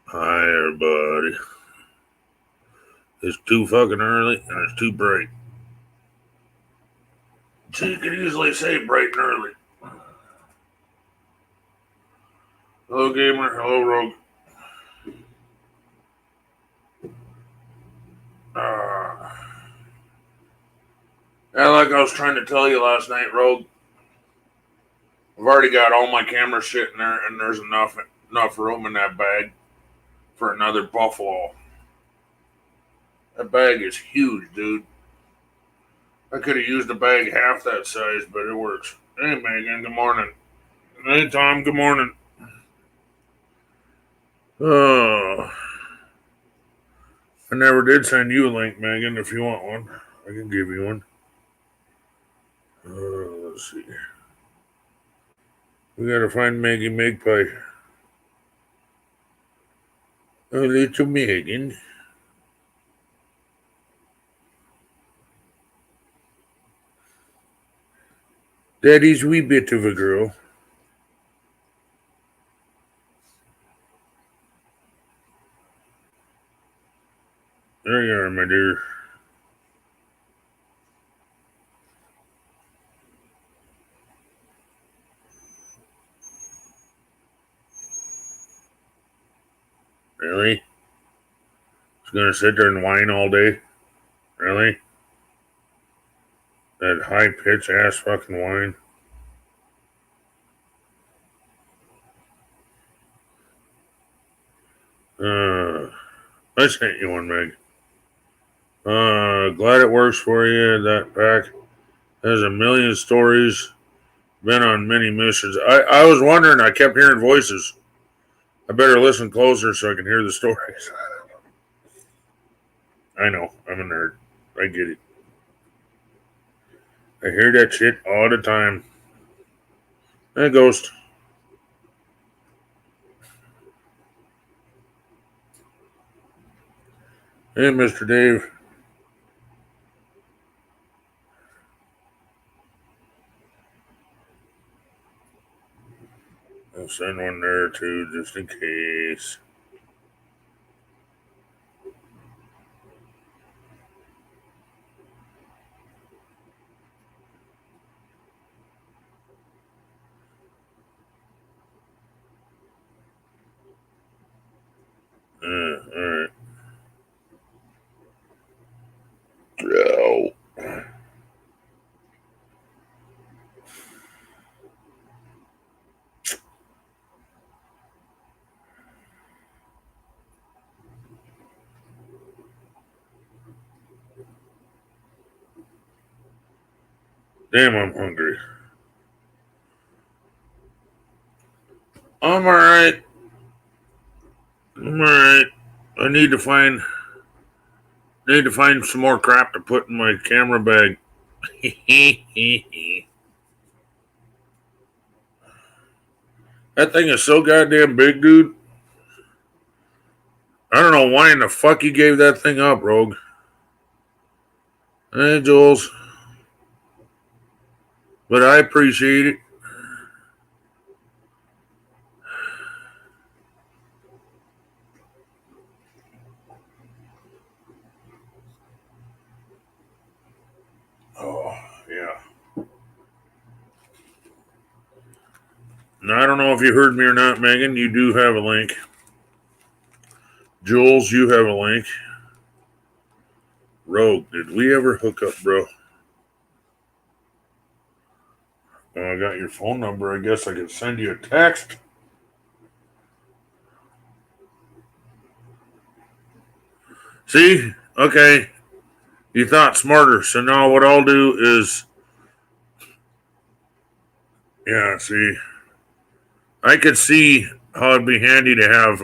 Hi, everybody. It's too fucking early and it's too bright. So you can easily say bright and early. Hello, gamer. Hello, Rogue. Yeah, like I was trying to tell you last night, Rogue, I've already got all my camera shit in there, and there's enough room in that bag for another buffalo. That bag is huge, dude. I could have used a bag half that size, but it works. Hey, Megan, good morning. Hey, Tom, good morning. Oh, I never did send you a link, Megan. If you want one, I can give you one. Let's see. We gotta find Maggie Magpie. Oh, little Megan. Daddy's wee bit of a girl. There you are, my dear. Really? She's gonna sit there and whine all day? Really? That high pitch ass fucking whine? I sent you one, Meg. Glad it works for you. That pack has a million stories. Been on many missions. I was wondering, I kept hearing voices. I better listen closer so I can hear the stories. I know, I'm a nerd. I get it. I hear that shit all the time. Hey, Ghost. Hey, Mr. Dave. I'll send one there too, just in case. Alright. Oh. Damn, I'm hungry. I'm alright. I'm alright. I need to find some more crap to put in my camera bag. That thing is so goddamn big, dude. I don't know why in the fuck you gave that thing up, Rogue. Hey, Jules. But I appreciate it. Oh, yeah. Now, I don't know if you heard me or not, Megan. You do have a link. Jules, you have a link. Rogue, did we ever hook up, bro? I got your phone number. I guess I could send you a text. See? Okay. You thought smarter. So now what I'll do is. Yeah, see. I could see how it'd be handy to have,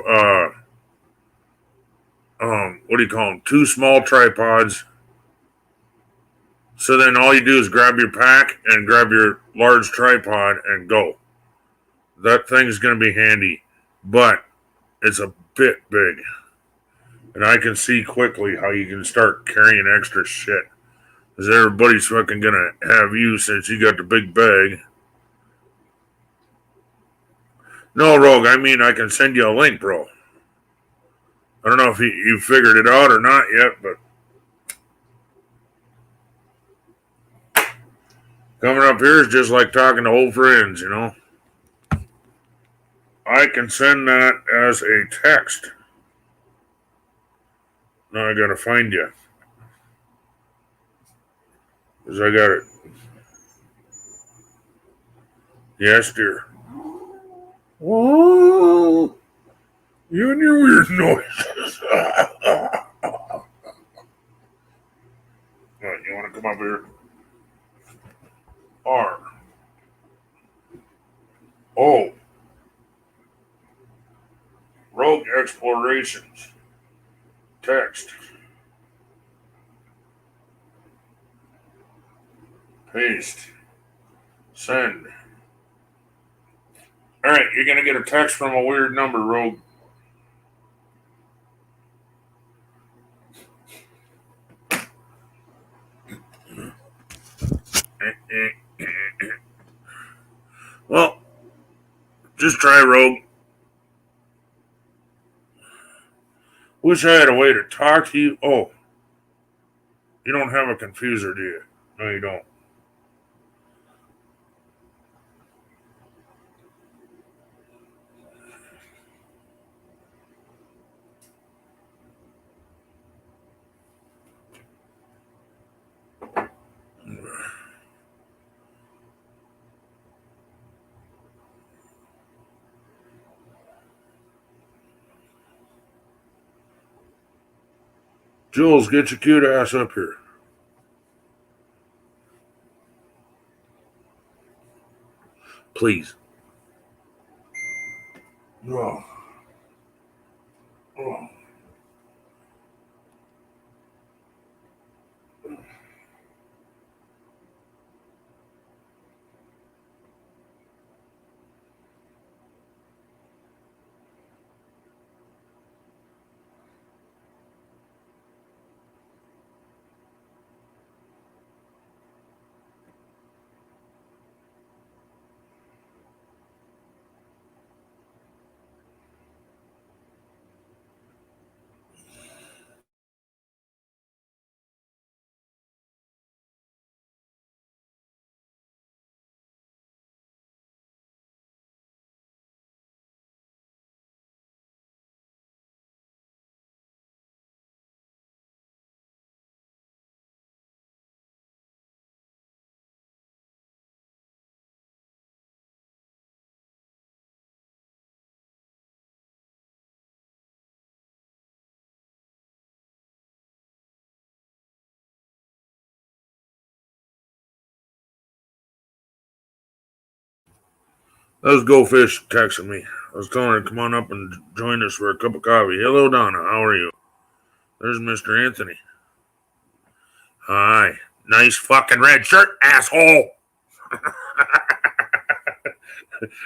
what do you call them? Two small tripods. So then all you do is grab your pack and grab your large tripod and go. That thing's going to be handy. But it's a bit big. And I can see quickly how you can start carrying extra shit. Because everybody's fucking gonna have you since you got the big bag. No, Rogue, I mean, I can send you a link, bro. I don't know if you figured it out or not yet, but coming up here is just like talking to old friends, you know? I can send that as a text. Now I gotta find you. Because I got it. Yes, dear. Whoa! You and your weird noises. Alright, you wanna come up here? R. Oh. Rogue Explorations. Text. Paste. Send. Alright, you're gonna get a text from a weird number, Rogue. Well, just try Rogue. Wish I had a way to talk to you. Oh, you don't have a confuser, do you? No, you don't. Jules, get your cute ass up here. Please. Oh. Oh. That was Goldfish texting me. I was telling her to come on up and join us for a cup of coffee. Hello, Donna. How are you? There's Mr. Anthony. Hi. Nice fucking red shirt, asshole.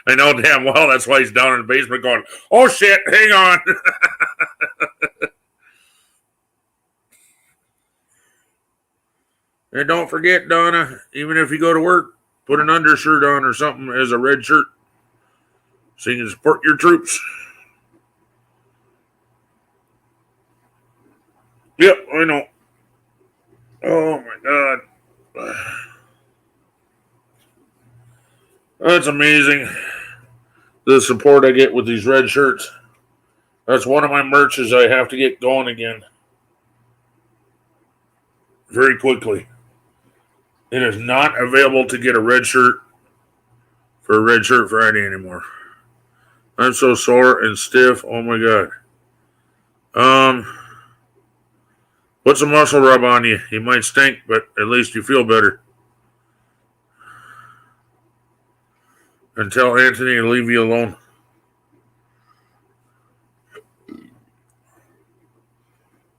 I know damn well that's why he's down in the basement going, oh shit, hang on. And don't forget, Donna, even if you go to work, put an undershirt on or something as a red shirt so you can support your troops. Yep, I know. Oh my God. That's amazing. The support I get with these red shirts. That's one of my merches I have to get going again. Very quickly. It is not available to get a red shirt for a Red Shirt Friday anymore. I'm so sore and stiff. Oh my God. Put some muscle rub on you. You might stink, but at least you feel better. And tell Anthony to leave you alone.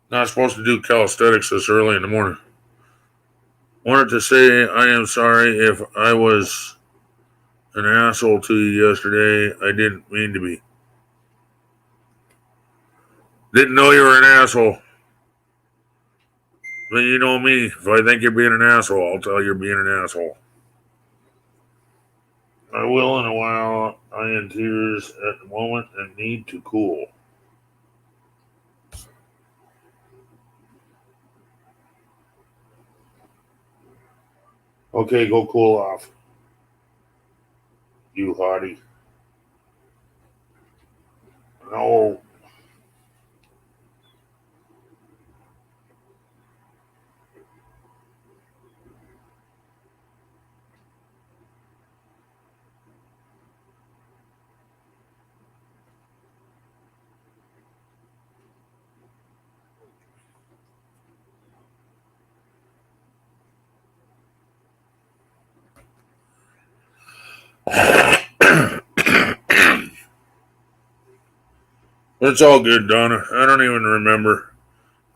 Not supposed to do calisthenics this early in the morning. Wanted to say I am sorry if I was an asshole to you yesterday. I didn't mean to be. Didn't know you were an asshole. But you know me. If I think you're being an asshole, I'll tell you you're being an asshole. I will in a while. I am in tears at the moment and need to cool. Okay, go cool off. You hottie. No. It's all good, Donna. I don't even remember.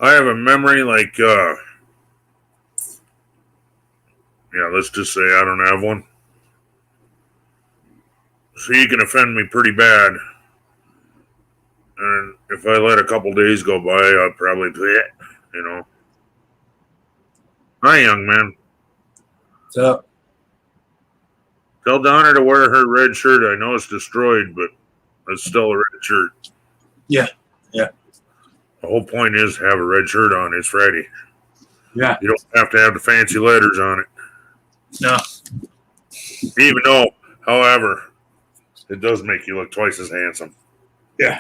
I have a memory like, let's just say I don't have one. So you can offend me pretty bad. And if I let a couple days go by, I'd probably be it, you know. Hi, young man. What's up? Tell Donna to wear her red shirt. I know it's destroyed, but it's still a red shirt. Yeah. The whole point is to have a red shirt on. It's Friday. Yeah. You don't have to have the fancy letters on it. No. Even though, however, it does make you look twice as handsome. Yeah.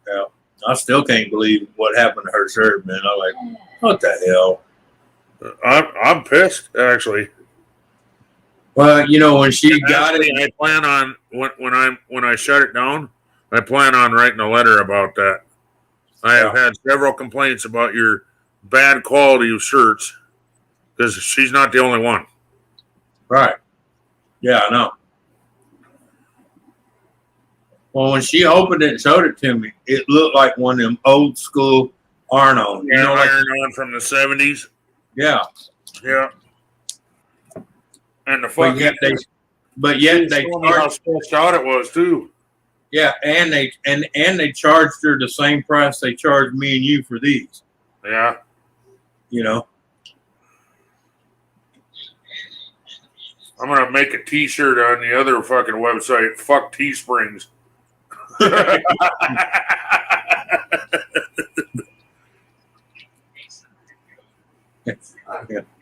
Yeah. I still can't believe what happened to her shirt, man. I'm like, what the hell? I'm pissed, actually. Well, you know, when she got it, I plan on when I shut it down, I plan on writing a letter about that. I have had several complaints about your bad quality of shirts because she's not the only one. Right. Yeah, I know. Well, when she opened it and showed it to me, it looked like one of them old school Arno. You know, iron-on from the 70s. Yeah. Yeah. And the fucking. But yet they how stretched out it was too. Yeah, and they charged her the same price they charged me and you for these. Yeah. You know. I'm gonna make a T-shirt on the other fucking website. Fuck Teesprings. I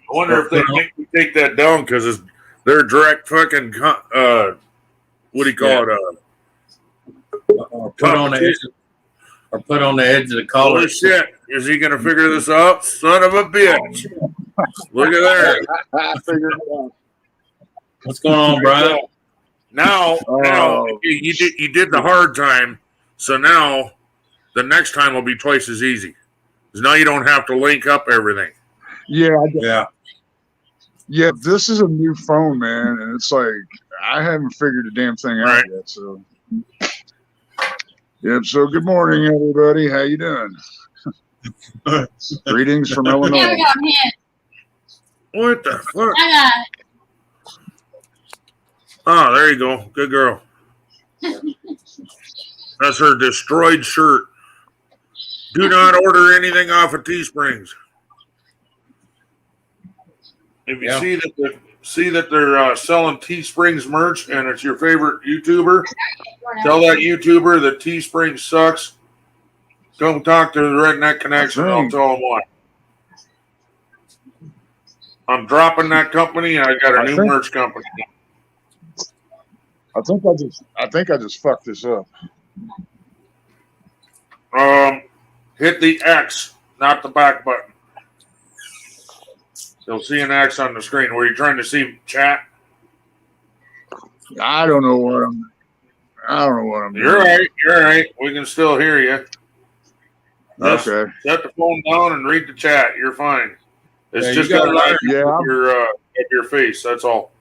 wonder if they make me take that down because they're direct fucking. What do you call it? Put on the edge of the collar. Holy shit! Is he gonna figure this out? Son of a bitch! Look at there. I figured it out. What's going on, Brian? Now you did the hard time, so now the next time will be twice as easy. Because now you don't have to link up everything. Yeah, Yeah. Yeah, this is a new phone, man, and it's like I haven't figured the damn thing out Right. yet. So, yep. So, good morning, everybody. How you doing? Greetings from Illinois. There we go. I'm here. What the fuck? I got it. Oh, there you go. Good girl. That's her destroyed shirt. Do not order anything off of Teesprings. If you see that they're selling Teesprings merch and it's your favorite YouTuber, tell that YouTuber that Teesprings sucks. Come talk to the Redneck Connection. I'll tell them why. I'm dropping that company and I got a new merch company. I think I just fucked this up. Hit the X, not the back button. You'll see an X on the screen. Were you trying to see chat? I don't know what I'm doing. You're right. We can still hear you. Just okay. set the phone down and read the chat. You're fine. It's just got to learn learn. your face. That's all.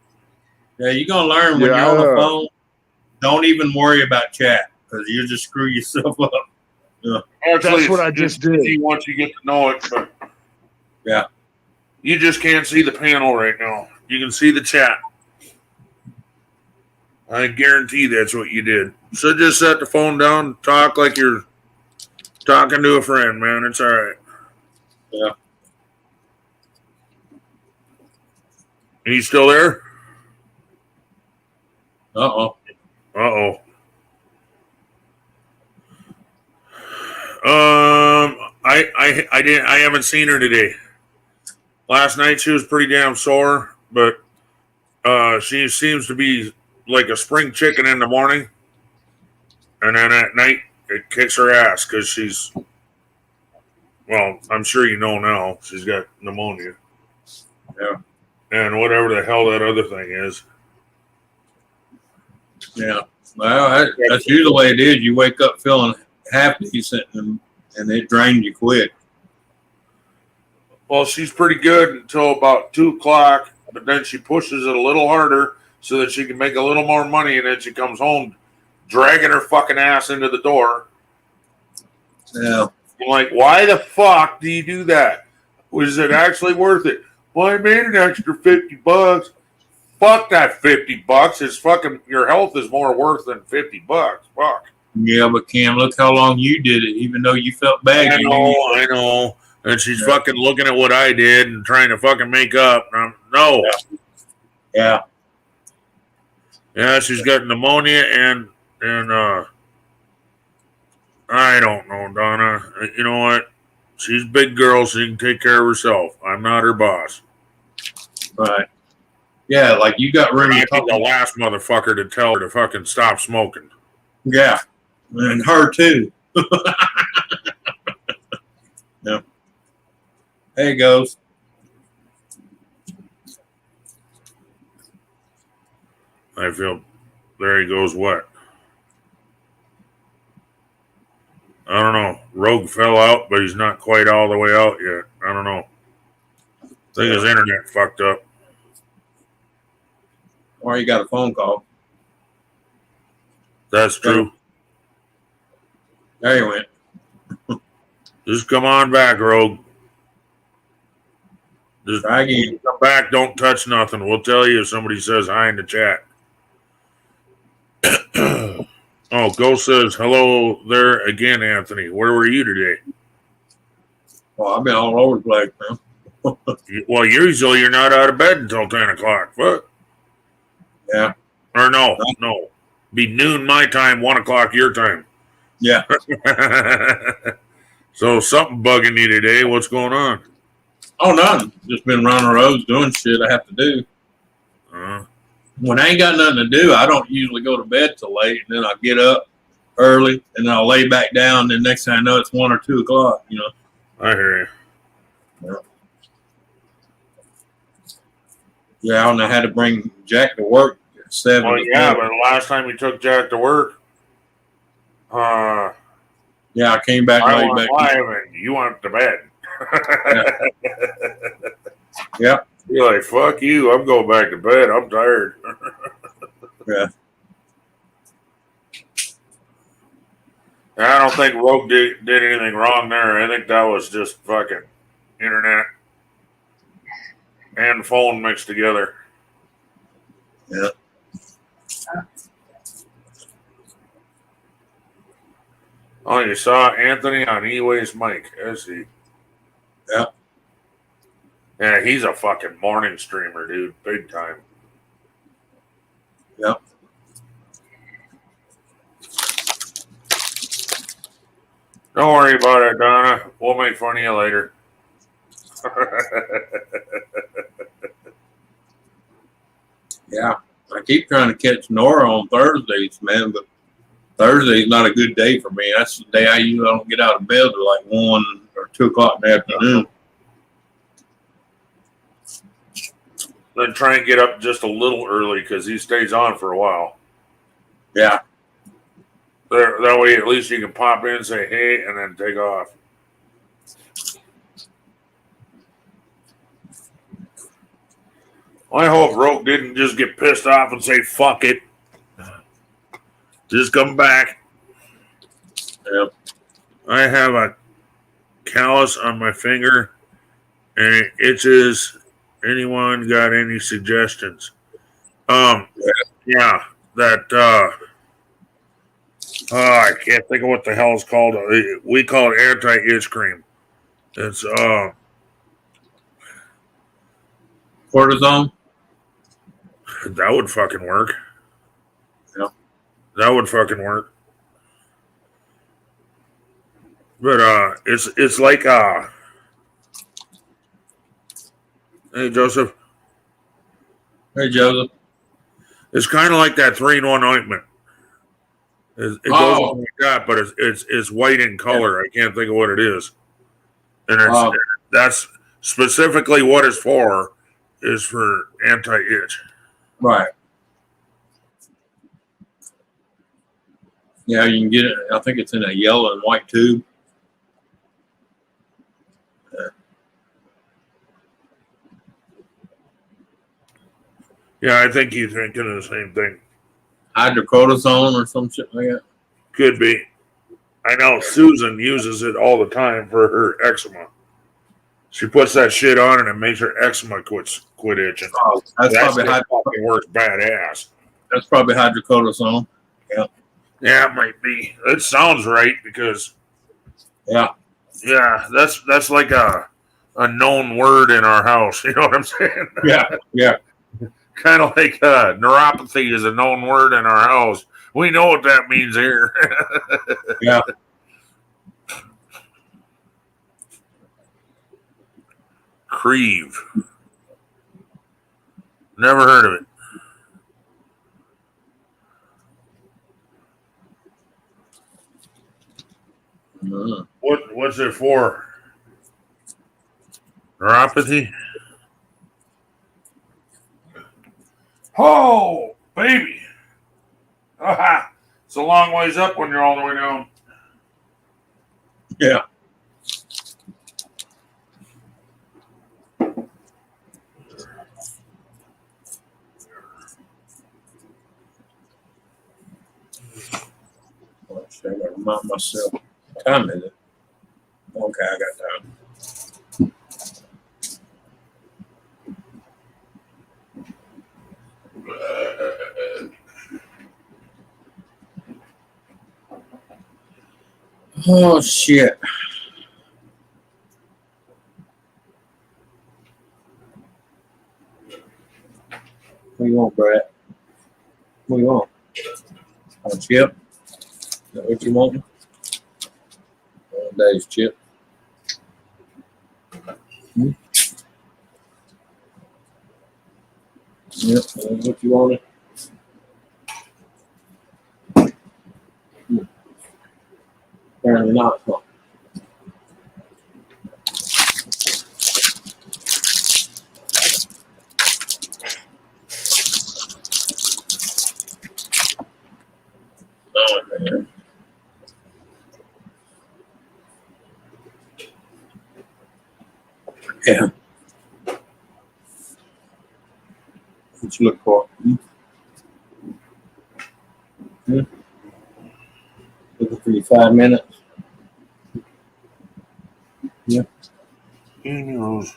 Yeah, you're gonna learn when you're on the phone. Don't even worry about chat because you just screw yourself up. Yeah. Actually, that's what I just did. Once you get to know it, but yeah, you just can't see the panel right now. You can see the chat. I guarantee that's what you did. So just set the phone down, talk like you're talking to a friend, man. It's all right. Yeah. Are you still there? Uh-oh. Uh-oh. I haven't seen her today. Last night she was pretty damn sore, but she seems to be like a spring chicken in the morning, and then at night it kicks her ass because she's, well, I'm sure you know now, she's got pneumonia. Yeah. And whatever the hell that other thing is. Yeah. Well, that's usually the way it is. You wake up feeling half decent and it drains you quick. Well, she's pretty good until about 2 o'clock, but then she pushes it a little harder so that she can make a little more money, and then she comes home dragging her fucking ass into the door. Yeah. I'm like, why the fuck do you do that? Was it actually worth it? Well, I made an extra $50. Fuck that $50. It's fucking, your health is more worth than $50. Fuck. Yeah, but Cam, look how long you did it, even though you felt bad. I know. And she's fucking looking at what I did and trying to fucking make up. No. Yeah. Yeah, she's got pneumonia and I don't know, Donna. You know what? She's a big girl, so she can take care of herself. I'm not her boss. Right. Yeah, like you got room to talk. The last motherfucker to tell her to fucking stop smoking. Yeah. And her too. Yeah. There he goes. I feel there he goes. What? I don't know. Rogue fell out, but he's not quite all the way out yet. I don't know. I think his internet fucked up. Or he got a phone call. That's true. There he went. Just come on back, Rogue. Just try again. Come back. Don't touch nothing. We'll tell you if somebody says hi in the chat. Oh, Ghost says, hello there again, Anthony. Where were you today? Well, I've been all over the place, man. Well, usually you're not out of bed until 10 o'clock. What? Yeah. Or no. Be noon my time, 1 o'clock your time. Yeah. So something bugging you today. What's going on? Oh, nothing. Just been running the roads doing shit I have to do. When I ain't got nothing to do, I don't usually go to bed till late, and then I'll get up early, and then I'll lay back down, and next thing I know, it's 1 or 2 o'clock, you know. I hear you. Yeah, and I had to bring Jack to work at 7. Well, yeah, but last time you took Jack to work, yeah, I came back and laid back. And you went to bed. Yeah. You're like, fuck you. I'm going back to bed. I'm tired. Yeah. I don't think Rogue did anything wrong there. I think that was just fucking internet and phone mixed together. Yeah. Oh, you saw Anthony on E-Way's mic. I see. Yeah. Yeah, he's a fucking morning streamer, dude. Big time. Yep. Don't worry about it, Donna. We'll make fun of you later. Yeah. I keep trying to catch Nora on Thursdays, man, but Thursday's not a good day for me. That's the day I usually don't get out of bed till like 1 or 2 o'clock in the afternoon. Then try and get up just a little early because he stays on for a while. Yeah. That way, at least you can pop in, say hey, and then take off. I hope Roke didn't just get pissed off and say fuck it. Just come back. Yep. I have a callus on my finger and it itches. Anyone got any suggestions? Yeah, that I can't think of what the hell it's called. We call it anti-itch cream. It's Cortisone? that would fucking work. Yeah. That would fucking work. But it's like hey Joseph. Hey, Joseph. It's kind of like that 3-in-1 ointment. It goes on like that, but it's white in color. I can't think of what it is. And that's specifically what it's for. Is for anti-itch. Right. Yeah, you can get it. I think it's in a yellow and white tube. Yeah, I think you're thinking of the same thing. Hydrocortisone or some shit like that. Could be. I know Susan uses it all the time for her eczema. She puts that shit on and it makes her eczema quit itching. Oh, that's probably fucking works badass. That's probably hydrocortisone. Yeah. Yeah, it might be. It sounds right because Yeah. yeah, that's like a known word in our house. You know what I'm saying? Yeah. Yeah. Kind of like neuropathy is a known word in our house. We know what that means here. Yeah. Creve. Never heard of it. What's it for? Neuropathy? Oh, baby. Aha. It's a long ways up when you're all the way down. Yeah. Oh, shit, I gotta remind myself. What time is it? Okay, I got time. Oh shit. What you want, Brad? What you want? A chip? Is that what you want? Dave's chip. Yep, that's what you wanted. Apparently not. Huh? Oh, man. Yeah. What you look for? Looking for you 5 minutes. Yeah. Emails.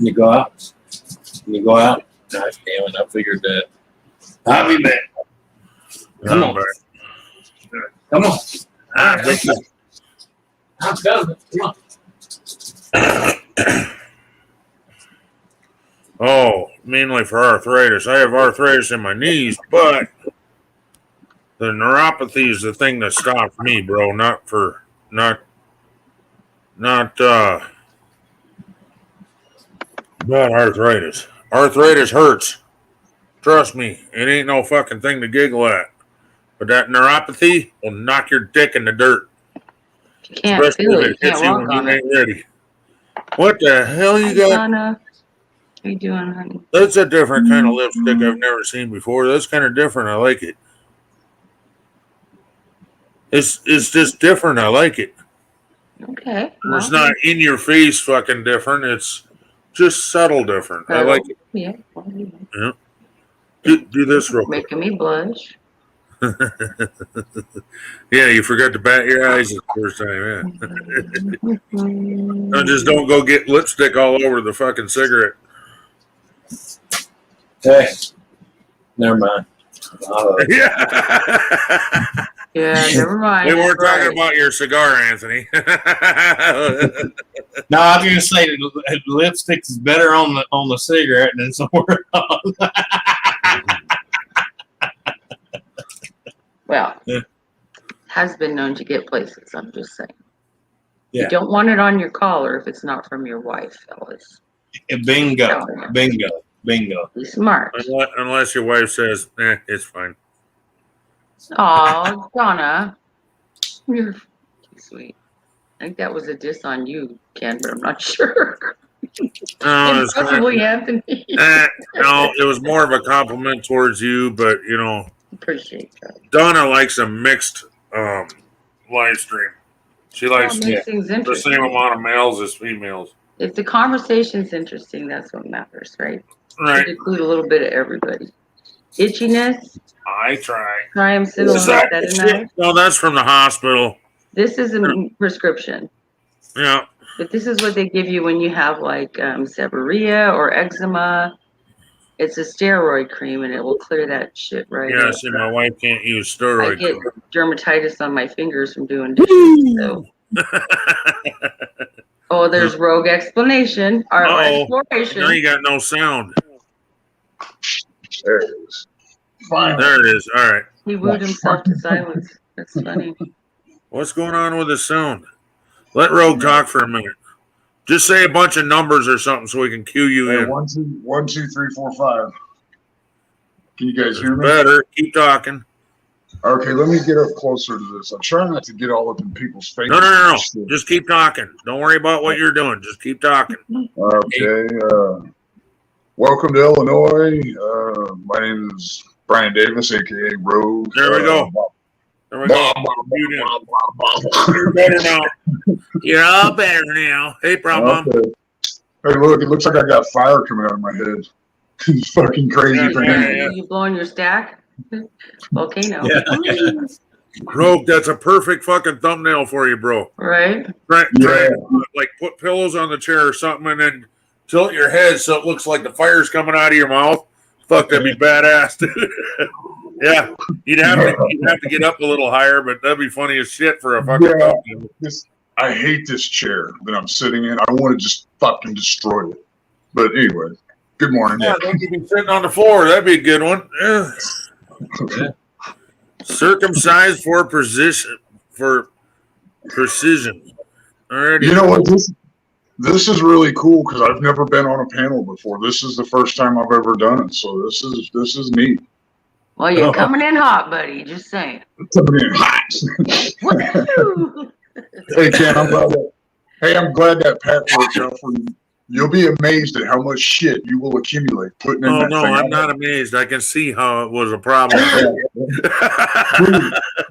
You go out. You go out. Nice, damn it! I figured that. I'll be back. Come on. Come on. I'm coming. Come on. Oh, mainly for arthritis. I have arthritis in my knees, but the neuropathy is the thing that stops me, bro. Not arthritis. Arthritis hurts. Trust me, it ain't no fucking thing to giggle at. But that neuropathy will knock your dick in the dirt. You can't Especially feel if it. it You hits can't you walk when on you it. ain't ready. What the hell you Hi, got? Donna. How you doing, honey? That's a different kind of lipstick I've never seen before. That's kind of different. I like it. It's just different. I like it. Okay. It's not in your face fucking different. It's just subtle different. I like it. Yeah. Yeah. Do this real quick. Making me blush. Yeah, you forgot to bat your eyes the first time. Yeah. No, just don't go get lipstick all over the fucking cigarette. Hey, never mind. Yeah. Yeah, never mind. We weren't That's talking right. about your cigar, Anthony. No, I was gonna say that lipstick is better on the cigarette than somewhere else. Well, Yeah. has been known to get places. I'm just saying. Yeah. You don't want it on your collar if it's not from your wife, fellas. Bingo, bingo, bingo. Be smart. Unless your wife says, it's fine. Oh, Donna, you're too sweet. I think that was a diss on you, Ken, but I'm not sure. No, Possibly Anthony. no, it was more of a compliment towards you, but Appreciate that. Donna likes a mixed live stream. She likes Makes things the interesting. same amount of males as females. If the conversation's interesting, that's what matters, right? Right. To include a little bit of everybody. Itchiness. I try. Triamcinolone enough. No, that's from the hospital. This is a prescription. Yeah. But this is what they give you when you have like seborrhea or eczema. It's a steroid cream and it will clear that shit right Yeah, up. see, my wife can't use I steroid get cream. dermatitis on my fingers from doing dishes. So. Oh, there's rogue explanation or exploration. Now you got no sound. There it is. Finally. There it is. All right. He wooed himself to silence. That's funny. What's going on with the sound? Let Rogue talk for a minute. Just say a bunch of numbers or something so we can cue you in. 1, 2, 3, 4, 5. Can you guys hear me? Better. Keep talking. Okay, let me get up closer to this. I'm trying not to get all up in people's faces. No. Just keep talking. Don't worry about what you're doing. Just keep talking. Okay. Welcome to Illinois. My name is Brian Davis, aka Rogue. There we go. There we go. You're better now. You're all better now. Hey, problem. Okay. Hey, look, it looks like I got fire coming out of my head. It's fucking crazy for me. Yeah. You blowing your stack? Volcano. Yeah. Rogue, that's a perfect fucking thumbnail for you, bro. Right? Try, Yeah. like put pillows on the chair or something and then tilt your head so it looks like the fire's coming out of your mouth. Fuck, that'd be badass, dude. Yeah, you'd have to get up a little higher, but that'd be funny as shit for a fucking thumbnail. I hate this chair that I'm sitting in. I want to just fucking destroy it. But anyway, good morning. Yeah, they could be sitting on the floor. That'd be a good one. Yeah. Circumcised for precision. Alrighty. You know what? This is really cool because I've never been on a panel before. This is the first time I've ever done it, so this is neat. Well, you're coming in hot, buddy. Just saying. Coming in hot. Woo! Hey, Ken, I'm glad that pack worked out for you. You'll be amazed at how much shit you will accumulate putting in Oh, that no, thing. I'm not amazed. I can see how it was a problem.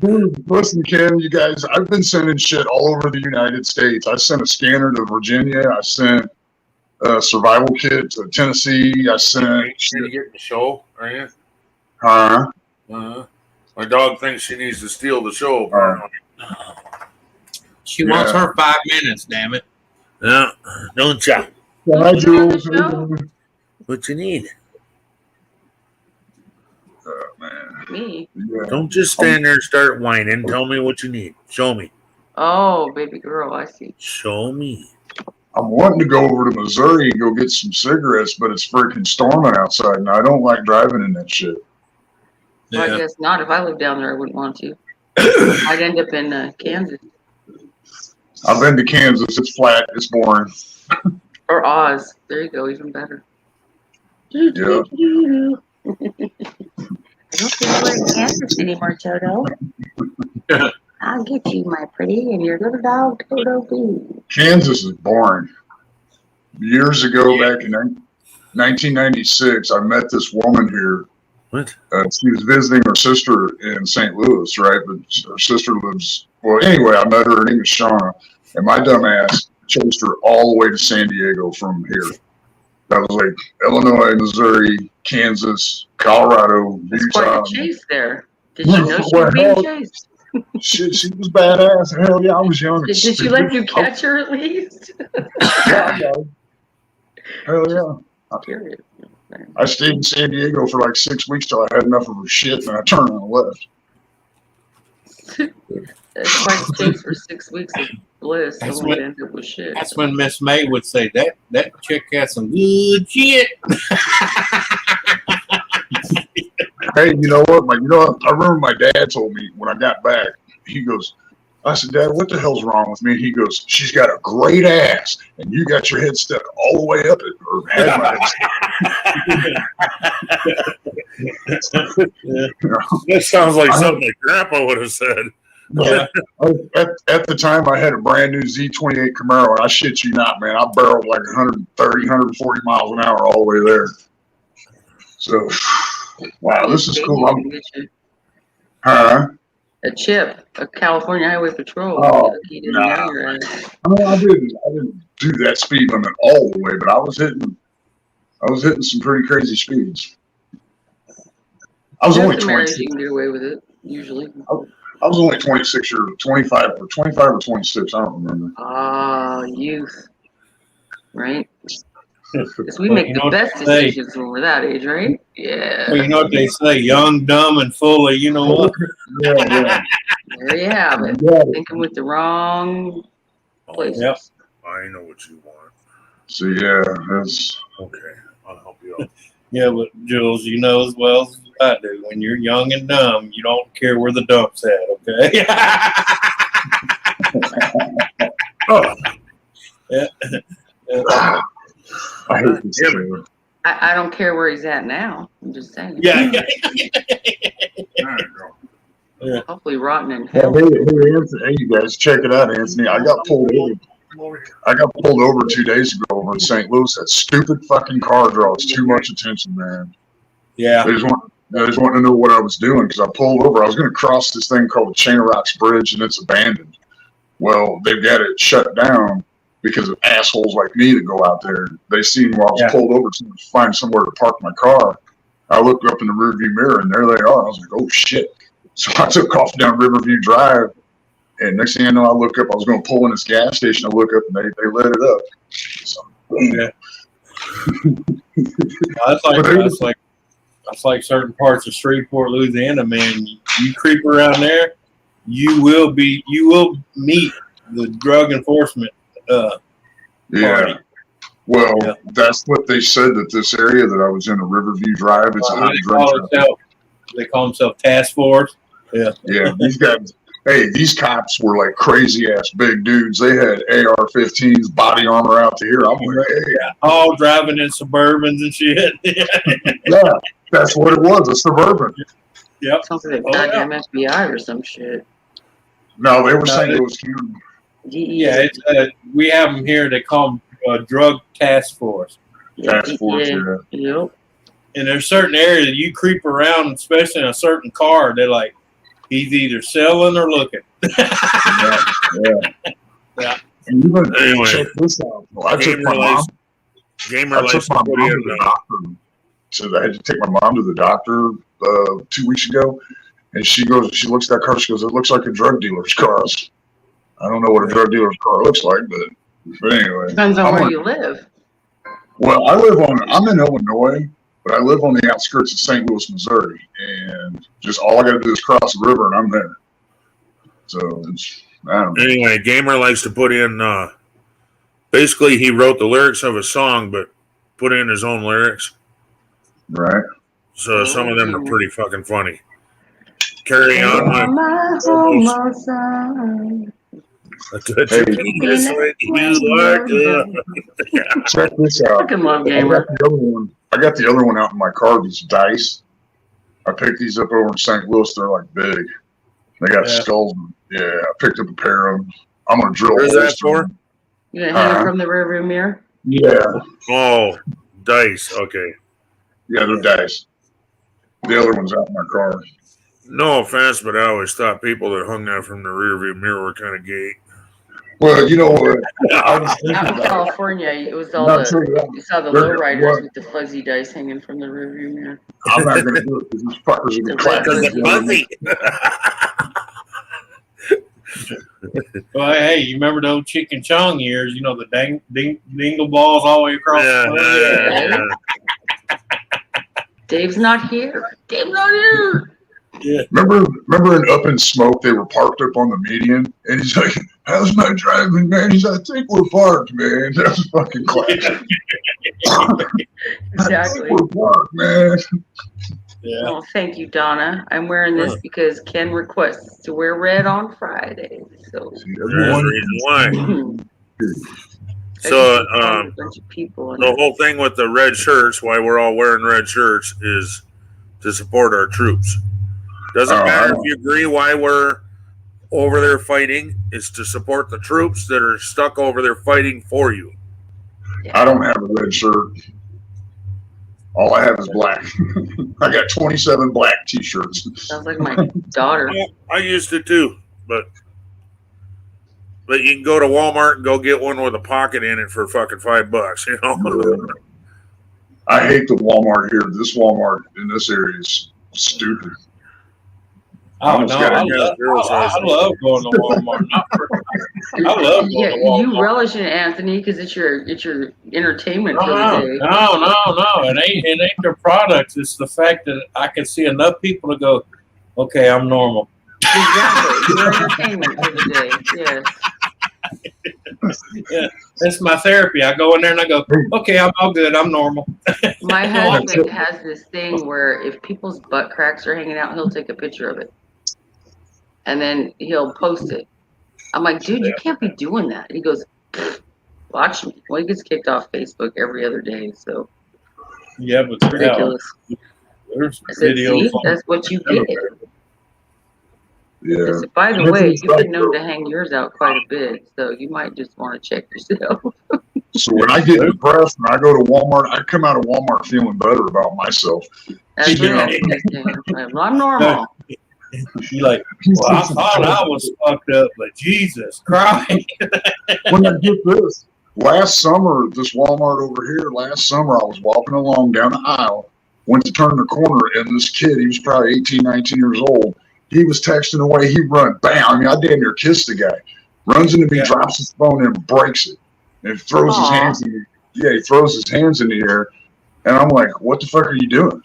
Dude, listen, Ken, you guys, I've been sending shit all over the United States. I sent a scanner to Virginia. I sent survival kit to Tennessee. I sent. Are you getting the show? Are you? Huh? My dog thinks she needs to steal the show. Apparently. She wants her 5 minutes. Damn it! Yeah, don't ya? Hi, Jules. What you need? Man. Me. Yeah. Don't just stand there and start whining. Tell me what you need. Show me. Oh, baby girl, I see. Show me. I'm wanting to go over to Missouri and go get some cigarettes, but it's freaking storming outside, and I don't like driving in that shit. Well, Yeah. I guess not. If I lived down there, I wouldn't want to. I'd end up in Kansas I've been to Kansas. It's flat. It's boring. or Oz. There you go, even better. Yeah. I don't think we're in Kansas anymore, Toto. I'll get you, my pretty, and your little dog, Toto Boo. Kansas is boring. Years ago, back in 1996, I met this woman here. What? She was visiting her sister in St. Louis, right? But her sister lives, well, anyway, I met her. Her name is Shauna. And my dumb ass chased her all the way to San Diego from here. That was like Illinois, Missouri, Kansas, Colorado, It's Utah. quite a chase there. Did she know she was being chased? Shit, she was badass. Hell yeah, I was young. Did she let you catch her at least? Yeah, I got it. Hell yeah. Period. I stayed in San Diego for like 6 weeks till I had enough of her shit, and I turned and left. That's quite a chase for 6 weeks of bliss. That's Only what- to end up with shit. That's when Miss May would say that chick has some good shit. Hey, you know what? I remember my dad told me when I got back. He goes, I said, Dad, what the hell's wrong with me? He goes, she's got a great ass, and you got your head stuck all the way up it, or had my head stuck. You know? That sounds like something that Grandpa would have said. Yeah. At the time, I had a brand new Z28 Camaro, and I shit you not, man. I barreled like 130, 140 miles an hour all the way there. So, wow, this is cool. A chip, a California Highway Patrol. Oh, He didn't nah. know your ass. I mean, I didn't do that speed limit all the way, but I was hitting some pretty crazy speeds. I was only Just the marriage, 26. you can get away with it, usually. I was only 26 or 25 or 26. I don't remember. Ah, youth. Right? Because we Well, make you the know best what they say. decisions when we're that age, right? Yeah. Well, you know what they say: young, dumb, and full of you know what. Yeah. There you have it. Yeah. Thinking with the wrong places. Yep. I know what you want. So yeah, that's Okay, I'll help you out. Yeah, but Jules, you know as well as I do, when you're young and dumb, you don't care where the dump's at. Okay. Oh, I hate this. Damn shit. I don't care where he's at now. I'm just saying. Yeah. there you go. Hopefully rotten in Yeah, hell. hey, Anthony, hey, you guys, check it out, Anthony. I got pulled over 2 days ago over in St. Louis. That stupid fucking car draws too much attention, man. Yeah. They just wanted to know what I was doing because I pulled over. I was going to cross this thing called the Chain of Rocks Bridge, and it's abandoned. Well, they've got it shut down because of assholes like me that go out there. They seen while I was pulled over to find somewhere to park my car. I looked up in the rearview mirror, and there they are. I was like, oh, shit. So I took off down Riverview Drive, and next thing I know, I look up. I was going to pull in this gas station. I look up, and they lit it up. So, Yeah. That's like certain parts of Shreveport, Louisiana, man. You creep around there, you will meet the drug enforcement party. Well, that's what they said, that this area that I was in, a Riverview Drive, it's a hot drug traffic. They call themselves task force. Yeah. Yeah, these guys. Hey, these cops were like crazy ass big dudes. They had AR-15s, body armor out to here. I'm like, hey, All driving in Suburbans and shit. yeah, that's what it was, a Suburban. Yep. Sounds like a goddamn FBI or some shit. No, they were saying it was huge. Yeah, it's, we have them here. They call them drug task force. Task force, Yep. And there's certain areas that you creep around, especially in a certain car. They're like, he's either selling or looking. Yeah. Yeah. And even Anyway, check this out. I I took didn't my realize mom. Gamer I took likes my to mom put in. to the doctor. So I had to take my mom to the doctor 2 weeks ago, and she looks at that car. She goes, "It looks like a drug dealer's car." I don't know what a drug dealer's car looks like, but anyway. Depends on where you live. Well, I'm in Illinois, but I live on the outskirts of St. Louis, Missouri, and just all I got to do is cross the river, and I'm there. So I don't know. Anyway, Gamer likes to put in. Basically, he wrote the lyrics of a song, but put in his own lyrics. Right. So some of them are pretty fucking funny. Carry on, my homo son. touch your penis when you are good. Check this out. Fucking love Gamer. I got the other one out in my car. These dice. I picked these up over in St. Louis. They're like big. They got skulls. Yeah, I picked up a pair of them. I'm gonna drill. Where's that for? You gonna hang it from the rearview mirror? Yeah. Oh, dice. Okay. Yeah, they're dice. The other one's out in my car. No offense, but I always thought people that hung that from the rearview mirror were kind of gay. Well, you know what? I was thinking Out in about California, it was all Not true, yeah. you saw the They're- lowriders what? with the fuzzy dice hanging from the rearview mirror. I'm not gonna do it because these fuckers are gonna clap. Because it's fuzzy. Well, hey, you remember those chicken chong years? You know, the dingle balls all the way across the front? Dave's not here. Dave's not here. Yeah. Remember in Up in Smoke, they were parked up on the median, and he's like, "How's my driving, man?" He's like, "I think we're parked, man." That's fucking classic. Exactly. We're parked, man. Yeah. Oh, thank you, Donna. I'm wearing this because Ken requests to wear red on Friday. So See, There's a reason why. So, a bunch of people. the whole thing with the red shirts, why we're all wearing red shirts, is to support our troops. Doesn't matter if you agree why we're over there fighting. It's to support the troops that are stuck over there fighting for you. I don't have a red shirt. All I have is black. I got 27 black T-shirts. Sounds like my daughter. I used to too, but you can go to Walmart and go get one with a pocket in it for fucking $5, you know. I hate the Walmart here. This Walmart in this area is stupid. Oh no, I love going to Walmart. I love going to Walmart. You relish it, Anthony, because it's your entertainment for the day. No. It ain't their products. It's the fact that I can see enough people to go, okay, I'm normal. Exactly. Your entertainment for the day. Yes. Yeah, that's my therapy. I go in there and I go, okay, I'm all good. I'm normal. My husband has this thing where if people's butt cracks are hanging out, he'll take a picture of it. And then he'll post it. I'm like, dude, you can't be doing that. He goes, watch me. Well, he gets kicked off Facebook every other day. So yeah, but it's ridiculous. There's I said, videos. see, that's what you get. Yeah. By the way, you've been known to hang yours out quite a bit, so you might just want to check yourself. So when I get depressed and I go to Walmart, I come out of Walmart feeling better about myself. That's I'm normal. You're like, well, I thought I was fucked up, but Jesus Christ. When I get this, last summer, this Walmart over here, last summer, I was walking along down the aisle, went to turn the corner, and this kid, he was probably 18, 19 years old, he was texting away, he run, bam, I mean, I damn near kissed the guy. Runs into me, drops his phone, and breaks it. And throws his hands in the he throws his hands in the air. And I'm like, what the fuck are you doing?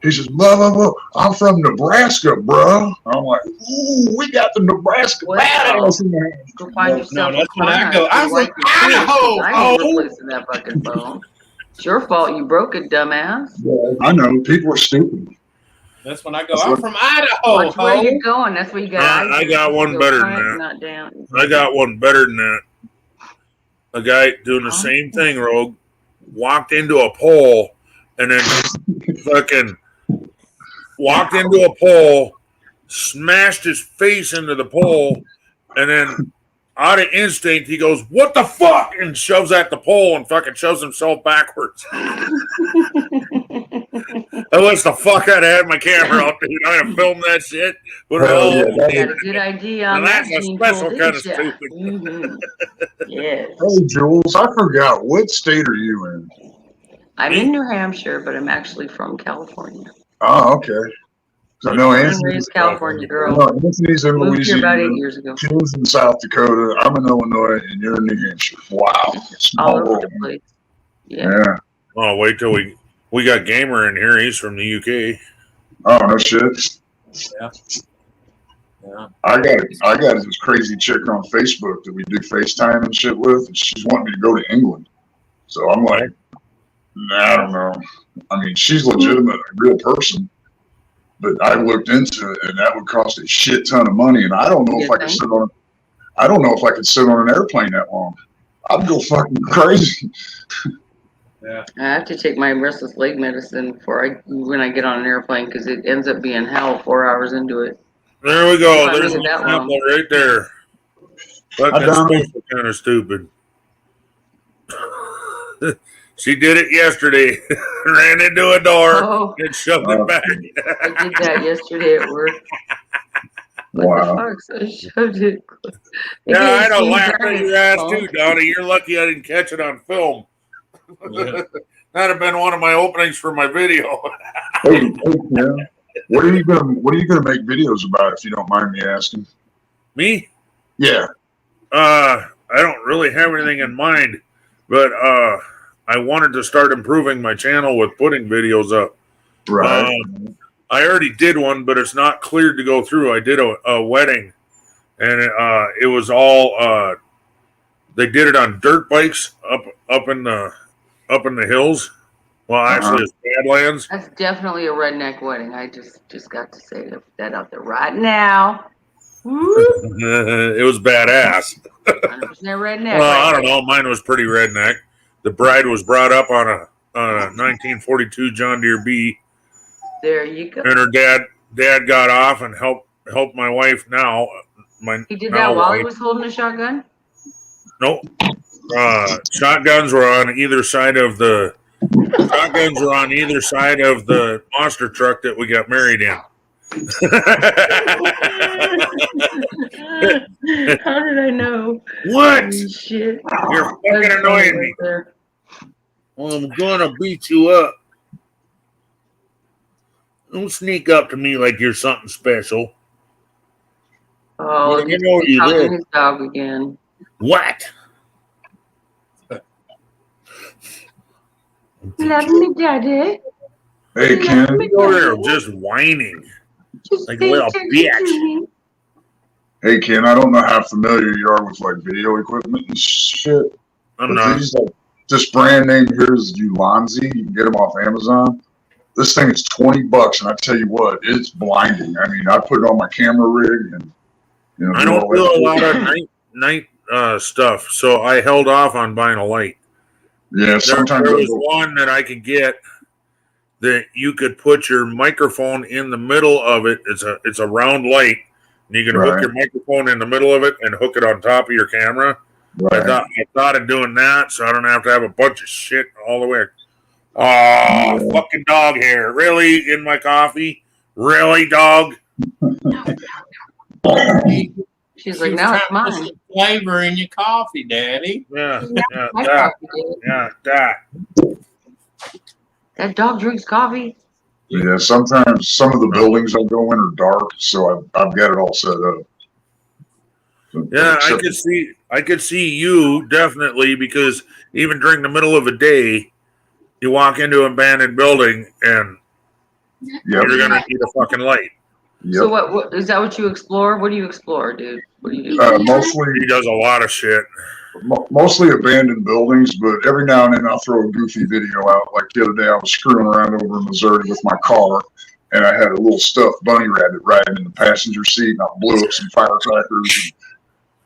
He says, blah, blah, blah. I'm from Nebraska, bro. I'm like, ooh, we got the Nebraska badass in there. Go find yourself that's when I go, I'm from Idaho. I ain't replacing that fucking phone. It's your fault you broke it, dumbass. Yeah, I know. People are stupid. That's when I go, I'm from Idaho. Watch where you're going. That's where you got. I got one better than that. I got one better than that. A guy doing the same thing, Rogue, walked into a pole and then fucking walked into a pole, smashed his face into the pole, and then out of instinct, he goes, "What the fuck?" and shoves at the pole and fucking shoves himself backwards. I wish the fuck I'd had my camera out, dude. I'd have filmed that shit. You got a good idea on that. That's a special kind of stupid. Mm-hmm. Yes. Hey, Jules, I forgot. What state are you in? I'm in New Hampshire, but I'm actually from California. Oh, okay. So I know Born and Anthony's, raised California I girl. know Anthony's in Moved here about 8 Louisiana. years ago. Kim's in South Dakota. I'm in Illinois, and you're in New Hampshire. Wow. All Small over world. the place. Yeah. Yeah. Oh, wait till we got Gamer in here. He's from the UK. Oh, no shit. Yeah. Yeah. I got this crazy chick on Facebook that we do FaceTime and shit with, and she's wanting me to go to England. So I'm like, nah, I don't know. I mean, she's legitimate, a real person, but I looked into it, and that would cost a shit ton of money, and I don't know if I could sit on. I don't know if I could sit on an airplane that long. I'd go fucking crazy. Yeah. I have to take my restless leg medicine when I get on an airplane because it ends up being hell 4 hours into it. There we go. I There's made it an that example right there. But I that's done kind of stupid. She did it yesterday. Ran into a door Oh, and shoved it back. I did that yesterday at work. What Wow. the fuck? So I shoved it. Yeah, I don't Swing laugh at turn your it. ass Oh. too, Donnie. You're lucky I didn't catch it on film. Yeah. That'd have been one of my openings for my video. Hey, yeah. What are you gonna make videos about if you don't mind me asking? Me? Yeah. I don't really have anything in mind, but I wanted to start improving my channel with putting videos up. Right. I already did one, but it's not cleared to go through. I did a wedding, and it was all they did it on dirt bikes up in the hills. Well, actually, it's Badlands. That's definitely a redneck wedding. I just got to say that out there right now. Woo! It was badass. 100% redneck. Well, I don't know. Mine was pretty redneck. The bride was brought up on a 1942 John Deere B, There you go. and her dad got off and helped my wife now. He did now that while he wife. was holding a shotgun? Nope. Shotguns were on either side of the monster truck that we got married in. How did I know? What? Holy shit. You're fucking annoying me. There. Well, I'm gonna beat you up. Don't sneak up to me like you're something special. Oh, Yeah, I know he's you talking did. his dog again. What? Love me, Daddy. Hey, Ken. You're just whining Just like a pay little attention bitch. to me. Hey, Ken. I don't know how familiar you are with like video equipment and shit, I'm but not. these like this brand name here is Ulanzi. You can get them off Amazon. This thing is $20, and I tell you what, it's blinding. I mean, I put it on my camera rig, and I do don't all do a that. lot of night stuff, so I held off on buying a light. Yeah, sometimes There I was go, one that I could get that you could put your microphone in the middle of it. It's a round light, and you can hook Right. your microphone in the middle of it and hook it on top of your camera. right. I thought of doing that, so I don't have to have a bunch of shit all the way. Oh, Yeah. fucking dog hair! Really in my coffee? Really, dog? She's like, now it's mine. Some flavor in your coffee, Daddy. Yeah, My that, coffee, dude. yeah, that. That dog drinks coffee. Yeah, sometimes some of the buildings I go in are dark, so I've got it all set up. Yeah, Except- I could see you definitely, because even during the middle of a day, you walk into an abandoned building and Yep, you're gonna need a fucking light. yep. So what is that? What you explore? What do you explore, dude? What do you do? Mostly He does a lot of shit. mostly abandoned buildings, but every now and then I'll throw a goofy video out. Like the other day, I was screwing around over in Missouri with my car, and I had a little stuffed bunny rabbit riding in the passenger seat, and I blew up some firecrackers.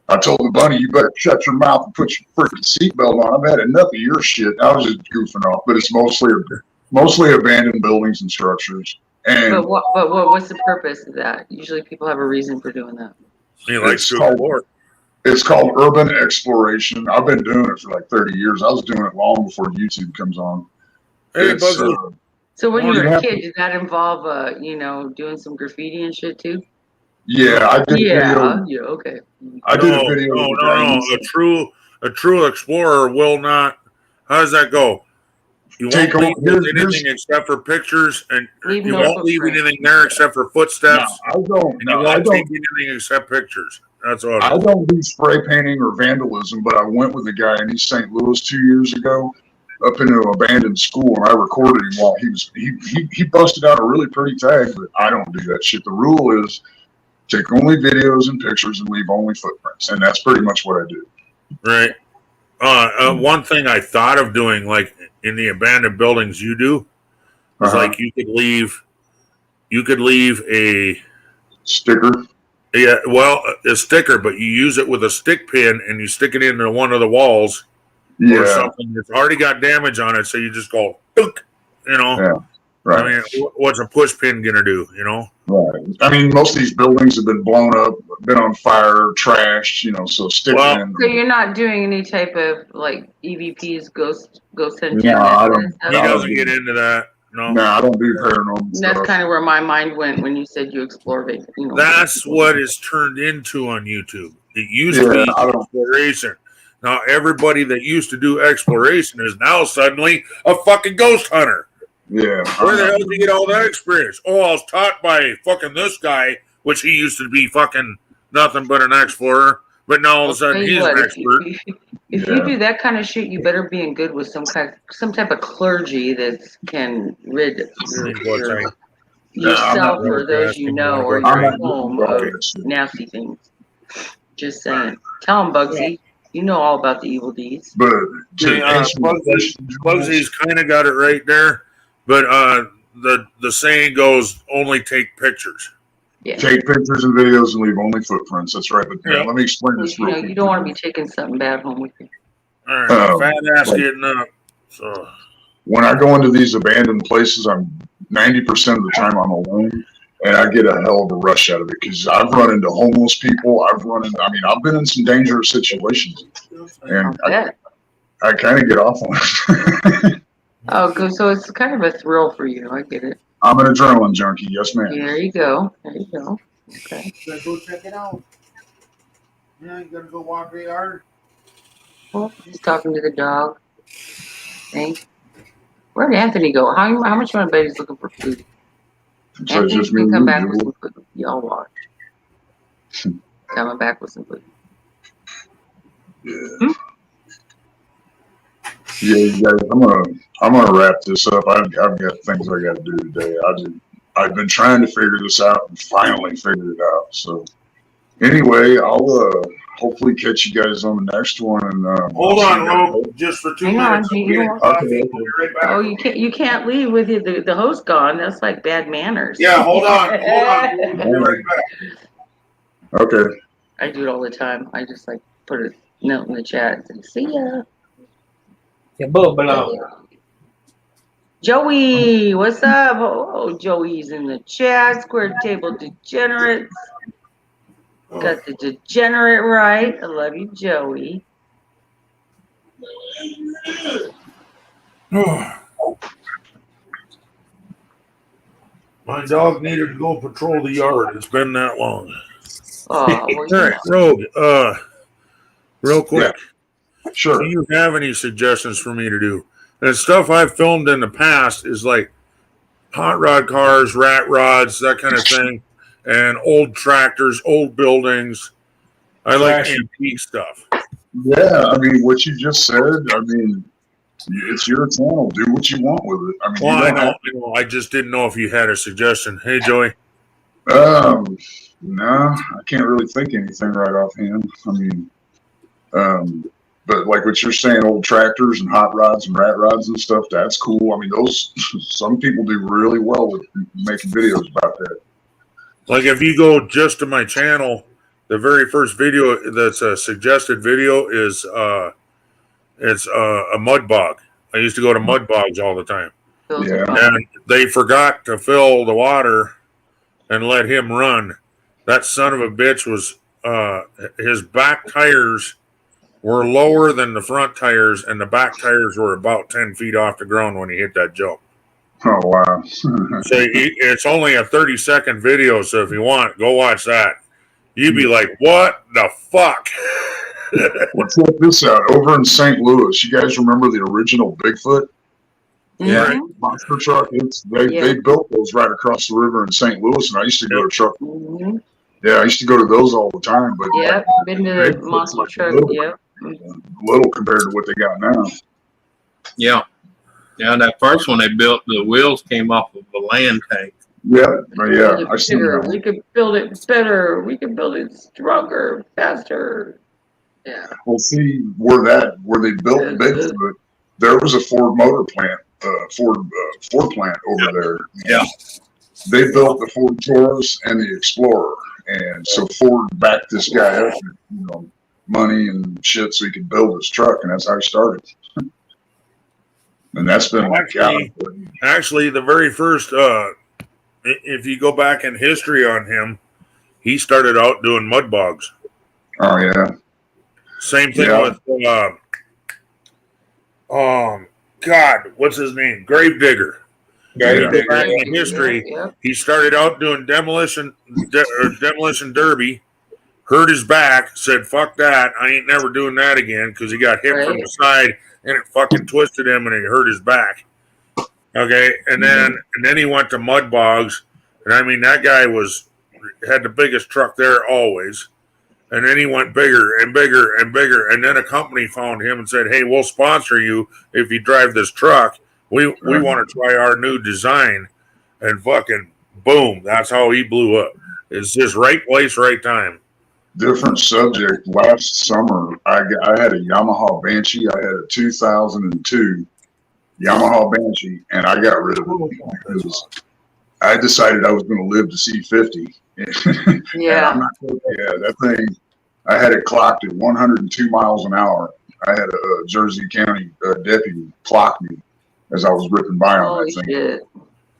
I told the bunny, "You better shut your mouth and put your freaking seatbelt on. I've had enough of your shit." I was just goofing off, but it's mostly abandoned buildings and structures. And But what's the purpose of that? Usually people have a reason for doing that. He likes It's to called- explore. it's called urban exploration. I've been doing it for like 30 years. I was doing it long before YouTube comes on. Hey, It's, Buzzy. So when you were Yeah. a kid, did that involve doing some graffiti and shit too? Yeah, I did a video. Yeah, okay. I did a video. No. A true explorer will not. How does that go? You Take won't on- leave here's- anything except for pictures, and Leave you no won't leave footprint. anything there except for No, footsteps. I don't. And you No, I won't take don't. anything except pictures. That's all. I don't do spray painting or vandalism, but I went with a guy in East St. Louis 2 years ago up into an abandoned school, and I recorded him while he busted out a really pretty tag. But I don't do that shit. The rule is take only videos and pictures and leave only footprints, and that's pretty much what I do. Right. One thing I thought of doing, like in the abandoned buildings you do, is like you could leave a Sticker. a sticker, but you use it with a stick pin and you stick it into one of the walls or Yeah, something that's already got damage on it. So you just go, "Dunk," you know. Yeah. right. I mean, what's a push pin gonna do? You know. Right. I mean, most of these buildings have been blown up, been on fire, trashed, so stick Well, in. So you're not doing any type of like EVPs, ghost hunt. No, I don't. he doesn't get into that. No. No, I don't do paranormal That's stuff. kind of where my mind went when you said you explore it. That's what it's turned into on YouTube. It used to Yeah, be I don't. exploration. Now everybody that used to do exploration is now suddenly a fucking ghost hunter. Yeah. Where the hell did you get all that experience? Oh, I was taught by fucking this guy, which he used to be fucking nothing but an explorer, but now all of a sudden he's an expert. If you do that kind of shit, you better be in good with some type of clergy that can rid yourself or those you know or your home of nasty things. Just saying. Tell them, Bugsy. You know all about the evil deeds. But to answer your question, Bugsy's kind of got it right there, but the saying goes, only take pictures. Yeah. take pictures and videos and leave only footprints. That's right. But let me explain this real quick. You don't want to be taking something bad home with you. All right, fat ass getting up. So when I go into these abandoned places, I'm 90% of the time I'm alone, and I get a hell of a rush out of it because I've run into homeless people. I've been in some dangerous situations, and I kind of get off on it. Oh, good. So it's kind of a thrill for you. I get it. I'm an adrenaline junkie. Yes, ma'am. There you go. There you go. Okay. You gotta go check it out. Yeah, you gotta go walk the yard. Well, he's talking to the dog. Thanks. Where'd Anthony go? How much you want to bet he's looking for food? So Anthony's just me gonna and come you, back with Joel. some food. Y'all watch. Coming back with some food. Yeah. Yeah, you guys, I'm gonna wrap this up. I've got things I got to do today. I've been trying to figure this out and finally figured it out. So anyway, I'll hopefully catch you guys on the next one. And hold on, Rob, just for 2 Hang on, minutes. you don't- Coffee. We'll be right back. Oh, you can't leave with the host gone. That's like bad manners. Yeah, hold on. We'll be right back. Okay. I do it all the time. I just like put a note in the chat and say, see ya. Joey, what's up? Oh, Joey's in the chat. Square table degenerates. Got the degenerate right. I love you, Joey. My dog needed to go patrol the yard. It's been that long. Oh, well, All right, Rogue. Real quick. Sure. Do you have any suggestions for me to do? And stuff I've filmed in the past is like hot rod cars, rat rods, that kind of thing, and old tractors, old buildings. I like antique stuff. Yeah, I mean, what you just said, I mean, it's your channel. Do what you want with it. I mean, Well, I know. I just didn't know if you had a suggestion. Hey, Joey. No, I can't really think anything right offhand. I mean, but like what you're saying, old tractors and hot rods and rat rods and stuff, that's cool. I mean, some people do really well with making videos about that. Like if you go just to my channel, the very first video that's a suggested video is it's a mud bog. I used to go to mud bogs all the time. Yeah. And they forgot to fill the water and let him run. That son of a bitch was his back tires were lower than the front tires, and the back tires were about 10 feet off the ground when he hit that jump. Oh, wow. So it's only a 30-second video, so if you want, go watch that. You'd be like, what the fuck? Well, check this out. Over in St. Louis, you guys remember the original Bigfoot? Yeah. Mhm. Monster truck. They built those right across the river in St. Louis, and I used to go to truck. Mhm. Yeah, I used to go to those all the time. But Yep. Been to the Bigfoot's monster like truck. little, Yep. little compared to what they got now. Yeah. Yeah, that first one they built, the wheels came off of a land tank. Yeah, yeah, Build it I seen bigger. that. We could build it better. We could build it stronger, faster. Yeah. Well, see where they built Bigfoot, there was a Ford motor plant, Ford plant over there. Yeah. They built the Ford Taurus and the Explorer, and so Ford backed this guy up with, money and shit so he could build his truck, and that's how he started. And that's been Actually, the very first, if you go back in history on him, he started out doing mud bogs. Oh yeah. Same thing with, God, what's his name? Gravedigger. Gravedigger. Back in history, he started out doing demolition derby, hurt his back, said, fuck that, I ain't never doing that again, because he got hit from the side, and it fucking twisted him, and he hurt his back. Okay, and then he went to mud bogs, and I mean, that guy had the biggest truck there always. And then he went bigger and bigger and bigger. And then a company found him and said, hey, we'll sponsor you if you drive this truck. We want to try our new design. And fucking boom, that's how he blew up. It's just right place, right time. Different subject. Last summer, I had a Yamaha Banshee. I had a 2002 Yamaha Banshee, and I got rid of it because I decided I was going to live to see 50. Yeah. That thing, I had it clocked at 102 miles an hour. I had a Jersey County deputy clock me as I was ripping by on that thing. Shit.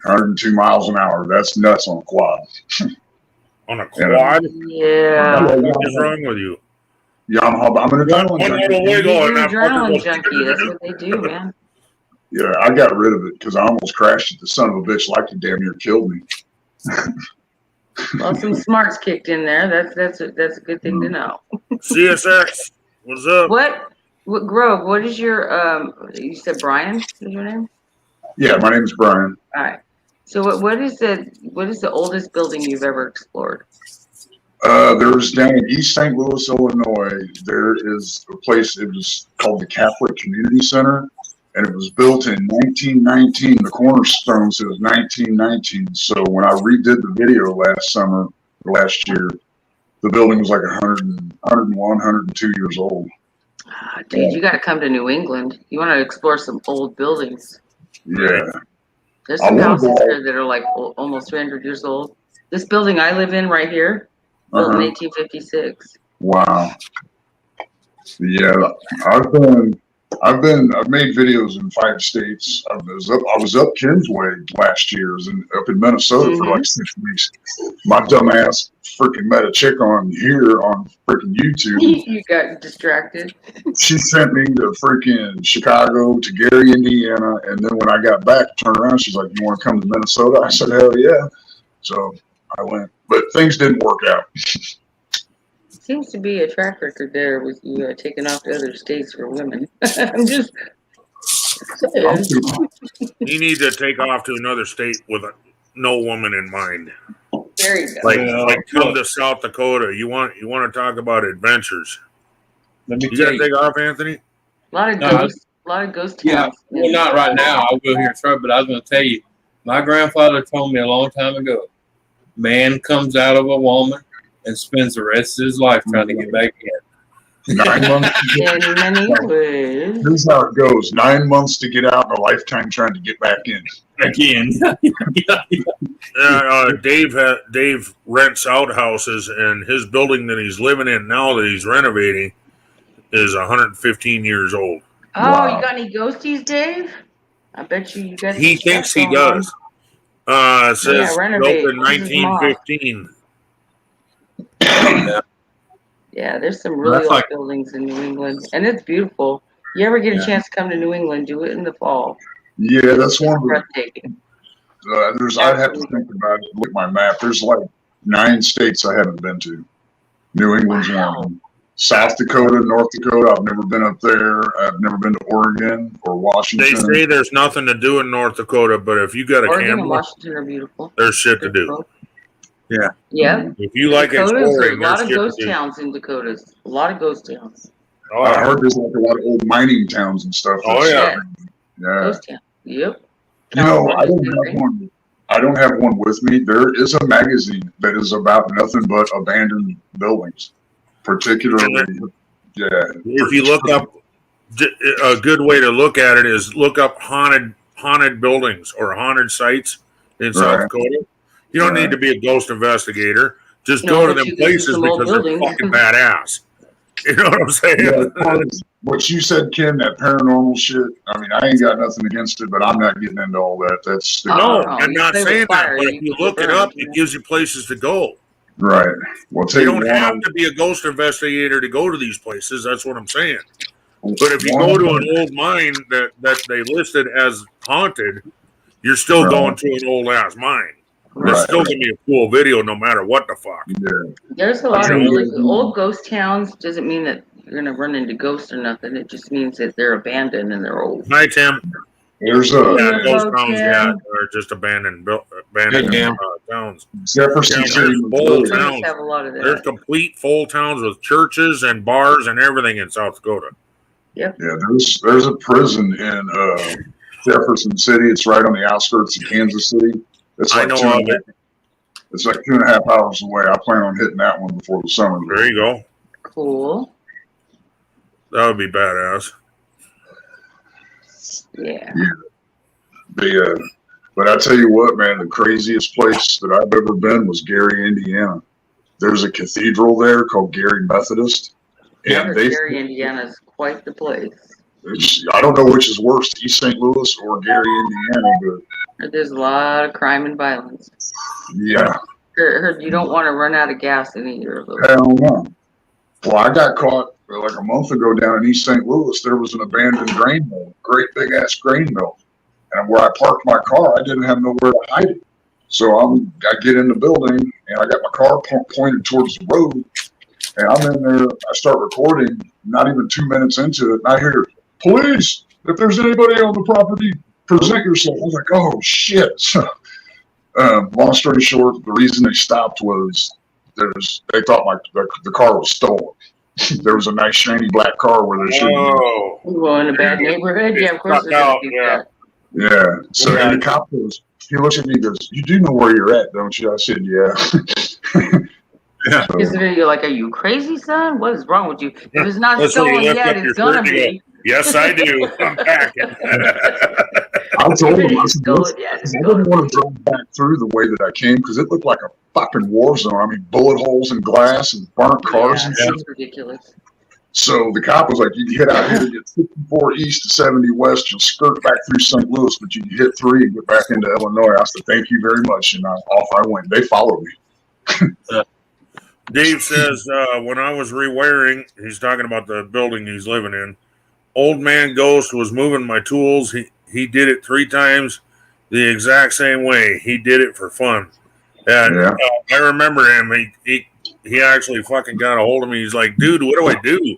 102 miles an hour. That's nuts on a quad. On a quad? Yeah. What is wrong with you? Yamaha, I'm an adrenaline junkie. That's what they do, man. Yeah, I got rid of it because I almost crashed it. The son of a bitch like to damn near killed me. Well, some smarts kicked in there. That's a good thing to know. CSX, what's up? What Grove? What is your you said Brian is your name? Yeah, my name is Brian. All right. So what is the oldest building you've ever explored? There's down in East St. Louis, Illinois. There is a place. It was called the Catholic Community Center, and it was built in 1919. The cornerstone says 1919. So when I redid the video last year, the building was like 101, 102 years old. Dude, you got to come to New England. You want to explore some old buildings. Yeah. There's some houses here that are like almost 300 years old. This building I live in right here, built in 1856. Wow. Yeah, I've made videos in 5 states. I was up Kinsway last year, up in Minnesota for like 6 weeks. My dumb ass freaking met a chick on freaking YouTube. You got distracted. She sent me to freaking Chicago to Gary, Indiana, and then when I got back, turned around, she's like, "You want to come to Minnesota?" I said, "Hell yeah!" So I went, but things didn't work out. Seems to be a track record there with you taking off to other states for women. I'm just saying. You need to take off to another state with no woman in mind. There you go. Like come to South Dakota. You want to talk about adventures. Let me You got to take off, Anthony? A lot of ghost towns. Yeah, well, not right now. I will here shortly, but I was going to tell you, my grandfather told me a long time ago, man comes out of a woman and spends the rest of his life trying to get back in. 9 months. In many ways. Here's how it goes: 9 months to get out, and a lifetime trying to get back in. Again. Dave rents out houses, and his building that he's living in now that he's renovating is 115 years old. Oh, Wow. You got any ghosties, Dave? I bet you guys. He thinks he does. It says built in 1915. Yeah, there's some really old buildings in New England, and it's beautiful. You ever get a chance to come to New England, do it in the fall. Yeah, that's one of the breathtaking. I'd have to think about it. Look at my map. There's like 9 states I haven't been to. New England's one of them. South Dakota, North Dakota. I've never been up there. I've never been to Oregon or They Washington. say there's nothing to do in North Dakota, but if you got a Oregon and camera, Washington are beautiful. there's shit to do. Yeah. Yeah. If you like Dakotas, there's exploring, a lot there's of shit ghost to do. towns in Dakotas. A lot of ghost towns. Oh, I heard there's like a lot of old mining towns and stuff. Oh, yeah. Yeah. Ghost town. Yep. You know, I California's don't have one. I don't have one with me. There is a magazine that is about nothing but abandoned buildings, particularly. Yeah. If you look up, a good way to look at it is look up haunted buildings or haunted sites in South Right. Dakota. You don't need to be a ghost investigator. Just No, go to but them you can see places some old because they're buildings. fucking badass. You know what I'm saying? Yeah, what you said, Kim, that paranormal shit. I mean, I ain't got nothing against it, but I'm not getting into all that. That's stupid. No, Oh, I'm you not play with saying fire, that. But you if you get look it burned, up, yeah. it gives you places to go. Right. Well, I'll tell You you don't one. have to be a ghost investigator to go to these places. That's what I'm saying. But if you one go of to them- an old mine that they listed as haunted, you're still Right. going to an old ass mine. It's Right. still gonna be a cool video no matter what the fuck. Yeah. There's a lot of Yeah. really old ghost towns. Doesn't mean that you're gonna run into ghosts or nothing. It just means that they're abandoned and they're old. Hi Tim. There's Yeah, Yeah, ghost folks, towns, yeah. are just abandoned Hey, Cam. towns. Jefferson Yeah, City, there's full Missouri. towns. Tours have a lot of There's that. complete full towns with churches and bars and everything in South Dakota. Yeah, there's a prison in Jefferson City. It's right on the outskirts of Kansas City. It's I like know two of and a half. It's like 2.5 hours away. I plan on hitting that one before the summer. There you go. Cool. That would be badass. Yeah. But I tell you what, man, the craziest place that I've ever been was Gary, Indiana. There's a cathedral there called Gary Methodist, and they. Gary, Indiana's quite the place. I don't know which is worse, East St. Louis or Gary, Indiana, but There's a lot of crime and violence. yeah, Heard you don't want to run out of gas in either of those. hell no. Well, I got caught like a month ago down in East St. Louis. There was an abandoned grain mill, great big ass grain mill. And where I parked my car, I didn't have nowhere to hide it. So I get in the building and I got my car pointed towards the road. And I'm in there, I start recording, not even 2 minutes into it. And I hear, police, if there's anybody on the property, present yourself. I was like, oh shit. Long story short, the reason they stopped was they thought the car was stolen. There was a nice shiny black car where there shouldn't Oh, Well, in a bad neighborhood, yeah, of course. Stuck They're gonna out, do yeah. that. be. Yeah. So Yeah. and the cop goes, he looks at me and goes, you do know where you're at, don't you? I said, yeah. Yeah. So, Is the video like, are you crazy, son? What is wrong with you? If it's not That's where you stolen lift yet, up your it's gonna shirt and you be. yes, I do. I'm packing. I told him, I It's said, stolen yet, it's I gonna didn't want be. to drive back through the way that I came because it looked like a fucking war zone. I mean, bullet holes and glass and burnt cars Yeah, and shit. it's ridiculous. So the cop was like, you can hit out here to get 54 east to 70 west, you'll skirt back through St. Louis, but you can hit 3 and get back into Illinois. I said, thank you very much. And off I went. They followed me. Dave says when I was rewiring, he's talking about the building he's living in. Old man ghost was moving my tools. He did it 3 times the exact same way. He did it for fun. And Yeah. I remember him. He actually fucking got a hold of me. He's like, dude, what do I do?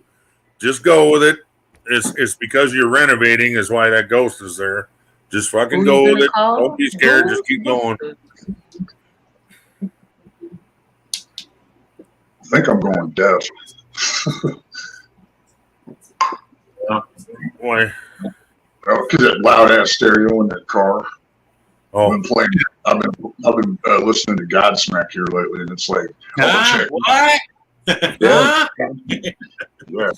Just go with it. It's because you're renovating is why that ghost is there. Just fucking Who go you with gonna it. call? Don't be scared. Just keep going. I think I'm going deaf. Boy. Because that loud ass stereo in that car. I've Oh, been playing. I've been listening to Godsmack here lately, and it's like, oh, What? yeah, yeah.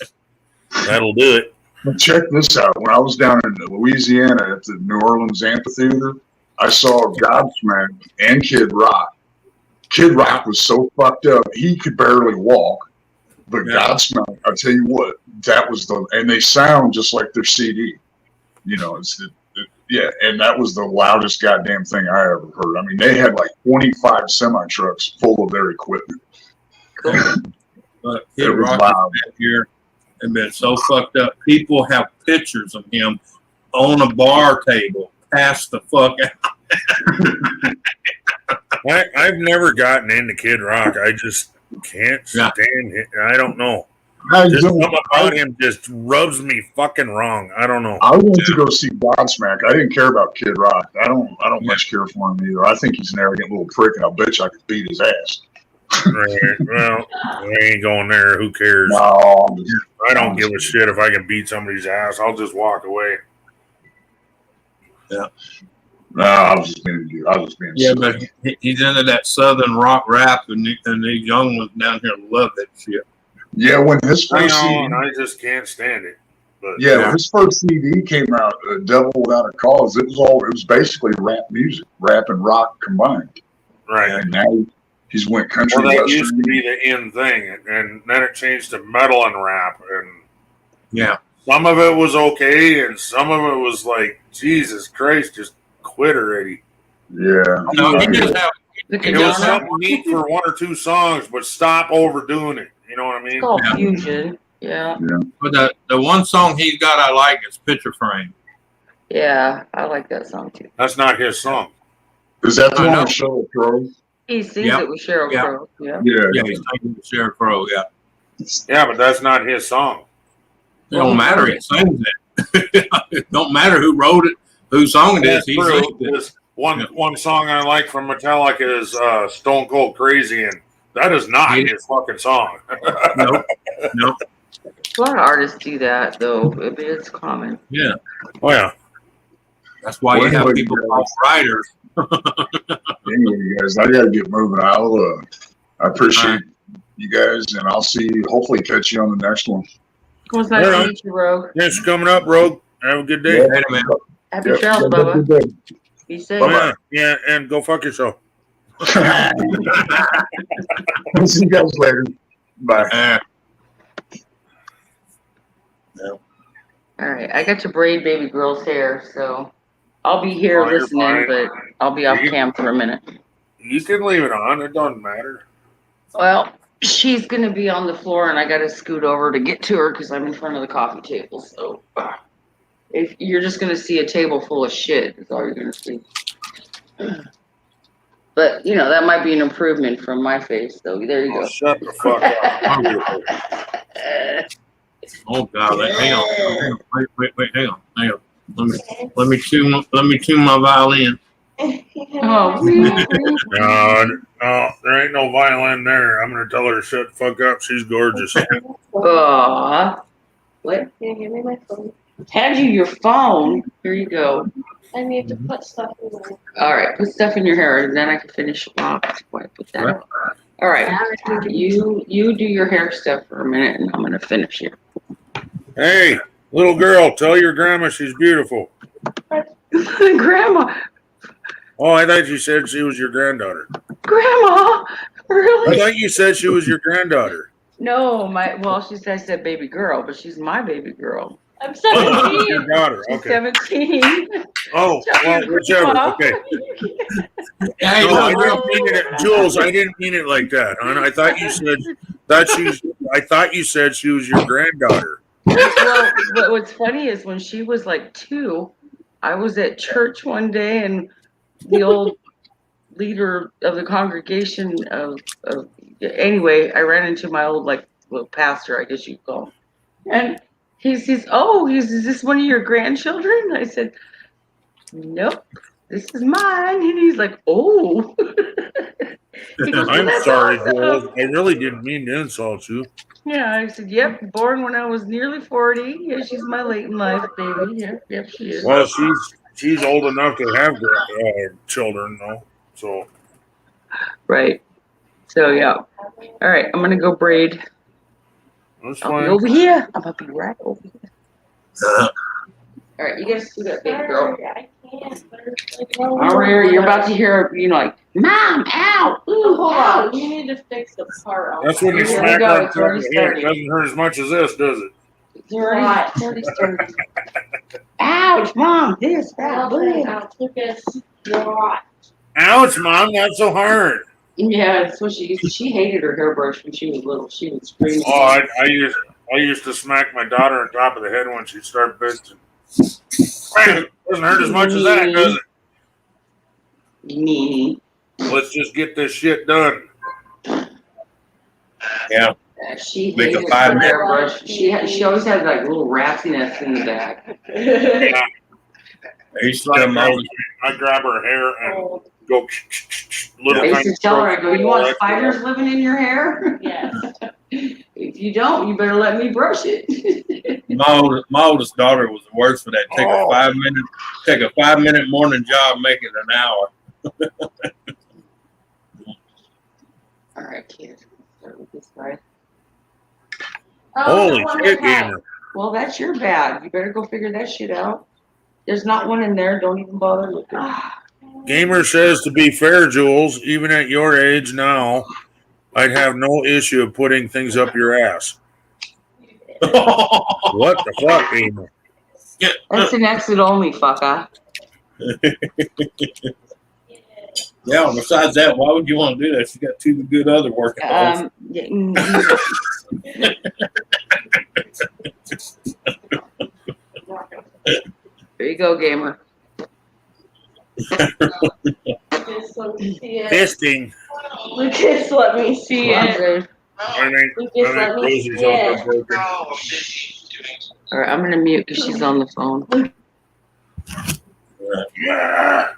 that'll do it. But check this out. When I was down in Louisiana at the New Orleans Amphitheater, I saw Godsmack and Kid Rock. Kid Rock was so fucked up he could barely walk. But Yeah. Godsmack, I tell you what, that was and they sound just like their CD. You know, yeah, and that was the loudest goddamn thing I ever heard. I mean, they had like 25 semi trucks full of their equipment. Cool. But It Kid was Rock loud. back here and been so fucked up. People have pictures of him on a bar table, passed the fuck out. I've never gotten into Kid Rock. I just can't Yeah. stand it. I don't know. I Just don't. something about him just rubs me fucking wrong. I don't know. I went to go see Godsmack. I didn't care about Kid Rock. I don't much care for him either. I think he's an arrogant little prick, and I bet you I could beat his ass. Right. Well, I ain't going there. Who cares? No, I don't give a shit if I can beat somebody's ass. I'll just walk away. no, I was just being Yeah, silly. but he's into that southern rock rap, and these young ones down here love that shit. Yeah, when his I first know, CD, and I just can't stand it. But yeah, when his first CD came out, "Devil Without a Cause," it was basically rap music, rap and rock combined. right. And now he's went country Well, that western. used to be the in thing, and then it changed to metal and rap, and Yeah. some of it was okay, and some of it was like, Jesus Christ, just quit already. Yeah, No, he just have. The It was Kadona. something neat for one or two songs, but stop overdoing it. You know what I It's mean? called Yeah. fusion. Yeah. But the one song he's got I like is Picture Frame. Yeah, I like that song too. That's not his song. is that the I one know. with Sheryl Crow? He sings Yep. it with Sheryl Yep. Crow. Yeah. Yeah, Yeah, he's taking the Sheriff Crow. Yeah, Yeah, but that's not his song. it don't matter. He sings it. It don't matter who wrote it, who song it is. That's He true. sings it. This one song I like from Metallica is Stone Cold Crazy, and that is not Yeah. his fucking song. Nope. Nope. A lot of artists do that, though. I mean, it's common. Yeah, Oh yeah. that's why you have Anyway, people guys. called writers. Anyway, you guys, I gotta get moving. I appreciate you guys, and I'll see you. Hopefully, catch you on the next one. It was nice Yeah. to meet you, Rogue. Thanks for coming up, Rogue. Have a good day. Wait a minute. Happy Yep. trails, Have a Bubba. good day. Be safe. Oh, yeah, and go fuck yourself. See you guys later. Bye. All right, I got to braid baby girl's hair, so I'll be here Oh, you're listening, fine. but I'll be off You- cam for a minute. You can leave it on. It doesn't matter. Well, she's gonna be on the floor, and I gotta scoot over to get to her because I'm in front of the coffee table. So, if you're just gonna see a table full of shit, is all you're gonna see. But you know that might be an improvement from my face. So there you Oh, go. shut the fuck up. Oh God! Hang on. Wait. Hang on. Let me tune my violin. Oh, No, there ain't no violin there. I'm gonna tell her to shut the fuck up. She's gorgeous. aw. What? Can you give me my phone? Hand you your phone. Here you go. I need to put stuff in there. All right, put stuff in your hair, and then I can finish off. Put that up. All right, you do your hair stuff for a minute, and I'm gonna finish here. Hey, little girl, tell your grandma she's beautiful. Grandma, Oh, I thought you said she was your granddaughter. Grandma, I really? thought you said she was your granddaughter. No, I said baby girl, but she's my baby girl. I'm Oh, your 17. daughter. She's Okay. 17. Oh, well, whichever. Okay. Hey, No, I look, didn't mean it, Jules. I didn't mean it like that, hon. I thought you said that she's. I thought you said she was your granddaughter. Well, but what's funny is when she was like 2, I was at church one day, and the old leader of the congregation anyway, I ran into my old little pastor, I guess you'd call him, and he says, is this one of your grandchildren? I said, nope, this is mine. And he's like, oh. He goes, "Well, I'm that's sorry, awesome." Jules. I really didn't mean to insult you. Yeah, I said, yep, born when I was nearly 40. Yeah, she's my late in life baby. Yep, she is. Well, she's old enough to have children, though. So Right. So yeah. All right, I'm gonna go braid. that's I'll be fine. over here. I'm gonna be right over here. Uh, All right, you guys do that, baby girl. Sorry, I can't. There's like no All right, you're about to hear, like, Mom, ow, ooh, Oh, hold ouch. on. You need to fix the part on That's when you that. Here we smack go, her it's across already the head. It started. doesn't hurt as much as this, does it? It's already started. Ouch, Mom, this, that, Okay, blah. now Lucas, you're hot. Ouch, Mom, not so hard. Yeah, that's what she hated her hairbrush when she was little. She would scream. Oh, I used to smack my daughter on top of the head when she'd start bitching. Doesn't hurt as much as that, does it? Me. Let's just get this shit done. Yeah. She Make a hates 5 the minute. hairbrush. She always has like little rat's nests in the back. Yeah, I used to tell my oldest, I grab her hair and go little I used tiny to tell her, I go, strokes. you want spiders living in your hair? Yes. If you don't, you better let me brush it. my oldest daughter was the worst for that. Take a 5 minute morning job, make it an hour. All right, kids. Start with this guy. Holy Oh, shit, gamer! Well, that's your bad. You better go figure that shit out. There's not one in there. Don't even bother looking. Gamer says, to be fair, Jules, even at your age now, I'd have no issue of putting things up your ass. What the fuck, gamer? That's an exit only, fucker. Yeah, besides that, why would you want to do that? She got two good other working holes. There you go, gamer. Lucas, let me see it. Fisting. Lucas, let me see it. I think Lucas, let me see Rosie's out there it. broken. All right, I'm gonna mute because she's on the phone. Yeah.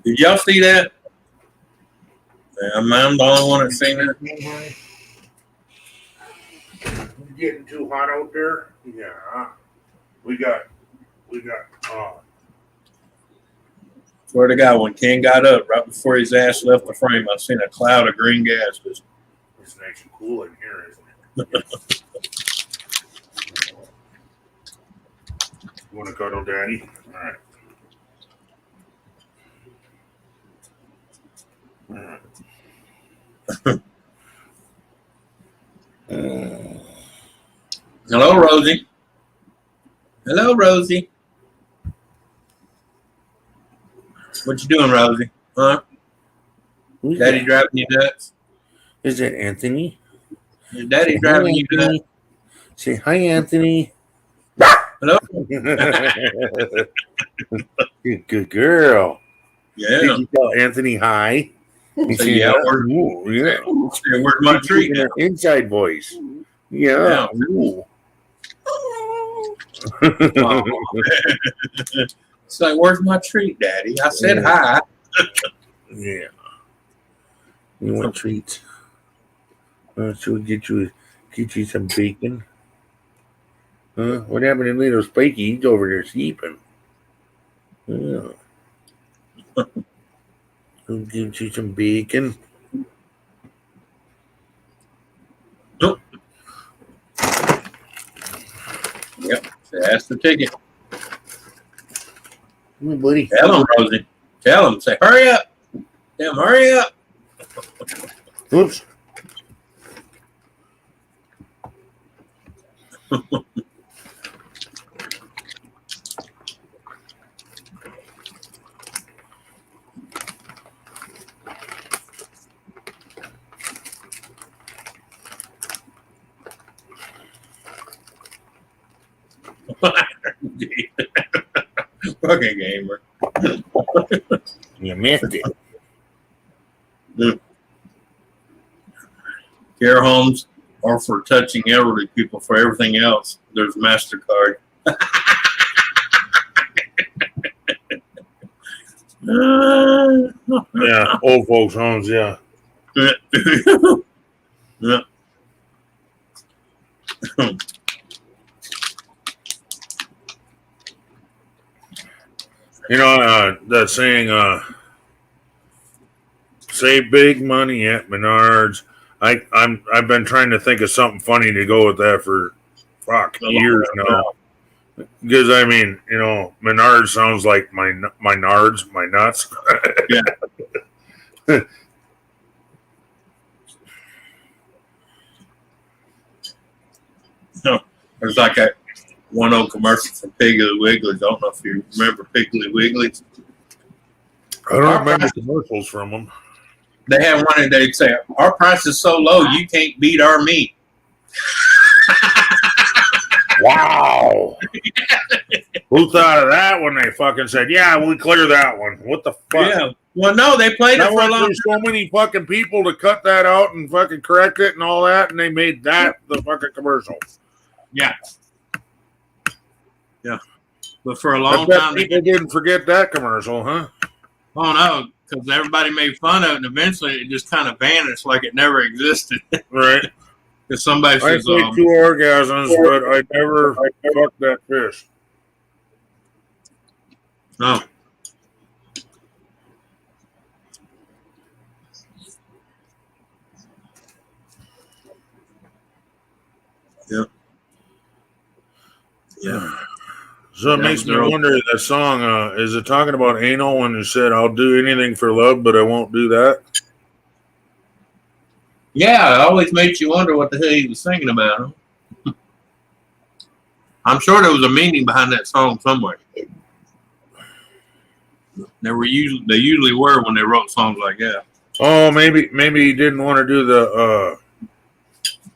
Did y'all see that? I'm the only one that's seen that. Getting too hot out there? Yeah. We got Swear to God, when Ken got up right before his ass left the frame, I seen a cloud of green gas. Just it's nice and cool in here, isn't it? You wanna cuddle daddy? Alright. Hello, Rosie. Hello, Rosie. What you doing, Rosie? Huh? Daddy driving you nuts? Is it Anthony? Is Daddy driving you nuts? Say hi, Anthony. Hello? Good girl. Yeah. Did you tell Anthony hi? Say, yeah, Ooh, yeah. Where's my treat now? Inside voice. Yeah. Ooh. Oh. It's like, where's my treat, Daddy? I said hi. Yeah. You want a treat? Should we get you some bacon? Huh? What happened to little Spiky? He's over there sleeping. Yeah. We'll get you some bacon. Nope. Yep. That's the ticket. Come on, buddy. Tell him, Rosie. Tell him. Say, hurry up. Tell him, hurry up. Oops. Fucking gamer. You missed it. Care homes are for touching elderly people. For everything else, there's MasterCard. Yeah, old folks' homes, yeah. Yeah. You know, that saying, save big money at Menards. I've been trying to think of something funny to go with that for years now. Because I mean, you know, Menards sounds like my nards, my nuts. Yeah. No, there's like a one old commercial from Piggly Wiggly. I don't know if you remember Piggly Wiggly. I don't remember commercials from them. They had one and they'd say, "Our price is so low, you can't beat our meat." Wow. Who thought of that when they fucking said, yeah, we clear that one? What the fuck? Yeah. Well, no, they played it That for a went long through so many fucking people to cut that out and fucking correct it and all that, and they made that the fucking commercial. Yeah. But for a I long bet time, people didn't forget that commercial, huh? oh no, because everybody made fun of it, and eventually it just kind of vanished like it never existed. Right. Because somebody I says, played 2 orgasms, but I never fucked that fish. no. Yeah. Yeah. So it That makes was me their old- wonder, that song, is it talking about anal when you said, I'll do anything for love, but I won't do that? Yeah, it always makes you wonder what the hell he was singing about. I'm sure there was a meaning behind that song somewhere. They usually were when they wrote songs like that. Oh, maybe he didn't want to do the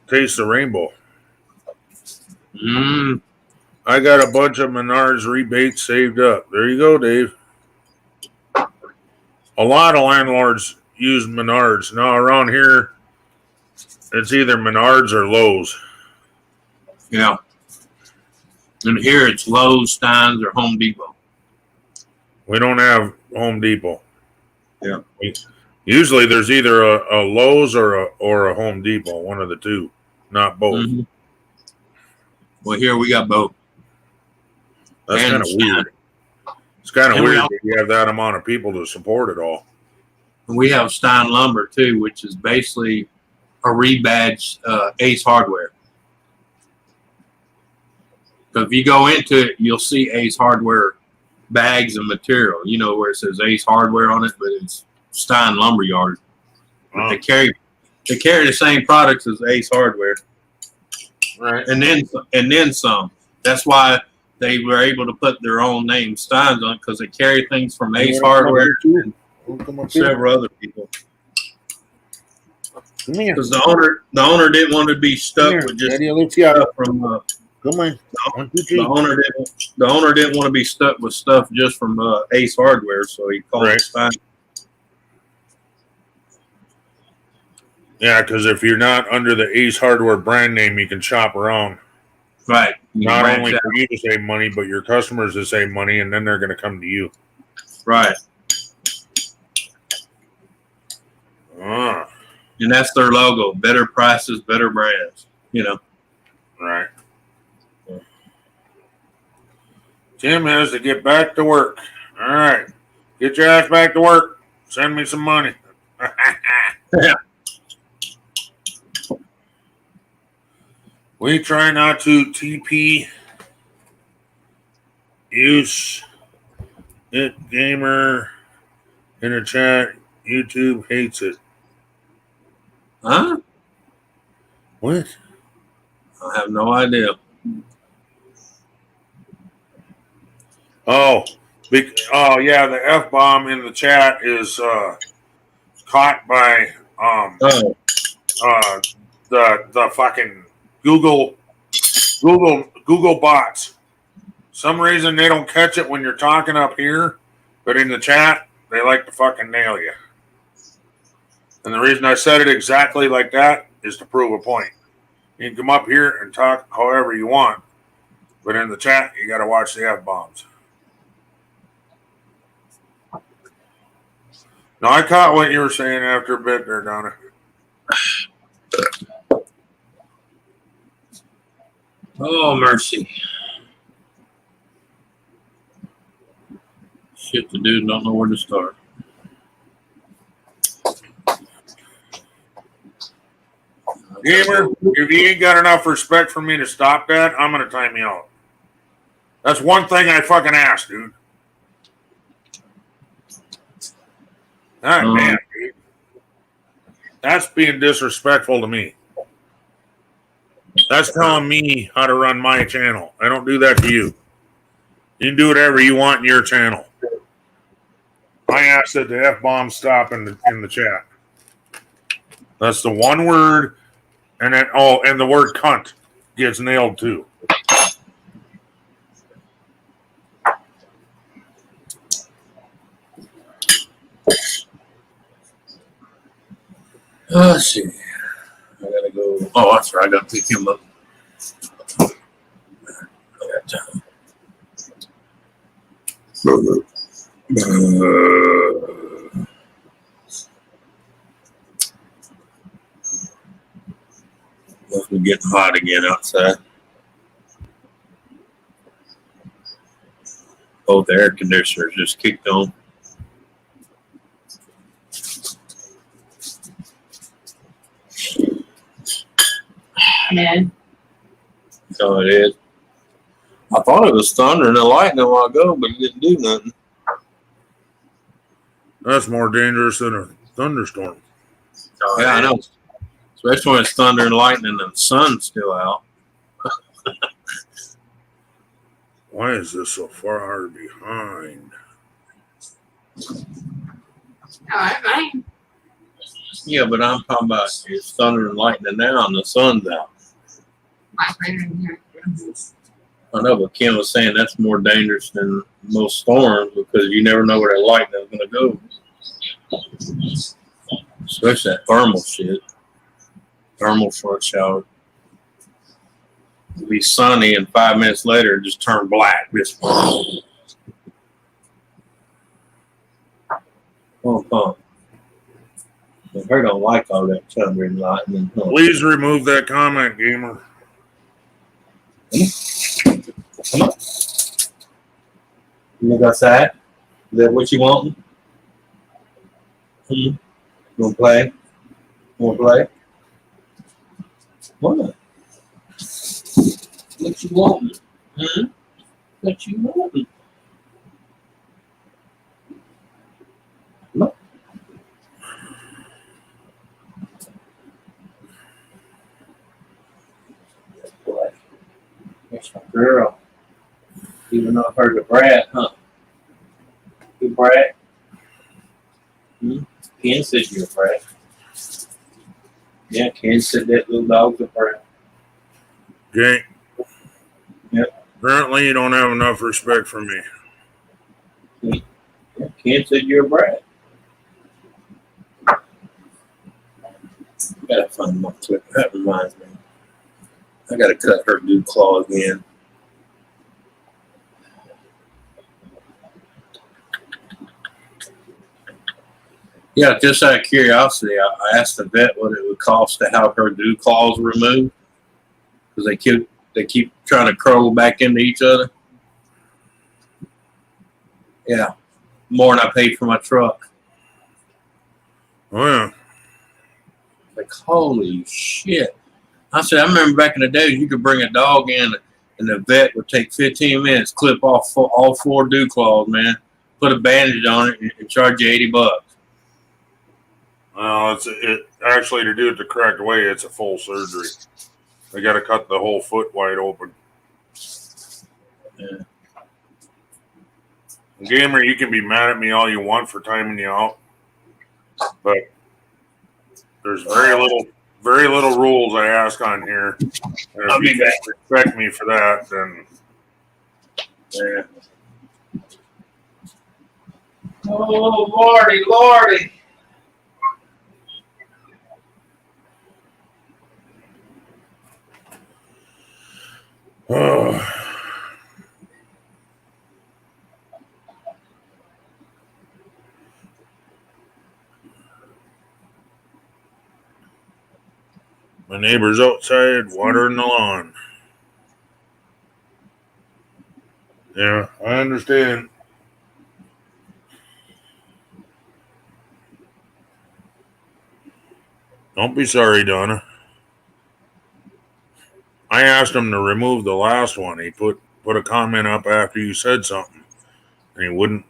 Taste the Rainbow. Mm. I got a bunch of Menards rebates saved up. There you go, Dave. A lot of landlords use Menards. Now around here, it's either Menards or Lowe's. Yeah. And here it's Lowe's, Stein's, or Home Depot. We don't have Home Depot. Yeah. Usually there's either a Lowe's or a Home Depot, one of the two, not both. Mm-hmm. Well, here we got both. That's And kind of Stein. weird. It's kind of And we weird al- that you have that amount of people to support it all. We have Stein Lumber too, which is basically a rebadged Ace Hardware. So if you go into it, you'll see Ace Hardware bags of material. You know where it says Ace Hardware on it, but it's Stein Lumber Yard. But they carry the same products as Ace Hardware, Right. and then some. That's why they were able to put their own name Steins on it, because they carry things from Ace Hardware and several other people. Come here. Because the owner didn't want to be stuck with just Daddy, lift you up. stuff from Come on. 1, 2, 3. the owner didn't want to be stuck with stuff just from Ace Hardware, so he called Right. it Stein. Yeah, because if you're not under the Ace Hardware brand name, you can shop around. Right. You Not branch only out. for you to save money, but your customers to save money, and then they're going to come to you. Right. Ah, And that's their logo. Better prices, better brands. You know. right. Tim has to get back to work. All right. Get your ass back to work. Send me some money. Yeah. We try not to TP use it gamer in a chat. YouTube hates it. Huh? What? I have no idea. Oh, yeah, the F bomb in the chat is caught by Oh. the fucking Google bots. Some reason they don't catch it when you're talking up here, but in the chat they like to fucking nail you. And the reason I said it exactly like that is to prove a point. You can come up here and talk however you want, but in the chat you got to watch the F bombs. No, I caught what you were saying after a bit there, Donna. Oh, mercy. Shit, the dude don't know where to start. Gamer, if you ain't got enough respect for me to stop that, I'm going to time you out. That's one thing I fucking asked, dude. God damn, dude. That's being disrespectful to me. That's telling me how to run my channel. I don't do that to you. You can do whatever you want in your channel. I asked that the F-bomb stop in the chat. That's the one word, and then and the word cunt gets nailed too. Let's see. I gotta go. Oh, that's right. I gotta pick him up. I got time. Must be getting hot again outside. Both air conditioners just kicked on. Man. So it is. I thought it was thunder and lightning a while ago, but it didn't do nothing. That's more dangerous than a thunderstorm. Yeah, I know. Especially when it's thunder and lightning and the sun's still out. Why is this so far behind? Alright, Yeah, but I'm talking about it's thunder and lightning now and the sun's out. I know, but Kim was saying that's more dangerous than most storms because you never know where that lightning's going to go. Especially that thermal shit. Thermal short shower. It'll be sunny and 5 minutes later it just turn black. Just oh. I don't like all that thunder and lightning. Please remove that comment, gamer. Come on. You got that? Is that what you want? You want to play? Want to play? What? What you want? What you want? No. Boy, that's my girl. Even though I heard the brat, huh? You brat? Ken said you're a brat. Yeah, Ken said that little dog's a brat. Okay. Yep. Apparently, you don't have enough respect for me. Yeah, Ken said you're a brat. Gotta find my clip. That reminds me. I gotta cut her dew claw again. Yeah, just out of curiosity, I asked the vet what it would cost to have her dew claws removed because they keep trying to curl back into each other. Yeah, more than I paid for my truck. Oh, yeah. Like, holy shit. I said, I remember back in the day, you could bring a dog in and the vet would take 15 minutes, clip off all 4 dew claws, man, put a bandage on it and charge you $80. Well, it actually, to do it the correct way, it's a full surgery. They got to cut the whole foot wide open. Yeah. Gamer, you can be mad at me all you want for timing you out, but there's very little rules I ask on here. And if you can't respect me for that, then Yeah. Oh, Lordy. my neighbor's outside watering the lawn. Yeah, I understand. Don't be sorry, Donna. I asked him to remove the last one. He put a comment up after you said something, and he wouldn't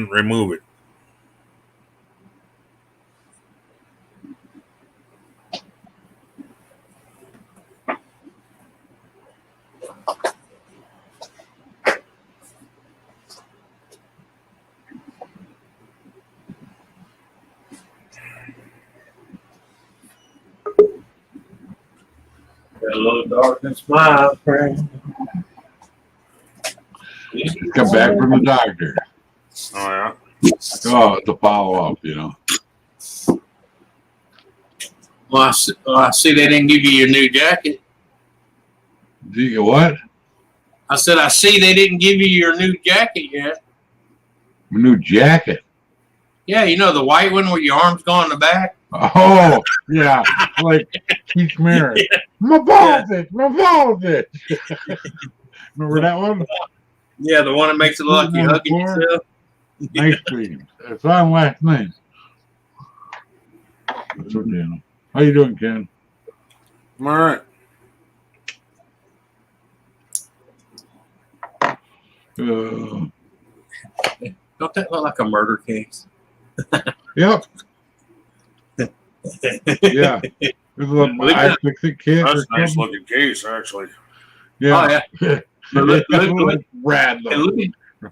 remove it. Hello, darkness, my friend. Come back from the doctor. Oh yeah. Oh, to follow up, you know. Well, I see they didn't give you your new jacket. Do you what? I said, I see they didn't give you your new jacket yet. My new jacket. Yeah, you know, the white one where your arms go in the back? Oh, yeah. Like Keith Merritt. My balls itch, my balls itch. Remember that one? Yeah, the one that makes it look like you're hugging yourself. Nice cream. It's on last night. So, Daniel. How you doing, Ken? All right. Uh, Don't that look like a murder case? yep. Yeah. This is a iFixit kit. That's or a nice something. looking case, actually. Yeah. Oh, yeah. But look, Rad though.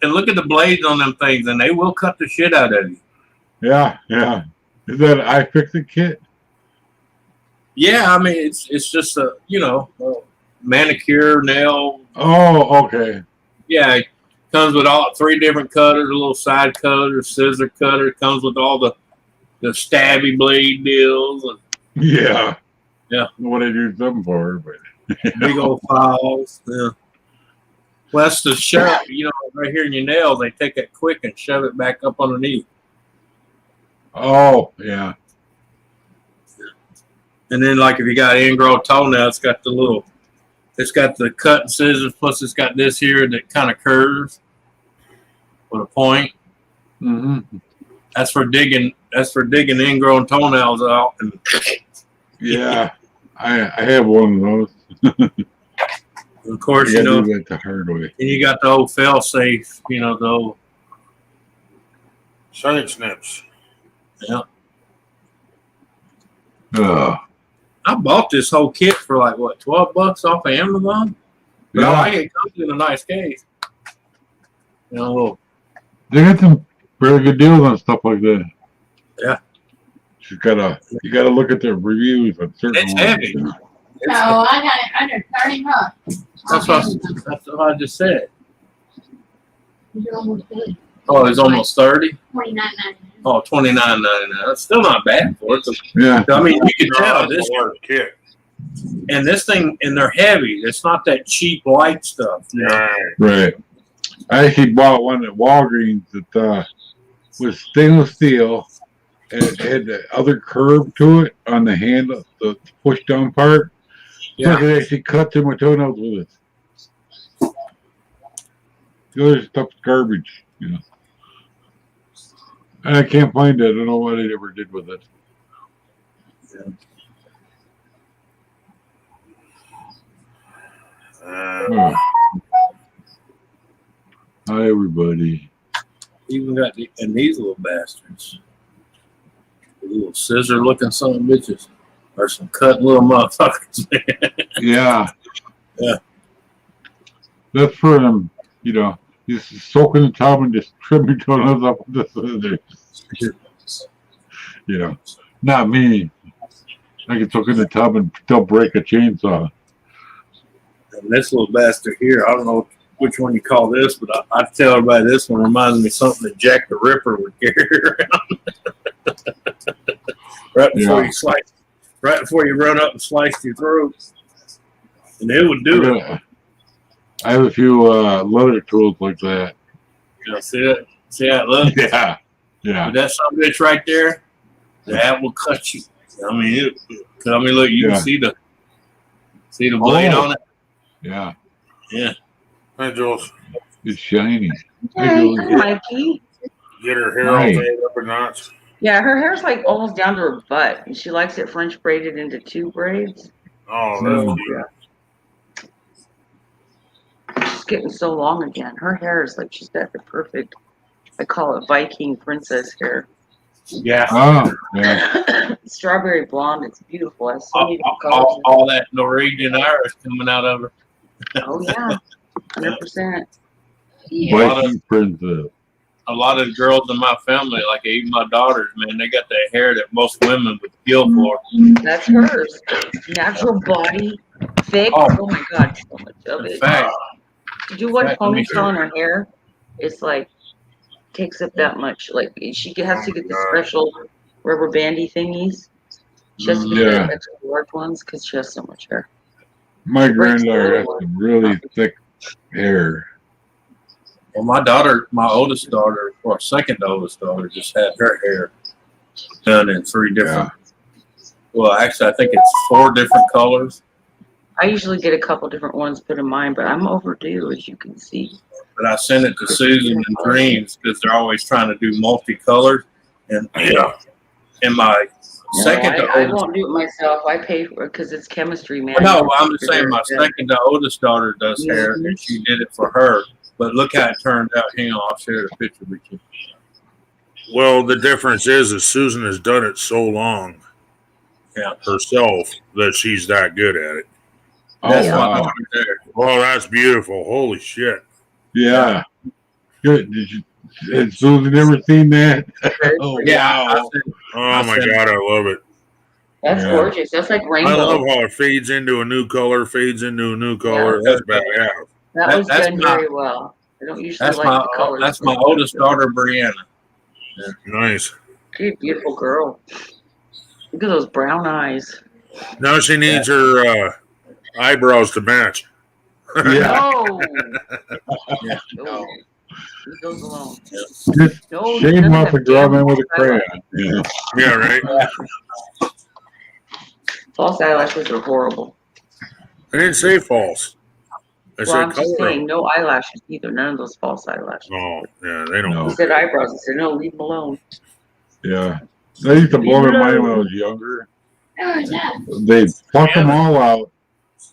and look at the blades on them things, and they will cut the shit out of you. Yeah, yeah. Is that an iFixit kit? Yeah, I mean, it's just a, manicure, nail. Oh, okay. Yeah, it comes with all 3 different cutters, a little side cutter, scissor cutter. It comes with all the stabby blade deals and Yeah. Yeah. What I do something for, but big old files. Yeah. Well, that's the shove, right here in your nail. They take it quick and shove it back up underneath. oh, yeah. And then, like, if you got ingrown toenail, it's got the cut scissors, plus it's got this here that kind of curves with a point. Mm-hmm. That's for digging ingrown toenails out. And Yeah. I have one of those. of course, You gotta do that the hard way. and you got the old fail safe, the old, Side snips. yeah. Uh, I bought this whole kit for like what, $12 off of Amazon? But I yeah. like it. It comes in a nice case. Little, They got some really good deals on stuff like that. Yeah. You gotta look at the reviews on certain it's ones. heavy. So I got it under 30 bucks. That's what I just said. You're almost good. Oh, it's almost 30. $29.99. Oh, $29.99. That's still not bad for it. Yeah. I mean, you can tell That's this, a large kit. and this thing, and they're heavy. It's not that cheap light stuff. Yeah. Right. I actually bought one at Walgreens that was stainless steel and it had the other curve to it on the handle, the push down part. So I could actually cut through my toenails with it. The other stuff's garbage, And I can't find it. I don't know what I ever did with it. Oh. Hi, everybody. Even got these little bastards. The little scissor looking son of bitches. Or some cut little motherfuckers. Yeah. Yeah. That's for them, just soak in the tub and just trim your toenails up with the scissors. Not me. I can soak in the tub and still break a chainsaw. And this little bastard here, I don't know which one you call this, but I tell everybody this one reminds me of something that Jack the Ripper would carry around. Right before you run up and slice your throat. And it would do it. I have a few leather tools like that. See it? See how it looks? Yeah. Yeah. But that some bitch right there, that will cut you. I mean, look, you can see the blade on it. Yeah. Yeah. Hi, Jules. It's shiny. Hey, Mikey. Get her hair all Right. made up a notch. Yeah, her hair's like almost down to her butt, and she likes it French braided into 2 braids. Oh, that's Mm. cute. She's getting so long again. Her hair is like she's got the perfect. I call it Viking princess hair. Yeah. Oh, yeah. Strawberry blonde. It's beautiful. It has so many different colors. All that Norwegian Irish coming out of her. Oh yeah, 100%. Yeah. Viking princess. A lot of girls in my family, like even my daughters, man, they got that hair that most women would kill for. That's hers. Natural body, thick. Oh. Oh my god, so much of In it. fact, Did you watch fact, let me ponytail in her hair? It's like takes up that much. Like she has to get the special rubber bandy thingies She has to get Yeah. the extra large ones because she has so much hair. My Breaks the granddaughter has little some really thick hair. Well, my daughter, my oldest daughter, or second oldest daughter, just had her hair done in 3 different. Well, actually, I think it's 4 different colors. I usually get a couple different ones put in mine, but I'm overdue, as you can see. But I sent it to Susan and Dreams because they're always trying to do multicolored. And Yeah. and my second to I oldest. won't do it myself. I pay for it because it's chemistry, man. Well, no, I'm just saying my second to oldest daughter does hair, Mhm. and she did it for her. But look how it turned out. Hang on, I'll share the picture with you. Well, the difference is Susan has done it so long herself that she's that good at it. Oh, That's my wow. daughter there. Oh, that's beautiful. Holy shit. Yeah. Good. Has Susan ever seen that? Oh, Yeah, wow. Oh my God, I love it. That's Yeah. gorgeous. That's like I rainbow. love how it fades into a new color, fades into a new color. Yeah. That's badass. That was that's done my- very well. I don't usually That's like my the colors. that's my oldest daughter, Brianna. Nice. She's a beautiful girl. Look at those brown eyes. Now she needs her eyebrows to match. Yeah. No. Yeah. No. Leave those alone. Just No, shave it him doesn't off have and draw him in with a damn crayon. Yeah. Yeah, right. False eyelashes are horrible. I didn't say false. I Well, said I'm just color. saying, no eyelashes either. None of those false eyelashes. Oh, yeah, they don't. No. You said eyebrows. I said, no, leave them alone. Yeah. I used to blow their mind when I was younger. Oh, yeah. They'd pluck them all out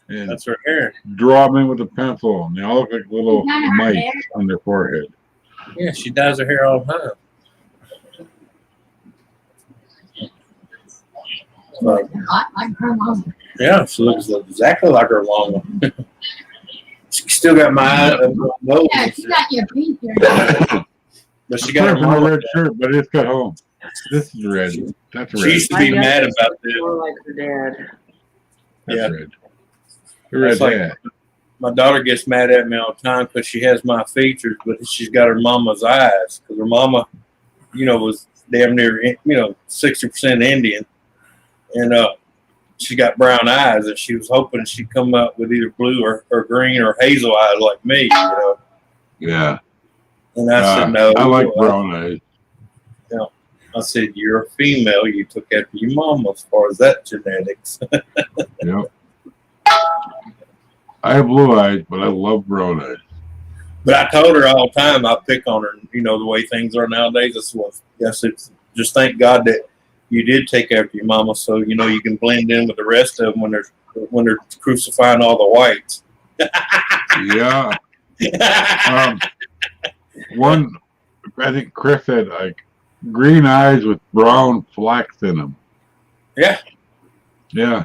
and That's her hair. draw them in with a pencil, and they all look like little mice on their forehead. Yeah, she dyes her hair all the time. Like her mom. Yeah, she looks exactly like her mama. She still got my nose, Yeah, she got your pink here. but she got her I'm a mama. red shirt, but it's got home. This is red. That's She red. used to be My mad youngest about is this. more like her dad. That's Yeah. red. Red It's like- hat. My daughter gets mad at me all the time because she has my features, but she's got her mama's eyes. Because her mama, was damn near, 60% Indian, and she got brown eyes, and she was hoping she'd come out with either blue or green or hazel eyes like me. Yeah. And I said no. I like brown eyes. I said you're a female. You took after your mama as far as that genetics. Yep. I have blue eyes, but I love brown eyes. But I told her all the time I pick on her, the way things are nowadays. It's just thank God that you did take after your mama, so you can blend in with the rest of them when they're crucifying all the whites. Yeah. One, I think Chris had like green eyes with brown flecks in them. Yeah. Yeah.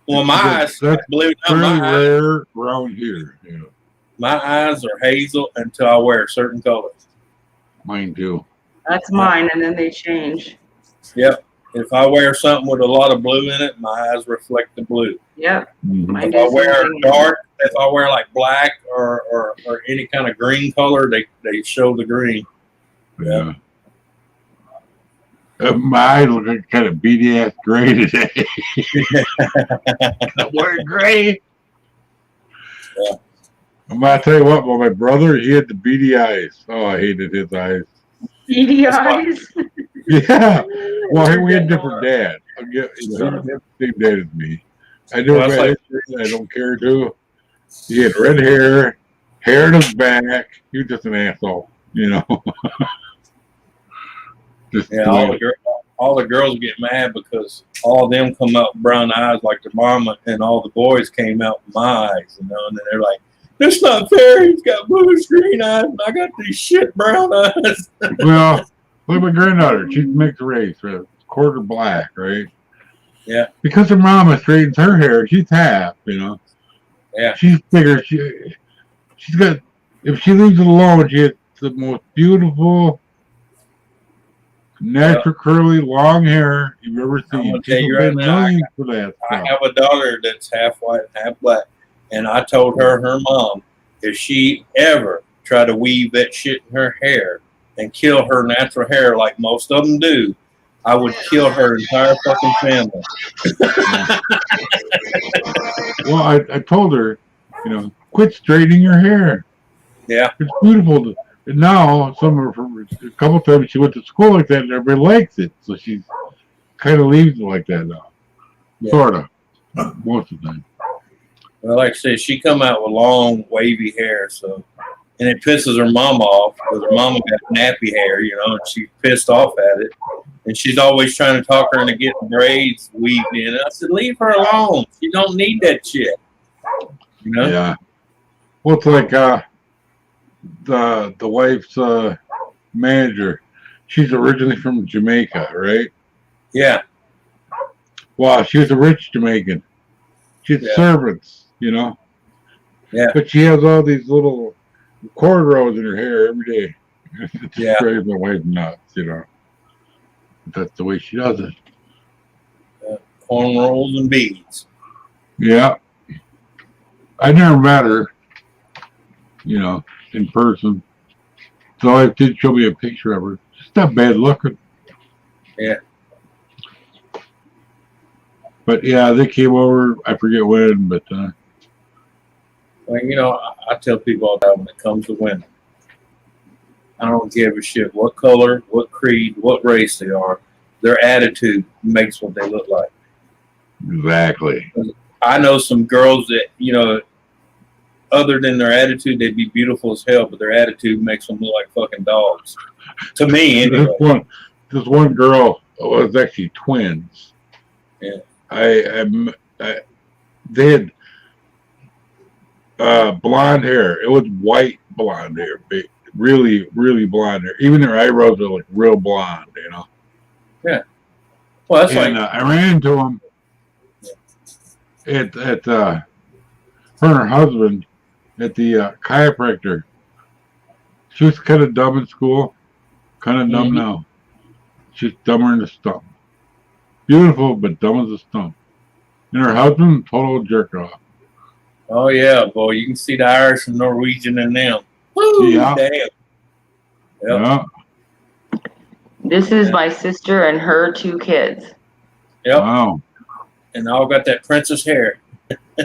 Well, my eyes, That's believe it or pretty not, rare around here. Yeah. my eyes are hazel until I wear certain colors. Mine too. That's mine, and then they change. Yep. If I wear something with a lot of blue in it, my eyes reflect the blue. Yep. Mhm. Mine If I do the wear same thing. dark, if I wear like black or any kind of green color, they show the green. Yeah. My eyes look like kind of beady ass gray today. I'm wearing gray. Yeah. I'm gonna tell you what, well, my brother, he had the beady eyes. Oh, I hated his eyes. Beady eyes. Yeah. Well, we had different dads. He didn't have the same dad as me. I knew Well, that's about history, I don't care to. He had red hair, hair in his back. He was just an asshole, Just Yeah, the way- all the girls get mad because all of them come out with brown eyes like their mama, and all the boys came out with my eyes, and then they're like, "That's not fair. He's got bluish green eyes, and I got these shit brown eyes." Well, look at my granddaughter. She's mixed race, right? Quarter black, right? Yeah. Because her mama straightens her hair, she's half, Yeah. She's bigger. She's got, if she leaves it alone, she has the most beautiful, natural, curly, long hair you've ever I'm seen. gonna tell you People right pay now, millions for that I stuff. have a daughter that's half white and half black, and I told her mom, if she ever try to weave that shit in her hair and kill her natural hair like most of them do, I would kill her entire fucking family. Well, I told her, quit straightening your hair. Yeah. It's beautiful. And now, a couple times she went to school like that, and everybody likes it. So she's kind of leaves it like that now. Yeah. Sort of. Most of the time. Well, like I said, she come out with long, wavy hair, and it pisses her mom off because her mama got nappy hair, and she's pissed off at it. And she's always trying to talk her into getting braids weaved in. And I said, leave her alone. She don't need that shit. Yeah. Well, it's like the wife's manager. She's originally from Jamaica, right? Yeah. Wow, she was a rich Jamaican. She had servants, Yeah. But she has all these little cornrows in her hair every day. It just drives my wife nuts, That's the way she does it. Cornrows and beads. Yeah. I never met her, in person. So I did show me a picture of her. She's not bad looking. Yeah. But yeah, they came over. I forget when, but Well, I tell people all the time when it comes to women, I don't give a shit what color, what creed, what race they are. Their attitude makes what they look like. exactly. I know some girls that, other than their attitude, they'd be beautiful as hell, but their attitude makes them look like fucking dogs. To me, anyway. This one girl was actually twins. Yeah. They had blonde hair. It was white blonde hair, big, really, really blonde hair. Even their eyebrows are like real blonde, Yeah. Well, that's and I ran into them at her and her husband at the chiropractor. She was kind of dumb in school, kind of dumb now. She's dumber than a stump. Beautiful, but dumb as a stump. And her husband, total jerk off. Oh yeah, boy, you can see the Irish and Norwegian in them. Woo, Yeah. damn. Yep. Yeah. This is my sister and her 2 kids. Yep. Wow. And they all got that princess hair.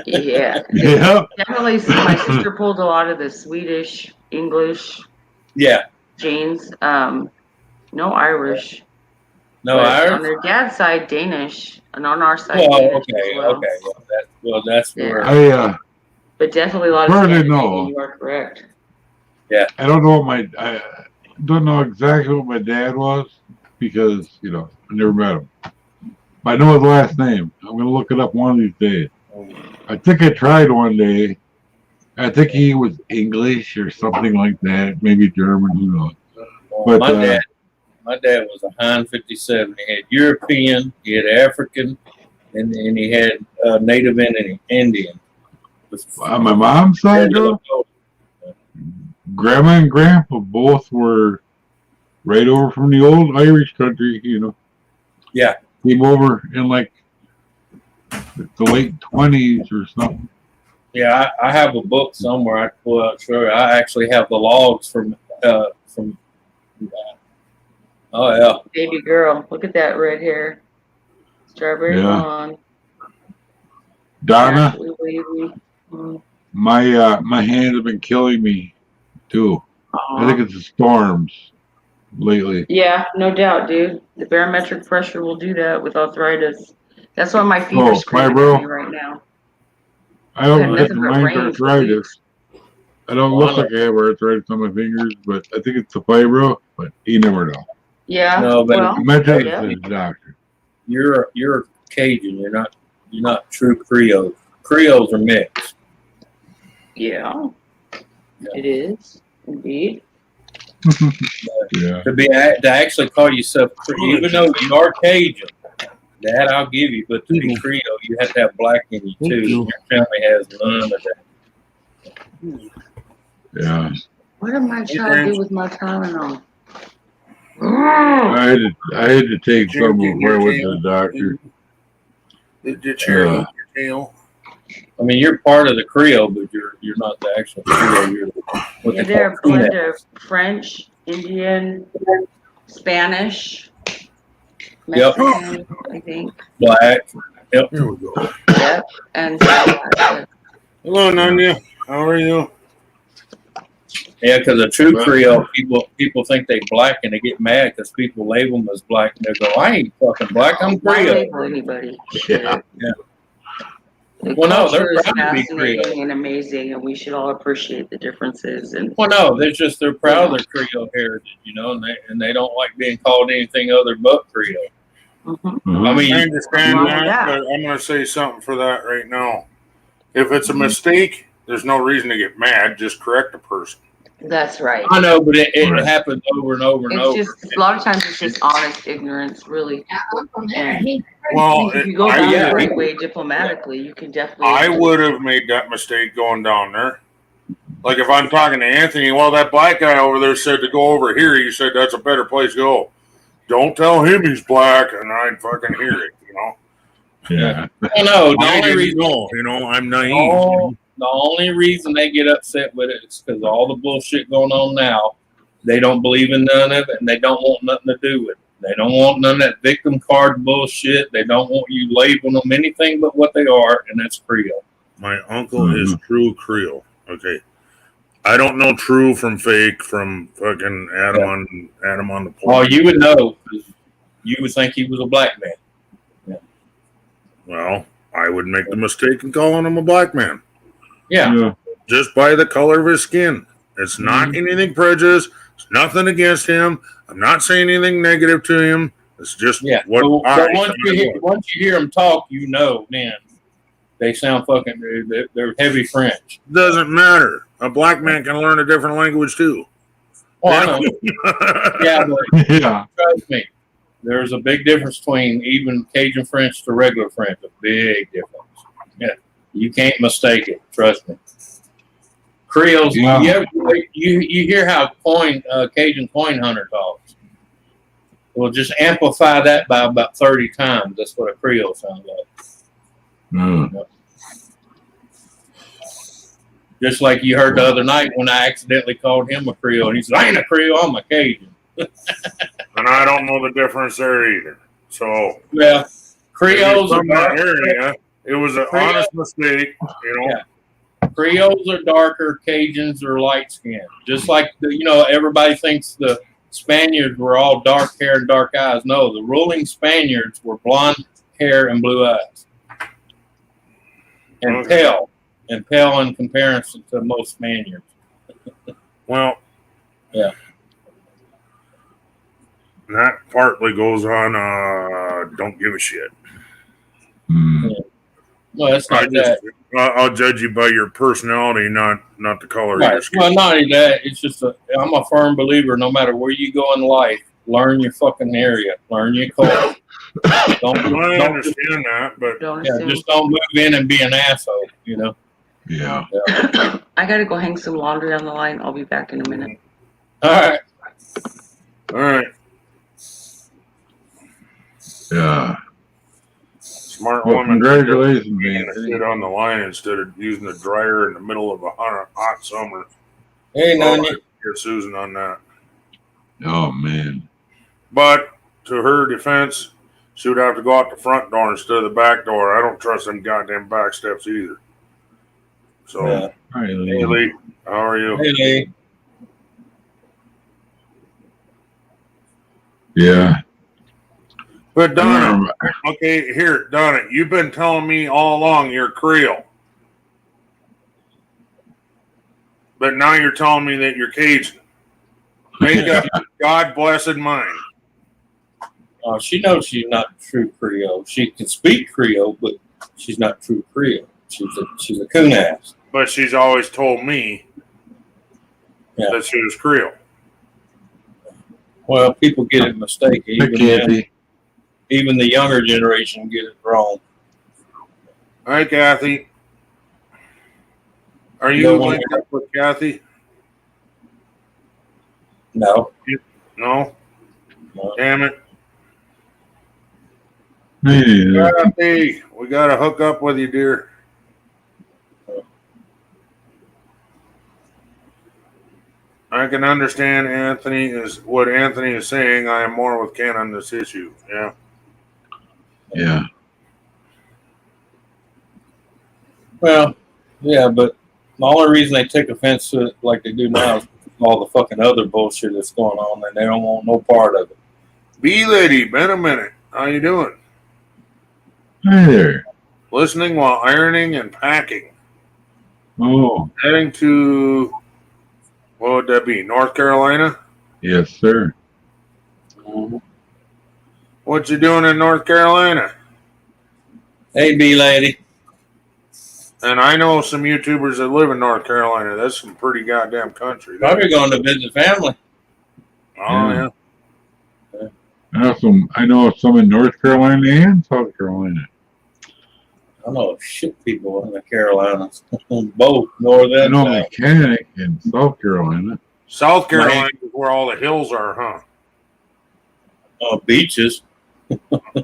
Yeah. Yep. Definitely, my sister pulled a lot of the Swedish, English Yeah. genes. No Irish. No But Irish. on their dad's side, Danish, and on our side, Well, Danish okay, as well. okay. That's Yeah. where. But definitely a lot of Where they Scandinavian. know. You are correct. I don't know I don't know exactly what my dad was because, I never met him. I know his last name. I'm going to look it up one of these days. I think I tried one day. I think he was English or something like that. Maybe German, who knows. Well, But my dad was a Hahn 57. He had European, he had African, and he had Native Indian. on my mom's side, though, Grandma and Grandpa both were right over from the old Irish country, Yeah. Came over in like the late 20s or something. Yeah, I have a book somewhere I can pull out. Sure, I actually have the logs from. Oh yeah. Baby girl, look at that red hair. Strawberry blonde. Donna, Naturally wavy. my hands have been killing me too. I think it's the storms lately. Yeah, no doubt, dude. The barometric pressure will do that with arthritis. That's why my feet are screaming at me right now. I don't Had get nothing but mind rain for arthritis. I don't look like I have arthritis on my fingers, but I think it's the fibro. But you never know. Yeah. No, but well, I might take yeah. it to the doctor. You're Cajun. You're not true Creole. Creoles are mixed. Yeah. It is indeed. Yeah. To actually call yourself, even though you are Cajun, that I'll give you. But to be Creole, you have to have black in you too. Your family has none of that. Yeah. What did my child do with my Tylenol? I had to take some before I went to the doctor. Did you chair your tail? I mean, you're part of the Creole, but you're not the actual Creole. You're what Yeah, they they're a call blend of French, Indian, Spanish. Yep. Mexican, I think. Black. Yep. Here we go. Yep. And so, Hello, Nanya. How are you? Yeah, because a true Creole, people think they black and they get mad because people label them as black and they go, "I ain't fucking black, I'm why Creole." label anybody? Yeah. The Well, no, culture they're is proud to be fascinating Creole. and amazing, and we should all appreciate the differences. And Well, no, they're proud of their Creole heritage, and they don't like being called anything other but Creole. Mhm. I mean, I understand wrong with that, that? but I'm going to say something for that right now. If it's a mistake, there's no reason to get mad. Just correct the person. That's right. I know, but it Right. happens over and over and It's over. just a lot of times it's just honest ignorance, really. Yeah, I'm from there. And He's Well, if you go I- about yeah, it the right he- way diplomatically, you can definitely. I would have made that mistake going down there. Like if I'm talking to Anthony, well, that black guy over there said to go over here. He said that's a better place to go. Don't tell him he's black, and I'd fucking hear it. Yeah. I know. The I only didn't reason, know. I'm naive. the only reason they get upset with it is because all the bullshit going on now. They don't believe in none of it, and they don't want nothing to do with it. They don't want none of that victim card bullshit. They don't want you labeling them anything but what they are, and that's Creole. My uncle is true Creole. Okay. I don't know true from fake from fucking Adam on the pole. Oh, you would know. 'Cause you would think he was a black man. Well, I would make the mistake in calling him a black man Yeah. Yeah. just by the color of his skin. It's not anything prejudiced. It's nothing against him. I'm not saying anything negative to him. It's just Yeah. what But once you hear them talk, man, they sound fucking. They're heavy French. doesn't matter. A black man can learn a different language too. Oh, I know. Yeah, but Yeah. trust me, there's a big difference between even Cajun French to regular French. A big difference. Yeah, you can't mistake it. Trust me. Creoles. Yeah. You hear how Cajun coin hunter talks. Well, just amplify that by about 30 times. That's what a Creole sounds like. Mm. Just like you heard the other night when I accidentally called him a Creole. And he said, I ain't a Creole, I'm a Cajun. And I don't know the difference there either. So, Well, Creoles are from that dark. area, it was an Creole- honest mistake. Yeah. Creoles are darker, Cajuns are light skinned. Just like everybody thinks the Spaniards were all dark hair and dark eyes. No, the ruling Spaniards were blonde hair and blue eyes. And Okay. pale in comparison to most Spaniards. Well, Yeah. that partly goes on don't give a shit. Mm. Well, that's not that. I'll judge you by your personality, not the color of your Right. skin. Well, not only that, it's just I'm a firm believer. No matter where you go in life, learn your fucking area, learn your culture. I Don't understand that, but Don't yeah, assume. just don't move in and be an asshole. Yeah. I gotta go hang some laundry on the line. I'll be back in a minute. All right. all right. Yeah. Smart Well, woman. congratulations, Being man. a shit on the line instead of using the dryer in the middle of a hot summer. Hey, Oh, Nanya. I hear Susan on that. Oh man. But to her defense, she would have to go out the front door instead of the back door. I don't trust them goddamn back steps either. So, Yeah. All right, hey Lee. Lee, how are you? Hey, Lee. Yeah. But Donna, Um, okay, here, Donna, you've been telling me all along you're Creole. But now you're telling me that you're Cajun. Make up your God blessed mind. She knows she's not true Creole. She can speak Creole, but she's not true Creole. She's a coon ass. But she's always told me that she was Creole. Well, people get it mistaken. Kathy. Even the younger generation get it wrong. All right, Kathy. Are you linked up with Kathy? No. No? No. Damn it. Me neither. Kathy, we got to hook up with you, dear. I can understand what Anthony is saying. I am more with Ken on this issue. Yeah. Yeah. Well, yeah, but the only reason they take offense to it like they do now is all the fucking other bullshit that's going on, and they don't want no part of it. Bee lady, been a minute. How you doing? Hi there. Listening while ironing and packing. Oh, Heading to, what would that be, North Carolina? yes, sir. What you doing in North Carolina? Hey, B lady. And I know some YouTubers that live in North Carolina. That's some pretty goddamn country. Probably going to visit family. Oh, yeah. I know some in North Carolina and South Carolina. I know shit people in the Carolinas. Both, north I and know south. mechanic in South Carolina. South Carolina is where all the hills are, huh? Beaches.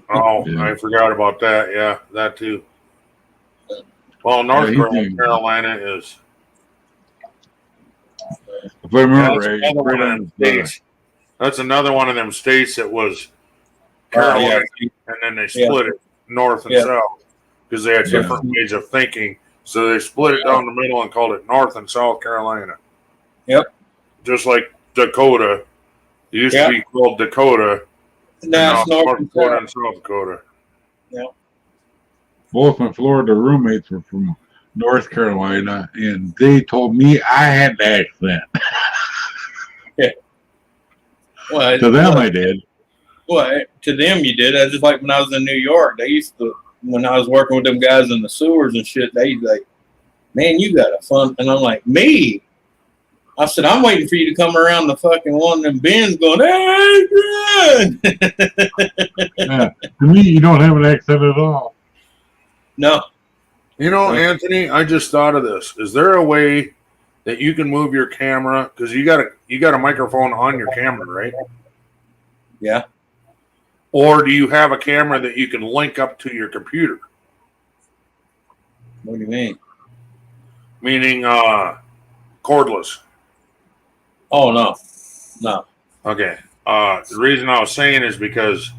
Oh, Yeah. I forgot about that. Yeah, that too. Well, North Carolina is. If I remember That's right, another one of them states. That's another one of them states that was Carolina, and then they split it north and south because they had different ways of thinking. So they split it down the middle and called it North and South Carolina. Yep. Just like Dakota. It used to be called Dakota. Now it's North Dakota and South Dakota. Yep. Both my Florida roommates were from North Carolina, and they told me I had the accent. Well, To them, I did. Well, to them you did. That's just like when I was in New York. They used to, when I was working with them guys in the sewers and shit, they like, man, you got a fun. And I'm like, me? I said, I'm waiting for you to come around the fucking one of them bins going, hey, good. Yeah. To me, you don't have an accent at all. No. You know, Anthony, I just thought of this. Is there a way that you can move your camera? Because you got a microphone on your camera, right? Yeah. Or do you have a camera that you can link up to your computer? What do you mean? Meaning cordless. Oh, no. No. Okay. The reason I was saying is because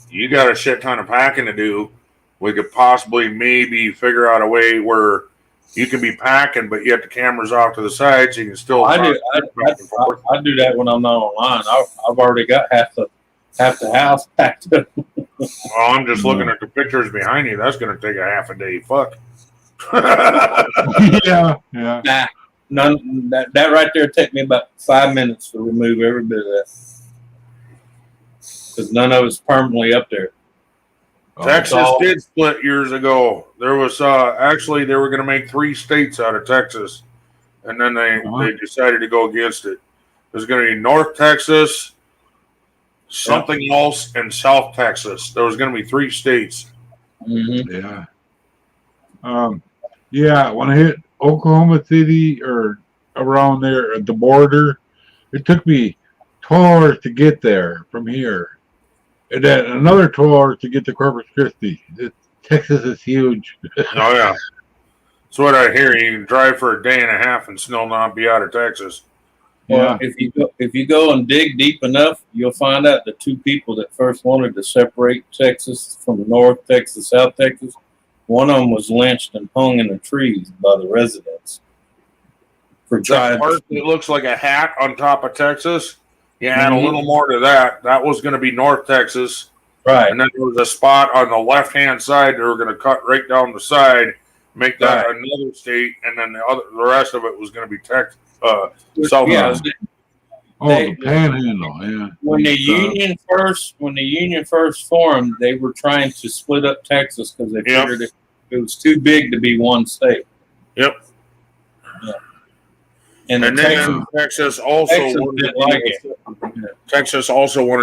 you got a shit ton of packing to do. We could possibly maybe figure out a way where you can be packing, but yet the camera's off to the side, so you can still. I do that when I'm not online. I've already got half the house packed up. Well, I'm just looking at the pictures behind you. That's going to take a half a day. Fuck. Yeah. Nah, none. That right there take me about 5 minutes to remove every bit of that, because none of it's permanently up there. Texas did split years ago. There was actually they were going to make 3 states out of Texas, and then they decided to go against it. There's going to be North Texas, something else, and South Texas. There was going to be 3 states. Mm-hmm. Yeah. Yeah, when I hit Oklahoma City or around there at the border, it took me 12 hours to get there from here. And then another 12 hours to get to Corpus Christi. Texas is huge. Oh, yeah. That's what I hear. You can drive for a day and a half and still not be out of Texas. Well, if you go and dig deep enough, you'll find out the 2 people that first wanted to separate Texas from North Texas, South Texas, one of them was lynched and hung in the trees by the residents for trying. That part that looks like a hat on top of Texas. You add a little more to that. That was going to be North Texas. Right. And then there was a spot on the left-hand side they were going to cut right down the side, make that another state, and then the rest of it was going to be Texas. South. Yeah, the Panhandle. Yeah. When the Union first formed, they were trying to split up Texas because they figured it was too big to be one state. Yep. Yeah. And then Texas also wanted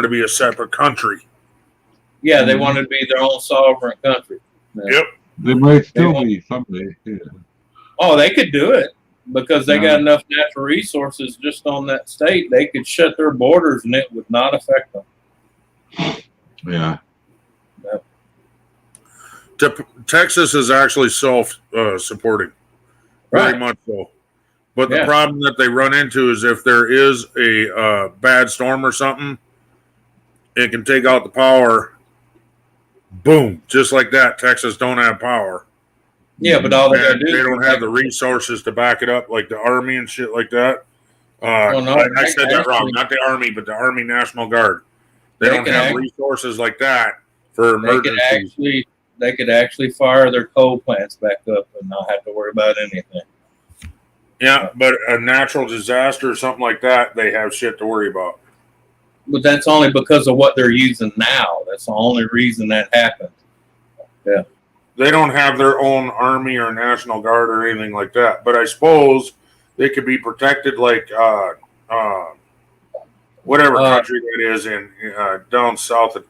to be a separate country. Yeah, they wanted to be their own sovereign country. Yeah. Yep. They might still be someday. Yeah. Oh, they could do it because they got enough natural resources just on that state. They could shut their borders and it would not affect them. Yeah. Texas is actually self-supporting. Very much so. But the problem that they run into is if there is a bad storm or something, it can take out the power Boom, just like that. Texas don't have power. Yeah, but all they gotta do They is don't have the resources to back it up, like the Army and shit like that. Well, no, I said that wrong. actually- Not the Army, but the Army National Guard. They don't could have act- resources like that for emergencies. They could actually fire their coal plants back up and not have to worry about anything. Yeah, but a natural disaster or something like that, they have shit to worry about. But that's only because of what they're using now. That's the only reason that happened. Yeah. They don't have their own Army or National Guard or anything like that. But I suppose they could be protected like whatever country that is in down south of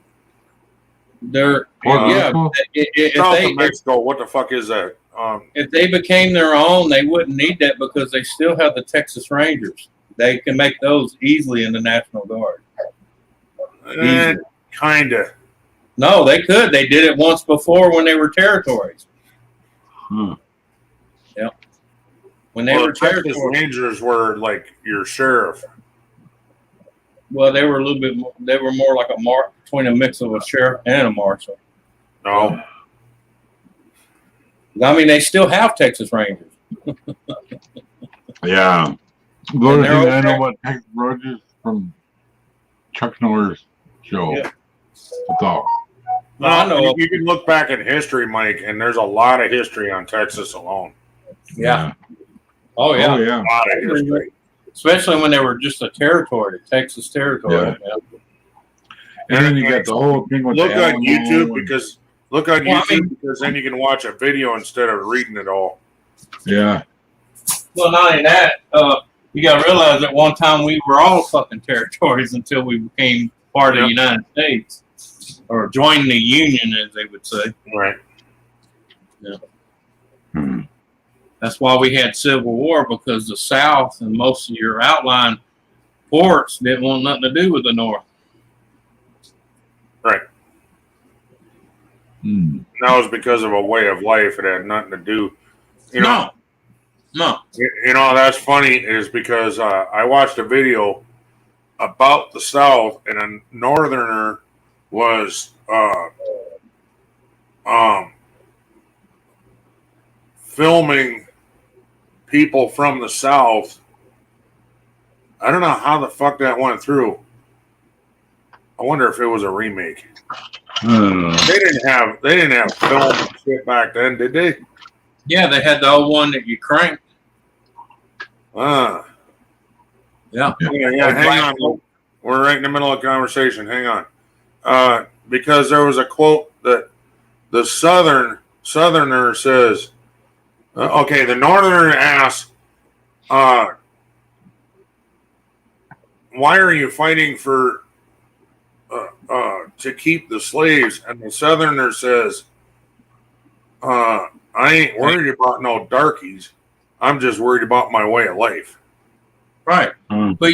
They're Puerto yeah. Rico? south of Mexico. What the fuck is that? If they became their own, they wouldn't need that because they still have the Texas Rangers. They can make those easily in the National Guard. Kinda. No, they could. They did it once before when they were territories. Huh. When they Well, were Texas territories, Rangers were like your sheriff. well, they were a little bit. They were more like between a mix of a sheriff and a marshal. No, I mean, they still have Texas Rangers. Yeah. The only they're thing I know okay. about Texas Rangers from Chuck Norris show. Yeah. That's all. No, I know. You can look back at history, Mike, and there's a lot of history on Texas alone. Yeah. Oh yeah. Oh, yeah. A lot of history. Especially when they were just a territory, the Texas territory. Yeah. And then you got the whole thing with Look the on Alamo YouTube and- because because then you can watch a video instead of reading it all. Yeah. Well, not only that, you got to realize at one time we were all fucking territories until we became part of the United States or joined the Union, as they would say. Right. Hmm. That's why we had Civil War, because the South and most of your outlying ports didn't want nothing to do with the North. Right. Hmm. That was because of a way of life. It had nothing to do. You know, No. You know, that's funny is because I watched a video about the South, and a northerner was filming people from the South. I don't know how the fuck that went through. I wonder if it was a remake. They didn't have film and shit back then, did they? Yeah, they had the old one that you cranked. Yeah. Yeah. Hang on. We're right in the middle of a conversation. Hang on. Because there was a quote that the southerner says, okay, the northerner asks, why are you fighting for to keep the slaves? And the southerner says, I ain't worried about no darkies. I'm just worried about my way of life. Right. But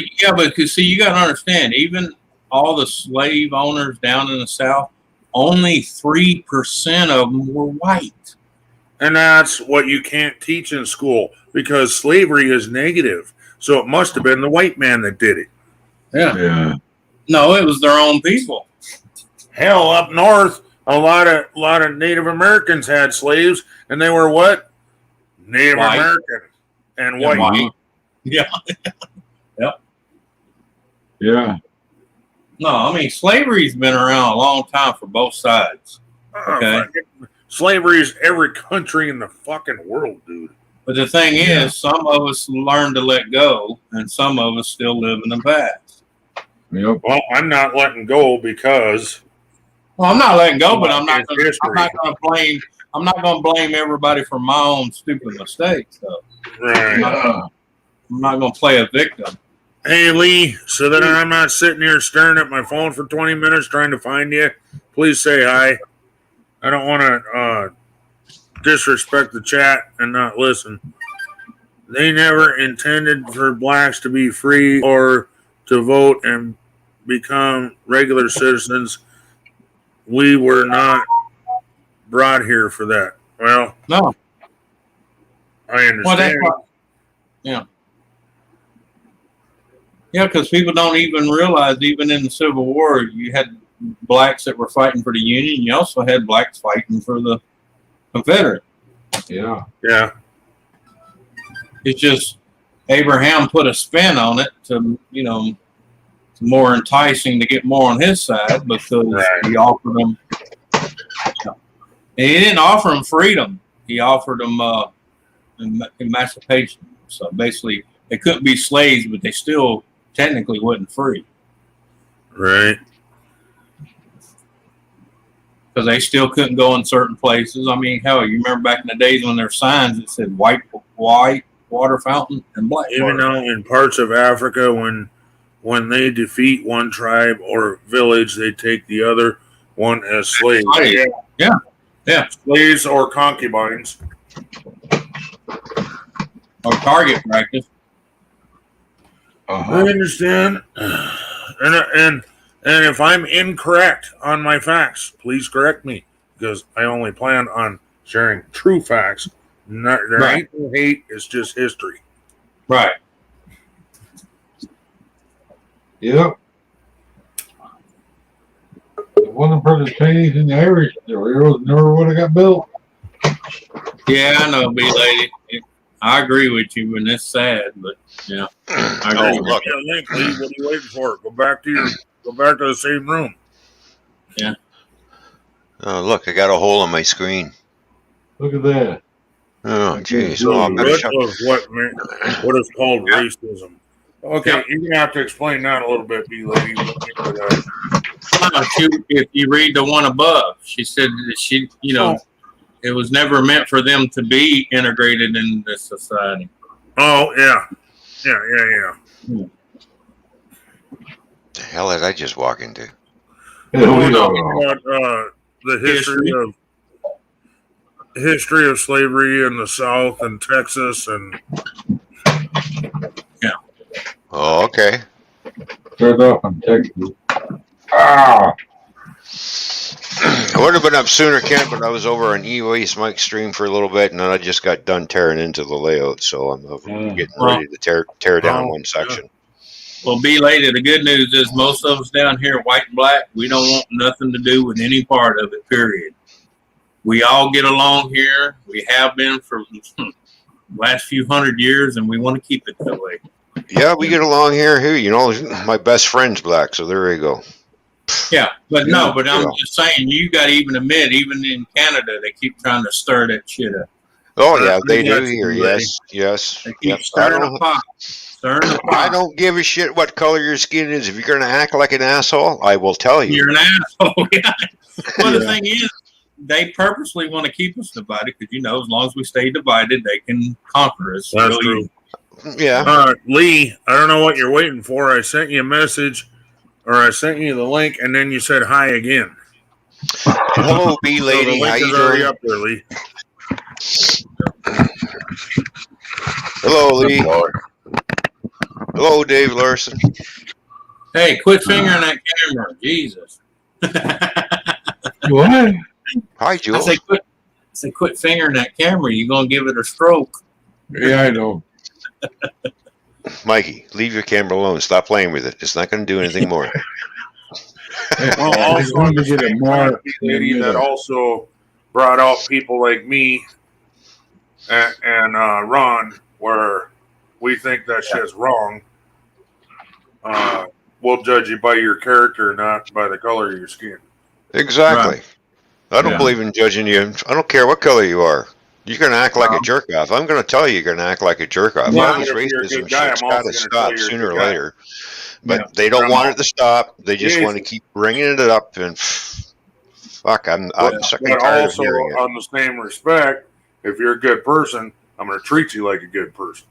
see, you got to understand, even all the slave owners down in the South, only 3% of them were white. And that's what you can't teach in school because slavery is negative. So it must have been the white man that did it. Yeah. Yeah. No, it was their own people. Hell, up north, a lot of Native Americans had slaves, and they were what? Native White. American and Yeah, white. white. Yeah. Yeah. No, I mean, slavery's been around a long time for both sides. Okay. Slavery is every country in the fucking world, dude. But the thing is, some of us learn to let go, and some of us still live in the past. Yep. Well, I'm not letting go because Well, I'm not letting go, but I'm not It's going history. to blame everybody for my own stupid mistakes. Though. Right. I'm not going to play a victim. Hey, Lee, so that I'm not sitting here staring at my phone for 20 minutes trying to find you, please say hi. I don't want to disrespect the chat and not listen. They never intended for blacks to be free or to vote and become regular citizens. We were not brought here for that. Well, No. I understand. Well, that's why, yeah. Yeah, because people don't even realize, even in the Civil War, you had blacks that were fighting for the Union. You also had blacks fighting for the Confederate. Yeah. Yeah. It's just Abraham put a spin on it to, you know, more enticing to get more on his side because he offered them. And he didn't offer them freedom. He offered them emancipation. So basically, they couldn't be slaves, but they still technically wasn't free. Right. Because they still couldn't go in certain places. I mean, hell, you remember back in the days when there were signs that said white water fountain and black Even water. though in parts of Africa, when they defeat one tribe or village, they take the other one as slaves. Yeah. Slaves or concubines. Or target practice. I understand. And if I'm incorrect on my facts, please correct me, because I only plan on sharing true facts. There ain't no hate. It's just history. Right. Yep. If it wasn't for the Chinese and the Irish, the railroads never would have got built. Yeah, I know, B-Lady. I agree with you, and it's sad, but yeah. I agree. Look, Link, Lee, what are you waiting for? Go back to the same room. Yeah. Oh, look, I got a hole on my screen. Look at that. Oh, jeez. The Oh, I'm gonna root shut. of what is called racism. Okay, you're gonna have to explain that a little bit, B-Lady. If you read the one above, she said that she, you know, it was never meant for them to be integrated in this society. Oh, yeah. The hell did I just walk into? We're talking about the history of slavery in the South and Texas, and Oh, okay. Start off in Texas. Ah! I would have been up sooner, Ken, but I was over on E-Waste Mike's stream for a little bit, and then I just got done tearing into the layout, so I'm getting ready to tear down one section. Well, B-Lady, the good news is most of us down here, white and black, we don't want nothing to do with any part of it, period. We all get along here. We have been for the last few hundred years, and we want to keep it that way. Yeah, we get along here. You know, my best friend's black, so there you go. Yeah, but I'm just saying, you got to even admit, even in Canada, they keep trying to stir that shit up. Oh, yeah, they do here. Yes. They keep stirring the pot. I don't give a shit what color your skin is. If you're going to act like an asshole, I will tell you. You're an asshole. Well, the thing is, they purposely want to keep us divided because, you know, as long as we stay divided, they can conquer us. That's true. Yeah. Lee, I don't know what you're waiting for. I sent you a message, or I sent you the link, and then you said hi again. Hello, B-Lady. How you doing? Up there, Lee. Hello, Lee. Hello, Dave Larson. Hey, quit fingering that camera. Jesus. What? Hi, Jules. I say quit fingering that camera. You're going to give it a stroke. Yeah, I know. Mikey, leave your camera alone. Stop playing with it. It's not going to do anything more. Well, also, I'm to get a more lady that also brought out people like me and Ron, where we think that shit's wrong. We'll judge you by your character, not by the color of your skin. Exactly. Right. I don't believe in judging you. I don't care what color you are. You're going to act like a jerk off. I'm going to tell you you're going to act like a jerk off. Well, All this racism shit's got to stop sooner or later. But Yeah. they don't want it to stop. They just want to keep bringing it up. And fuck, I'm sick and But tired also, of hearing it. on the same respect, if you're a good person, I'm going to treat you like a good person.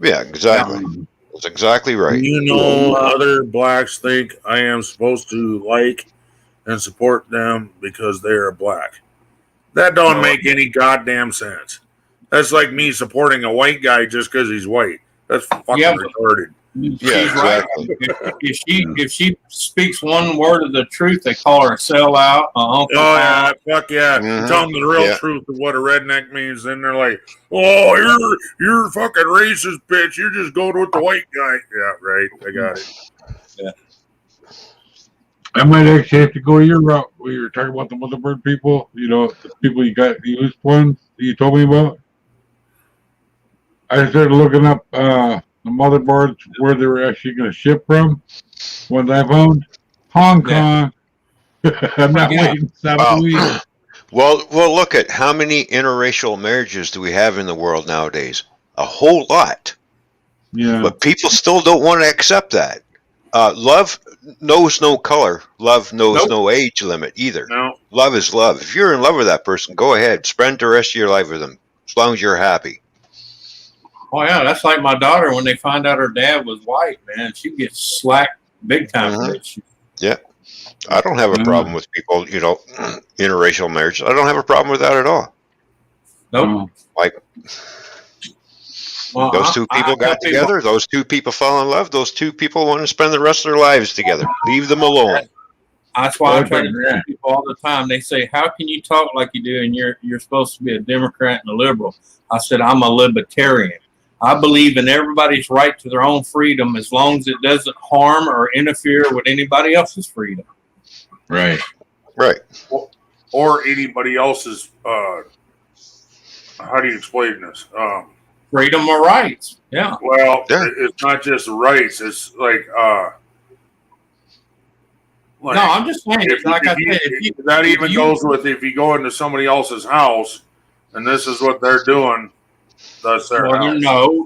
Yeah, exactly. That's exactly right. You know, other blacks think I am supposed to like and support them because they are black. That don't make any goddamn sense. That's like me supporting a white guy just because he's white. That's fucking retarded. She's right. If she speaks one word of the truth, they call her a sellout. Fuck yeah! Tell them the real truth of what a redneck means, then they're like, "Oh, you're a fucking racist, bitch. You're just going with the white guy." Yeah, right. I got it. Yeah. I might actually have to go your route where you were talking about the motherboard people. You know, the people you got used ones that you told me about. I started looking up the motherboards where they were actually going to ship from. Ones I found, Hong Kong. I'm not waiting 7 weeks. Well, look at how many interracial marriages do we have in the world nowadays? A whole lot. Yeah. But people still don't want to accept that. Love knows no color. Love knows no age limit either. No. Love is love. If you're in love with that person, go ahead. Spend the rest of your life with them, as long as you're happy. Oh yeah, that's like my daughter when they find out her dad was white, man. She gets slacked big time for that shit. Yeah. I don't have a problem with people, interracial marriage. I don't have a problem with that at all. Nope. Like, Well, those two people got together. Those two people fell in love. Those two people want to spend the rest of their lives together. Leave them alone. That's why I try to tell people all the time. They say, "How can you talk like you do?" And you're supposed to be a Democrat and a liberal. I said, "I'm a libertarian. I believe in everybody's right to their own freedom as long as it doesn't harm or interfere with anybody else's freedom." Right. Right. Or anybody else's. How do you explain this? Freedom or rights. Yeah. Well, it's not just rights. It's like no, I'm just saying. That even goes with if you go into somebody else's house and this is what they're doing, that's their house.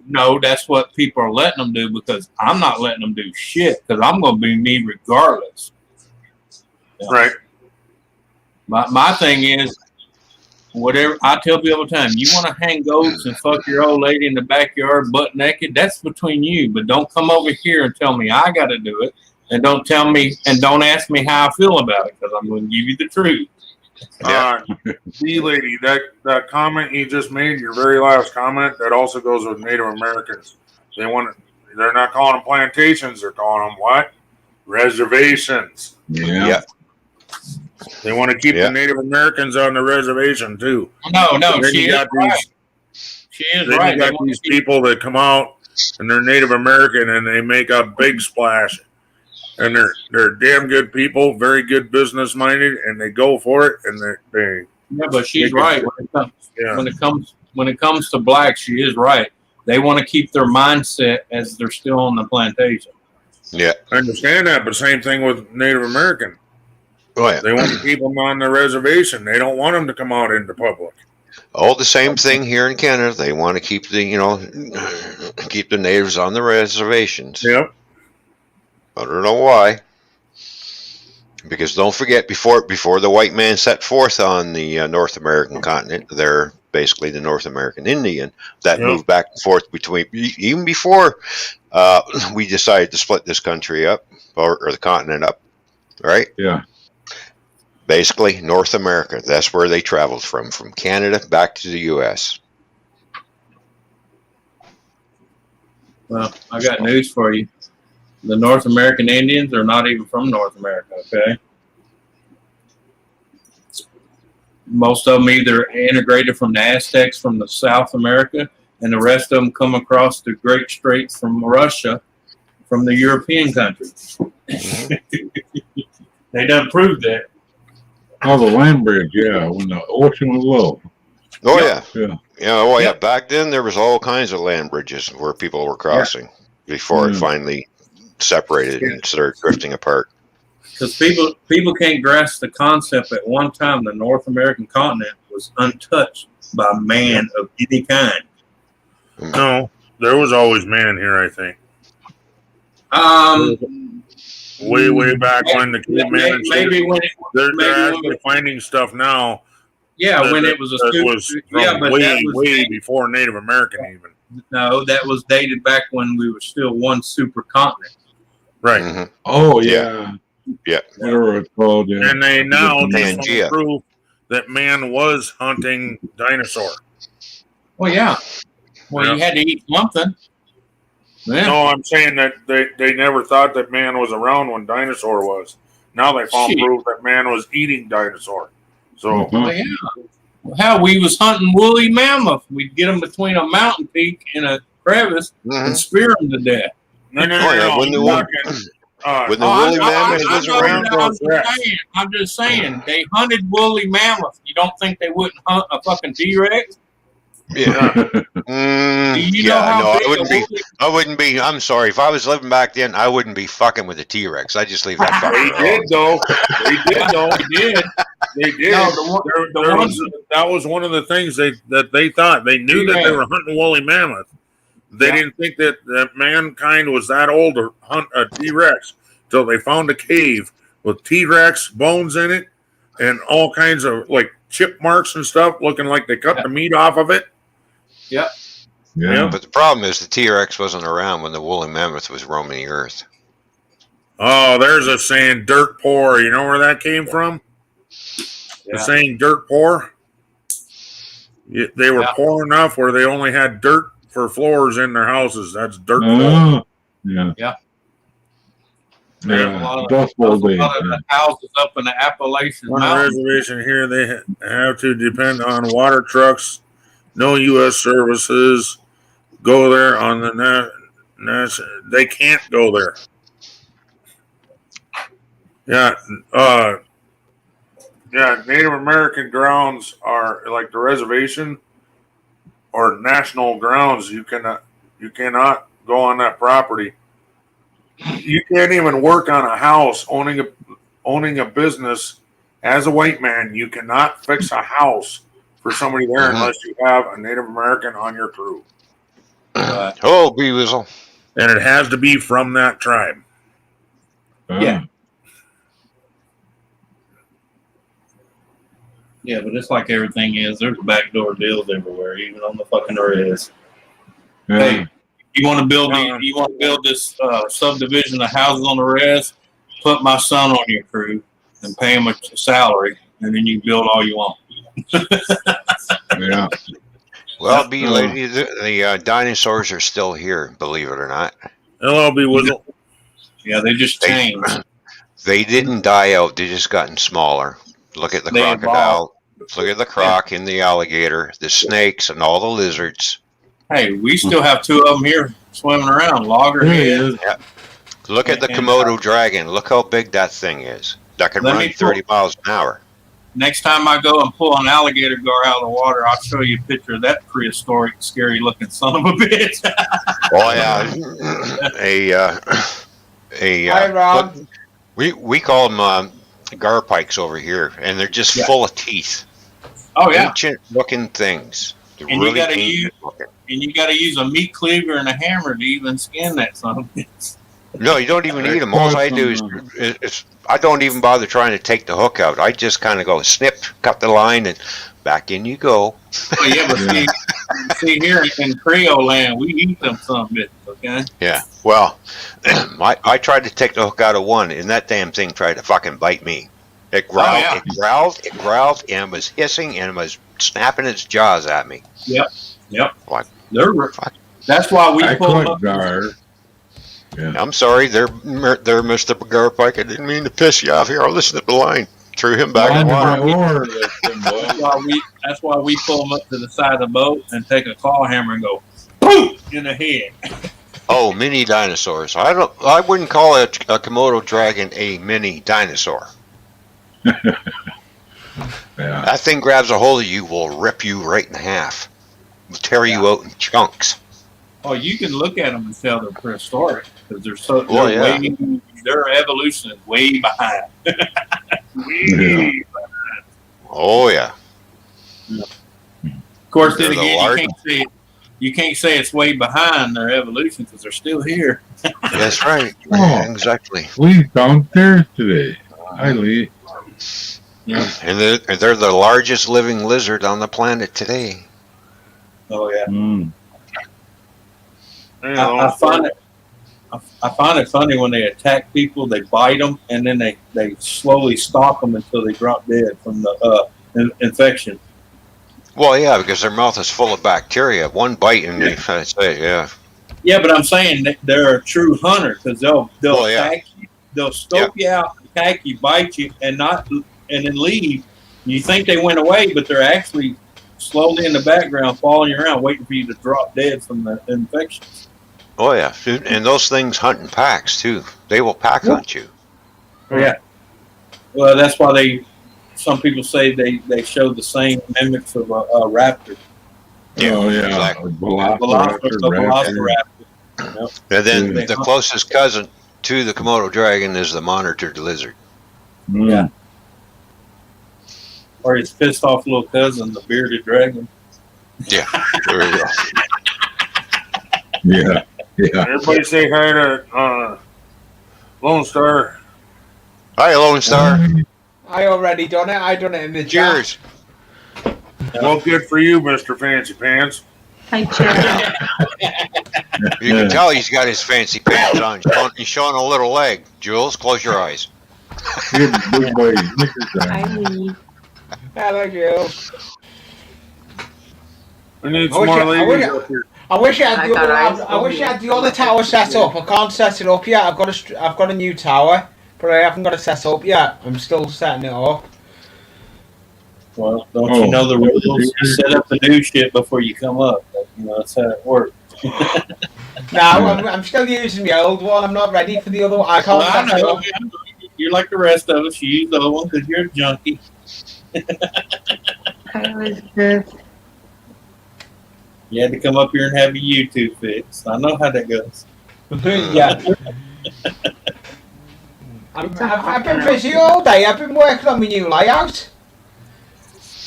No, that's what people are letting them do because I'm not letting them do shit because I'm going to be me regardless. Yeah. Right. My thing is, whatever I tell people all the time, you want to hang goats and fuck your old lady in the backyard butt naked, that's between you. But don't come over here and tell me I got to do it. And don't tell me and don't ask me how I feel about it because I'm going to give you the truth. D-Lady, that comment you just made, your very last comment, that also goes with Native Americans. They're not calling them plantations, they're calling them what? Reservations. Yeah. They want to keep the Native Americans on the reservation too. No, she is right. She is right. You got these people that come out and they're Native American and they make a big splash. And they're damn good people, very good business minded, and they go for it. And they yeah, but she's right. When it comes to blacks, she is right. They want to keep their mindset as they're still on the plantation. Yeah, I understand that, but same thing with Native American. Oh yeah, they want to keep them on the reservation. They don't want them to come out into public. All the same thing here in Canada. They want to keep keep the natives on the reservations. Yep. I don't know why. Because don't forget, before the white man set forth on the North American continent, they're basically the North American Indian that moved back and forth between, even before we decided to split this country up, or the continent up, right? Yeah. Basically, North America, that's where they traveled from Canada back to the U.S. Well, I got news for you. The North American Indians are not even from North America, okay? Most of them either integrated from the Aztecs from the South America, and the rest of them come across the Great Straits from Russia, from the European countries. They done proved that. Oh, the land bridge, yeah, when the ocean was low. Oh, yeah. Yeah. Back then, there was all kinds of land bridges where people were crossing before it finally separated and started drifting apart. Because people can't grasp the concept at one time the North American continent was untouched by man of any kind. No, there was always man here, I think. Way back when the caveman they're actually finding stuff now. Yeah, when it was way before Native American even. No, that was dated back when we were still one supercontinent. Right. Mm-hmm. Oh yeah. Yeah. Whatever it's called. Yeah. And they now just prove that man was hunting dinosaur. Well, yeah. Well, you had to eat something. Yeah. No, I'm saying that they never thought that man was around when dinosaur was. Now they found proof that man was eating dinosaur. So, how we was hunting woolly mammoth. We'd get them between a mountain peak and a crevice and spear them to death. No. When the woolly mammoth was know around, that. I'm just saying, they hunted woolly mammoth. You don't think they wouldn't hunt a fucking T-Rex? yeah. You know how no, big I wouldn't be. I'm sorry. If I was living back then, I wouldn't be fucking with a T-Rex. I just leave that fucker They alone. did though. They did though. They did. They did. No, That was one of the things that they thought. They knew that they were hunting woolly mammoth. They didn't think that mankind was that old to hunt a T-Rex until they found a cave with T-Rex bones in it and all kinds of like chip marks and stuff, looking like they cut the meat off of it. Yep. Yeah. But the problem is the T-Rex wasn't around when the woolly mammoth was roaming the earth. Oh, there's a saying, dirt poor. You know where that came from? The saying, dirt poor. They were poor enough where they only had dirt for floors in their houses. That's dirt poor. Yeah. Yeah. Yeah. A lot Dust of Bowl Day. the houses up in the Appalachian On the Mountains. reservation here, they have to depend on water trucks. No U.S. services go there on the they can't go there. Yeah, Native American grounds are like the reservation or national grounds. You cannot go on that property. You can't even work on a house owning a business as a white man. You cannot fix a house for somebody there unless you have a Native American on your crew. Oh, Beavisle. And it has to be from that tribe. Yeah. Yeah, but it's like everything is. There's backdoor deals everywhere, even on the fucking res. Yeah. Hey, you want to build this subdivision of houses on the res? Put my son on your crew and pay him a salary, and then you can build all you want. Yeah. Well, lady, the dinosaurs are still here, believe it or not. Hello, Beavisle. Yeah, they just changed. They didn't die out. They just gotten smaller. Look at the crocodile. Look at the croc and the alligator, the snakes, and all the lizards. Hey, we still have two of them here swimming around. Loggerhead. Yeah. Look at the Komodo dragon. Look how big that thing is. That can run 30 miles an hour. Next time I go and pull an alligator gar out of the water, I'll show you a picture of that prehistoric, scary-looking son of a bitch. Oh yeah, Hi, Rob. we call them gar pikes over here, and they're just full of teeth. Oh yeah, ancient-looking things. They're and really you got to use a meat cleaver and a hammer to even skin that son of a bitch. No, you don't even eat them. All I do is I don't even bother trying to take the hook out. I just kind of go snip, cut the line, and back in you go. Well, yeah, but see here in Creole land, we eat them some bitches, okay? Yeah. Well, I tried to take the hook out of one, and that damn thing tried to fucking bite me. It growled, it growled, and it was hissing, and it was snapping its jaws at me. Yep. What? That's why we pull them up. Yeah. I'm sorry, they're Mr. Garpike. I didn't mean to piss you off here. I'll listen to the line. Threw him back in the water. That's why we pull them up to the side of the boat and take a claw hammer and go boom in the head. Oh, mini dinosaurs. I wouldn't call a Komodo dragon a mini dinosaur. That thing grabs a hold of you, will rip you right in half, will tear you out in chunks. Oh, you can look at them and tell they're prehistoric because their evolution is way behind. Oh yeah. Of course, then again, you can't say it's way behind their evolution because they're still here. That's right. Exactly. We found theirs today. Hi, Lee. Yeah. And they're the largest living lizard on the planet today. Oh yeah. Mm. I find it funny when they attack people. They bite them and then they slowly stalk them until they drop dead from the infection. Well, yeah, because their mouth is full of bacteria. One bite and they say, yeah. Yeah, but I'm saying they're a true hunter because they'll attack you, they'll scope you out, attack you, bite you, and then leave. You think they went away, but they're actually slowly in the background, following you around, waiting for you to drop dead from the infection. Oh yeah, dude, and those things hunt in packs too. They will pack hunt you. Yeah. Well, that's why some people say they show the same mimics of a raptor. Yeah, Oh yeah, exactly. Velociraptor, raptor. Yep. And then Yeah. the closest cousin to the Komodo dragon is the monitored lizard. Mm. Yeah. Or his pissed off little cousin, the bearded dragon. Yeah, there you go. Yeah, yeah. Everybody say hi to Lone Star. Hi, Lone Star. I already done it. I done it in the Cheers. chat. Well, good for you, Mr. Fancy Pants. Hi, Chad. You can tell he's got his fancy pants on. He's showing a little leg. Jules, close your eyes. Big boy knickers on. Hi, Lee. Hello, Jill. We need I some wish more I- I ladies wish- up here. I wish I had I the got other. eyes I wish I on had the you. other tower set up. I can't set it up yet. I've got a new tower, but I haven't got it set up yet. I'm still setting it up. Well, don't you know the rules? You set up the new shit before you come up. You know, that's how it works. No, I'm still using my old one. I'm not ready for the other one. I can't Well, I set it know. up. You're like the rest of us. You use the old one because you're a junkie. Hi, Elizabeth. You had to come up here and have your YouTube fixed. I know how that goes. Yeah. I've been busy all day. I've been working on my new layout.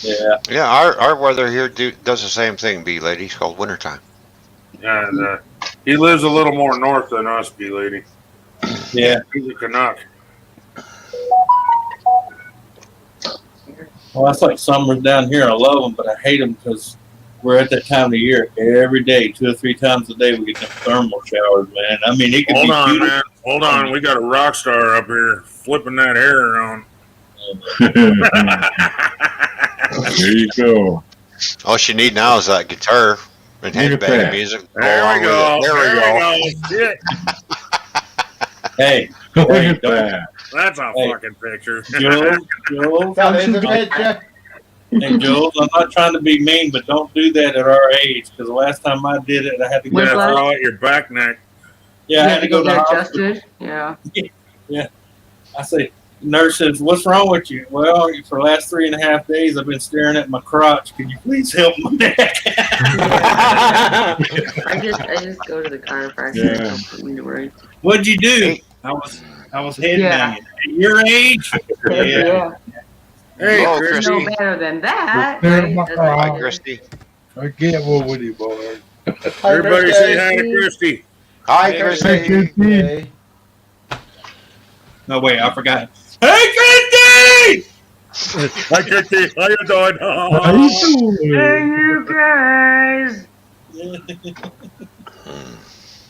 Yeah. Yeah, our weather here does the same thing, B lady. It's called wintertime. Yeah, and, he lives a little more north than us, B lady. Yeah. He's a Canuck. Well, that's like summers down here. I love them, but I hate them because we're at that time of the year every day, 2 or 3 times a day. We get them thermal showers, man. I mean, it could Hold be on, beautiful. man. Hold on. We got a rock star up here flipping that hair around. There you go. All you need now is that guitar and Look at headbang that. music. Go There along we go. with it. There we go. Shit. Hey, Look Hey, at that. That's a Hey. fucking picture. Jules, That is a picture. and Jules, I'm not trying to be mean, but don't do that at our age because the last time I did it, I had to go. Yeah, Whiplash? throw out your back neck. Yeah, I You had have to go to the get hospital. adjusted. Yeah. I say, nurse says, "What's wrong with you?" Well, for the last 3.5 days, I've been staring at my crotch. Can you please help my neck? I just go to the chiropractor. Yeah. Don't put me to worry. What'd you do? Hey. I was head Yeah. banging. At your age? Yeah. Hey, Oh, You Christy. know better than that. There Right? my That's car. Hi, what it is. Christy. I can't move with you, boy. Everybody say hi to Christy. Hi, Hey, Christy. Thank you, Steve. Okay. No, wait, I forgot. Hey, Christy! Hi, Christy. How you doing? How you Hey, doing? you guys.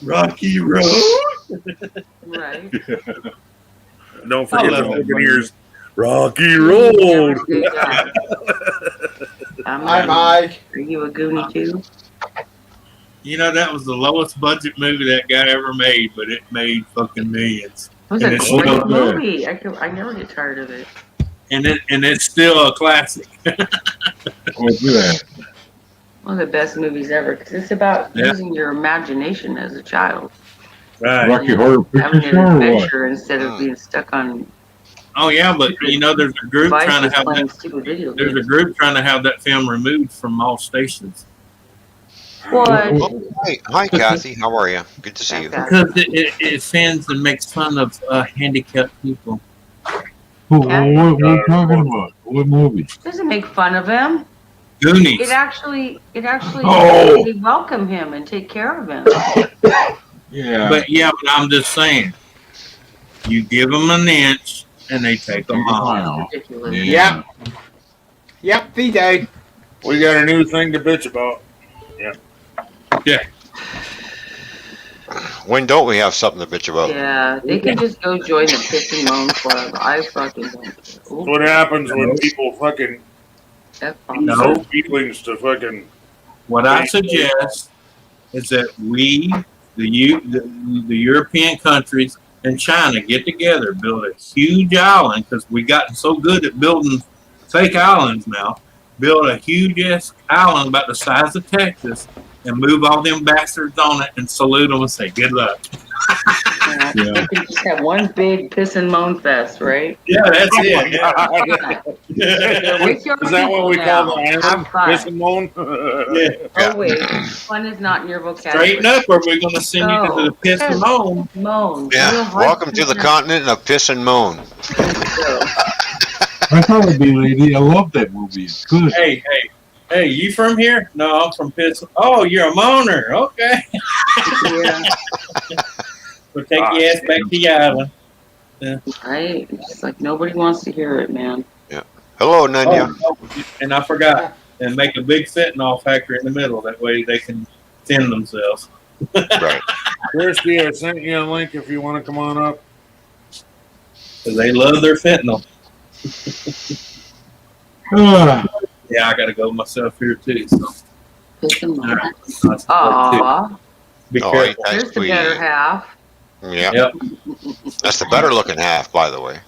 Rocky Road. Right. Don't forget I the love it, fucking ears. Rocky Road. Good job. Hi, Mike. Are you a Goonie too? You know, that was the lowest budget movie that guy ever made, but it made fucking millions. It was And a it's great still good. movie. I never get tired of it. And it's still a classic. What's that? One of the best movies ever because it's about Yeah. using your imagination as a child, Right. Rocky Horror Picture having an Show or what? adventure instead of being stuck on Oh yeah, but you know, there's a group trying to devices have playing that. stupid video There's a games. group trying to have that film removed from all stations What? Oh, hi, Kathy. How are you? Good to see you. Okay. because it offends and makes fun of handicapped people. What are you talking about? What movie? Doesn't make fun of him. Goonies. It actually Oh. they welcome him and take care of him. Yeah. But I'm just saying, you give them an inch and they take them off. Wow. Ridiculous. Yeah. Yep, V-Day. We got a new thing to bitch about. When don't we have something to bitch about? Yeah, they can just go join the Piss and Moan Club. I fucking don't care. That's what happens when people fucking That's fine. No. use their feelings to fucking. What I suggest is that we, the European countries and China, get together, build a huge island because we gotten so good at building fake islands now. Build a huge ass island about the size of Texas and move all them bastards on it and salute them and say good luck. Yeah. Yeah. We can just have one big piss and moan fest, right? Yeah, that's Oh my it. Yeah. God. With your Is that what people we call now. the Have island? fun. Piss and moan? Yeah. Oh wait, fun is not in your vocabulary. Straighten up, or we're gonna send you to the piss and moan. Moan. Yeah. Real hard Welcome to the continent of piss and moan. There you go. I thought it'd be lady. I love that movie. It's good. Hey, you from here? No, I'm from Piss. Oh, you're a moaner. Okay. Yeah. We'll take your ass back to the island. Right? It's just like nobody wants to hear it, man. Hello, Nanya. Oh, and I forgot. And make a big fentanyl factory in the middle. That way they can thin themselves. Right. Christy, I sent you a link if you want to come on up. Because they love their fentanyl. Yeah, I got to go myself here too. So. Piss and moan. Aww. Be Oh, careful. ain't Here's that the sweet? better half. Yeah. Yep. That's the better looking half, by the way.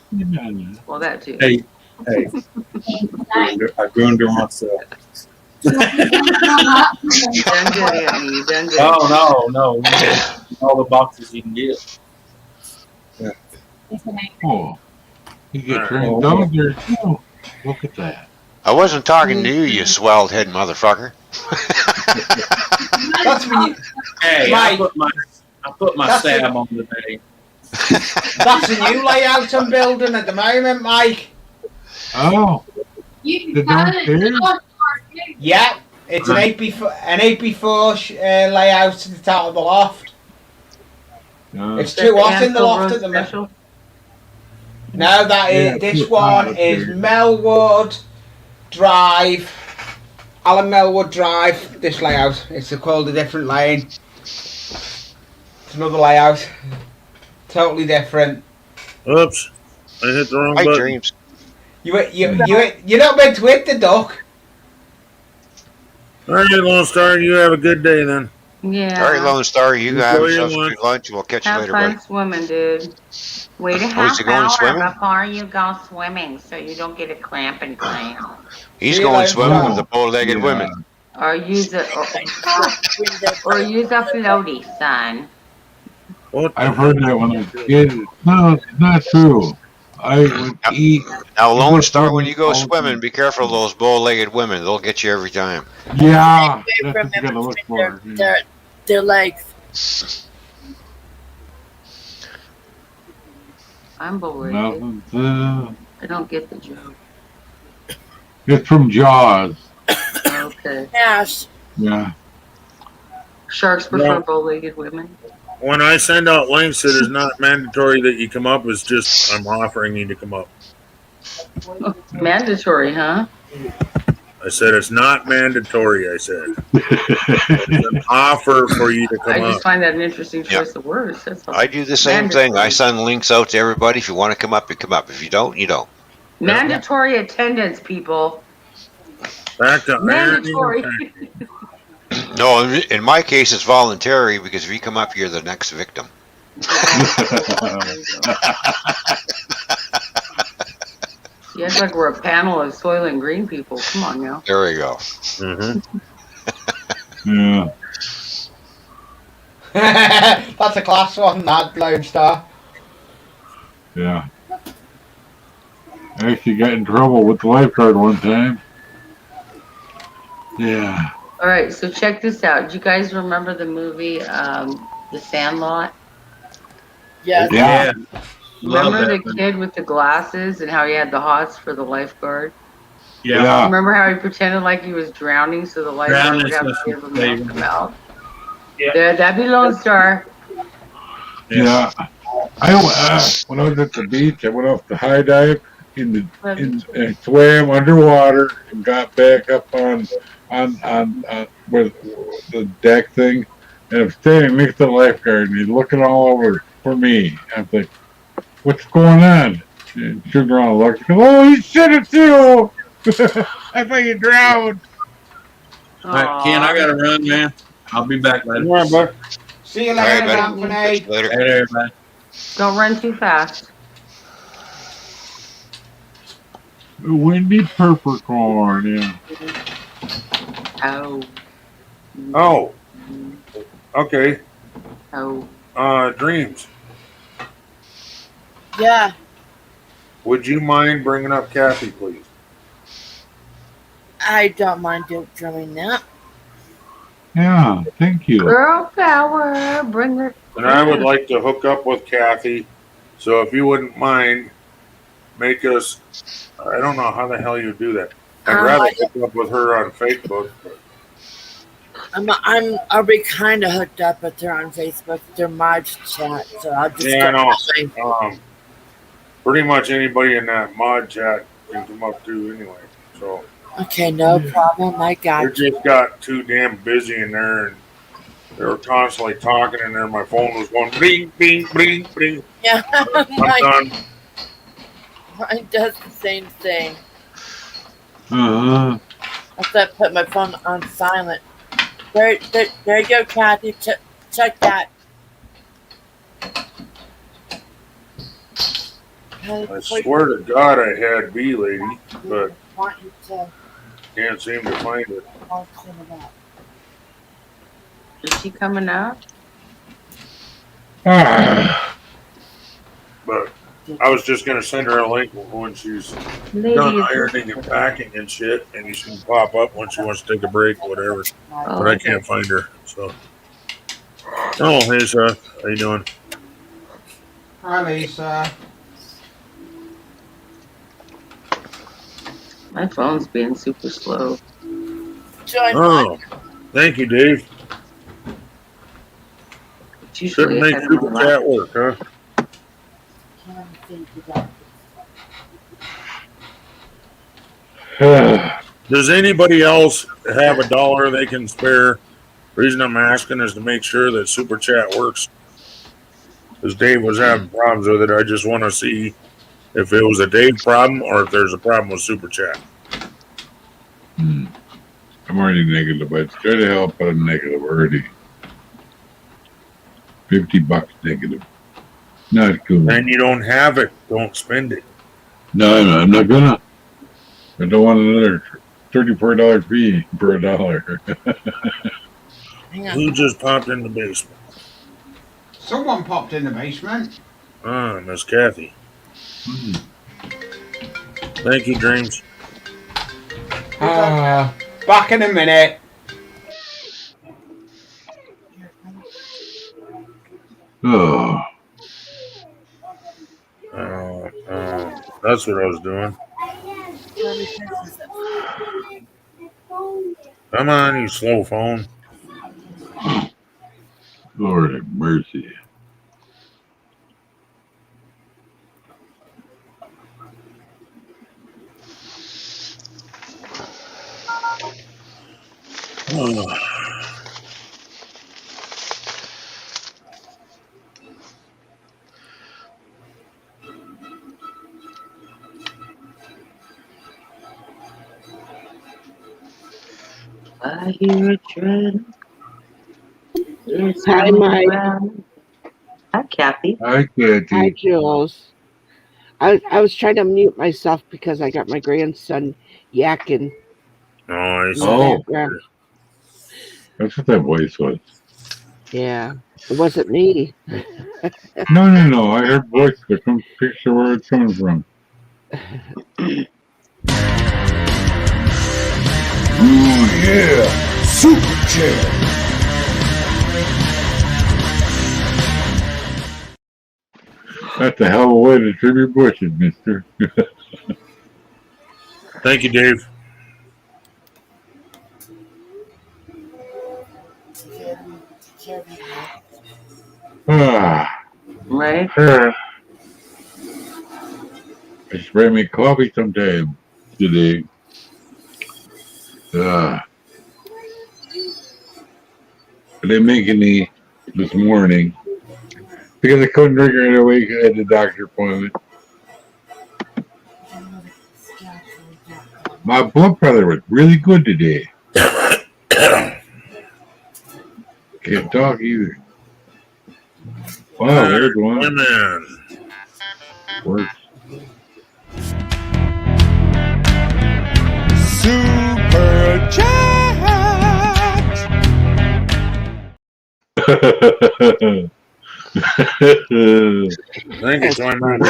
Well, that too. Hey. I groomed her myself. You done good, Anthony. You done good. Oh, no. All the boxes you can get. Oh, you get trained dogs there too. Look at that. I wasn't talking to you, you swelled head motherfucker. That's when you. Hey, Mike. I put my That's stab on the day. That's a new layout I'm building at the moment, Mike. Oh, You The can cut it. downstairs? Yeah, it's an 8x4 layout to the top of the loft. It's too hot in the loft at the moment. Special? No, that is Yeah, this it's one hot is there. Melwood Drive, Alan Melwood Drive. This layout, it's called a different lane. It's another layout, totally different. Oops. I hit the wrong Hi, button. Dreams. You're not meant to hit the duck. All right, Lone Star, you have a good day then. Yeah. All right, Lone Star, you Enjoy have your yourself lunch. good lunch. We'll catch you Have later, fun buddy. swimming, dude. Wait a Oh, is half he going hour swimming? before you go swimming so you don't get a cramp and clown. He's See you going later. swimming Oh, with the bow-legged yeah. women. Or use a floaty, son. What? I've heard that when I was a kid. No, it's not true. I would eat. Now, You Lone go Star, when swimming you go all the swimming, time. be careful of those bow-legged women. They'll get you every time. Yeah, that's what you gotta look for. Their legs. I'm bored. Nothing. I don't get the joke. It's from Jaws. Okay. Ash. Yeah. Sharks prefer Yeah. bow-legged women. When I send out links, it is not mandatory that you come up. It's just I'm offering you to come up. Mandatory, huh? I said it's not mandatory. I said it's an offer for you to I come just up. find that an interesting Yeah. choice of words. That's all. I do the same thing. I send links out to everybody. If you want to come up, you come up. If you don't, you don't. Mandatory attendance, people. Back to Mandatory. No, in my case, it's voluntary because if you come up, you're the next victim. You act like we're a panel of soil and green people. Come on now. There we go. Yeah. That's a class one, that Lone Star. Yeah. I actually got in trouble with the lifeguard one time. Yeah. All right, so check this out. Do you guys remember the movie The Sandlot? Yes. Yeah. Remember the that. kid with the glasses and how he had the hots for the lifeguard? Yeah. Remember how he pretended like he was drowning so the lifeguard Drowning would have to so give him save milk him. him out? Yeah. There, that'd be Lone Star. Yeah. When I was at the beach, I went off the high dive and swam underwater and got back up on where the deck thing, and I'm standing next to the lifeguard, and he's looking all over for me. I'm like, "What's going on?" And she turned around and looked. She goes, "Oh, you shit at you! I thought you drowned." All right, Ken, I gotta run, man. I'll be back later. All right, bud. See you All right, later, buddy. Catch Anthony. you later. Hey, everybody. Don't run too fast. Windy peppercorn, yeah. Oh. Oh, Okay. Oh, Dreams. Yeah, Would you mind bringing up Kathy, please? I don't mind doing that. Yeah, thank you. girl power, bring her. And I would like to hook up with Kathy. So if you wouldn't mind, make us. I don't know how the hell you do that. I'd rather hook up with her on Facebook. But I'll be kind of hooked up with her on Facebook. They're mod chat, so I'll just yeah, I go that way. know. Pretty much anybody in that mod chat can come up too, anyway. So Okay, no problem. I they got you. just got too damn busy in there, and they were constantly talking in there. My phone was going bling, bling, bling, bling. Yeah, I'm done. mine does the same thing. Uh-huh. I thought I put my phone on silent. There you go, Kathy. Check that. I swear to God I had B lady, but Want you to can't seem to find it. I'll clean it up. Is she coming up? Ah, But I was just gonna send her a link when she's Lady done is ironing and packing and shit, and she can pop up when she wants to take a break, whatever. Oh, But I can't find her. So, oh hey Seth, how you doing? Hi, Lisa. my phone's being super slow. Join Oh, thank you, Dave. It's usually Couldn't make ahead of super my chat work, huh? Does anybody else have $1 they can spare? Reason I'm asking is to make sure that super chat works. Because Dave was having problems with it. I just want to see if it was a Dave problem or if there's a problem with super chat. I'm already negative, but try to help out negative already. $50 negative. Not cool. And you don't have it, don't spend it. No, I'm not gonna. I don't want another $34 fee for $1. Hang on. Who just popped in the basement? Someone popped in the basement. Ah, Miss Kathy. Thank you, Dreams. Back in a minute. Oh, That's what I was doing. Come on, you slow phone. Lord have mercy. I hear a tread. It's Hi, on Mike. the ground. Hi, Kathy. Hi, Hi, Kathy. Jules. I was trying to mute myself because I got my grandson yakking Nice. in the Oh, background. that's what that voice was. Yeah, it wasn't me. No. I heard voice. I couldn't picture where it's coming from. Ooh, yeah. Super chat. That's a hell of a way to trim your bushes, mister. Thank you, Dave. Right? I spray me coffee sometime today. I didn't make any this morning because I couldn't drink right away because I had the doctor appointment. My blood pressure was really good today. Can't talk either. Wow, there's one. Women. Works. Super chat. Thank you, Joy Man.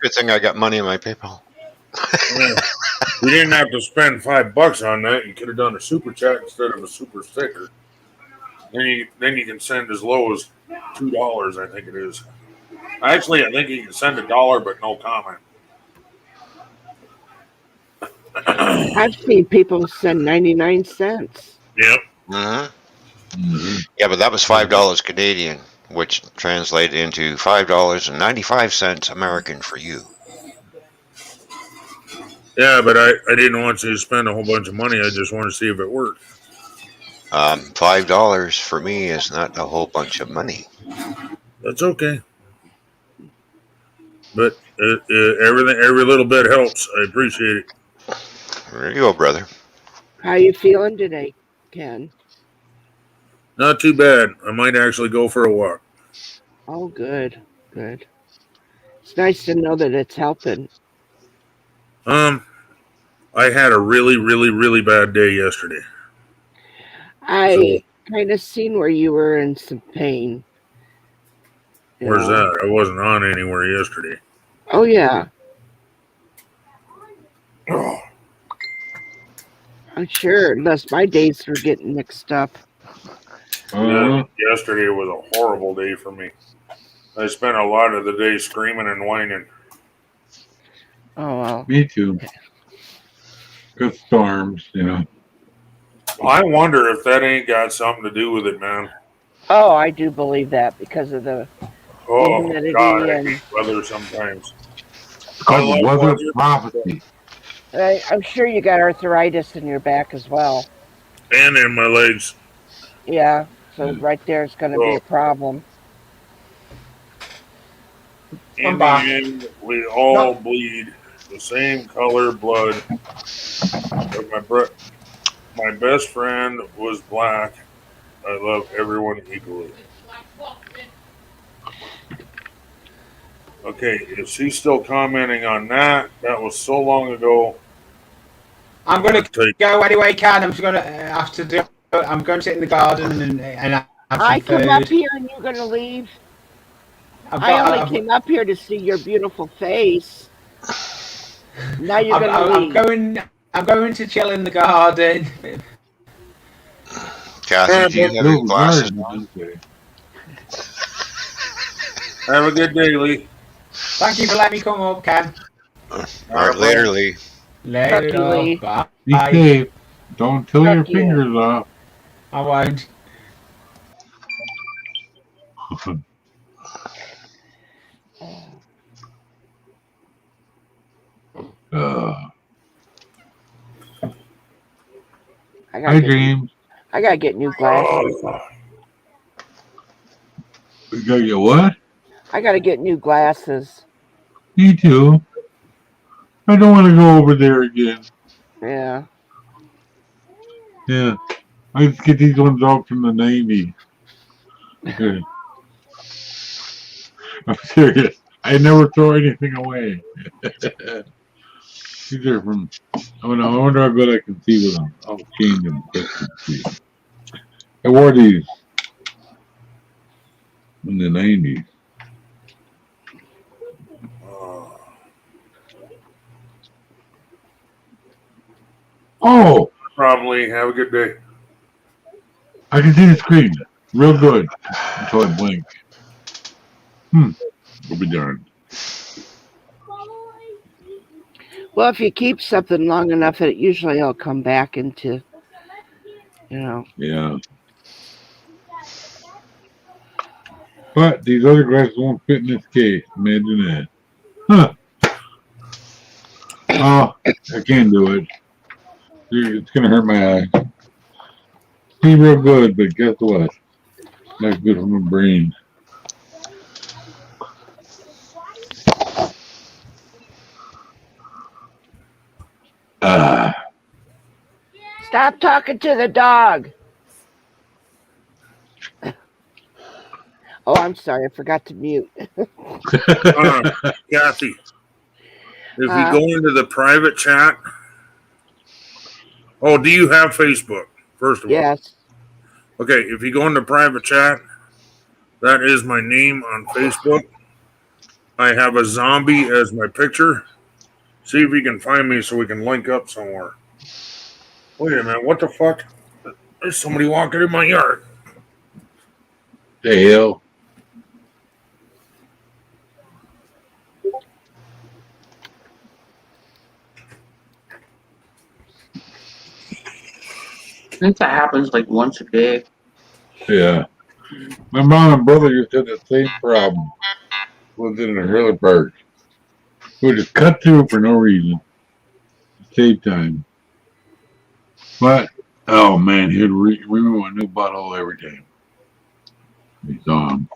Good thing I got money in my PayPal. Yeah. You didn't have to spend $5 on that. You could have done a super chat instead of a super sticker. Then you can send as low as $2. I think it is. Actually, I think you can send $1, but no comment. I've seen people send 99 cents. Yep. Yeah, but that was $5 Canadian, which translated into $5.95 American for you. Yeah, but I didn't want you to spend a whole bunch of money. I just wanted to see if it worked. $5 for me is not a whole bunch of money. That's okay. But every little bit helps. I appreciate it. There you go, brother. How you feeling today, Ken? Not too bad. I might actually go for a walk. Oh, good. It's nice to know that it's helping. I had a really, really, really bad day yesterday. I kind of seen where you were in some pain. Where's that? I wasn't on anywhere yesterday. Oh, yeah. I'm sure, unless my days were getting mixed up. Yeah, yesterday was a horrible day for me. I spent a lot of the day screaming and whining. Oh, well. Me too. Good storms, I wonder if that ain't got something to do with it, man. Oh, I do believe that because of the humidity God, I and hate weather sometimes. It's called weather prophecy. I'm sure you got arthritis in your back as well. And in my legs. Yeah, so right there is going to be a problem. In the end, we all bleed the same color blood. But my best friend was black. I love everyone equally. Okay, if she's still commenting on that, that was so long ago. I'm going to go anyway, Ken. I'm just going to have to do. I'm going to sit in the garden and have some I come up food. here and you're going to leave. I only came up here to see your beautiful face. Now you're going to leave. I'm going to chill in the garden. Kathy, do you have your glasses on? Have a good day, Lee. Thank you for letting me come up, Ken. All right, later, Lee. Later, Lee. Bye. Be safe. Don't till your fingers off. I won't. Hi, James. I gotta get new glasses. You gotta get what? I gotta get new glasses. Me too. I don't want to go over there again. Yeah. Yeah. I just get these ones out from the 90s. Okay. I'm serious. I never throw anything away. These are from. I wonder how good I can see with them. I'll change them. I wore these in the 90s. Oh! Probably. Have a good day. I can see the screen. Real good. Until I blink. We'll be darned. Well, if you keep something long enough, it usually will come back into, Yeah. But these other glasses won't fit in this case. Imagine that. Huh. Oh, I can't do it. It's going to hurt my eye. See real good, but guess what? Not good for my brain. Stop talking to the dog. Oh, I'm sorry. I forgot to mute. Kathy, if you go into the private chat. Oh, do you have Facebook, first of all? Yes. Okay, if you go into private chat, that is my name on Facebook. I have a zombie as my picture. See if you can find me so we can link up somewhere. Wait a minute, what the fuck? There's somebody walking in my yard. The hell? I think that happens like once a day. Yeah. My mom and brother just had the same problem. Was in a trailer park. We just cut through for no reason. Save time. But, oh man, he'd remove a new bottle every time. We saw him.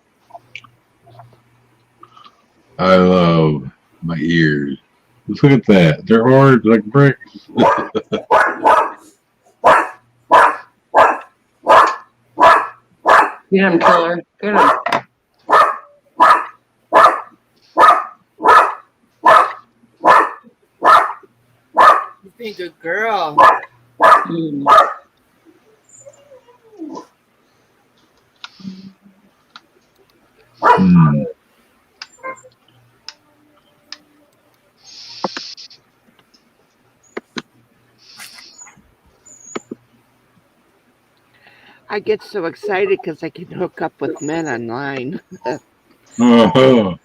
I love my ears. Just look at that. They're hard like bricks. Get him, killer. Get him. You being a good girl. I get so excited because I can hook up with men online. Uh-huh.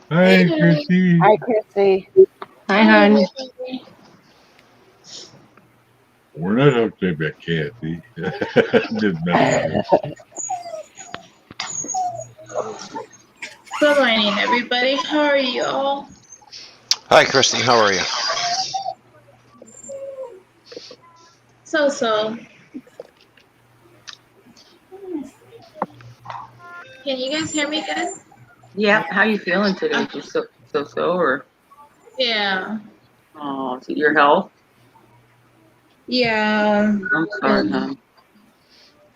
Hi, Chrissy. Hi, Chrissy. Hi, hon. We're not hooked up at Kathy. Just messing with you. Good morning, everybody. How are you all? Hi, Kristen. How are you? So. Can you guys hear me good? Yeah, how you feeling today? Just so, or? Yeah. Oh, is it your health? Yeah. I'm sorry, hon.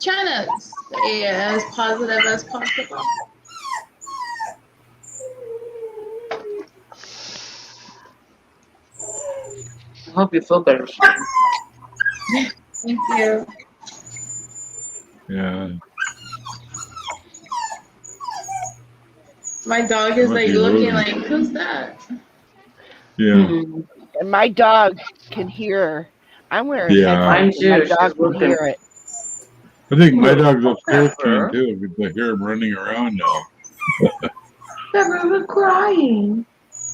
Trying to stay as positive as possible. I hope you feel better soon. Thank you. Yeah. My dog is like looking like, who's that? Yeah. And my dog can hear. I'm wearing headphones and my dog can hear it. I think my dog's upstairs can too, because I hear him running around now. We're crying.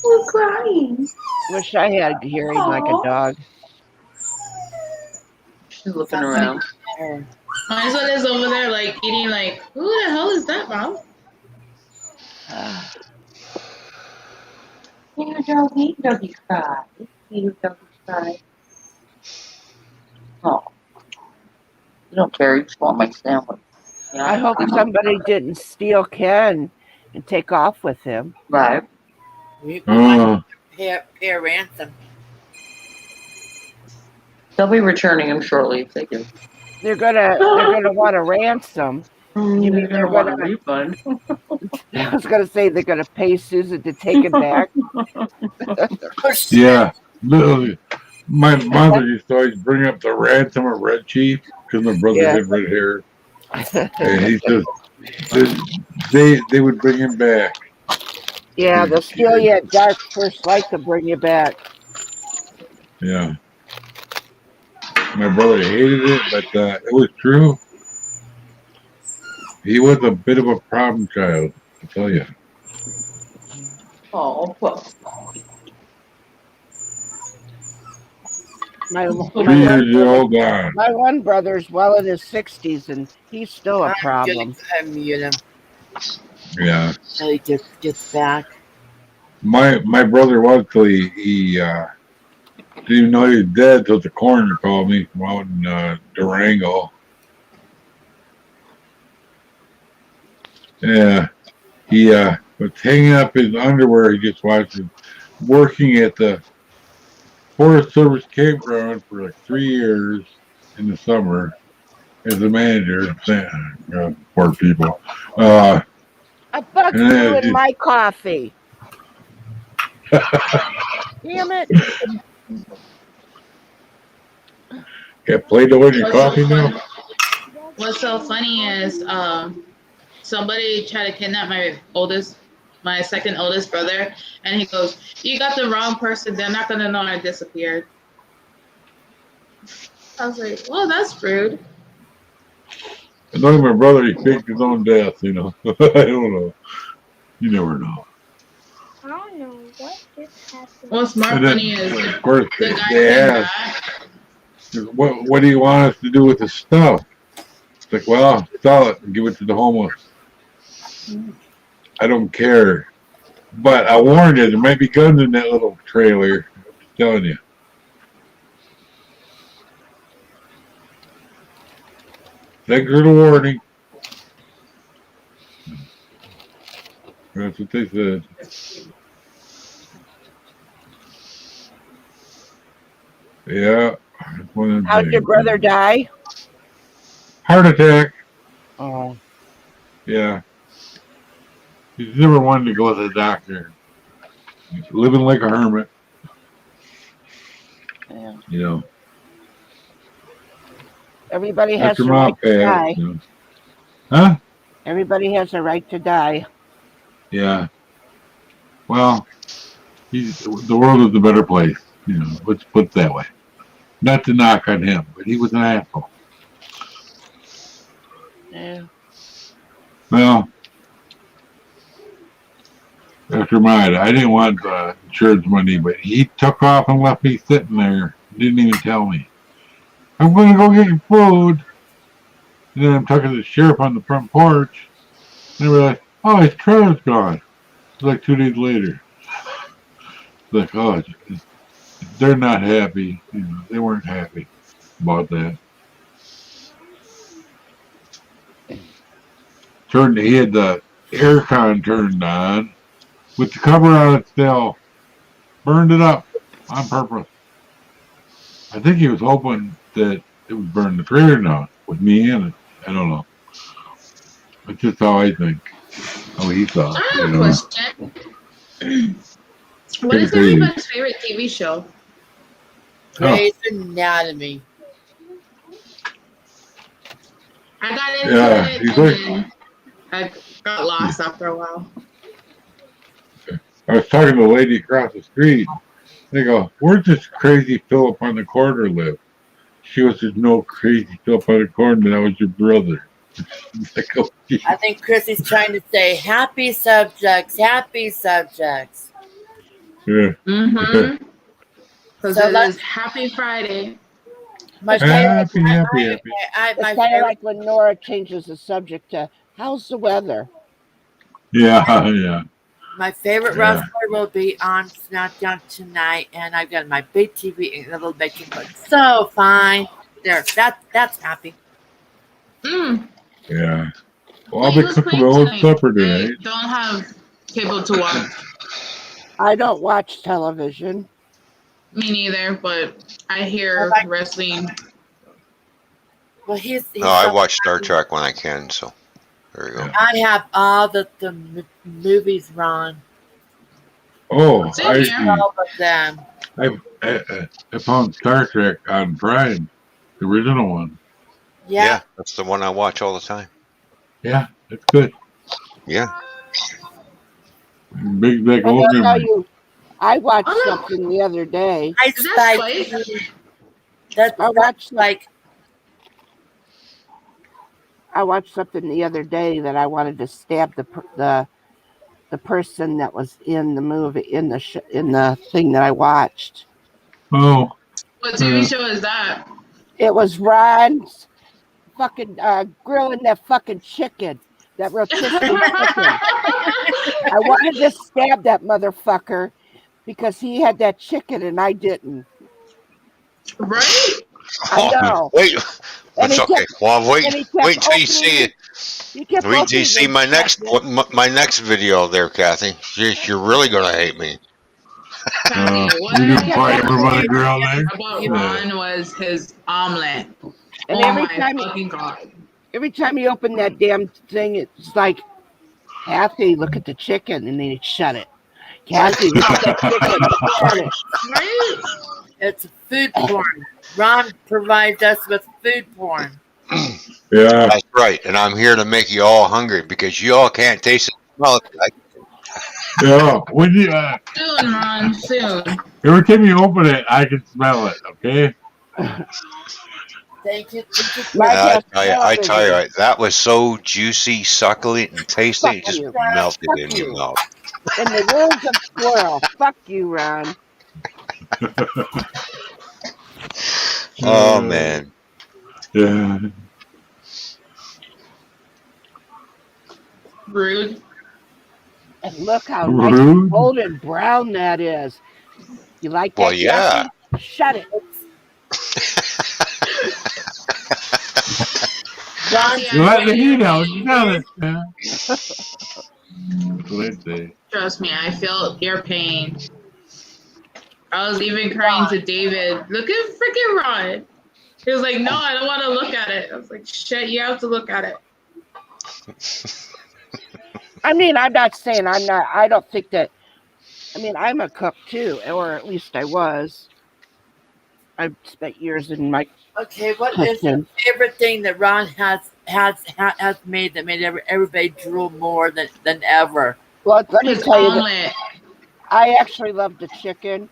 We're crying. Wish I had hearing like a dog. She's looking around. My son is over there like eating like, who the hell is that, Mom? Doggy cry. Doggy cry. Oh. You don't care. You just want my sandwich. Yeah. I hope somebody didn't steal Ken and take off with him. Right. We might pay a ransom. They'll be returning him shortly if they do. They're gonna want a ransom. You mean they're want a refund? I was gonna say they're gonna pay Susan to take it back. Yeah. Literally. My mother used to always bring up the ransom of Red Chief because my brother had red hair. And he says they would bring him back. Yeah, they'll steal you at dark first light to bring you back. Yeah. My brother hated it, but it was true. He was a bit of a problem child, I tell you. Oh, well. My 3 years old gone. My one brother's well in his 60s, and he's still a problem. I'm mute him. Yeah. Until he gets back. My brother was till he didn't even know he was dead till the coroner called me from out in Durango. Yeah. He was hanging up his underwear he just watched him working at the Forest Service campground for like 3 years in the summer as a manager. Poor people. A bug flew in my coffee. Damn it. Got Play-Doh in your coffee now? What's so funny is somebody tried to kidnap my second oldest brother, and he goes, "You got the wrong person. They're not gonna know I disappeared." I was like, "Well, that's rude." I know my brother, he faked his own death, I don't know. You never know. I don't know what just happened. What's more And then, funny is of course, the guy they came asked, back. what do you want us to do with the stuff? It's like, well, sell it and give it to the homeless. I don't care. But I warned you, there might be guns in that little trailer. I'm just telling you. Thanks for the warning. That's what they said. Yeah. How'd your brother die? Heart attack. Oh. Yeah. He's never wanted to go to the doctor. He's living like a hermit. Yeah. Everybody has After the mom right to die. passed. Huh? Everybody has a right to die. Yeah. Well, the world is a better place. Let's put it that way. Not to knock on him, but he was an asshole. Yeah. Well, after mine, I didn't want insurance money, but he took off and left me sitting there. Didn't even tell me. I'm going to go get your food. And then I'm talking to the sheriff on the front porch. And I realized, oh, his trailer's gone. It's like 2 days later. It's like, oh, they're not happy. They weren't happy about that. He had the aircon turned on with the cover on it still. Burned it up on purpose. I think he was hoping that it would burn the trailer down with me in it. I don't know. That's just how I think. How he thought. I have a question. What is everybody's favorite TV show? Grey's Anatomy. I got into it and then I got lost after a while. I was talking to a lady across the street. They go, where's this crazy Philip on the corner live? She goes, there's no crazy Philip on the corner. That was your brother. Like, oh, I think Chrissy's trying to say happy subjects, happy subjects. Yeah. Mm-hmm. Because it is Happy Friday. My happy. It's kind of like when Nora changes the subject to, how's the weather? Yeah, yeah. My favorite wrestler will be on SmackDown tonight, and I've got my big TV and a little baking book. So fine. There, that's happy. Mm. Yeah. Well, I'll be cooking my own supper today. I don't have cable to watch. I don't watch television. Me neither, but I hear wrestling. Well, he's no, I watch Star Trek when I can, so there you go. I have all the movies run. Oh, all of them. I found Star Trek on Prime, the original one. Yeah, that's the one I watch all the time. Yeah, it's good. Yeah. Big old memory. I watched something the other day. I watched something the other day that I wanted to stab the person that was in the movie in the thing that I watched. Oh. What TV show is that? It was Ron's fucking grilling that fucking chicken. That rotisserie chicken. I wanted to stab that motherfucker because he had that chicken and I didn't. Right? I know. Wait, that's okay. Well, wait until you see it. Wait till you see my next video there, Kathy. You're really gonna hate me. What I about Ron was his omelet. And every time he opened that damn thing, it's like, Kathy, look at the chicken, and then he'd shut it. Kathy, look at that chicken, shut it. Right? It's food porn. Ron provides us with food porn. Yeah. That's right. And I'm here to make you all hungry because you all can't taste it. Smell it. Yeah. When you Soon, Ron. Soon. every time you open it, I can smell it. Okay. Thank you. My I best tell you, that was so juicy, succulent, and tasty. Fuck It just you. melted Fuck in you. your mouth. In the words of Squirrel, fuck you, Ron. Oh man. Yeah. Rude. And look how nice and golden brown that is. You like that, Well, yeah. Cassie? Shut it. You let the heat out. You got it. Yeah. That's what I say. Trust me, I felt your pain. I was even crying to David. Look at freaking Ron. He was like, no, I don't want to look at it. I was like, shit, you have to look at it. I mean, I'm not saying I don't think that. I mean, I'm a cook too, or at least I was. I've spent years in my Okay, what is your favorite thing that Ron has made that made everybody drool more than ever? Well, let me His tell you omelet. that I actually love the chicken,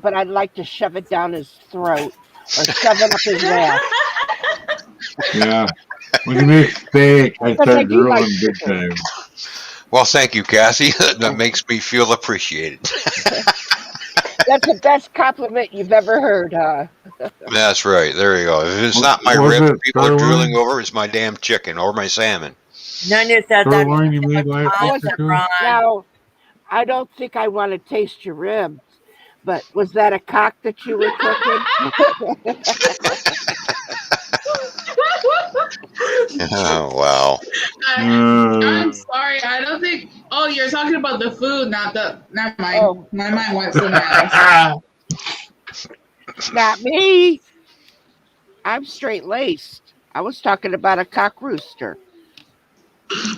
but I'd like to shove it down his throat or shove it up his ass. Yeah. When you make steak, I Because I start do like grilling big chicken. time. Well, thank you, Cassie. That makes me feel appreciated. That's the best compliment you've ever heard, huh? That's right. There you go. If it's not my Was ribs it people are drooling sirloin? over, it's my damn chicken or my salmon. None of that. Sirloin you made last week or two? Now, I don't think I want to taste your ribs, but was that a cock that you were cooking? Oh, wow. I'm sorry. I don't think. Oh, you're talking about the food, not the. Never mind. Oh. My mind went somewhere else. Not me. I'm straight laced. I was talking about a cock rooster.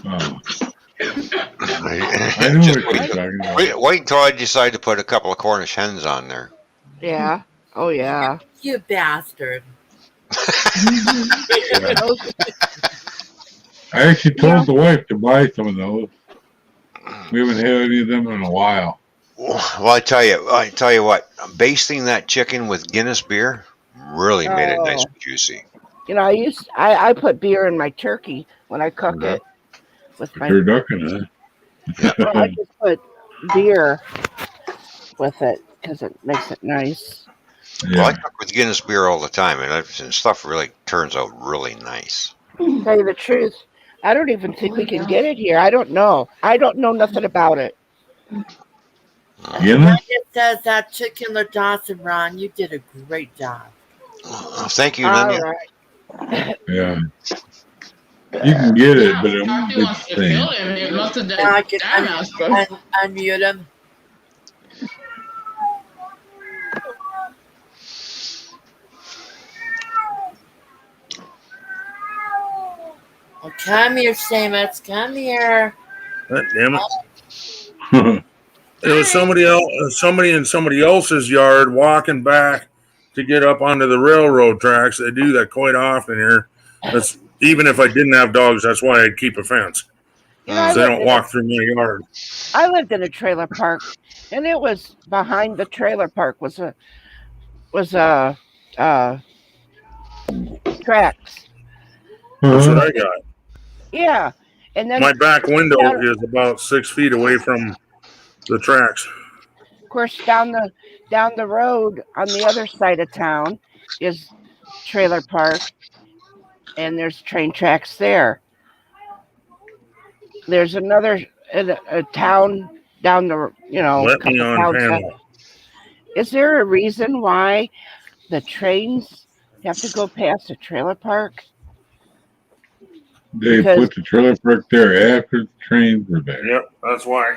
Oh. I know what you're talking about. Wait until I decide to put a couple of Cornish hens on there. Yeah. Oh, yeah. You bastard. I actually told the wife to buy some of those. We haven't had any of them in a while. Well, I tell you what, basting that chicken with Guinness beer really made it nice and juicy. You know, I put beer in my turkey when I cook it with my turducken, huh? Well, I just put beer with it because it makes it nice. Yeah. Well, I cook with Guinness beer all the time, and stuff really turns out really nice. To tell you the truth, I don't even think we can get it here. I don't know. I don't know nothing about it. It says that chicken La Dawson, Ron. You did a great job. Thank you, All Nanya. right. Yeah. You can get it, but it won't be the Wants to kill same. him. He must have done I can that. unmute him. Oh, come here, Seamus. Come here. God damn it. It was somebody in somebody else's yard walking back to get up onto the railroad tracks. They do that quite often here. That's even if I didn't have dogs, that's why I'd keep a fence. You know, So they don't walk through my yard. I lived in a trailer park, and it was behind the trailer park was a tracks. That's what I got. Yeah, and then My back window is about 6 feet away from the tracks. Of course, down the road on the other side of town is trailer park, and there's train tracks there. There's another a town down the Let me on towns panel. Is there a reason why the trains have to go past a trailer park? They put the trailer park there after the trains were there. Yep, that's why.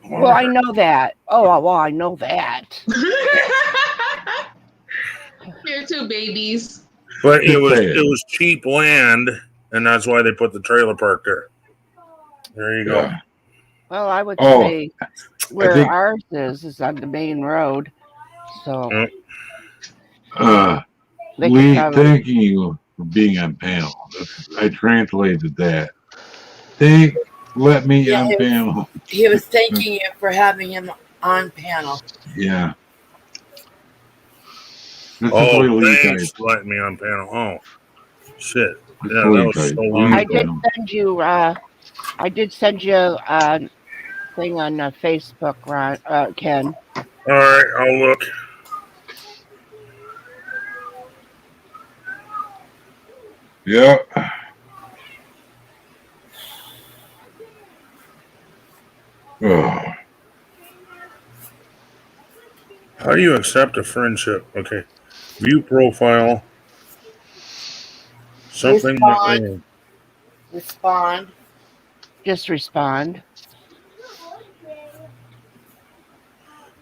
Well, I know that. Oh, well, I know that. You're two babies. But it was cheap land, and that's why they put the trailer park there. There you go. Well, I would say where ours is on the main road. So They Lee, could probably. thanking you for being on panel. I translated that. Let me Yeah, on panel. he was thanking you for having him on panel. Yeah. This is Oh, what Lee thanks typed. for letting me on panel. Oh, shit. That's Yeah, what that he was so typed. long I Lee ago. did send you. I did send you a thing on Facebook, Ron. Ken. All right, I'll look. Yeah. Oh. How do you accept a friendship? Okay. View profile. Something that Respond. Respond. Just respond.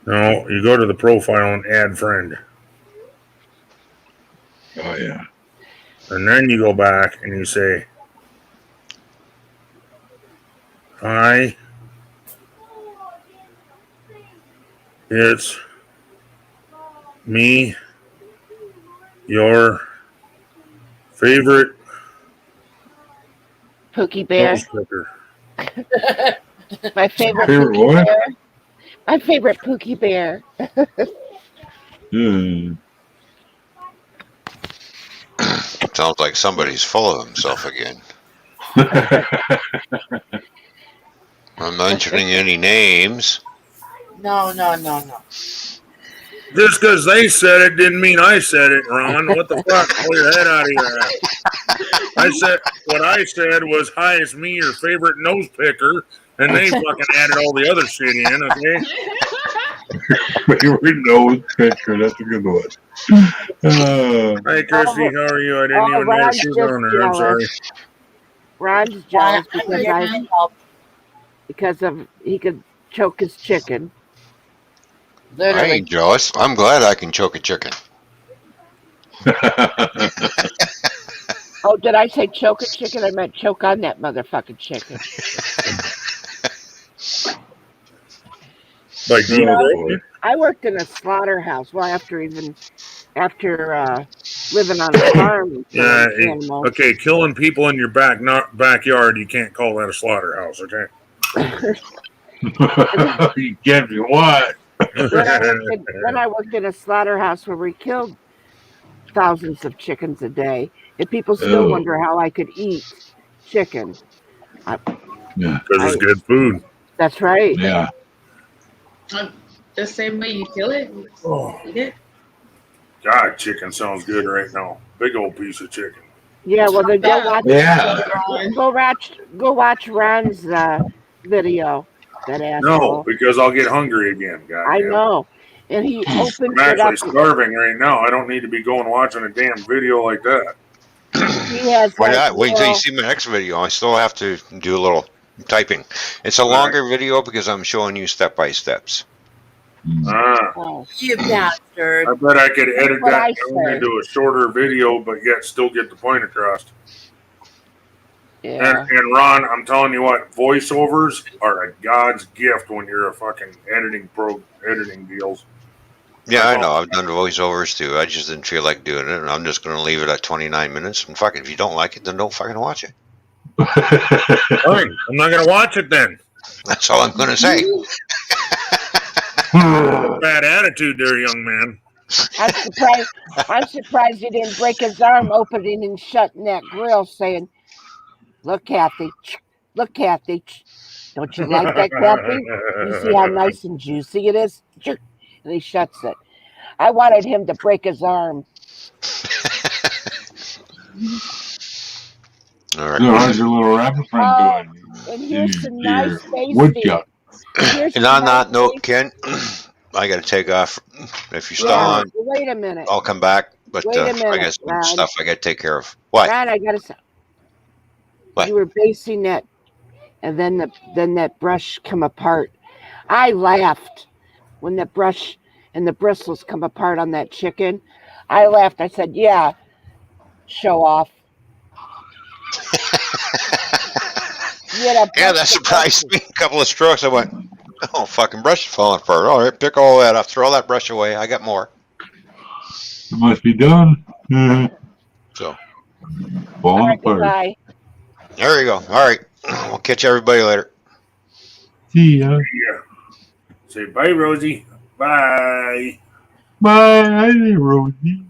No, you go to the profile and add friend. Oh, yeah. And then you go back and you say, hi, it's me, your favorite Pookie Bear. nose picker. My favorite Favorite Pookie what? Bear. My favorite Pookie Bear. Sounds like somebody's full of himself again. I'm not mentioning any names. No. Just because they said it didn't mean I said it, Ron. What the fuck? Pull your head out of your ass. What I said was, hi, it's me, your favorite nose picker. And they fucking added all the other shit in, okay? Favorite nose picture. That's a good one. Hi, Kirsty. How are you? I didn't even know Ron's she was just on there. I'm sorry. Ron's jealous I'm because here to help. he could choke his chicken. I Literally. ain't jealous. I'm glad I can choke a chicken. Oh, did I say choke a chicken? I meant choke on that motherfucking chicken. Like deep throat? I worked in a slaughterhouse. Well, after living on a farm and Yeah. killing animals. Okay, killing people in your backyard, you can't call that a slaughterhouse, okay? You can't be what? When I worked in a slaughterhouse where we killed thousands of chickens a day, and people still wonder how I could eat chicken. Yeah. Because it's good food. That's right. Yeah. The same way you kill it, you Oh, eat it. God, chicken sounds good right now. Big old piece of chicken. Yeah, well then go watch. Yeah. Go watch Ron's video. That asshole. No, because I'll get hungry again. God I damn. know, and he opens I'm it up. actually starving right now. I don't need to be going watching a damn video like that. He has Why like not? Wait until you see my next video. I still have to do a little typing. It's a longer video because I'm showing you step by steps. Oh, You bastard. I bet I could edit what that I down say. into a shorter video, but yet still get the point across. Yeah. And Ron, I'm telling you what, voiceovers are a God's gift when you're a fucking editing deals. Yeah, I know. I've done voiceovers too. I just didn't feel like doing it, and I'm just going to leave it at 29 minutes. And fuck it, if you don't like it, then don't fucking watch it. Fine, I'm not going to watch it then. That's all I'm going to say. Bad attitude there, young man. I'm surprised he didn't break his arm opening and shutting that grill, saying, "Look, Kathy. Look, Kathy. Don't you like that, Kathy? You see how nice and juicy it is?" And he shuts it. I wanted him to break his arm. All right. So how's your little rabbit friend doing? And here's some Your nice pasty. woodchuck. And on that note, Ken, I got to take off. If you're still on, Wait a minute. I'll come back. But Wait a I minute, got some Ron. stuff I got to take care of. What? Ron, I gotta say, What? you were basting that, and then that brush come apart. I laughed when the brush and the bristles come apart on that chicken. I laughed. I said, "Yeah, show off." Yeah, that surprised me. A couple of strokes, I went, "Oh, fucking brush is falling apart. All right, pick all that up. Throw that brush away. I got more." It must be done. So, falling apart. Goodbye. there you go. All right. We'll catch everybody later. See ya. Yeah. Say bye, Rosie. Bye. Bye, Rosie.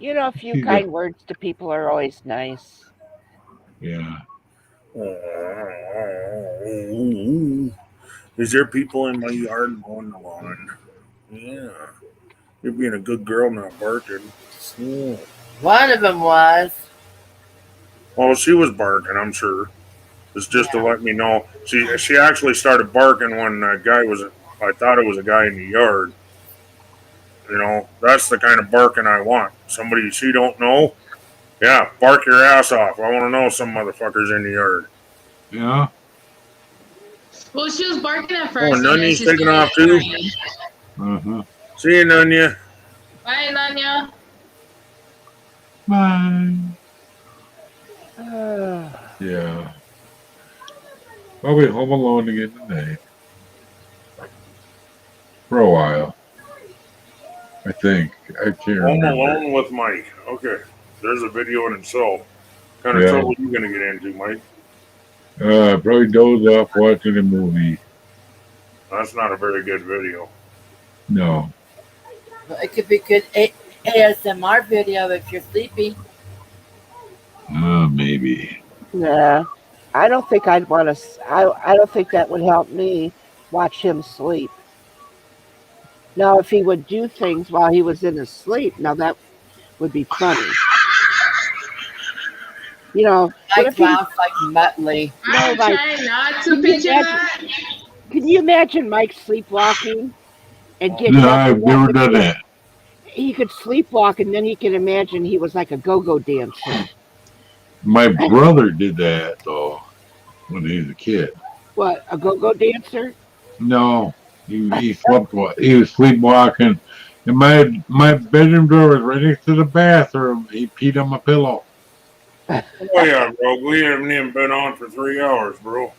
You know, a few See ya. kind words to people are always nice. Yeah. Is there people in my yard mowing the lawn? Yeah. You're being a good girl, not barking. Yeah. One of them was. Well, she was barking, I'm sure. It's just to let me know. She actually started barking when a guy was. I thought it was a guy in the yard. You know, that's the kind of barking I want. Somebody she don't know. Yeah, bark your ass off. I want to know some motherfuckers in the yard. Yeah. Well, she was barking at Oh, first, and then Nunya's she taking started off too. crying. See you, Nunya. Bye, Nanya. Bye. Yeah. I'll be home alone again today. For a while. I think. I can't Home remember. alone with Mike. Okay. There's a video in itself. What kind of Yeah. trouble you gonna get into, Mike? Probably doze off watching a movie. That's not a very good video. No. It could be good ASMR video if you're sleepy. Maybe. Nah, I don't think I'd want to. I don't think that would help me watch him sleep. Now, if he would do things while he was in his sleep, now that would be funny. You know, what I if he, laugh like Muttley. I'm like, trying not to can you picture imagine- that. can you imagine Mike sleepwalking and getting No, up? I've and never walking done in? that. He could sleepwalk, and then he could imagine he was like a go-go dancer. My brother did that though when he was a kid. What, a go-go dancer? No, he slept. He was sleepwalking, and my bedroom door was right next to the bathroom. He peed on my pillow. Oh yeah, bro. We haven't even been on for 3 hours, bro.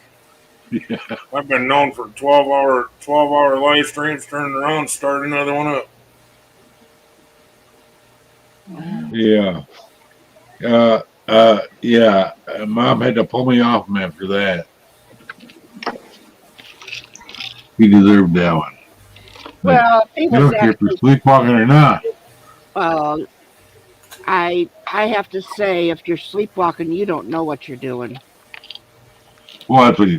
Yeah. I've been known for 12-hour live streams. Turned around, start another one up. Yeah. Yeah. Mom had to pull me off him after that. He deserved that one. Well, if he I was don't care if you're actually, sleepwalking or not. well, I have to say, if you're sleepwalking, you don't know what you're doing. Well, that's what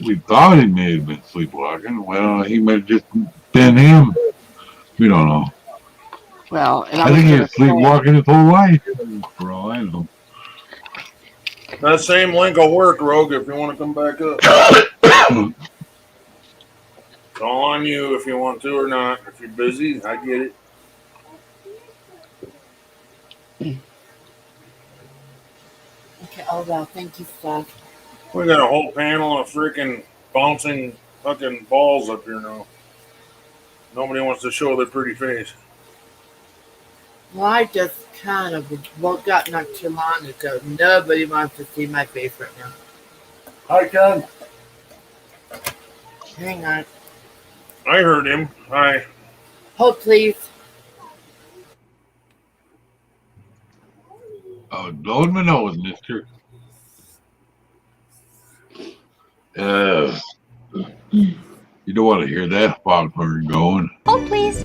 we thought he may have been sleepwalking. Well, he might have just been him. We don't know. Well, and I think he was sleepwalking his whole life, for all I know. That same link will work, Rogue, if you want to come back up. It's all on you if you want to or not. If you're busy, I get it. Okay, oh well, thank you, Doug. We got a whole panel of freaking bouncing fucking balls up here now. Nobody wants to show their pretty face. Well, I just kind of got not too long ago. Nobody wants to see my face right now. Hi, Ken. Hang on. I heard him. Hi. Hold, please. Oh, blowing my nose, mister. You don't want to hear that foghorn going. Hold, please.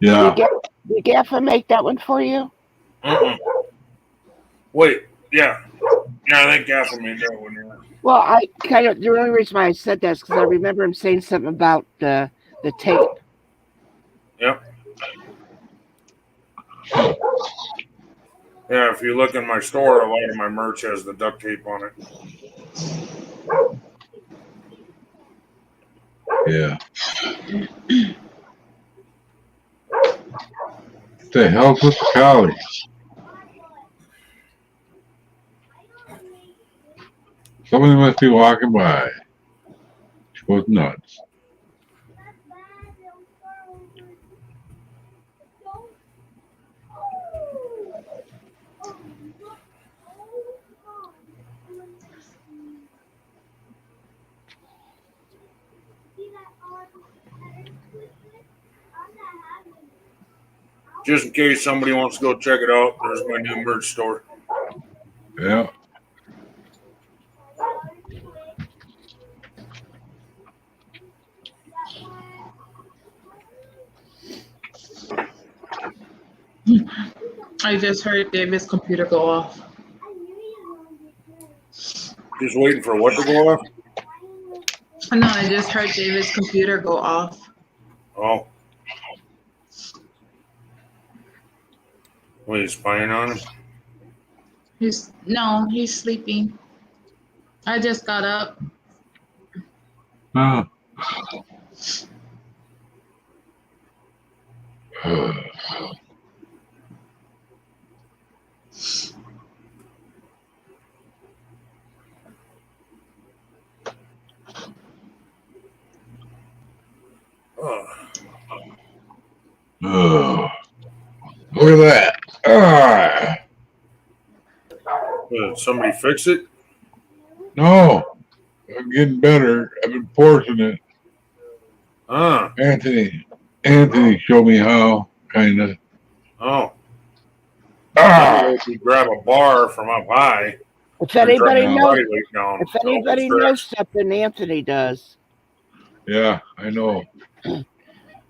Yeah. Did Gaffa make that one for you? Wait, yeah. Yeah, I think Gaffer made that one, yeah. Well, I kind of, the only reason why I said that is because I remember him saying something about the tape. Yep. Yeah, if you look in my store, a lot of my merch has the duct tape on it. Yeah. What the hell's with the collie? Somebody must be walking by. She goes nuts. Just in case somebody wants to go check it out, there's my new merch store. Yeah. I just heard David's computer go off. Just waiting for what to go off? No, I just heard David's computer go off. Oh. What, he's spying on him? He's sleeping. I just got up. Oh. Oh. Look at that. Ah. Did somebody fix it? No. I'm getting better. I've been forcing it. Ah. Anthony showed me how, kind of. Oh. Ah. If you grab a bar from up high. If anybody and knows, body weight down, if anybody knows something, Anthony does. Yeah, I know.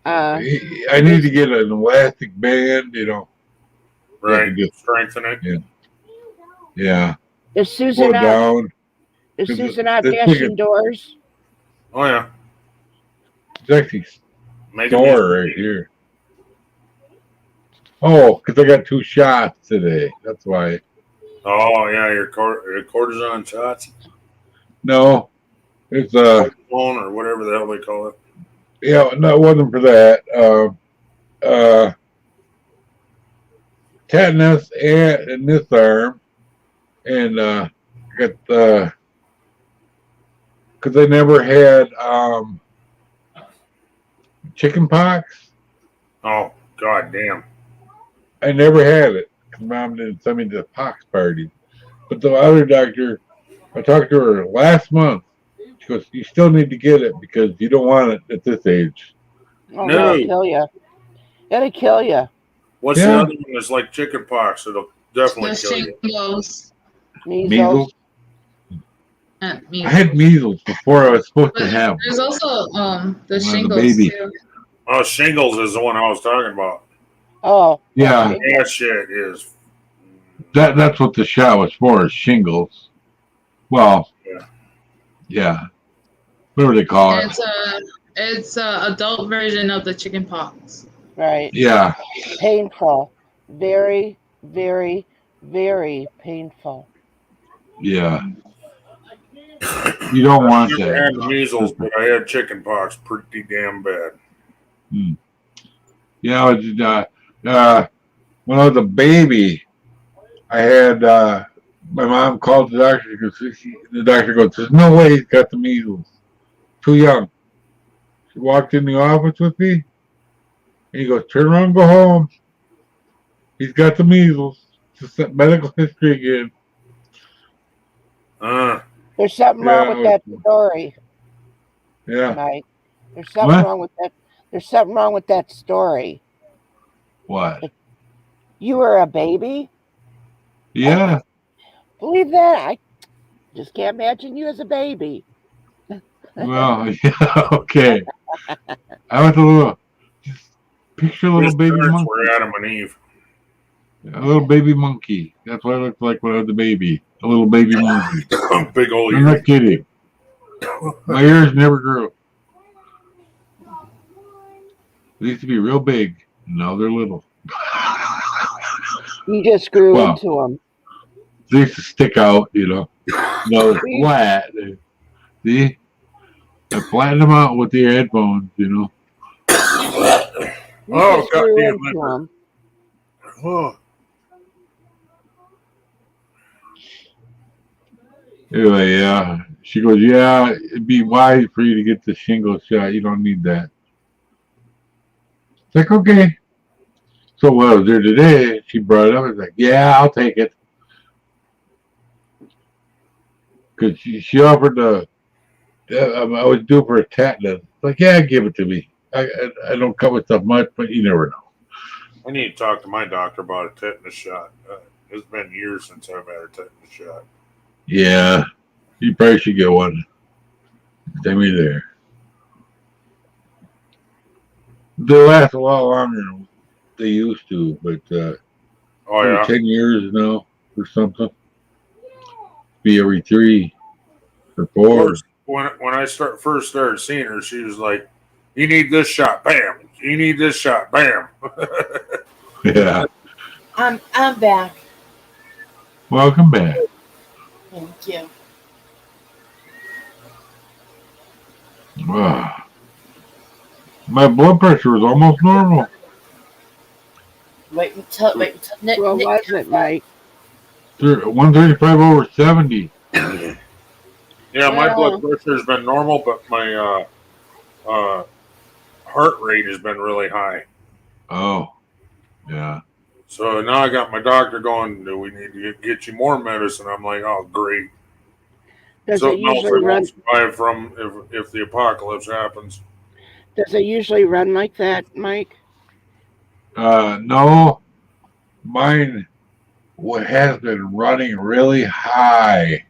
I I need to get an elastic band, you know. Right. Strengthen it. Yeah. Yeah. Is Susan Go out? down. Is Susan out This dashing chicken- doors? Oh, yeah. It's actually Make store right here. Oh, because I got 2 shots today. That's why. Oh, yeah, your cortisone shots. No, it's Cortisone or whatever the hell they call it. yeah, no, it wasn't for that. Tetanus and in this arm, and got because I never had chicken pox. Oh, god damn. I never had it. Mom didn't send me to the pox party. But the other doctor, I talked to her last month. She goes, you still need to get it because you don't want it at this age. Oh, No. that'll kill you. That'll kill you. What's Yeah. the other one that's like chicken pox? It'll definitely The kill you. shingles. Measles. I Measles. had measles before I was supposed to have. There's also the When I was a shingles baby. too. Oh, shingles is the one I was talking about. Oh. Yeah, okay. That shit is. that's what the shot was for, is shingles. Well, yeah. Whatever they call it. It's a adult version of the chicken pox. Right. Yeah. Painful. Very, very, very painful. Yeah. You don't want I never had the that. measles, but I had chicken pox pretty damn bad. Yeah, it was, when I was a baby, I had my mom called the doctor because the doctor goes, "There's no way he's got the measles. Too young." She walked in the office with me, and he goes, "Turn around, and go home. He's got the measles. Just medical history again." There's something wrong with that story, Yeah. Mike. There's something What? wrong with that. There's something wrong with that story. What? You were a baby? Yeah. Believe that? I just can't imagine you as a baby. Well, yeah. Okay. I was a little. Just picture a little His baby parents monkey. were Adam and Eve. A little baby monkey. That's what I looked like when I was a baby. A little baby monkey. Big old I'm not kidding. My ears never grew. They used to be real big. Now they're little. You just grew Wow. into them. They used to stick out, you know. No, they're flat. See? I flattened them out with the headphones, you know. You Oh, just grew goddamn. into them. Oh. Anyway, yeah. She goes, yeah, it'd be wise for you to get the shingle shot. You don't need that. It's like, okay. So when I was there today, she brought it up. It's like, yeah, I'll take it. Because she offered to, I was due for a tetanus. Like, yeah, give it to me. I don't cover stuff much, but you never know. I need to talk to my doctor about a tetanus shot. It's been years since I've had a tetanus shot. Yeah, you probably should get one. Send me there. They last a lot longer than they used to, but Oh yeah, 10 years now or something. Be every 3 or 4. when I first started seeing her, she was like, "You need this shot, bam. You need this shot, bam." Yeah. I'm back. Welcome back. Thank you. Wow. My blood pressure was almost normal. Wait until Nick. What Nick was it, Mike? 135 over 70. Yeah, my blood pressure has been normal, but my heart rate has been really high. Oh, yeah. So now I got my doctor going, do we need to get you more medicine? I'm like, oh, great. Does So it no, usually I run? won't survive from if the apocalypse happens. Does it usually run like that, Mike? No. Mine has been running really high.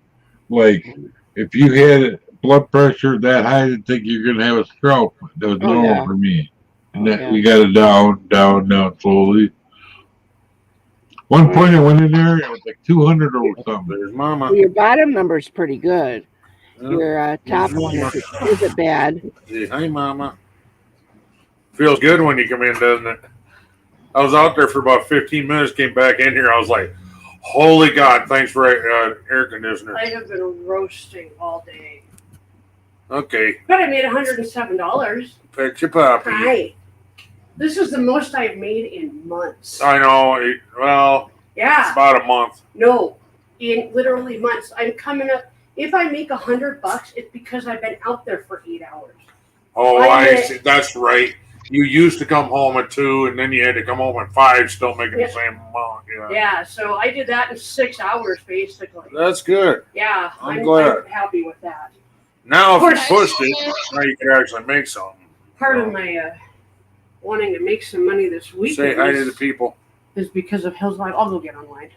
Like, if you had blood pressure that high, you'd think you're going to have a stroke. That was normal for me. And we got it down slowly. One point I went in there, it was like 200 or something. There's Mama. Well, your bottom number is pretty good. Your top one isn't bad. Hey, hi, Mama. Feels good when you come in, doesn't it? I was out there for about 15 minutes, came back in here. I was like, holy God, thanks for air conditioner. I have been roasting all day. Okay. But I made $107. Pet your puppy. Hi. This is the most I've made in months. I know. Well, yeah. It's about a month. No, in literally months. I'm coming up. If I make $100, it's because I've been out there for 8 hours. Oh, I see. That's right. You used to come home at 2, and then you had to come home at 5, still making the same amount. Yeah. Yeah, so I did that in 6 hours, basically. That's good. Yeah, I'm glad. I'm happy with that. Now, if you pushed it, now you can actually make something. Part of my wanting to make some money this week. Say hi to the people. Is because of Hills Live. I'll go get online.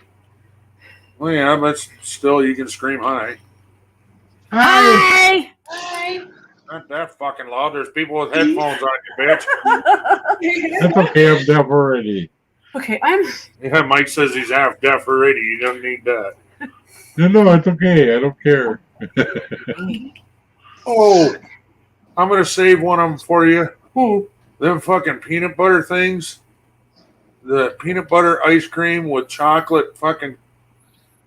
Well, yeah, but still, you can scream hi. Hi! Hi! Not that fucking loud. There's people with headphones on, you bitch. That's okay, I'm deaf already. Okay, Yeah, Mike says he's half deaf already. You don't need that. No, it's okay. I don't care. Oh, I'm going to save one of them for you. Them fucking peanut butter things. The peanut butter ice cream with chocolate fucking...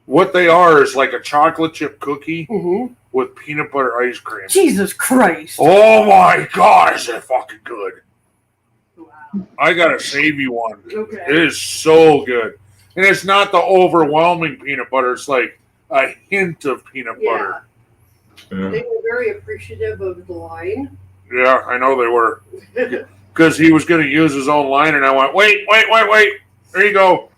What they are is like a chocolate chip cookie with peanut butter ice cream. Jesus Christ. Oh my gosh, they're fucking good. Wow. I gotta save you one. Okay. It is so good. And it's not the overwhelming peanut butter, it's like a hint of peanut butter. Yeah. They were very appreciative of the line. Yeah, I know they were. Because he was going to use his own line, and I went, wait. There you go.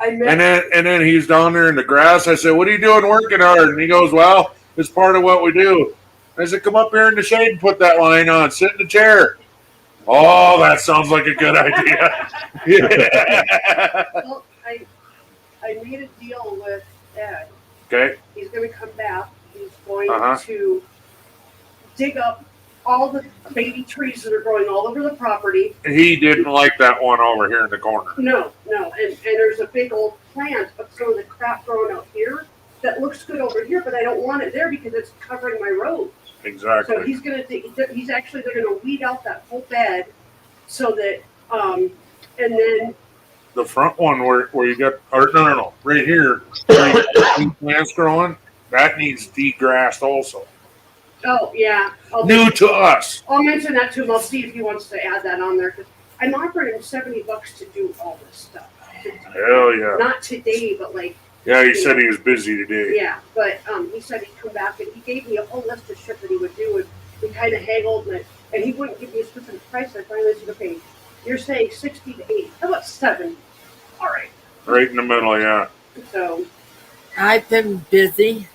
And then he's down there in the grass. I said, what are you doing working hard? And he goes, well, it's part of what we do. I said, come up here in the shade and put that line on. Sit in the chair. Oh, that sounds like a good idea. Well, I made a deal with Ed. Okay. He's going to come back. He's going to dig up all the baby trees that are growing all over the property. He didn't like that one over here in the corner. No. And there's a big old plant of some of the crap growing out here that looks good over here, but I don't want it there because it's covering my road. Exactly. So he's actually they're going to weed out that whole bed so that and then the front one where you got no right here where plants growing, that needs degrassed also. Oh yeah. New to us. I'll mention that to him. I'll see if he wants to add that on there because I'm offering him $70 to do all this stuff. Hell yeah. Not today, but like. Yeah, he said he was busy today. Yeah, but he said he'd come back and he gave me a whole list of shit that he would do, and we kind of haggled, and he wouldn't give me a specific price. I finally said, okay, you're saying 60 to 80. How about 7? All right. Right in the middle, yeah. So. I've been busy.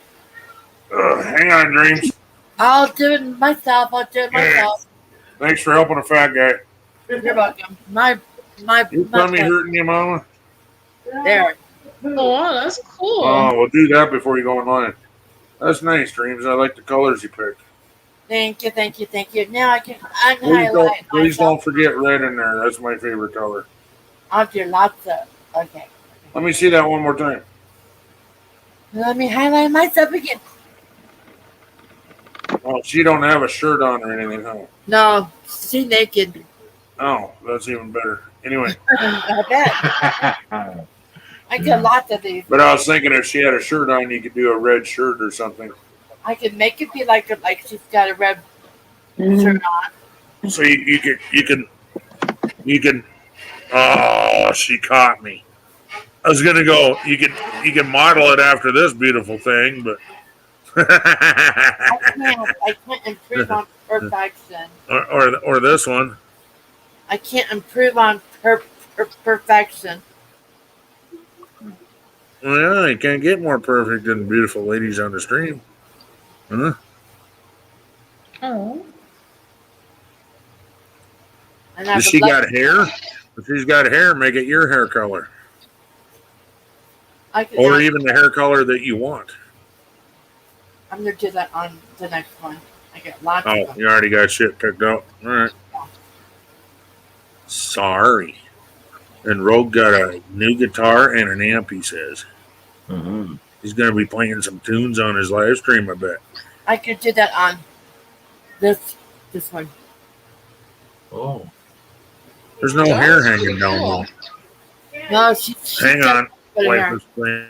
Hang on, Dreams. I'll do it myself. Thanks for helping a fat guy. You're welcome. My Your tummy hurting you, Mama? There. Oh, wow, that's cool. Oh, we'll do that before you go online. That's nice, Dreams. I like the colors you picked. Thank you. Now I can unhighlight. Please don't forget red in there. That's my favorite color. I'll do lots of. Okay. Let me see that one more time. Let me highlight myself again. Oh, she don't have a shirt on or anything, huh? No, she's naked. Oh, that's even better. Anyway. I bet. I get lots of these. But I was thinking if she had a shirt on, you could do a red shirt or something. I could make it be like she's got a red shirt on. So you can. Oh, she caught me. I was gonna go. You can model it after this beautiful thing, but I can't improve on perfection. or this one. I can't improve on perfection. Well, yeah, you can't get more perfect than beautiful ladies on the stream. Huh? Oh. If she got hair? If she's got hair, make it your hair color. Or even the hair color that you want. I'm going to do that on the next one. I get lots of Oh, them. you already got shit picked up. All right. Sorry. And Rogue got a new guitar and an amp, he says. He's going to be playing some tunes on his live stream, I bet. I could do that on this one. Oh. There's no hair hanging down though. No, she Hang on. Wait hair. for screen.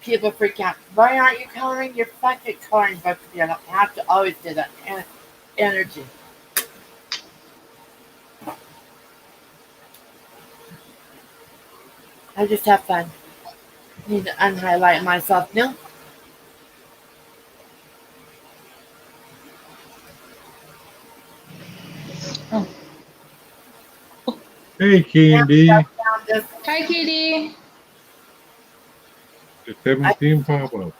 People freak out. Why aren't you coloring? You're fucking coloring, but you don't have to always do that energy. I just have fun. Need to unhighlight myself now. Hey, Candy. Hi, Katie. The 17 pop up.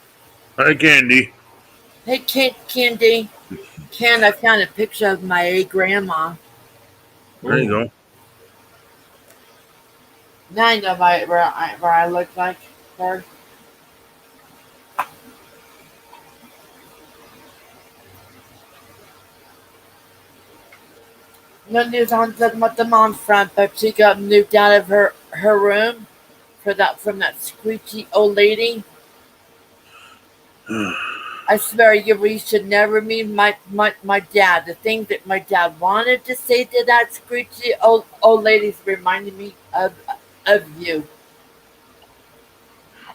Hi, Candy. Hey, Candy. I found a picture of my grandma. There you go. Now I know where I look like her. No news on the mom front, but she got moved out of her room from that squeaky old lady. I swear you should never meet my dad. The thing that my dad wanted to say to that squeaky old lady's reminded me of you.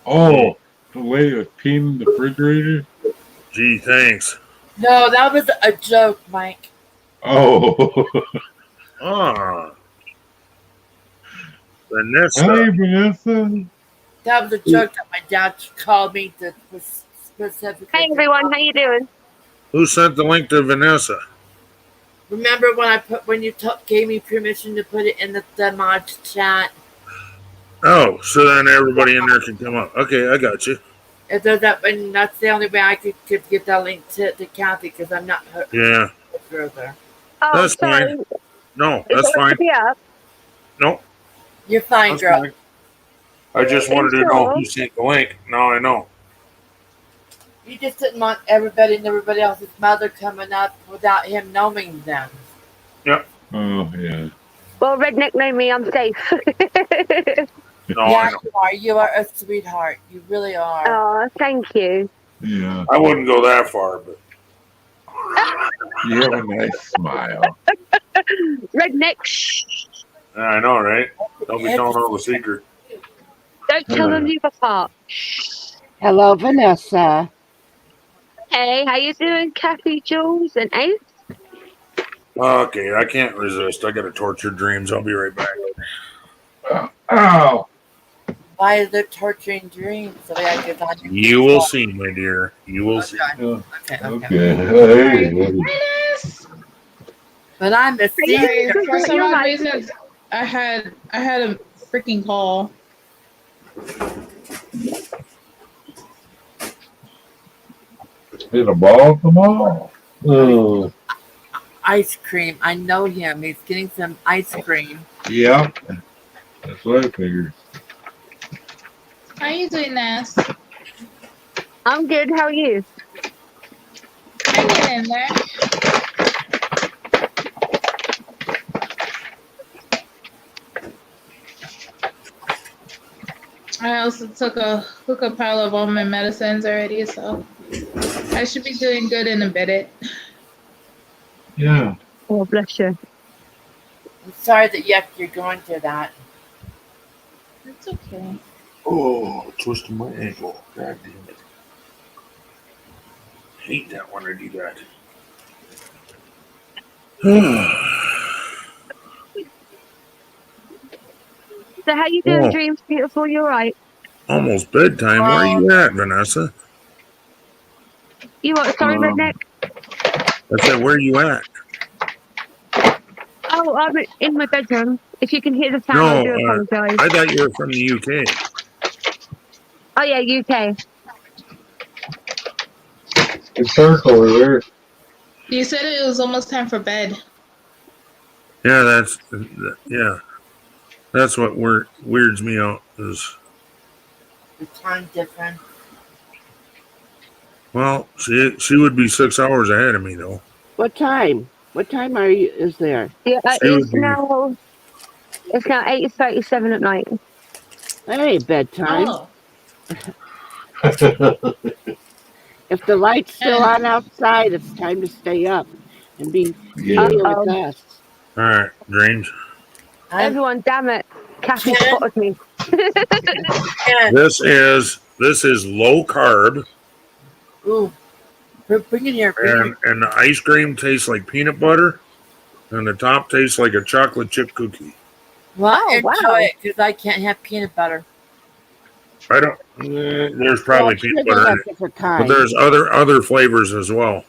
Oh, the lady was peeing in the refrigerator? Gee, thanks. No, that was a joke, Mike. Oh. Ah. Vanessa. Hi, Vanessa. That was a joke that my dad called me to specifically. Hey everyone, how you doing? Who sent the link to Vanessa? Remember when you gave me permission to put it in the mod chat? Oh, so then everybody in there can come up. Okay, I got you. If there's that, and that's the only way I could get that link to Kathy because I'm not her. Yeah. Further. Oh, That's sorry. fine. No, Is that's it fine. Yeah. No, You're fine, that's girl. fine. I just wanted to know who sent the link. Now I know. You just didn't want everybody and everybody else's mother coming up without him knowing them. Yep. Oh, yeah. Well, redneck know me, I'm safe. No, I know. You are a sweetheart. You really are. Oh, thank you. Yeah. I wouldn't go that far, but You have a nice smile. Redneck, shh. yeah, I know, right? Don't be telling all the secret. Don't tell them you apart. Hello, Vanessa. Hey, how you doing, Kathy, Jules, and Ace? Okay, I can't resist. I got to torture dreams. I'll be right back. Oh, Why is there torturing dreams? So I get on your You will see, my dear. You will see. Okay. okay. But I'm a Sorry, seeker. for some odd reason, I had a freaking call. Hit a ball at the mall. Oh, Ice cream. I know him. He's getting some ice cream. yeah. That's what I figured. How are you doing, Ness? I'm good. How are you? Hanging in there. I also took a hookah pile of all my medicines already, so I should be doing good in a bit. Yeah. Oh, bless you. I'm sorry that you're going through that. It's okay. Oh, twisting my ankle. God damn it. Hate that when I do that. So how you doing, Dreams? Beautiful, you alright? Almost bedtime. Where are you at, Vanessa? You what? Sorry, Redneck? I said, where are you at? Oh, I'm in my bedroom. If you can hear the fan, I No, do apologise. I thought you were from the UK. Oh yeah, UK. It's dark over there. You said it was almost time for bed. Yeah, that's what weirds me out. Is The time difference. well, she would be 6 hours ahead of me though. What time? What time are you? Is there? Yeah, She would be. it's now 8:37 at night. That ain't bedtime. Oh. If the light's still on outside, it's time to stay up and be here with us. All right, Dreams. Everyone, damn it. Kathy spotted me. This is low carb. Ooh. Bring it here. And the ice cream tastes like peanut butter, and the top tastes like a chocolate chip cookie. Well, enjoy it because I can't have peanut butter. I don't. There's probably Well, peanut they butter in have it, different but kinds. there's other flavors as well.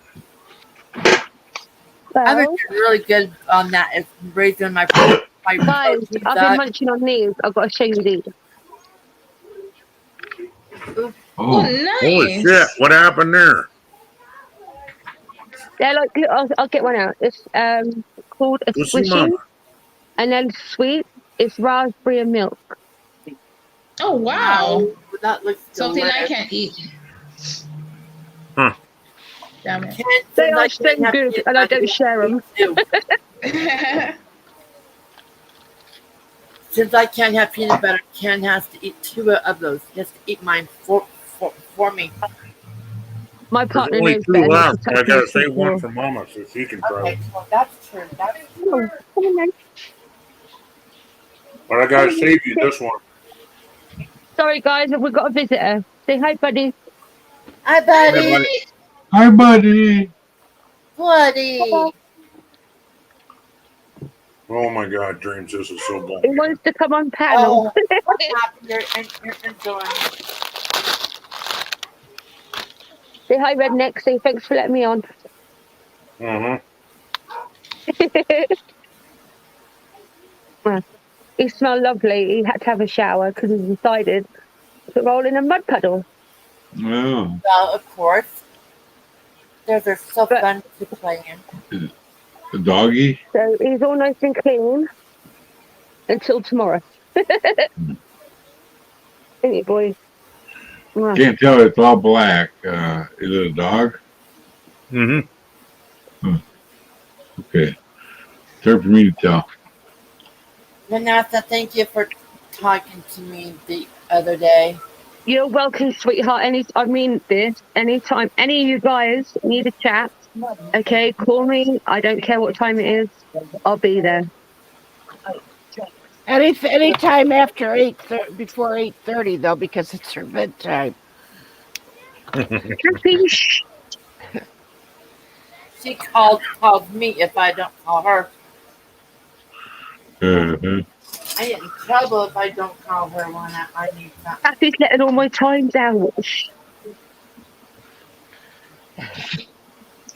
I've been doing really good on that. It's raising my Guys, proteins I've been munching on these. I've got to show you these. Oh, nice. Holy shit! What happened there? They're like, I'll get one out. It's called a Go see squishy, Mama. and then sweet. It's raspberry and milk. Oh wow. That looks something I delicious. can't eat. Huh. Damn it. They are so good, and I don't share them. Since I can't have peanut butter, Ken has to eat 2 of those. He has to eat mine for me. My There's partner only knows 2 better. left. I gotta say save one for Mama so she can try Okay, it. well, that's true. That's true. But I gotta save you this one. Sorry, guys, we've got a visitor. Say hi, buddy. Hi, buddy. Hi, buddy. Buddy. Oh my God, Dreams, this is so bad. He wants to come on panel. Oh, I'm happy you're enjoying it. Say hi, Redneck. Say thanks for letting me on. He smelled lovely. He had to have a shower because he decided to roll in a mud puddle. Oh. Well, of course. They're so fun to play in. The doggy? So he's all nice and clean until tomorrow. Ain't it, boys? Can't tell it's all black. Is it a dog? Mm-hmm. Okay. It's hard for me to tell. Vanessa, thank you for talking to me the other day. You're welcome, sweetheart. I mean this. Anytime any of you guys need a chat, okay, call me. I don't care what time it is. I'll be there. Any time after before 8:30 though, because it's her bedtime. She calls me if I don't call her. Uh-huh. I get in trouble if I don't call her when I need something. Kathy's letting all my times out.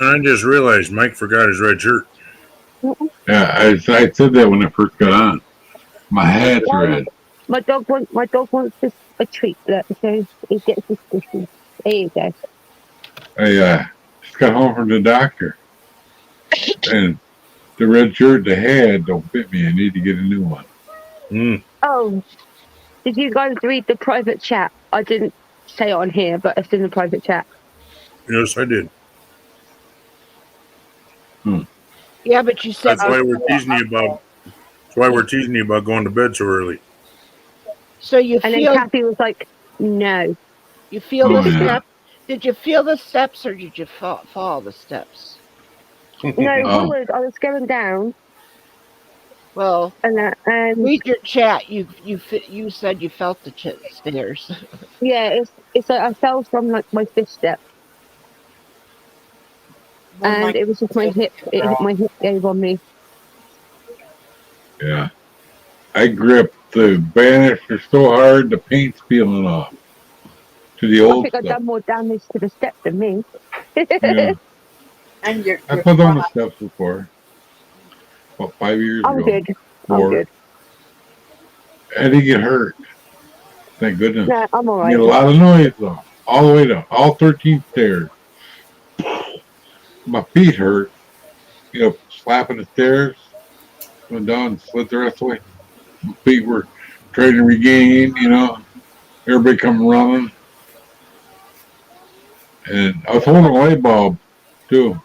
I just realized Mike forgot his red shirt. Yeah, I said that when I first got on. My hat's red. My dog wants a treat, look, so he gets his squishy. There you go. I just got home from the doctor, and the red shirt they had don't fit me. I need to get a new one. Oh, did you guys read the private chat? I didn't say it on here, but it's in the private chat. Yes, I did. Yeah, but you said That's why we're teasing you about. That's why we're teasing you about going to bed so early. so you And then feel Kathy was like, "No." you feel Oh, the yeah. step. Did you feel the steps or did you fall the steps? No, Oh. I was going down, Well, and read your chat. You said you felt the stairs. yeah, it's like I fell from like my fifth step, and it was just my hip. It hit my hip gave on me. Yeah. I gripped the banister so hard the paint's peeling off. To the I old think I've stuff. done more damage to the step than me. Yeah. And you're I put on the steps before. About 5 years I'm ago. good. I'm 4. good. I didn't get hurt. Thank goodness. No, I'm all I made right. a lot of noise though. All the way down. All 13 stairs. My feet hurt. Slapping the stairs. Went down and slid the rest of the way. My feet were trying to regain, Everybody come running. And I was holding a light bulb too.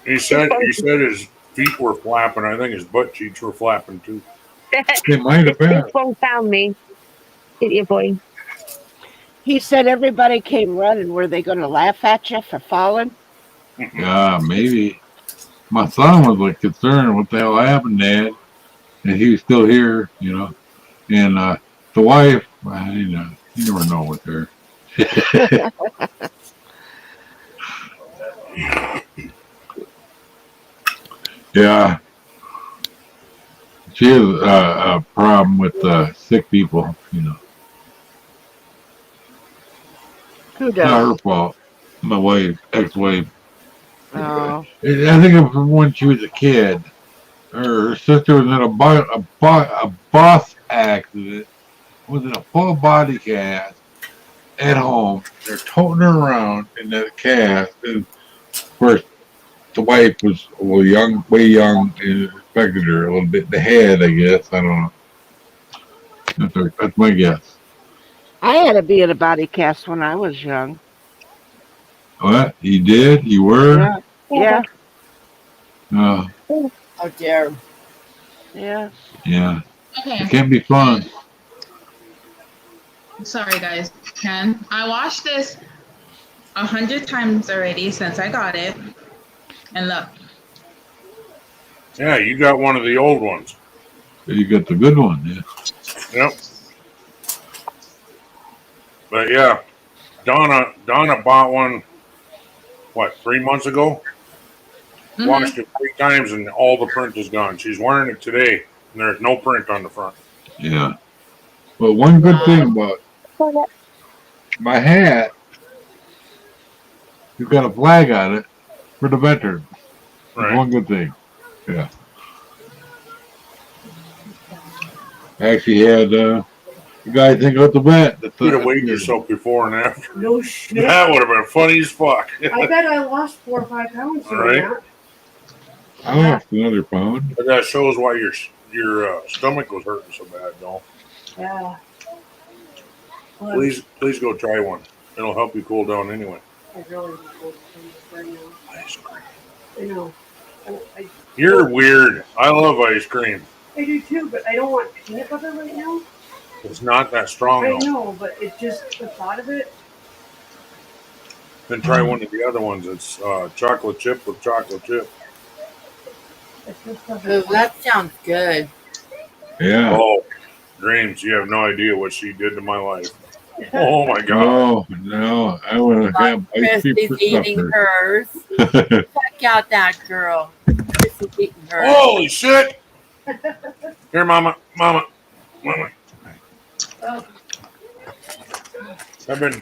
He said his feet were flapping. I think his butt cheeks were flapping too. They might have been. This one found me. Hit your boy. He said everybody came running. Were they going to laugh at you for falling? Yeah, maybe. My son was like concerned, what the hell happened, Dad? And he was still here, And the wife, you never know with her. Yeah. She has a problem with sick people, Who It's does? not her fault. My wife, ex-wife. Oh. I think it was from when she was a kid. Her sister was in a bus accident. Was in a full body cast at home. They're toting her around in that cast. And of course, the wife was way young, and affected her a little bit in the head, I guess. I don't know. That's my guess. I had to be in a body cast when I was young. What? You did? You were? Yeah. Oh, Oh dear. Yeah. yeah. Okay. It can be fun. Sorry, guys. I watched this 100 times already since I got it, and look. Yeah, you got one of the old ones. You got the good one, yeah. Yep. But yeah, Donna bought one. What, 3 months ago? Mm-hmm. Washed it 3 times and all the print is gone. She's wearing it today and there's no print on the front. Yeah. But one good thing about my hat, you've got a flag on it for the veterans. That's one good thing. Yeah. I actually had the guy think about the vet. You could have weighed yourself before and after. No shit. That would have been funny as fuck. I bet I lost 4 or 5 pounds doing Right. that. I lost another pound. But that shows why your stomach was hurting so bad, though. Yeah. Well, Please go try one. It'll help you cool down anyway. I really don't right now. I know. You're weird. I love ice cream. I do too, but I don't want peanut butter right now. It's not that strong, I though. know, but it's just the thought of it. Then try one of the other ones. It's chocolate chip with chocolate chip. Oh, that sounds good. Yeah. Oh, Dreams, you have no idea what she did to my life. Oh my god. Oh, no. I want to have ice cream for Christy's eating supper. hers. Look out, that girl. This is eating her. Holy shit! Here, mama. Oh. I've been.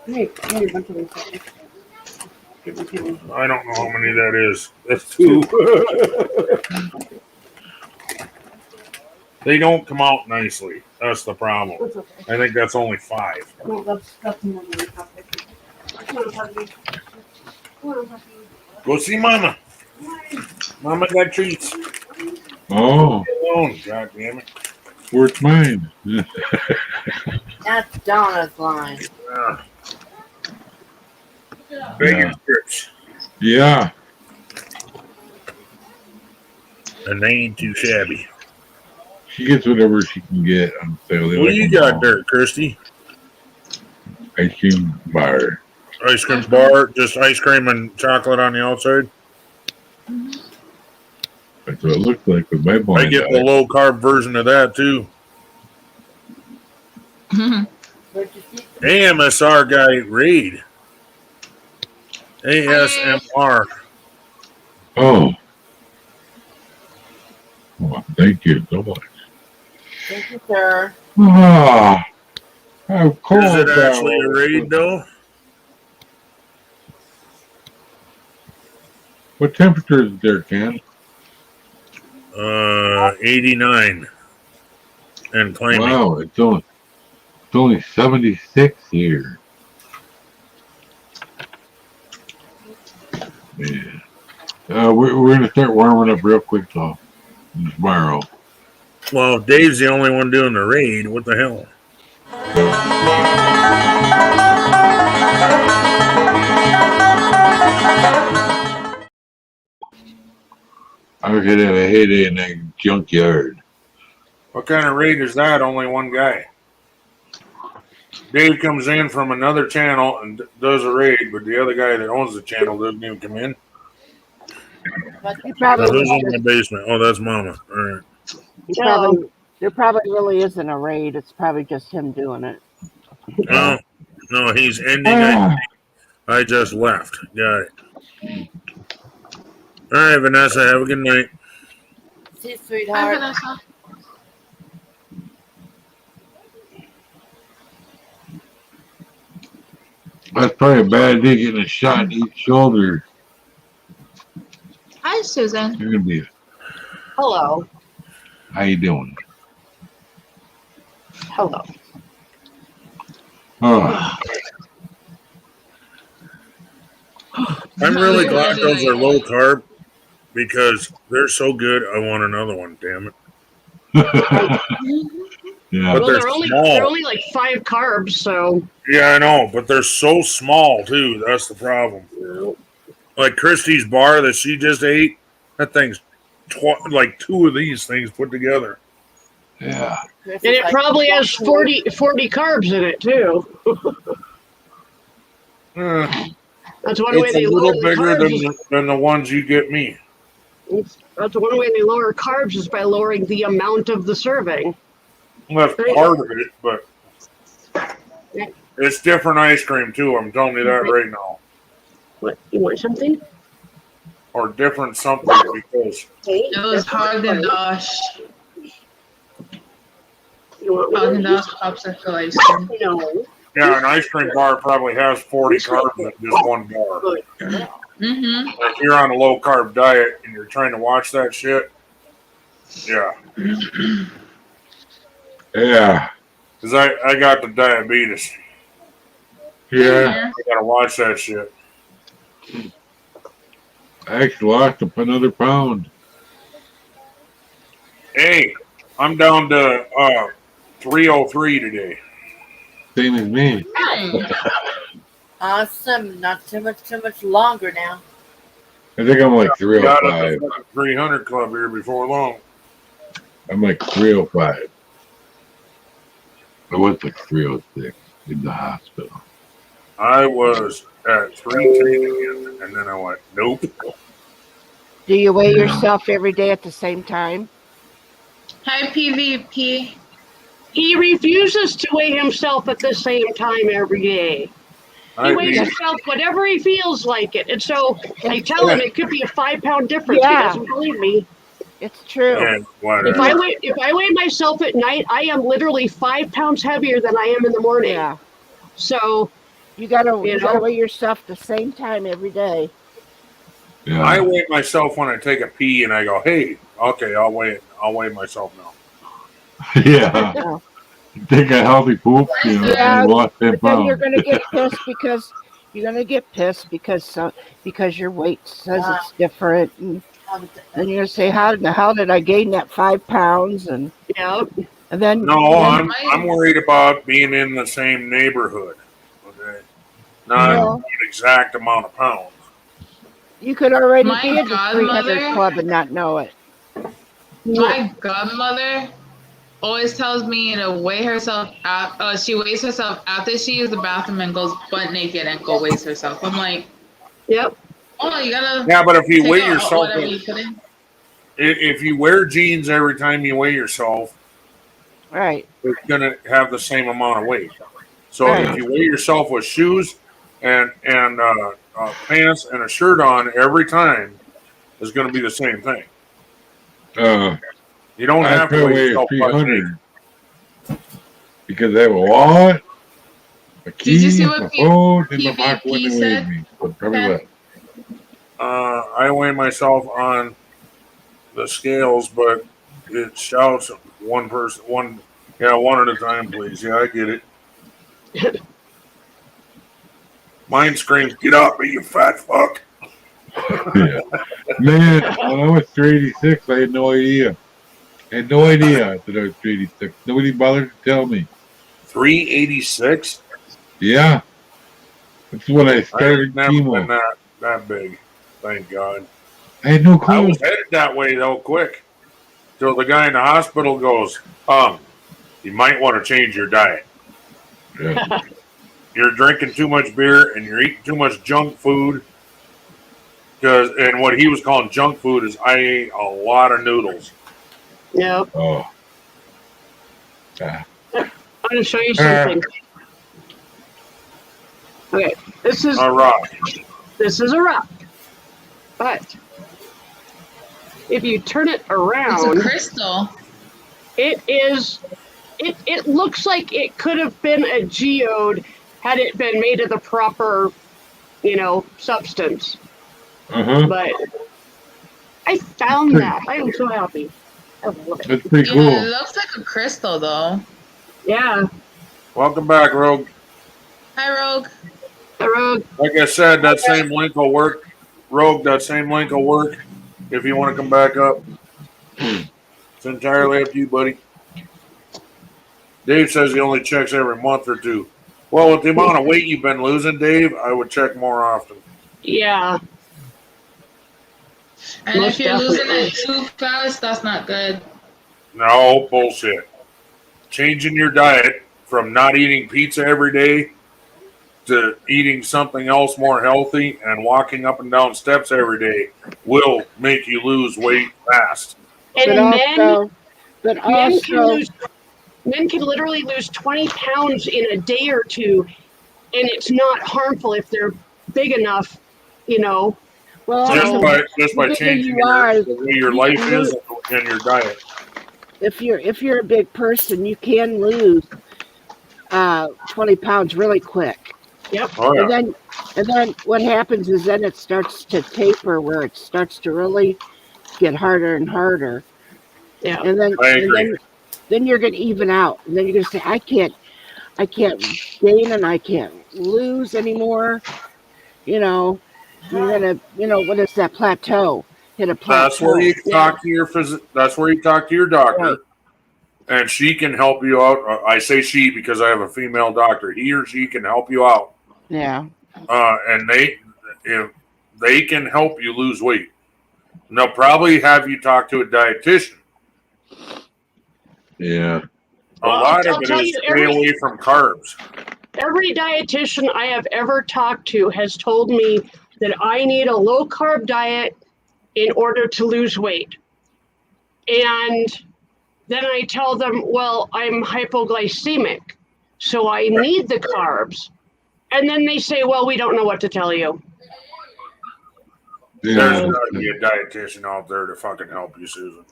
Hey, a bunch of them. I don't know how many that is. That's 2. They don't come out nicely. That's the problem. That's okay. I think that's only 5. No, that's more than a couple. Come on, puppy. Come on, puppy. Go see mama. Mama got treats. Oh, Alone, God damn it. where's mine? That's Donna's line. Bacon strips. Yeah. And they ain't too shabby. She gets whatever she can get on sale. They What like do you them got all. there, Christy? Ice cream bar. Ice cream bar, just ice cream and chocolate on the outside. That's what it looks like with my blind I get eye. the low carb version of that too. AMSR guy Raid. ASMR. Oh. Well, thank you so much. Thank you, sir. Ah, how cold Is it that actually a was. Raid though? What temperature is there, Ken? 89 and climbing. Wow, it's only 76 here. Yeah. We're going to start warming up real quick, though, tomorrow. Well, if Dave's the only one doing the Raid, what the hell? I was going to have a heyday in that junkyard. What kind of Raid is that? Only one guy. Dave comes in from another channel and does a Raid, but the other guy that owns the channel doesn't even come in. He probably Who's was in the basement? Oh, that's Mama. All right. there probably really isn't a raid. It's probably just him doing it. No, he's ending. I just left. Got it. All right, Vanessa. Have a good night. See you, Hi, sweetheart. Vanessa. That's probably a bad idea getting a shot in each shoulder. Hi, Susan. You're going to be. Hello. How you doing? Hello. Oh. I'm really glad those are low carb because they're so good. I want another one. Damn it. Yeah. But Well, they're small. they're only like 5 carbs, so. Yeah, I know, but they're so small too. That's the problem. Like Christy's bar that she just ate, that thing's like 2 of these things put together. Yeah. And it probably has 40 carbs in it, too. That's one way It's they a lower little the bigger carbs. than the ones you get me. That's one way they lower carbs is by lowering the amount of the serving. Well, that's part of it, but it's different ice cream too. I'm telling you that right now. What, you want something? Or different something because It was Haagen-Dazs. You want Haagen-Dazs popsicle ice cream. No. yeah, an ice cream bar probably has 40 carbs in just one bar. Mm-hmm. If you're on a low carb diet and you're trying to watch that shit, yeah. Yeah. Because I got the diabetes. Yeah. I gotta watch that shit. I actually lost another pound. Hey, I'm down to 303 today. Same as me. Awesome. Not too much longer now. I think I'm like Got up 305. to 300 club here before long. I'm like 305. I was like 306 in the hospital. I was at 310 again, and then I went, nope. Do you weigh yourself every day at the same time? Hi, PvP. He refuses to weigh himself at the same time every day. He weighs himself whatever he feels like it. And so I tell him it could be a 5-pound difference. Yeah. He doesn't believe me. It's true. And whatever. If I weigh myself at night, I am literally 5 pounds heavier than I am in the morning. Yeah. So you gotta weigh yourself the same time every day. Yeah. I weigh myself when I take a pee, and I go, "Hey, okay, I'll weigh myself now." Yeah. Take a healthy poop, you know, and lost 10 but then pounds. you're gonna get pissed because your weight says it's different, and then you're gonna say, how did I gain that 5 pounds? And then No, I'm worried about being in the same neighborhood. Okay, not an exact amount of pounds. You could already My be in the 300 godmother- club and not know it. My godmother always tells me to weigh herself out. She weighs herself after she uses the bathroom and goes butt naked and go weighs herself. I'm like, yep. Oh, you gotta. Yeah, but if you take weigh out yourself, whatever you put in. if you wear jeans every time you weigh yourself, right, it's gonna have the same amount of weight. So Right. if you weigh yourself with shoes and pants and a shirt on every time, it's going to be the same thing. You don't I have to try weigh weigh yourself butt 300 because I have a wallet, a Did you keys, see my what phone, and my pocket when PVP they weighed said? me. So probably less. I weigh myself on the scales, but it shouts one at a time, please. Yeah, I get it. Mine screams, "Get up, you fat fuck!" Yeah. Man, when I was 386, I had no idea. I had no idea that I was 386. Nobody bothered to tell me. 386? Yeah. That's when I started I've never chemo. been that big, thank God. I had no I clue. was headed that way though, quick. Till the guy in the hospital goes, you might want to change your diet. Yeah. You're drinking too much beer and you're eating too much junk food. And what he was calling junk food is I ate a lot of noodles. Yeah. Oh. I'm going to show you something. Okay, this is a rock. This is a rock, but if you turn it around, It's a crystal. It is. It looks like it could have been a geode had it been made of the proper, substance. But I found that. I am so happy. I love it. That's pretty cool. Yeah, it looks like a crystal though. Yeah. Welcome back, Rogue. Hi, Rogue. Hi, Rogue. Like I said, that same link will work. Rogue, that same link will work if you want to come back up. It's entirely up to you, buddy. Dave says he only checks every month or two. Well, with the amount of weight you've been losing, Dave, I would check more often. Yeah. And Most if you're losing definitely. it too fast, that's not good. No, bullshit. Changing your diet from not eating pizza every day to eating something else more healthy and walking up and down steps every day will make you lose weight fast. And But men can literally lose 20 pounds in a day or two, and it's not harmful if they're big enough, Well, just by changing the way your life is and your diet. If you're a big person, you can lose 20 pounds really quick. Yep. Oh, yeah. And then what happens is then it starts to taper, where it starts to really get harder and harder. Yeah. And then I agree. then you're gonna even out. And then you're gonna say, I can't gain and I can't lose anymore. You're gonna, what is that, plateau? Hit a plateau. That's where you talk to your That's where you talk to your doctor, and she can help you out. I say she because I have a female doctor. He or she can help you out. Yeah. And they can help you lose weight. And they'll probably have you talk to a dietitian. Yeah. A lot of it is stay away from carbs. Every dietitian I have ever talked to has told me that I need a low carb diet in order to lose weight. And then I tell them, well, I'm hypoglycemic, so I need the carbs. and then they say, well, we don't know what to tell you. There's Yeah. got to be a dietitian out there to fucking help you, Susan.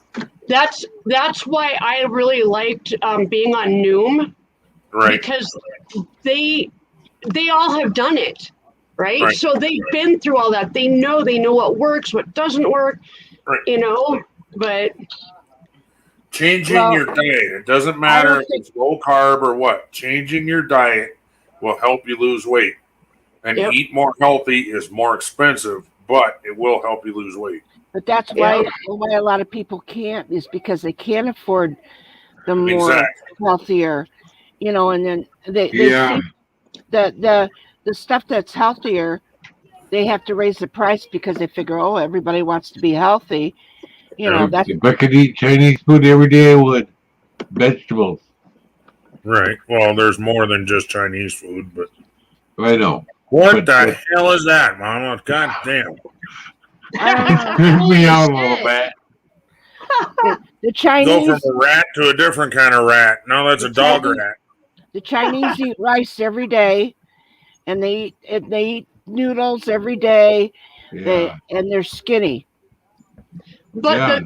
That's why I really liked being on Noom, Right. because they all have done it, right? Right. So they've been through all that. They know what works, what doesn't work, Right. you know. But Changing Well, your diet. It doesn't I matter don't if think. it's low carb or what. Changing your diet will help you lose weight. And Yep. eat more healthy is more expensive, but it will help you lose weight. But that's why a lot of people can't, is because they can't afford the more Exactly. healthier, you know. And then they Yeah. see the stuff that's healthier, they have to raise the price because they figure, oh, everybody wants to be healthy, you know. That's If I could eat Chinese food every day, I would. Vegetables. Right. Well, there's more than just Chinese food, but I know. what the hell is that, Mama? God damn. Turn me out a little bit. the Go Chinese. from a rat to a different kind of rat. No, that's a dog rat. The Chinese eat rice every day, and they eat noodles every day. Yeah. And they're skinny. But Yeah.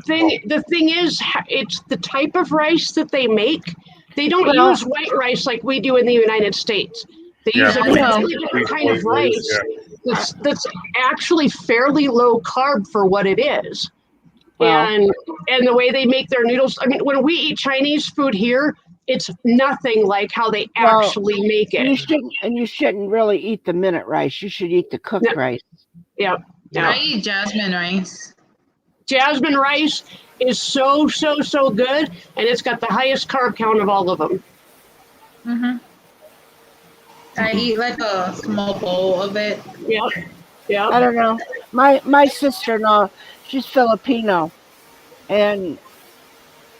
the thing is, it's the type of rice that they make. They don't Well- use white rice like we do in the United States. They Yeah, use a bleach- completely different kind of rice yeah. that's actually fairly low carb for what it is. Well- And the way they make their noodles, I mean, when we eat Chinese food here, it's nothing like how they actually make it. You shouldn't really eat the minute rice. You should eat the cooked rice. Yeah. I eat jasmine rice. Jasmine rice is so good, and it's got the highest carb count of all of them. Mm-hmm. I eat like a small bowl of it. Yeah. I don't know. My sister-in-law, she's Filipino, and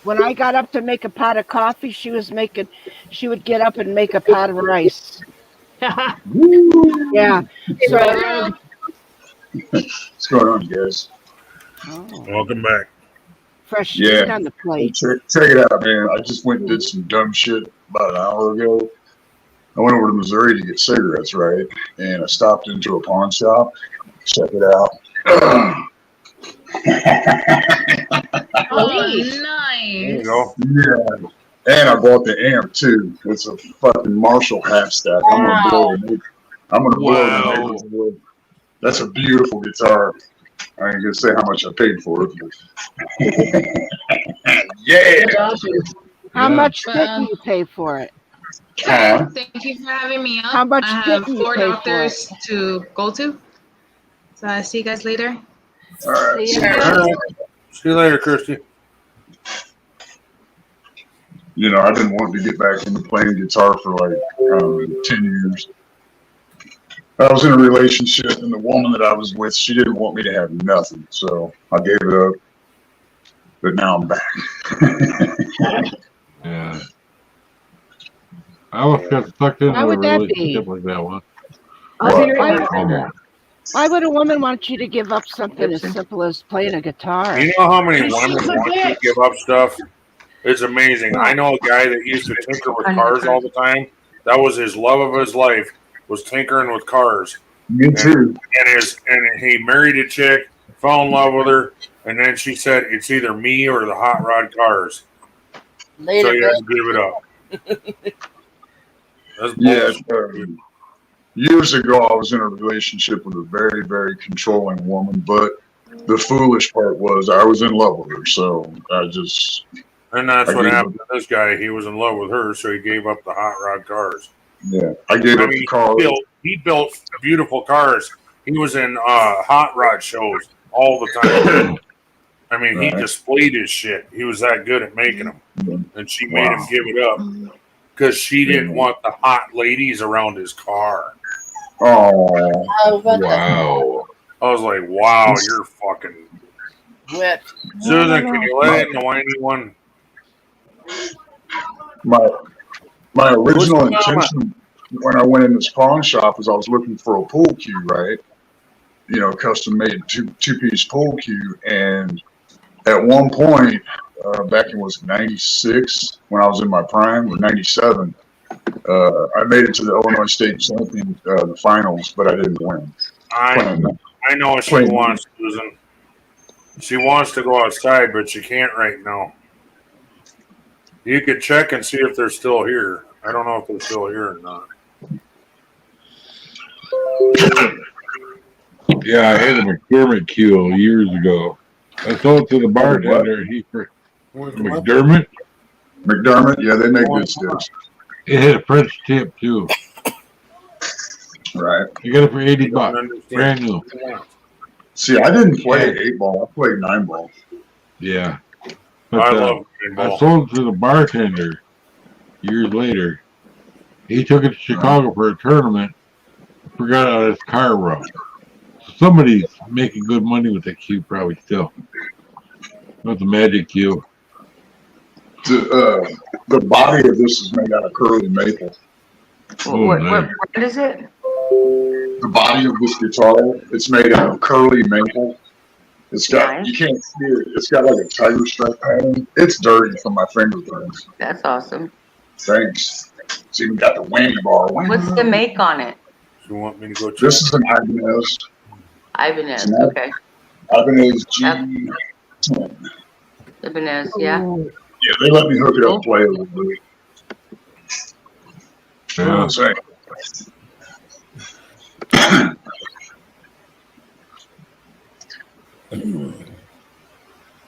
when I got up to make a pot of coffee, she would get up and make a pot of rice. Yeah. So What's going on, guys? Welcome back. Fresh Yeah. meat on the plate. Check it out, man. I just went and did some dumb shit about an hour ago. I went over to Missouri to get cigarettes, right? And I stopped into a pawn shop. Check it out. Oh, There nice. you go. Yeah. And I bought the amp too. It's a fucking Marshall half stack. I'm gonna blow the neighborhood. That's a beautiful guitar. I ain't gonna say how much I paid for it. Yeah. How much did you pay for it? Thank you for having me up. How much I have did you 4 pay for doctors to go to. So I'll see you guys later. All right. See See you later, Christy. You know, I've been wanting to get back into playing guitar for like 10 years. I was in a relationship, and the woman that I was with, she didn't want me to have nothing, so I gave it up. But now I'm back. Yeah. I almost got sucked into How a would that be? relationship like that one. Why would a woman want you to give up something as simple as playing a guitar? You know how many women want you to give up stuff? It's amazing. I know a guy that used to tinker with cars all the time. That was his love of his life, was tinkering with cars. Me too. And he married a chick, fell in love with her, and then she said, it's either me or the hot rod cars. Later, So you have to give it up. That's Yeah. bullshit. Years ago, I was in a relationship with a very, very controlling woman, but the foolish part was I was in love with her, so I just... And that's I what gave happened to this guy. He was in love with her, so he gave up the hot rod cars. Yeah, I gave up the car. He built beautiful cars. He was in hot rod shows all the time. I mean, he displayed his shit. He was that good at making them. And she made him give it up because she didn't want the hot ladies around his car. Oh, wow. I was like, wow, you're fucking... Wet. Susan, can you let in the whiny one? My original intention when I went in this pawn shop was I was looking for a pool cue, right? You know, custom made two-piece pool cue. And at one point, back in was 96 when I was in my prime, or 97, I made it to the Illinois State Champion, the finals, but I didn't win. I know what she wants, Susan. She wants to go outside, but she can't right now. You could check and see if they're still here. I don't know if they're still here or not. Yeah, I had a McDermott cue years ago. I sold it to the bartender. McDermott? McDermott, yeah, they make good sticks. It had a French tip too. Right. You got it for $80, brand new. See, I didn't play 8-ball. I played 9-ball. Yeah. But, I love 8-ball. I sold it to the bartender years later. He took it to Chicago for a tournament. Forgot how his car run. So somebody's making good money with that cue, probably still. With the magic cue. The body of this is made out of curly maple. What is it? The body of this guitar, it's made out of curly maple. It's got, you can't see it, it's got like a tiger stripe pattern. It's dirty from my fingerprints. That's awesome. Thanks. It's even got the whammy bar. What's the make on it? You want me to go check? This is an Ibanez. Ibanez, okay. Ibanez G10. Ibanez, yeah. Yeah, they let me hook it up and play a little bit. You know what I'm saying?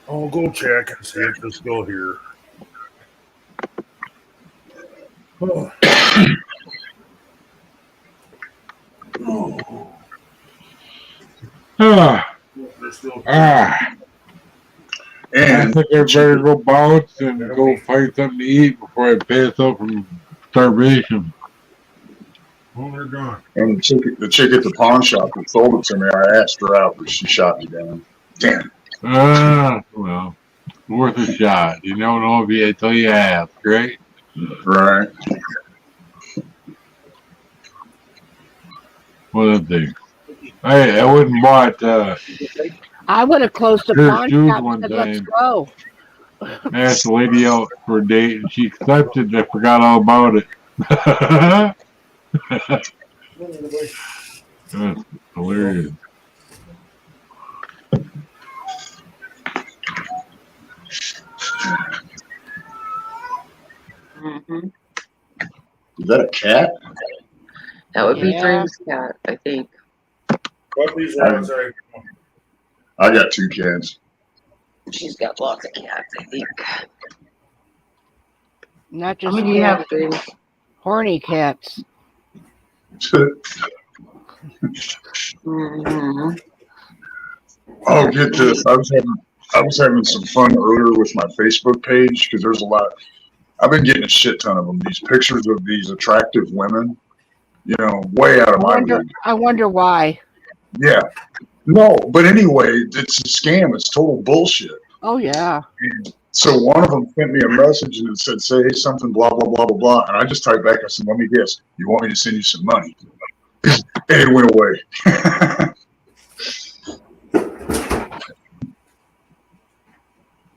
I'll go check and see if they're still here. Oh. And I think I better go bounce and go find something to eat before I pass out from starvation. Oh, they're gone. And the chick at the pawn shop that sold it to me, I asked her out, but she shot me down. Damn. Well, worth a shot. You don't know until you have, right? Right. One of the things. I wouldn't bought I would have closed the pawn shop and said, let's go. I asked the lady out for a date and she accepted. I forgot all about it. That's hilarious. Mm-hmm. Is that a cat? That would be Dream's cat, I think. Puppies are outside. I got 2 cats. She's got lots of cats, I think. Not just How many do you have, Dreams? Horny cats. Mm-hmm. Oh, get this. I was having some fun earlier with my Facebook page because there's a lot. I've been getting a shit ton of them. These pictures of these attractive women, you know, way out of my league. I wonder why. Yeah. No, but anyway, it's a scam. It's total bullshit. Oh, yeah. And so one of them sent me a message and it said, say something, blah, blah, blah, blah, blah. And I just typed back, I said, let me guess. You want me to send you some money? And it went away.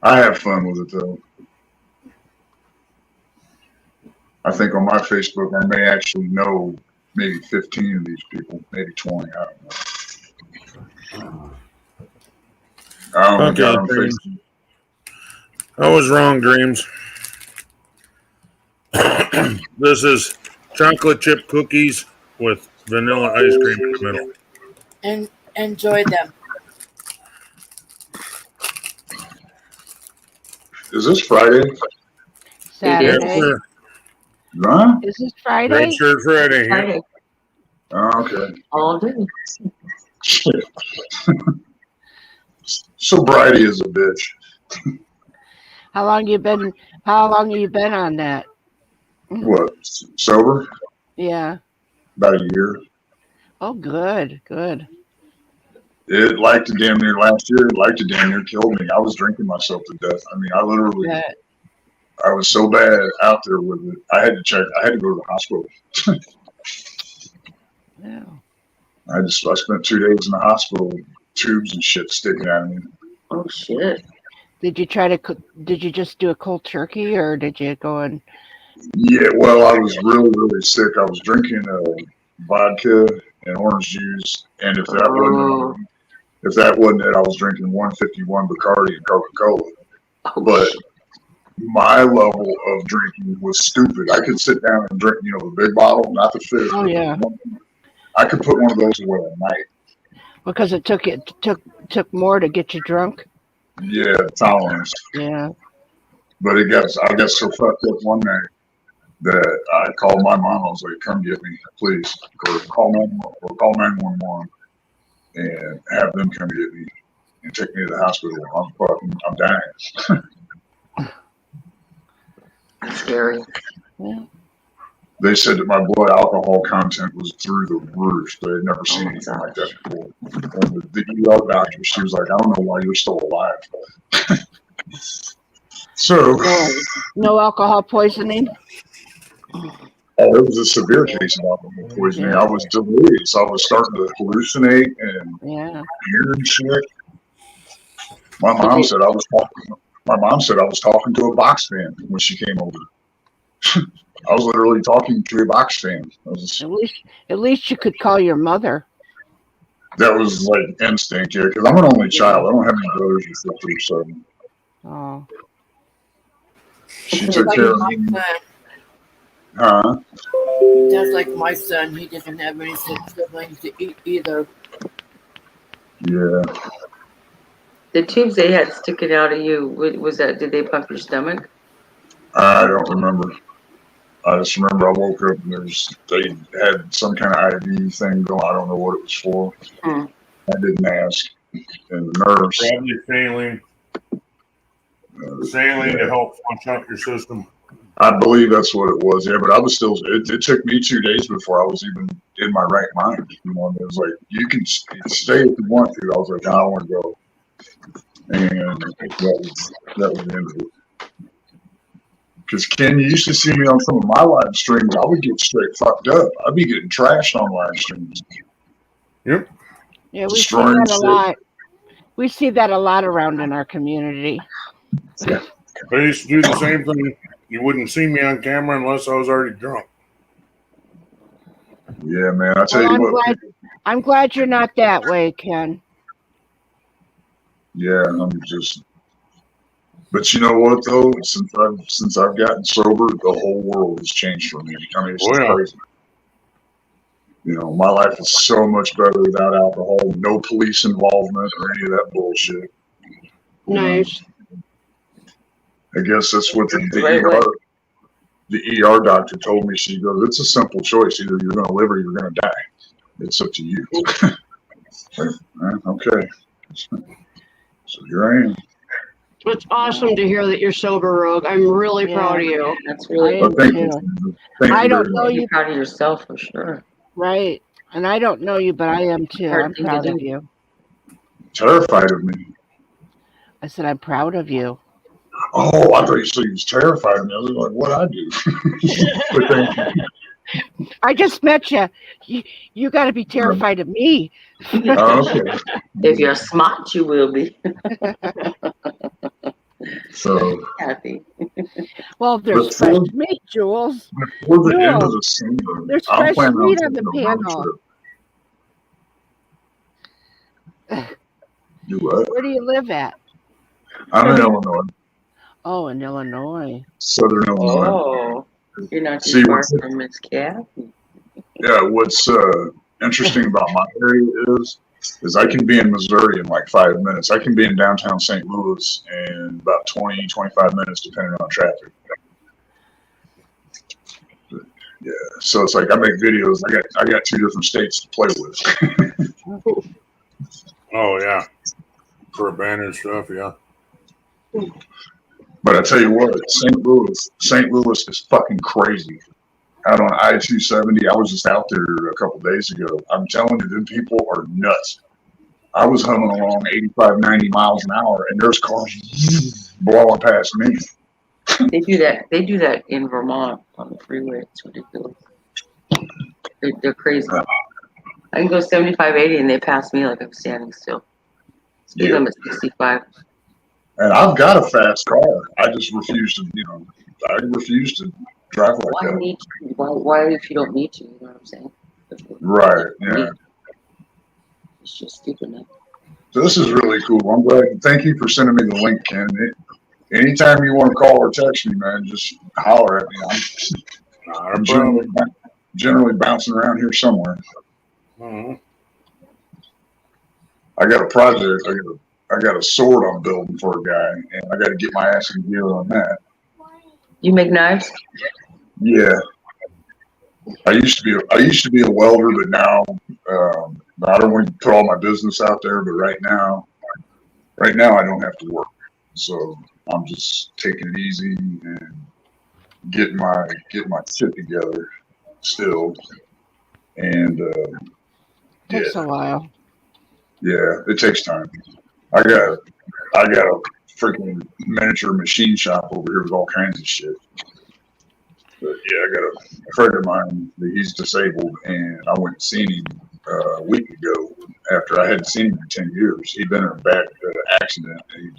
I have fun with it, though. I think on my Facebook, I may actually know maybe 15 of these people, maybe 20. I don't know. Okay, Dreams. I was wrong, Dreams. This is chocolate chip cookies with vanilla ice cream in the middle. And enjoy them. Is this Friday? Saturday. Yes, huh? Is this Friday? Great Shirt Friday. Friday. Oh, okay. All day. Sobriety is a bitch. How long you been on that? What? Sober? Yeah. About a year. Oh, good. It liked to damn near last year. It liked to damn near killed me. I was drinking myself to death. I mean, I literally, I was so bad out there with it. I had to go to the hospital. Yeah. I spent 2 days in the hospital, tubes and shit sticking out of me. Oh, shit. Did you just do a cold turkey or did you go and Yeah, well, I was really, really sick. I was drinking vodka and orange juice, and if that wasn't it, I was drinking 151 Bacardi and Coca-Cola. But my level of drinking was stupid. I could sit down and drink, the big bottle, not the fifth. Oh yeah. I could put one of those away at night. Because it took more to get you drunk. Yeah, tolerance. Yeah. But I got so fucked up one night that I called my mom. I was like, "Come get me, please," or call 911 and have them come get me and take me to the hospital. I'm dying. That's scary. Yeah. They said that my blood alcohol content was through the roof. They had never seen anything like that before. And the ER doctor, she was like, "I don't know why you're still alive." So, no alcohol poisoning. it was a severe case of alcohol poisoning. I was delirious. I was starting to hallucinate and hear and shit. My mom said I was talking to a box fan when she came over. I was literally talking to a box fan. At least you could call your mother. That was like instinct, yeah, because I'm an only child. I don't have any brothers or sisters, so she took care of me. Huh? That's like my son. He doesn't have any siblings to eat either. Yeah. The tubes they had sticking out of you, was that, did they pump your stomach? I don't remember. I just remember I woke up and they had some kind of IV thing going. I don't know what it was for. I didn't ask. And the nurse. Probably saline. Saline to help punch out your system. I believe that's what it was. Yeah, but I was still. It took me 2 days before I was even in my right mind. It was like, you can stay if you want to. I was like, I don't want to go. And that was the end of it. Because Ken, you used to see me on some of my live streams. I would get straight fucked up. I'd be getting trashed on live streams. Yep. Yeah, we see that a lot. We see that a lot around in our community. I used to do the same thing. You wouldn't see me on camera unless I was already drunk. Yeah, man. I tell you what. I'm glad you're not that way, Ken. Yeah, But you know what though? Since I've gotten sober, the whole world has changed for me. I mean, it's just crazy. My life is so much better without alcohol. No police involvement or any of that bullshit. Nice. I guess that's what the ER doctor told me. She goes, "It's a simple choice. Either you're going to live or you're going to die. It's up to you." Okay. So here I am. It's awesome to hear that you're sober, Rogue. I'm really proud of you. That's really I don't know you. You're proud of yourself for sure. Right. And I don't know you, but I am too. I'm proud of you. Terrified of me. I said, I'm proud of you. Oh, I thought you said he was terrified of me. I was like, what I do? But thank you. I just met you. You got to be terrified of me. Okay. If you're smart, you will be. So happy. Well, there's fresh meat, Jules. Before the end of the summer, there's I'm fresh planning meat on on the taking a road panel. trip. Do what? Where do you live at? I'm in Illinois. Oh, in Illinois. Southern Illinois. Oh, you're not too far from Miss Kathy. Yeah, what's interesting about my area is I can be in Missouri in like 5 minutes. I can be in downtown St. Louis in about 20, 25 minutes, depending on traffic. Yeah, so it's like I make videos. I got 2 different states to play with. Oh yeah, for abandoned stuff, yeah. But I tell you what, St. Louis is fucking crazy. Out on I-270, I was just out there a couple days ago. I'm telling you, them people are nuts. I was humming along 85, 90 miles an hour, and there's cars blowing past me. They do that. They do that in Vermont on the freeway. It's ridiculous. They're crazy. I can go 75, 80, and they pass me like I'm standing still. Speed limit 65. And I've got a fast car. I just refuse to, I refuse to drive like Why that. need to? Why if you don't need to? You know what I'm saying? Right. Yeah. It's just stupid now. So this is really cool. I'm glad. Thank you for sending me the link, Ken. Anytime you want to call or text me, man, just holler at me. I'm generally bouncing around here somewhere. Mm-hmm. I got a project. I got a sword I'm building for a guy, and I got to get my ass in gear on that. You make knives? Yeah. I used to be a welder, but now I don't want to put all my business out there. But right now I don't have to work, so I'm just taking it easy and getting my shit together still. And Takes a while. yeah, it takes time. I got a freaking miniature machine shop over here with all kinds of shit. But yeah, I got a friend of mine that he's disabled, and I went and seen him a week ago after I hadn't seen him in 10 years. He'd been in a bad accident. He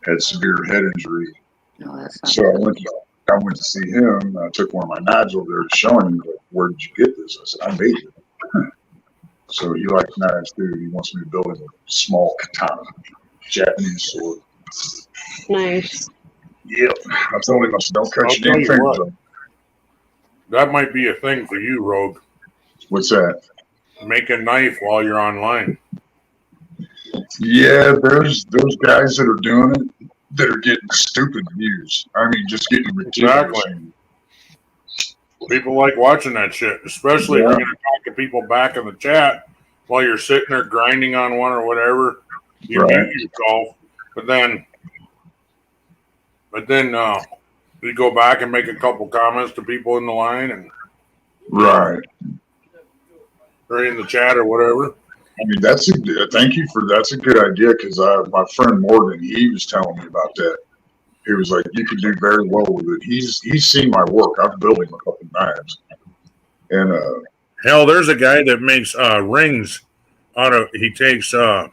had severe head injury. No, that's not So I went to see him. I took one of my knives over there to show him. Like, where did you get this? I said, I made it. So he likes knives too. He wants me to build him a small katana, Japanese sword. Nice. Yep. I told him, I said, don't cut I'll your tell damn you fingers what. up. That might be a thing for you, Rogue. What's that? Make a knife while you're online. Yeah, there's guys that are doing it that are getting stupid views. I mean, just getting ridiculous. Exactly. People like watching that shit, especially if you're going to talk to people back in the chat while you're sitting there grinding on one or whatever. You mute yourself, but then you go back and make a couple comments to people in the line and Right. or in the chat or whatever. I mean, thank you for that's a good idea because my friend Morgan, he was telling me about that. He was like, you could do very well with it. He's seen my work. I've built him a couple knives. And hell, there's a guy that makes rings out of. He takes $50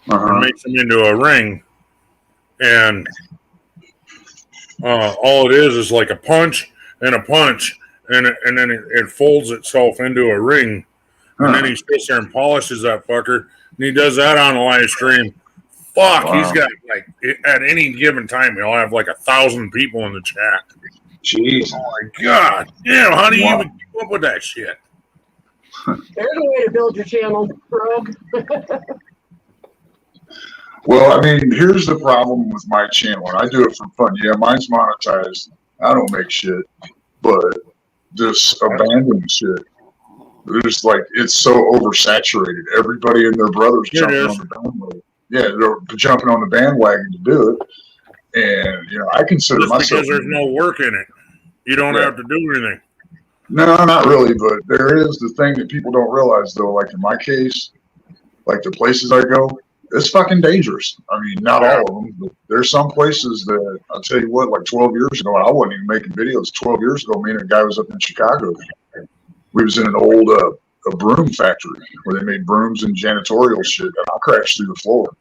and makes them into a ring, and all it is like a punch and a punch, and then it folds itself into a ring, and then he sits there and polishes that fucker, and he does that on a live stream. Fuck, Wow. He's got like at any given time he'll have like 1,000 people in the chat. Jeez. Oh my god! Yeah, how do you even keep up with that shit? There's a way to build your channel, Rogue. well, I mean, here's the problem with my channel, and I do it for fun. Yeah, mine's monetized. I don't make shit, but this abandoned shit. There's like it's so oversaturated. Everybody and their brothers jumping on the bandwagon. Yeah, they're jumping on the bandwagon to do it. And I consider just myself because there's no work in it. You don't have to do anything. No, not really, but there is the thing that people don't realize though, like in my case, like the places I go, it's fucking dangerous. I mean, not all of them, but there's some places that I'll tell you what, like 12 years ago, I wasn't even making videos. 12 years ago, me and a guy was up in Chicago. We was in an old a broom factory where they made brooms and janitorial shit, and I crashed through the floor.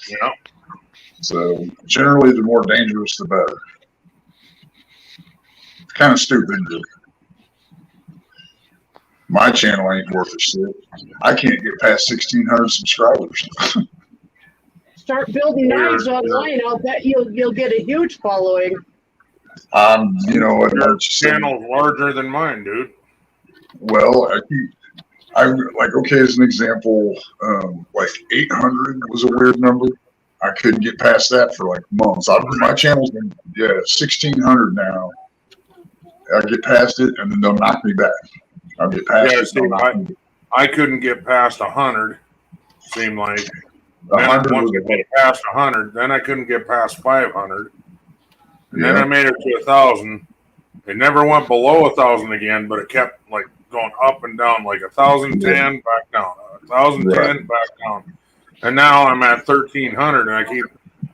Yeah. So generally, the more dangerous, the better. It's kind of stupid, but my channel ain't worth a shit. I can't get past 1,600 subscribers. Start building knives online. I'll bet you'll get a huge following. Your channel's larger than mine, dude. Well, I like, okay, as an example, like 800 was a weird number. I couldn't get past that for like months. My channel's been 1,600 now. I get past it, and then they'll knock me back. I'll get past it. See, I couldn't get past 100. Seemed like. Then 100 once I get past 100, then I couldn't get past 500. And then I made it to 1,000. It never went below 1,000 again, but it kept like going up and down, like 1,010 back down, 1,010 back down, and now I'm at 1,300, and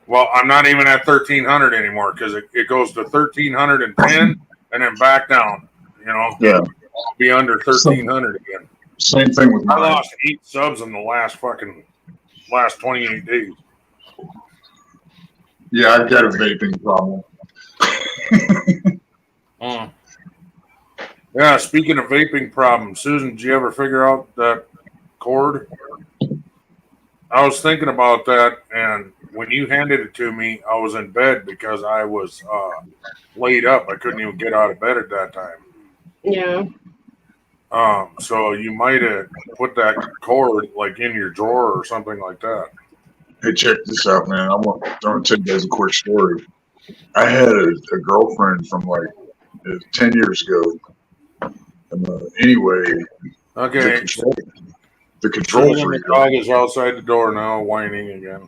I'm not even at 1,300 anymore because it goes to 1,310 and then back down. I'll be under 1,300 again. Same thing with mine. I lost 8 subs in the last 28 days. Yeah, I've got a vaping problem. Yeah, speaking of vaping problems, Susan, did you ever figure out that cord? I was thinking about that, and when you handed it to me, I was in bed because I was laid up. I couldn't even get out of bed at that time. Yeah. So you might have put that cord like in your drawer or something like that. Hey, check this out, man. I'm gonna tell you guys a quick story. I had a girlfriend from like 10 years ago. And, anyway, Okay. the control Susan, the freak. dog is outside the door now, whining again.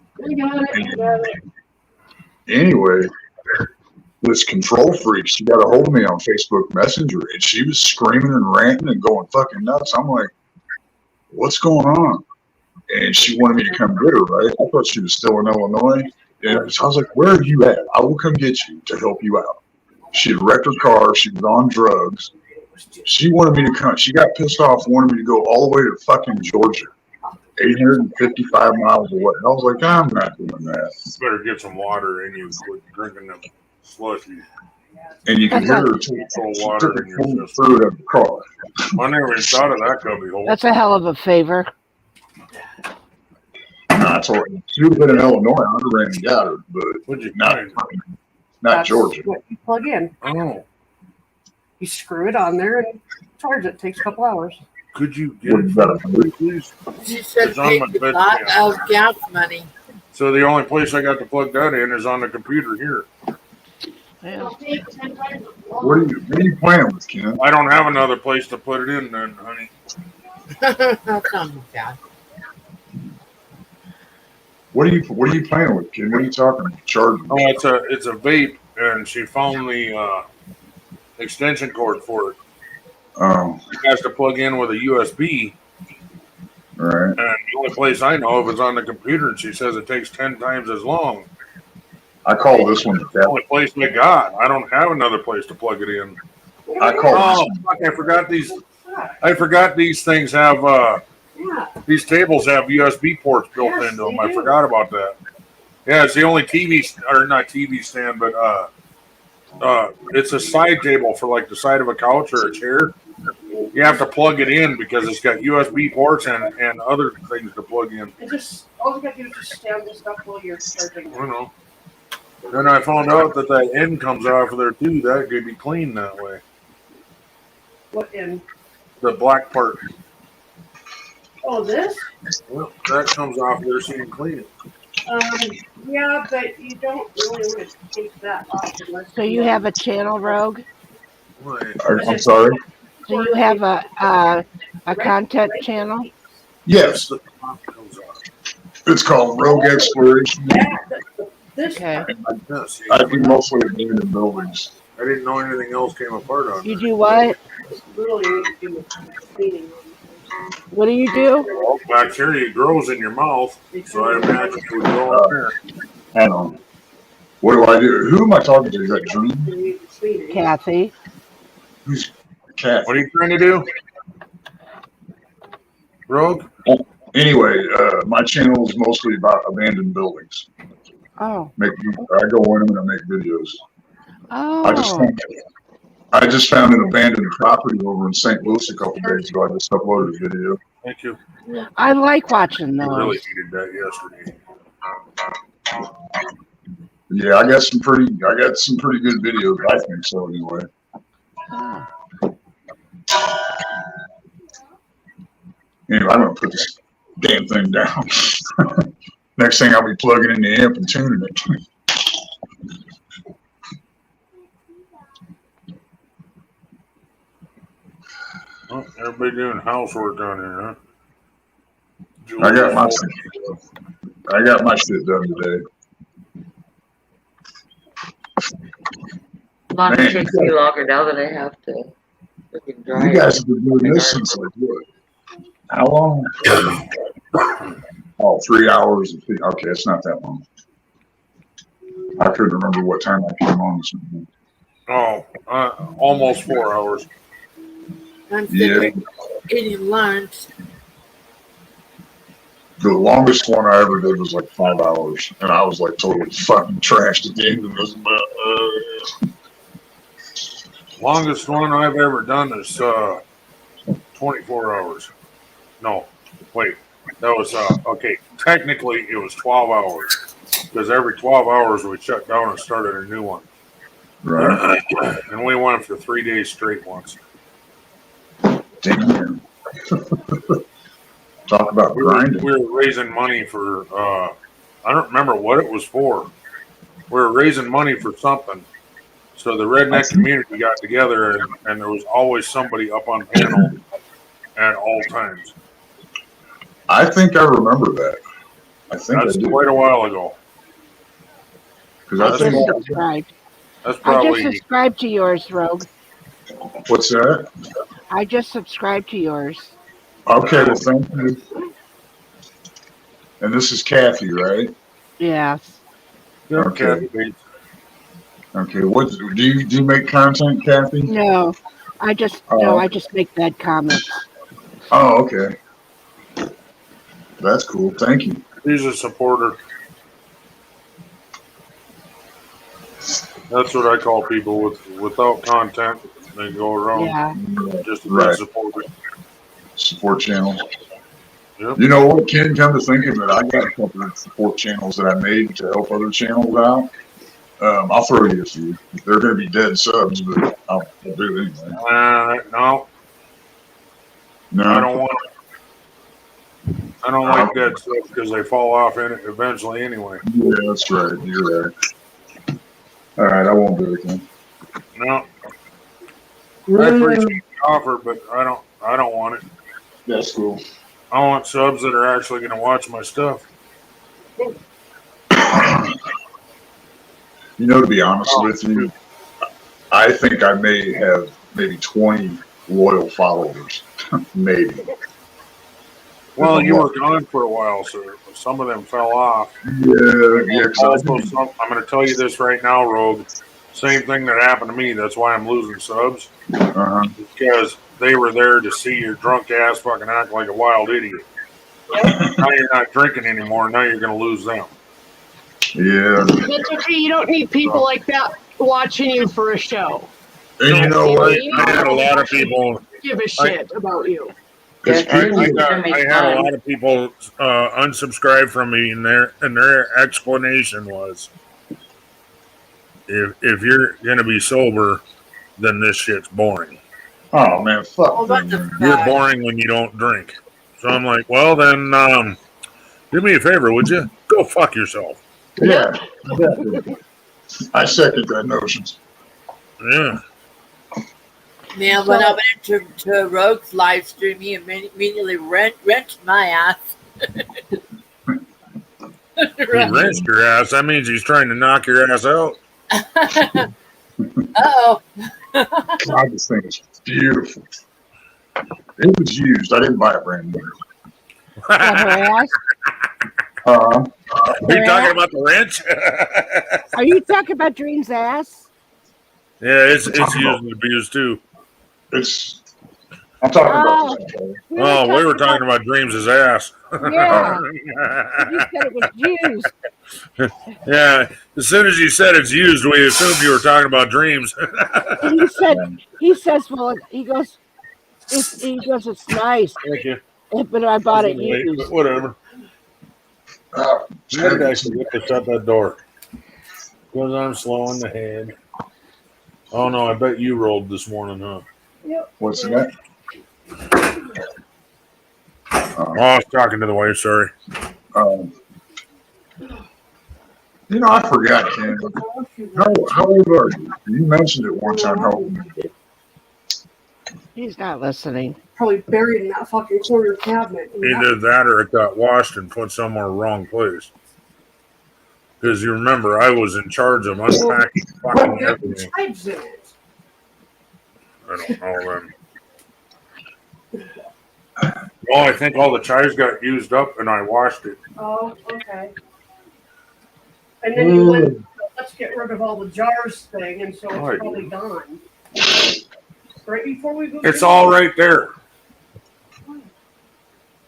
Anyway, this control freak, she got a hold of me on Facebook Messenger, and she was screaming and ranting and going fucking nuts. I'm like, what's going on? And she wanted me to come get her, right? I thought she was still in Illinois. And so I was like, where are you at? I will come get you to help you out. She had wrecked her car. She was on drugs. She wanted me to come. She got pissed off, wanted me to go all the way to fucking Georgia, 855 miles away. And I was like, I'm not doing that. You better get some water in you. Quit drinking them slushies. And you can hear her water in your system. through the car. I never even thought of that cubby hole. That's a hell of a favor. I told her she would have been in Illinois. I would have ran and got her, but not That's Georgia. what you plug in. Oh. You screw it on there and charge it. Takes a couple hours. Could you get it from me, please? She said It's on take my a bed lot stand. of gas money. So the only place I got to plug that in is on the computer here. What are you playing with, Ken? I don't have another place to put it in then, honey. That's not bad. What are you playing with, Ken? What are you talking about? Charging? Oh, it's a vape, and she found the extension cord for it. Oh. It has to plug in with a USB. Right. And the only place I know of is on the computer, and she says it takes 10 times as long. I call this one the only place I got. I don't have another place to plug it in. I call Oh, fuck, I forgot these. I forgot these things have. These tables have USB ports built into them. I forgot about that. Yeah, it's the only TV or not TV stand, but it's a side table for like the side of a couch or a chair. You have to plug it in because it's got USB ports and other things to plug in. It just all you got to do is just stand this up while you're charging. I don't know. Then I found out that end comes off of there too. That could be clean that way. What end? The black part. Oh, this? Well, that comes off there so you can clean it. Yeah, but you don't really want to take that off unless. So you have a channel, Rogue? I'm sorry? So you have a content channel? Yes. It's called Rogue Exploration. Okay. I do mostly abandoned buildings. I didn't know anything else came apart on You do what? What do you do? Well, bacteria grows in your mouth, so I imagine it would grow up there. Hang on. What do I do? Who am I talking to? Is that Dream? Kathy. Who's Kathy? What are you trying to do? Rogue? Anyway, my channel is mostly about abandoned buildings. Oh. I go in them and I make videos. Oh. I just found an abandoned property over in St. Louis a couple days ago. I just uploaded a video. Thank you. I like watching I those. really needed that yesterday. Yeah, I got some pretty good videos, I think so anyway. Oh. Anyway, I'm gonna put this damn thing down. Next thing I'll be plugging in the amp and tuning it. Oh, everybody doing housework down here, huh? I got my shit done today. Mine Man, takes me longer now that I have to freaking drive. You guys have been doing this since like what? How long? Oh, 3 hours. Okay, it's not that long. I couldn't remember what time I came on this morning. Oh, almost 4 hours. I'm sitting eating lunch. The longest one I ever did was like 5 hours, and I was like totally fucking trashed at the end of this. But Longest one I've ever done is 24 hours. No, wait. That was okay. Technically, it was 12 hours because every 12 hours we shut down and started a new one. right, And we went for 3 days straight once. damn. Talk about grinding. We were raising money for. I don't remember what it was for. We were raising money for something. So the redneck community got together, and there was always somebody up on panel at all times. I think I remember that. I think That's I do. quite a while ago. Because I I think just subscribed. That's I probably just subscribed to yours, Rogue. what's that? I just subscribed to yours. Okay, well, thank you. And this is Kathy, right? Yes. Okay. Okay. What do you make content, Kathy? No, I just I just make bad comments. Oh, okay. That's cool. Thank you. he's a supporter. That's what I call people without content. They go around just a good supporter. Support channel. Yep. You know what, Ken? Come to think of it, I got a couple of support channels that I made to help other channels out. I'll throw you a few. They're going to be dead subs, but I'll do it anyway. No. No. I don't want it. I don't like dead stuff because they fall off in it eventually anyway. Yeah, that's right. You're right. All right, I won't do it again. No. I appreciate the offer, but I don't want it. That's cool. I want subs that are actually going to watch my stuff. You know, to be honest with you, I think I may have maybe 20 loyal followers. Maybe. Well, you were gone for a while, so some of them fell off. Yeah. Also, I'm going to tell you this right now, Rogue. Same thing that happened to me. That's why I'm losing subs. Because they were there to see your drunk ass fucking act like a wild idiot. Now you're not drinking anymore. Now you're going to lose them. Yeah. That's okay. You don't need people like that watching you for a show. And you know what? I had a lot of people give a shit about you. I had a lot of people unsubscribe from me, and their explanation was, if you're gonna be sober, then this shit's boring. Oh man, fuck them. You're boring when you don't drink. So I'm like, well then, do me a favor, would you? Go fuck yourself. Yeah. I second that notion. Yeah. Man, when I went to Rogue's live stream, he immediately wrenched my ass. He wrenched your ass. That means he's trying to knock your ass out. Uh-oh. I just think it's beautiful. It was used. I didn't buy it brand new. Her ass? Are you talking about the wrench? Are you talking about Dream's ass? Yeah, it's used and abused too. I'm talking about. We were talking about Dreams' ass. Yeah. You said it was used. Yeah. As soon as you said it's used, we assumed you were talking about Dreams. And he says, well, he goes, it's nice. Thank you. But I bought it used. Whatever. How did I forget to shut that door? Because I'm slow in the head. Oh no, I bet you rolled this morning, huh? Yep. What's that? I was talking to the wife, sorry. You know, I forgot, Ken. How old are you? You mentioned it one time. How old are you? He's not listening. Probably buried in that fucking corner cabinet. Either that or it got washed and put somewhere wrong place. Because you remember, I was in charge of unpacking fucking everything. Chives in it. I don't know then. Oh, I think all the chives got used up and I washed it. Oh, okay. And then you went, let's get rid of all the jars thing, and so it's probably gone. Right before we go. It's all right there.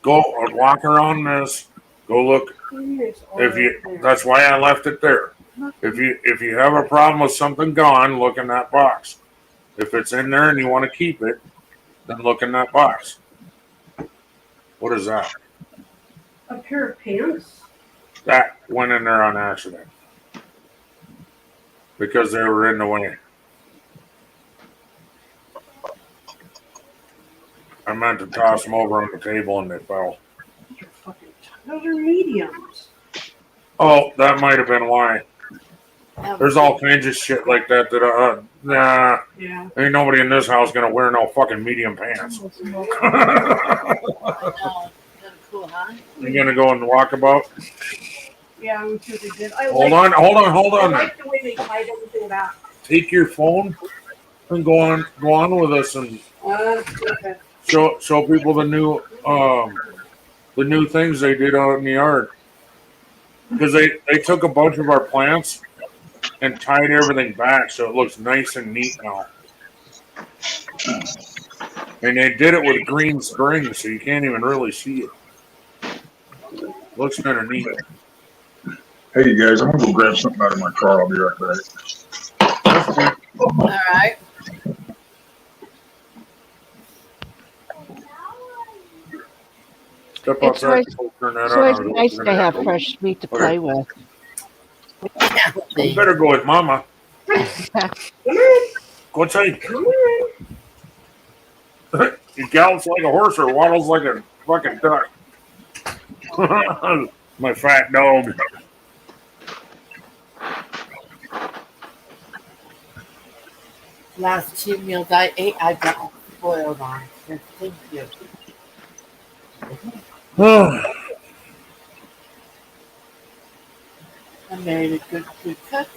Go walk around this. Go look. If you, that's why I left it there. If you have a problem with something gone, look in that box. If it's in there and you want to keep it, then look in that box. What is that? A pair of pants? That went in there on accident because they were in the way. I meant to toss them over on the table and they fell. Those are mediums. Oh, that might have been why. There's all kinds of shit like that that nah. Yeah. Ain't nobody in this house gonna wear no fucking medium pants. Cool, huh? You gonna go and walk about? Yeah, I'm sure they did. Hold on. I like the way they tied everything back. Take your phone and go on with us and Okay. show people the new things they did out in the yard. Because they took a bunch of our plants and tied everything back so it looks nice and neat now. And they did it with green string so you can't even really see it. Looks kind of neat. Hey, you guys, I'm gonna go grab something out of my car. I'll be right back. All right. Step It's outside. always nice to have fresh meat to play with. You better go with Mama. Go inside. He gallops like a horse or waddles like a fucking duck. My fat dog. Last 2 meals I ate, I got spoiled on. So thank you. I married a good cook.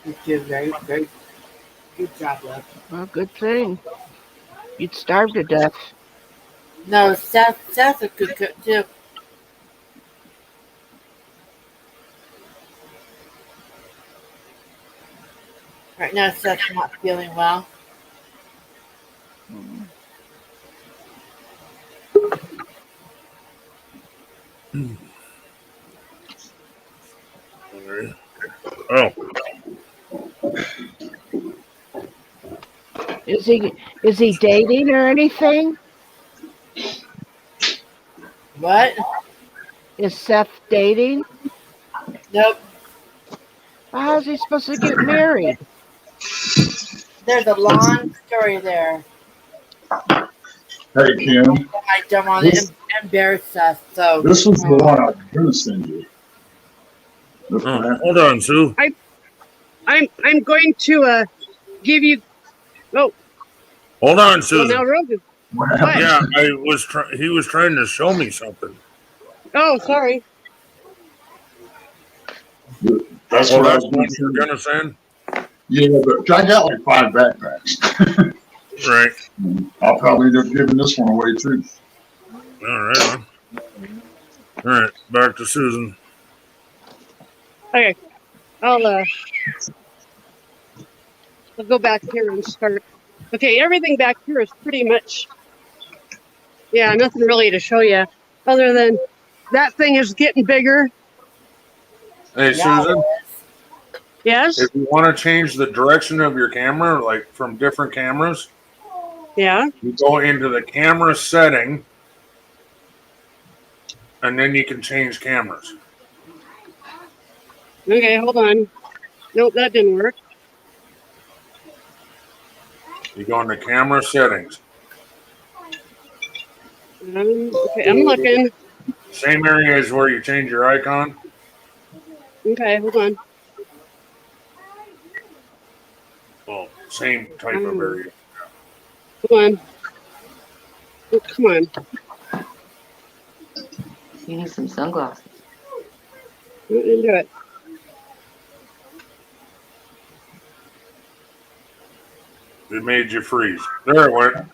You did a very, very good job, love. Well, good thing. You'd starve to death. No, Seth's a good cook too. Right now, Seth's not feeling well. Oh. Is he dating or anything? What? Is Seth dating? Nope. How's he supposed to get married? There's a long story there. Hey, Kim. I don't want to embarrass Seth, so. This was the one I was going to send you. Hold on, Sue. I'm going to give you. Oh. Hold on, Susan. Well, now, Rogan. What? Yeah, he was trying to show me something. Oh, sorry. That's what I was going to send. Yeah, but I got like 5 backpacks. Right. I'll probably end up giving this one away too. All right. All right. Back to Susan. Okay. I'll go back here and start. Okay, everything back here is pretty much, yeah, nothing really to show you other than that thing is getting bigger. Hey, Susan. Yes? If you want to change the direction of your camera, like from different cameras, yeah, you go into the camera setting, and then you can change cameras. Okay, hold on. Nope, that didn't work. You go into camera settings. Okay, I'm looking. Same area as where you change your icon. Okay, hold on. Oh, same type of area. Hold on. Oh, come on. You need some sunglasses. I didn't do it. It made you freeze. There it went. All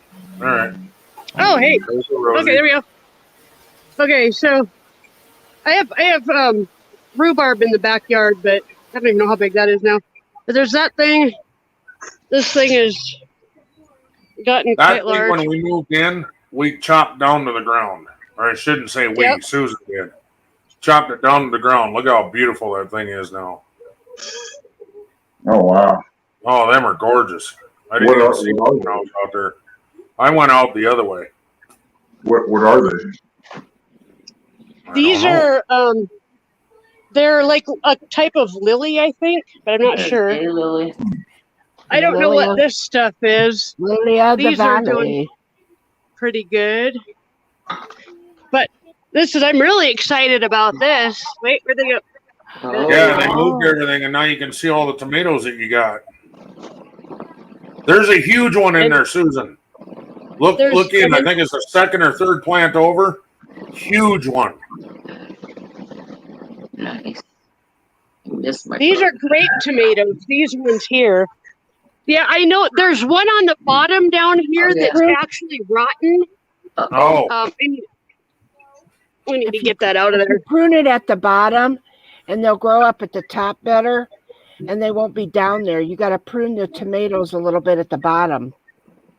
right. Oh, hey. Okay, there we go. Okay, so I have rhubarb in the backyard, but I don't even know how big that is now. But there's that thing. This thing has gotten That quite thing, large. when we moved in, we chopped down to the ground. Or I shouldn't say we. Yep. Susan did. Chopped it down to the ground. Look how beautiful that thing is now. Oh wow! Oh, them are gorgeous. I didn't even see them when I was out there. I went out the other way. What are they? These are they're like a type of lily, I think, but I'm not sure. Lily. I don't know what this stuff is. Lily of the These are doing Valley. pretty good. But I'm really excited about this. Wait, where'd they go? Yeah, they moved everything, and now you can see all the tomatoes that you got. There's a huge one in there, Susan. Look in. I think it's the second or third plant over. Huge one. Nice. These are grape tomatoes. These ones here. Yeah, I know. There's one on the bottom down here that's actually rotten. Oh. We need to get that out of there. You prune it at the bottom, and they'll grow up at the top better, and they won't be down there. You got to prune the tomatoes a little bit at the bottom.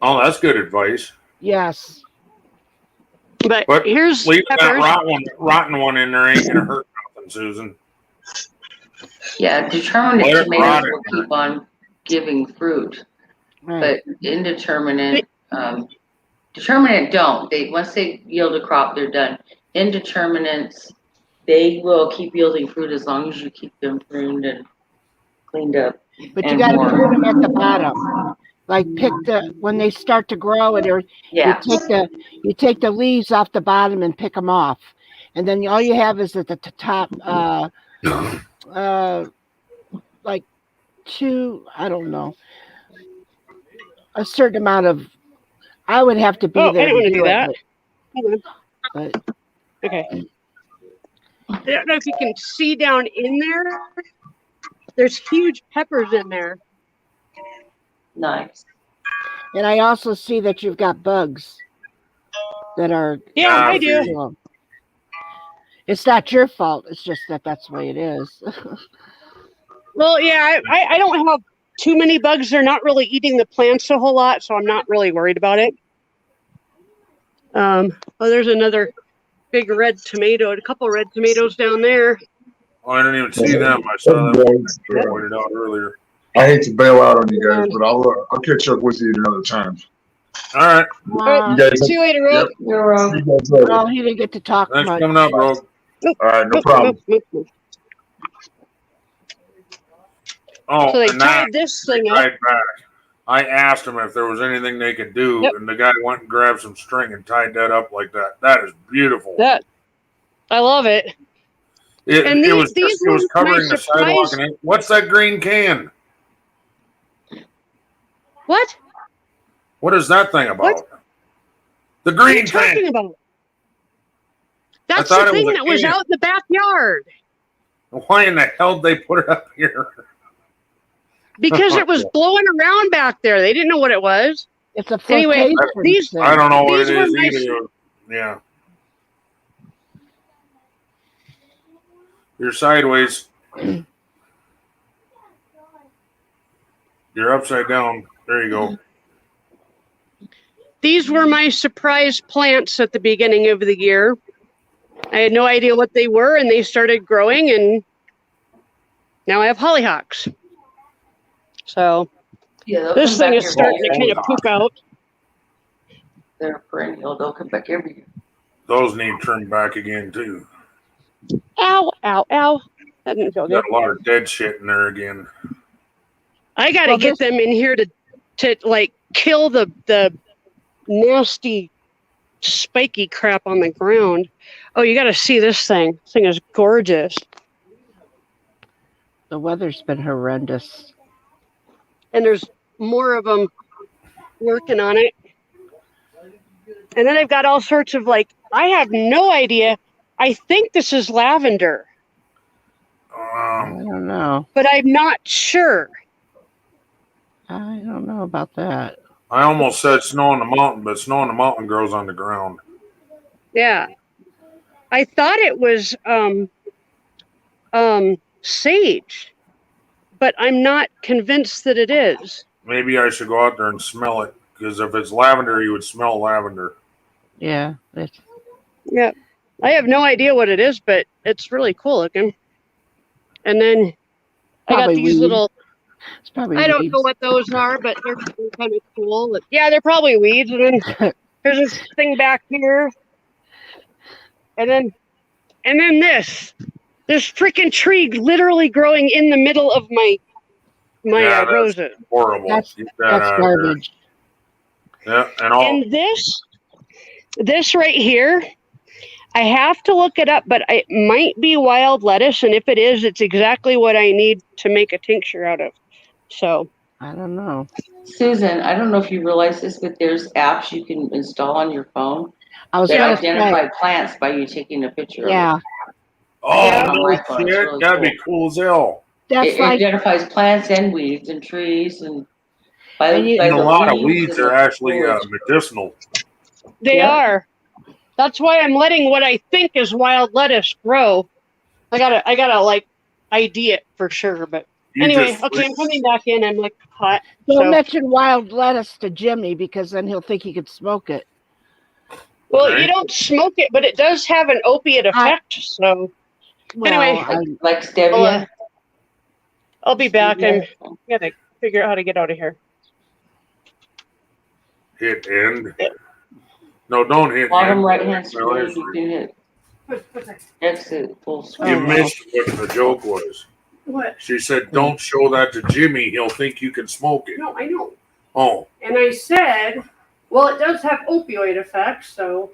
Oh, that's good advice. Yes. But here's leave that peppers. rotten one in there ain't gonna hurt nothing, Susan. Yeah, determinate Let it tomatoes rot will keep on giving fruit, but indeterminate, determinate don't. Once they yield a crop, they're done. Indeterminates, they will keep yielding fruit as long as you keep them pruned and cleaned up. But you got to prune them at the bottom. Like when they start to grow, you take the leaves off the bottom and pick them off, and then all you have is at the top, like I don't know, a certain amount of. I would have to be there. I don't want to do that. But, okay. I don't know if you can see down in there. There's huge peppers in there. Nice. And I also see that you've got bugs that are. Yeah, I do. It's not your fault. It's just that's the way it is. Well, yeah, I don't have too many bugs. They're not really eating the plants a whole lot, so I'm not really worried about it. There's another big red tomato, a couple red tomatoes down there. Oh, I didn't even see them. I saw them you pointed out earlier. I hate to bail out on you guys, but I'll catch up with you another time. All right. You guys, see you later, Rogue. You're wrong. You guys later. Well, he didn't get to talk Thanks much. for coming up, Rogue. All right, no problem. Oh, So they and tied this thing up. right back. I asked him if there was anything they could do, and the guy went and grabbed some string and tied that up like that. That is beautiful. I love it. It was covering the sidewalk. And what's that green can? What? What is that thing about? The green What are you talking thing. about? That's thought the it was thing a that was can. out in the backyard. Why in the hell did they put it up here? Because it was blowing around back there. They didn't know what it was. It's a anyway. These I don't know what it is nice. either. Yeah. You're sideways. You're upside down. There you go. These were my surprise plants at the beginning of the year. I had no idea what they were, and they started growing, and now I have hollyhocks. So this thing is starting to kind of poop out. They're perennial. They'll come back every year. Those need trimmed back again too. Ow, ow, ow. That didn't feel good. Got a lot of dead shit in there again. I got to get them in here to like kill the nasty spiky crap on the ground. Oh, you got to see this thing. This thing is gorgeous. The weather's been horrendous. And there's more of them working on it. And then I've got all sorts of I have no idea. I think this is lavender. I don't know. But I'm not sure. I don't know about that. I almost said snow on the mountain, but snow on the mountain grows on the ground. Yeah. I thought it was sage, but I'm not convinced that it is. Maybe I should go out there and smell it, because if it's lavender, you would smell lavender. Yeah. Yeah. I have no idea what it is, but it's really cool looking. And then I got Probably these weed. little. It's probably I don't weeds. know what those are, but they're kind of cool. Yeah, they're probably weeds. And then there's this thing back here, and then this freaking tree literally growing in the middle of my Yeah, that's roses. horrible. That's Get that out garbage. of there. Yeah, and all. And this right here, I have to look it up, but it might be wild lettuce, and if it is, it's exactly what I need to make a tincture out of. So I don't know. Susan, I don't know if you realize this, but there's apps you can install on your phone I was that gonna identify say, plants by you taking a picture yeah, of it. Oh, Yeah. On no my phone, it's shit. really That'd cool. be cool as hell. that's It like, identifies plants and weeds and trees and by And you- by And a the lot of leaves weeds and are the actually foliage. medicinal. they Yeah. are. That's why I'm letting what I think is wild lettuce grow. I gotta like ID it for sure. But You anyway, just okay, I'm coming back in. I'm like hot. don't So mention wild lettuce to Jimmy because then he'll think he could smoke it. well, Right. you don't smoke it, but it does have an opiate effect. So Well, anyway, Like stevia. I'll be back. I'm Stevia. gonna figure out how to get out of here. hit end. No, don't hit Bottom end. right hand Well, screen, you can hit exit full screen. You Oh, wow. missed what the joke was. What? She said, "Don't show that to Jimmy. He'll think you can smoke it." No, I know. Oh, And I said, well, it does have opioid effects, so.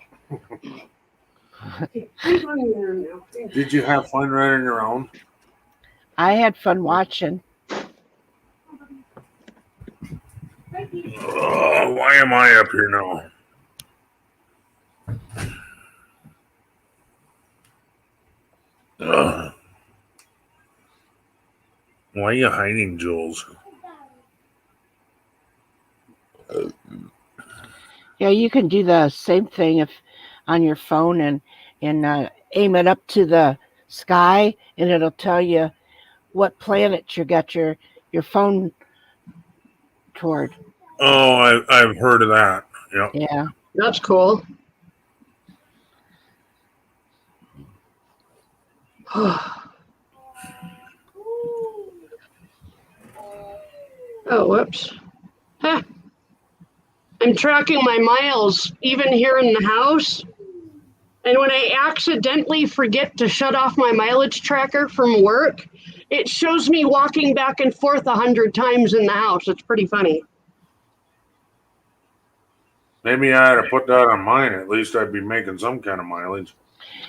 Okay, I'm going there now. did you have fun writing your own? I had fun watching. Oh, why am I up here now? Why are you hiding, Jules? Yeah, you can do the same thing if on your phone and aim it up to the sky, and it'll tell you what planet you got your phone toward. Oh, I've heard of that. Yep. Yeah. That's cool. Oh, whoops. Huh. I'm tracking my miles even here in the house. And when I accidentally forget to shut off my mileage tracker from work, it shows me walking back and forth 100 times in the house. It's pretty funny. Maybe I had to put that on mine. At least I'd be making some kind of mileage.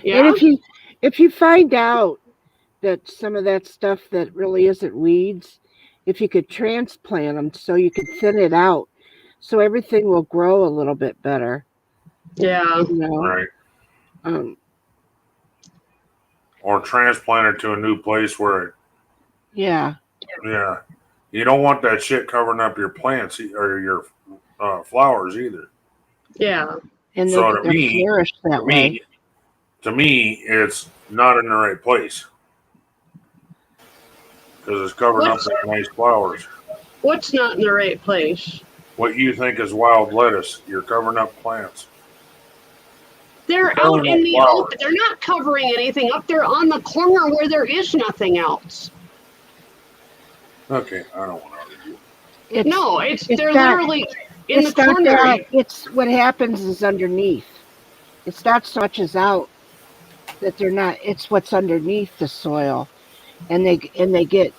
Yeah. And if you find out that some of that stuff that really isn't weeds, if you could transplant them so you could thin it out, so everything will grow a little bit better. Yeah. You know? Right. Or transplant it to a new place where it. Yeah. Yeah. You don't want that shit covering up your plants or your flowers either. Yeah. And So they'll flourish that way. To me, it's not in the right place because it's covering up the nice flowers. What's not in the right place? What you think is wild lettuce, you're covering up plants. They're out in the open. They're not covering anything up. They're on the corner where there is nothing else. Okay, I don't want to argue. They're literally in the corner. It's what happens is underneath. It's not so much as out that they're not. It's what's underneath the soil, and they get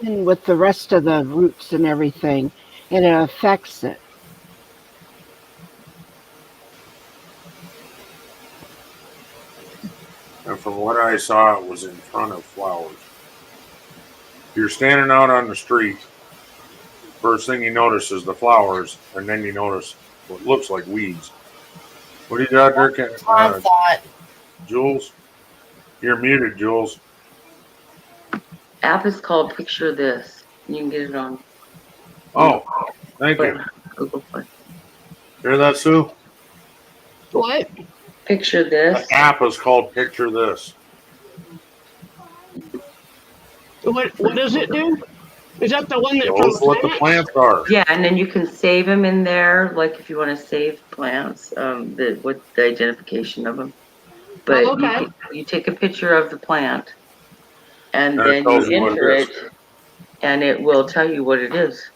in with the rest of the roots and everything, and it affects it. And from what I saw, it was in front of flowers. If you're standing out on the street, first thing you notice is the flowers, and then you notice what looks like weeds. What do you got there, Ken? I thought. Jules? You're muted, Jules. App is called Picture This. You can get it on Oh, thank you. Google Play. Hear that, Sue? What? Picture This. The app is called Picture This. What does it do? Is that the one that from Those the what the planet? plants are. Yeah, and then you can save them in there, like if you want to save plants, with the identification of them. But Oh, okay. you take a picture of the plant, and And it then you tells you what enter it is. it, and it will tell you what it is.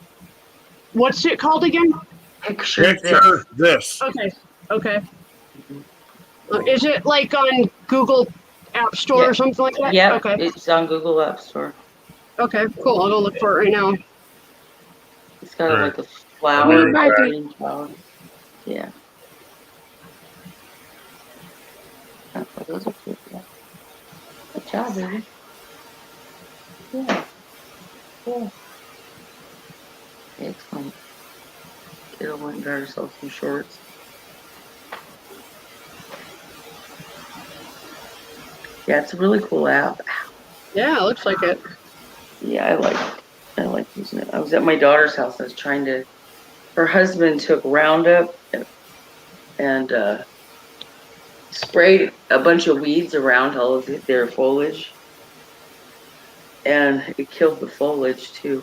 What's it called again? Picture Picture this. Okay. Okay. Is it like on Google App Store or something like that? Yeah, Okay. it's on Google App Store. Okay. Cool. I'll go look for it right now. It's got Right. like a flower, You might be. green flower. Yeah. Oh, those are cute. Yeah. Good job, baby. Yeah. Yeah. Excellent. Kiddo went and got herself some shorts. Yeah, it's a really cool app. Yeah, it looks like it. Yeah, I like using it. I was at my daughter's house. I was trying to. Her husband took Roundup and sprayed a bunch of weeds around all of their foliage, and it killed the foliage too.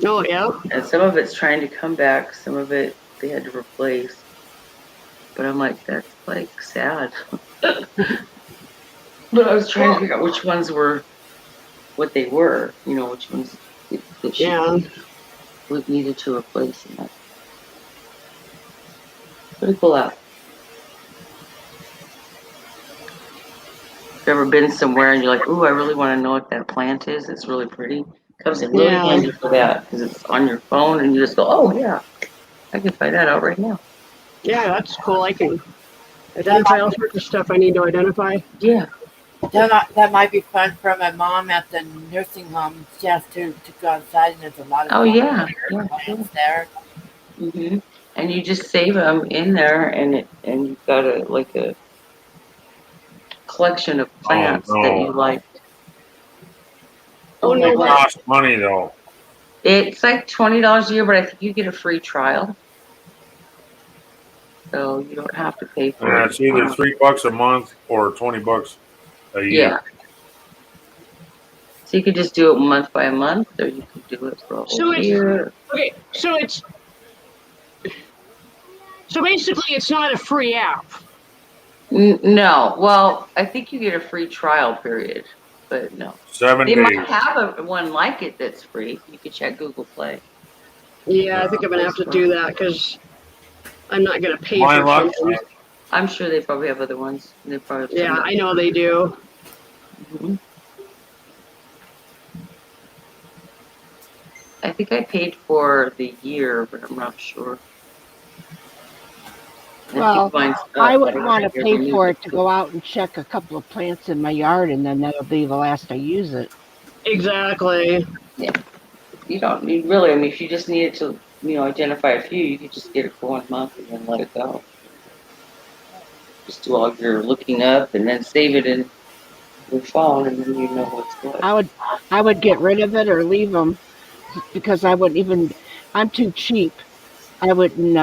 Oh yeah. And some of it's trying to come back. Some of it they had to replace. But I'm like, that's like sad. But I was trying to figure out which ones were what they were. You know, which ones that she needed to replace. And that. Pretty cool app. If you've ever been somewhere and you're like, ooh, I really want to know what that plant is. It's really pretty. Comes in really handy for that because it's on your phone and you just go, oh yeah, I can find that out right now. Yeah, that's cool. I can identify all sorts of stuff I need to identify. Yeah. That might be fun for my mom at the nursing home. She has to go outside and there's a lot of plants there. Mm-hmm. And you just save them in there, and you've got a collection of plants that you like. Oh no! It costs money though. It's like $20 a year, but I think you get a free trial, so you don't have to pay for it. It's either $3 a month or $20 a year. Yeah. So you could just do it month by month, or you could do it for a whole year. Okay, so basically it's not a free app. No, well, I think you get a free trial period, but no. 7 they days. might have one like it that's free. You could check Google Play. Yeah, I think I'm gonna have to do that because I'm not gonna pay for something. I'm sure they probably have other ones. They probably have I know they do. Mm-hmm. I think I paid for the year, but I'm not sure. Well, I wouldn't want to pay for it to go out and check a couple of plants in my yard, and then that'll be the last I use it. Exactly. Yeah. You don't need really. I mean, if you just needed to, identify a few, you could just get it for 1 month and then let it go. Just do all your looking up and then save it in your phone, and then you know what's what. I would get rid of it or leave them because I wouldn't even. I'm too cheap. I wouldn't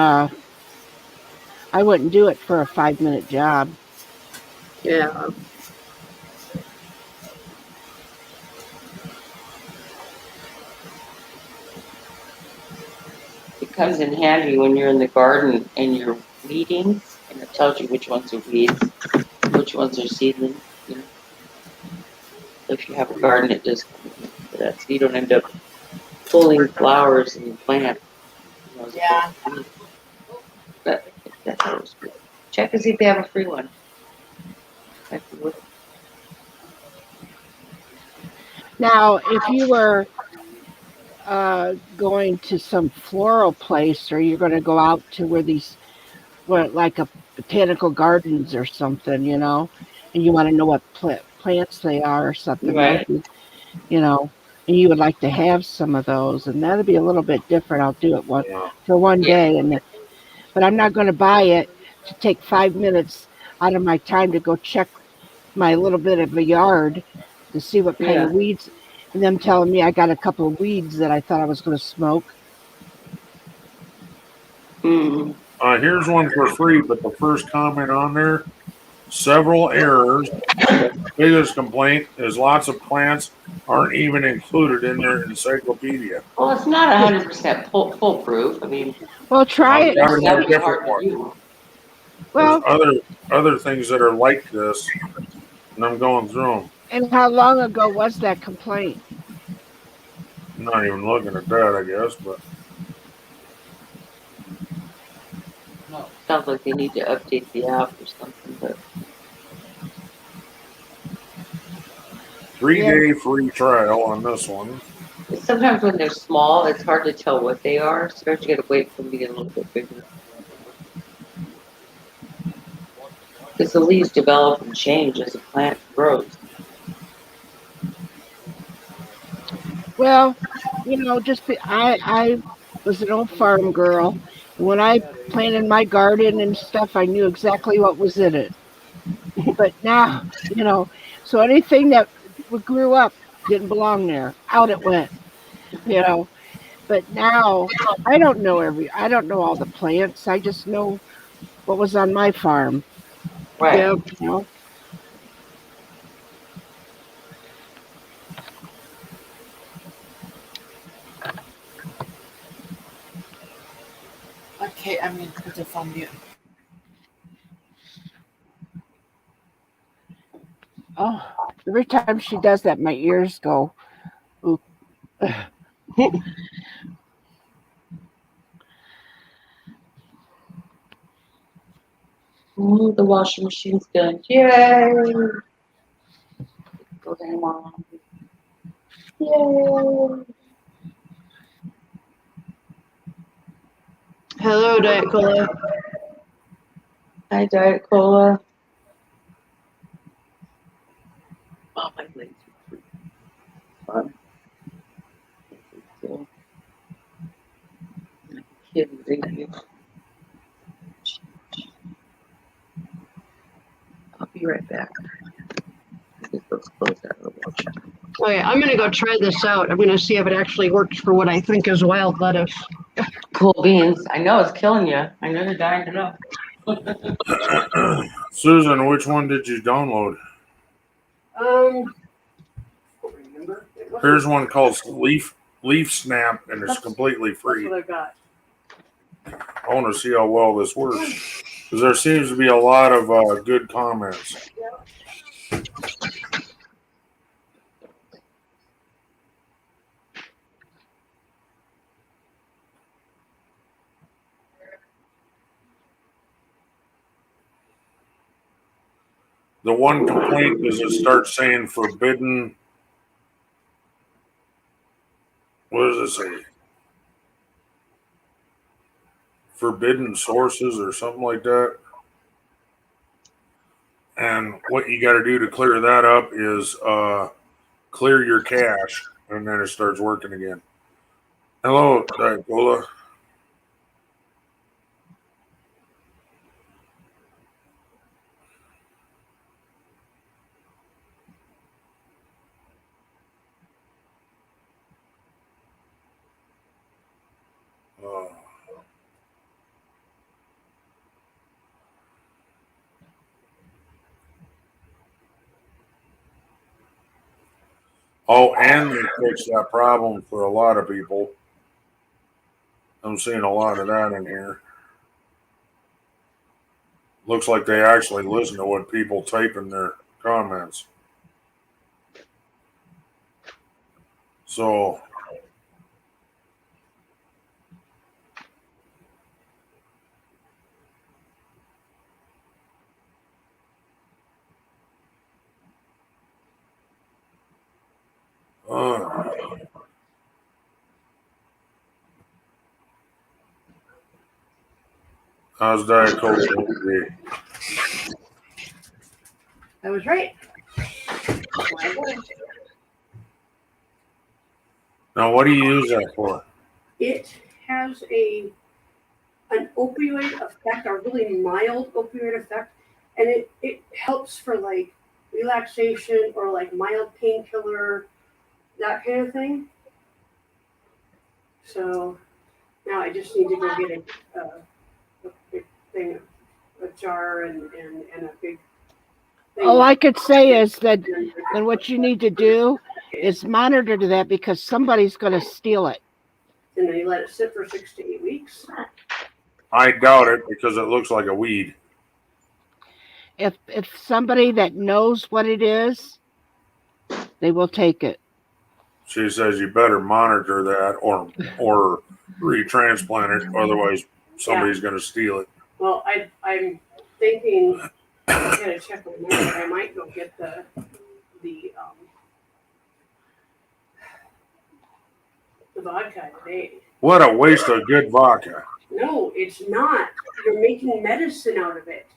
do it for a 5-minute job. Yeah. It comes in handy when you're in the garden and you're weeding, and it tells you which ones are weeds, which ones are seedlings. If you have a garden, it does come in for that, so you don't end up pulling flowers and plants. Yeah. But that's how it's good. Check to see if they have a free one. Now, if you were going to some floral place, or you're going to go out to like a botanical gardens or something, and you want to know what plants they are or something, right? Maybe, and you would like to have some of those, and that'd be a little bit different. I'll do it for one day, but I'm not going to buy it to take 5 minutes out of my time to go check my little bit of a yard to see what kind of weeds, and them telling me I got a couple of weeds that I thought I was going to smoke. Mm-hmm. Here's one for free, but the first comment on there several errors. Biggest complaint is lots of plants aren't even included in their encyclopedia. Well, it's not 100% foolproof. I mean, Well, try I've it. got some a is different hard to one. do. There's Well, other things that are like this, and I'm going through them. and how long ago was that complaint? I'm not even looking at that, I guess, but No, sounds like they need to update the app or something. But 3-day free trial on this one. sometimes when they're small, it's hard to tell what they are. So you got to wait for them to get a little bit bigger. Because the leaves develop and change as the plant grows. Well, I was an old farm girl. When I planted my garden and stuff, I knew exactly what was in it. But now, so anything that grew up didn't belong there. Out it went, you know. But now I don't know all the plants. I just know what was on my farm. Right. Yeah. You know? Okay, I'm gonna put this on mute. Oh, every time she does that, my ears go. Ooh. Ooh, the washing machine's done. Yay! Go down, Mom. Yay! Hello, Diet Cola. Hi, Diet Cola. Oh, my legs are fun. So, kids, I'll be right back. Let's close that little watch. Okay, I'm gonna go try this out. I'm gonna see if it actually works for what I think is wild lettuce. Cool beans. I know it's killing you. I know you're dying to know. Susan, which one did you download? Remember? Here's one called Leaf Snap, and it's completely That's free. what I got. I want to see how well this works because there seems to be a lot of good comments. The one complaint is it starts saying forbidden. What does it say? Forbidden sources or something like that. And what you got to do to clear that up is clear your cache, and then it starts working again. Hello, Diet Cola. Oh, and they fixed that problem for a lot of people. I'm seeing a lot of that in here. Looks like they actually listen to what people type in their comments. So, how's Diet Cola today? I was right. Now, what do you use that for? It has an opioid effect, a really mild opioid effect, and it helps for like relaxation or like mild painkiller, that kind of thing. So now I just need to go get a big thing, a jar and a big All I could say is that then what you need to do is monitor to that because somebody's going to steal it. And then you let it sit for 6 to 8 weeks. I doubt it because it looks like a weed. If somebody that knows what it is, they will take it. She says you better monitor that or retransplant it, otherwise somebody's going to steal it. Well, I'm thinking I gotta check my number. I might go get the vodka today. What a waste of good vodka. No, it's not. You're making medicine out of it.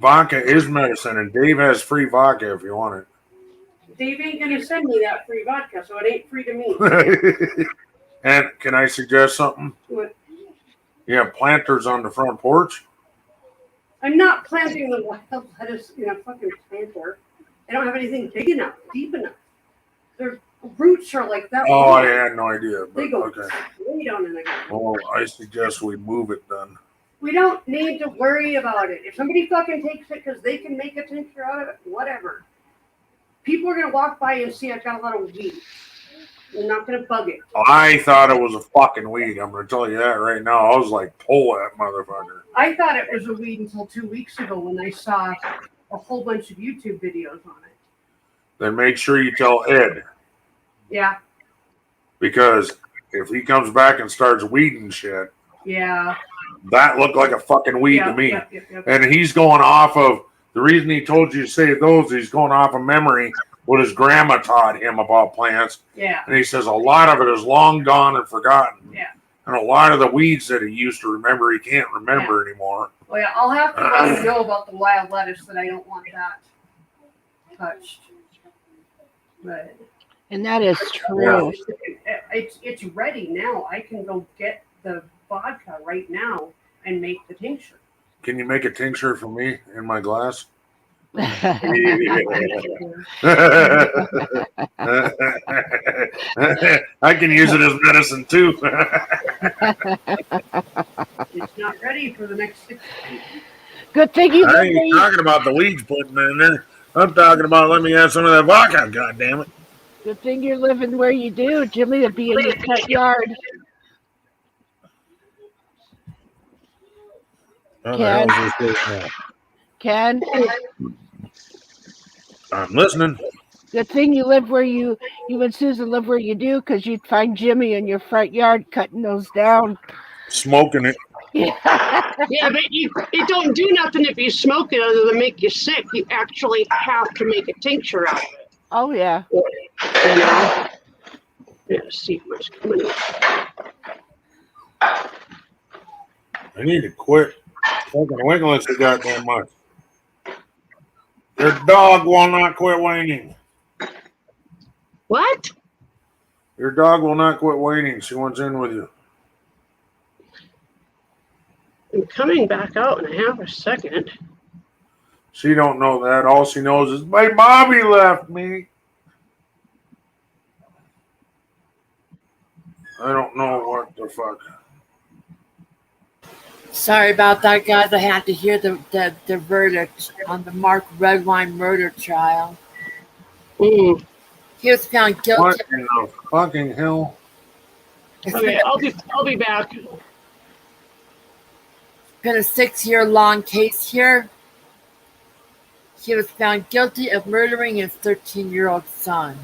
Vodka is medicine, and Dave has free vodka if you want it. Dave ain't gonna send me that free vodka, so it ain't free to me. And can I suggest something? What? You have planters on the front porch? I'm not planting the wild lettuce in a fucking planter. I don't have anything big enough, deep enough. Their roots are like that. Oh, I had no idea. But, They go okay. way down in the ground. Well, I suggest we move it then. We don't need to worry about it. If somebody fucking takes it because they can make a tincture out of it, whatever. People are going to walk by and see I've got a lot of weed. They're not going to bug it. I thought it was a fucking weed. I'm going to tell you that right now. I was like, pull that motherfucker. I thought it was a weed until 2 weeks ago when I saw a whole bunch of YouTube videos on it. Then make sure you tell Ed. Yeah, Because if he comes back and starts weeding shit, yeah. that looked like a fucking weed to Yep, me. yep. And he's going off of the reason he told you to save those, he's going off of memory what his grandma taught him about plants. Yeah. And he says a lot of it is long gone and forgotten. Yeah. And a lot of the weeds that he used to remember, he can't remember anymore. Well, yeah, I'll have to let him know about the wild lettuce that I don't want that touched. But And that is true. it's ready now. I can go get the vodka right now and make the tincture. Can you make a tincture for me in my glass? I can use it as medicine too. It's not ready for the next 6 weeks. Good thing you I ain't talking about the weeds putting it in there. I'm talking about let me have some of that vodka, God damn it. Good thing you're living where you do. Jimmy would be in your front yard. Ken, I'm listening. good thing you live where you and Susan live where you do, because you'd find Jimmy in your front yard cutting those down. Smoking it. Yeah, Yeah, but it don't do nothing if you smoke it other than make you sick. You actually have to make a tincture out of it. Oh, yeah. You know? Yeah, see what's coming up. I need to quit fucking wiggling so goddamn much. Your dog will not quit whining. What? Your dog will not quit whining. She wants in with you. I'm coming back out in a half a second. She don't know that. All she knows is my mommy left me. I don't know what the fuck. Sorry about that, guys. I had to hear the verdict on the Mark Redwine murder trial. Mm. He was found guilty. What in the fucking hell? Okay, I'll be back. It's been a 6-year-long case here. He was found guilty of murdering his 13-year-old son.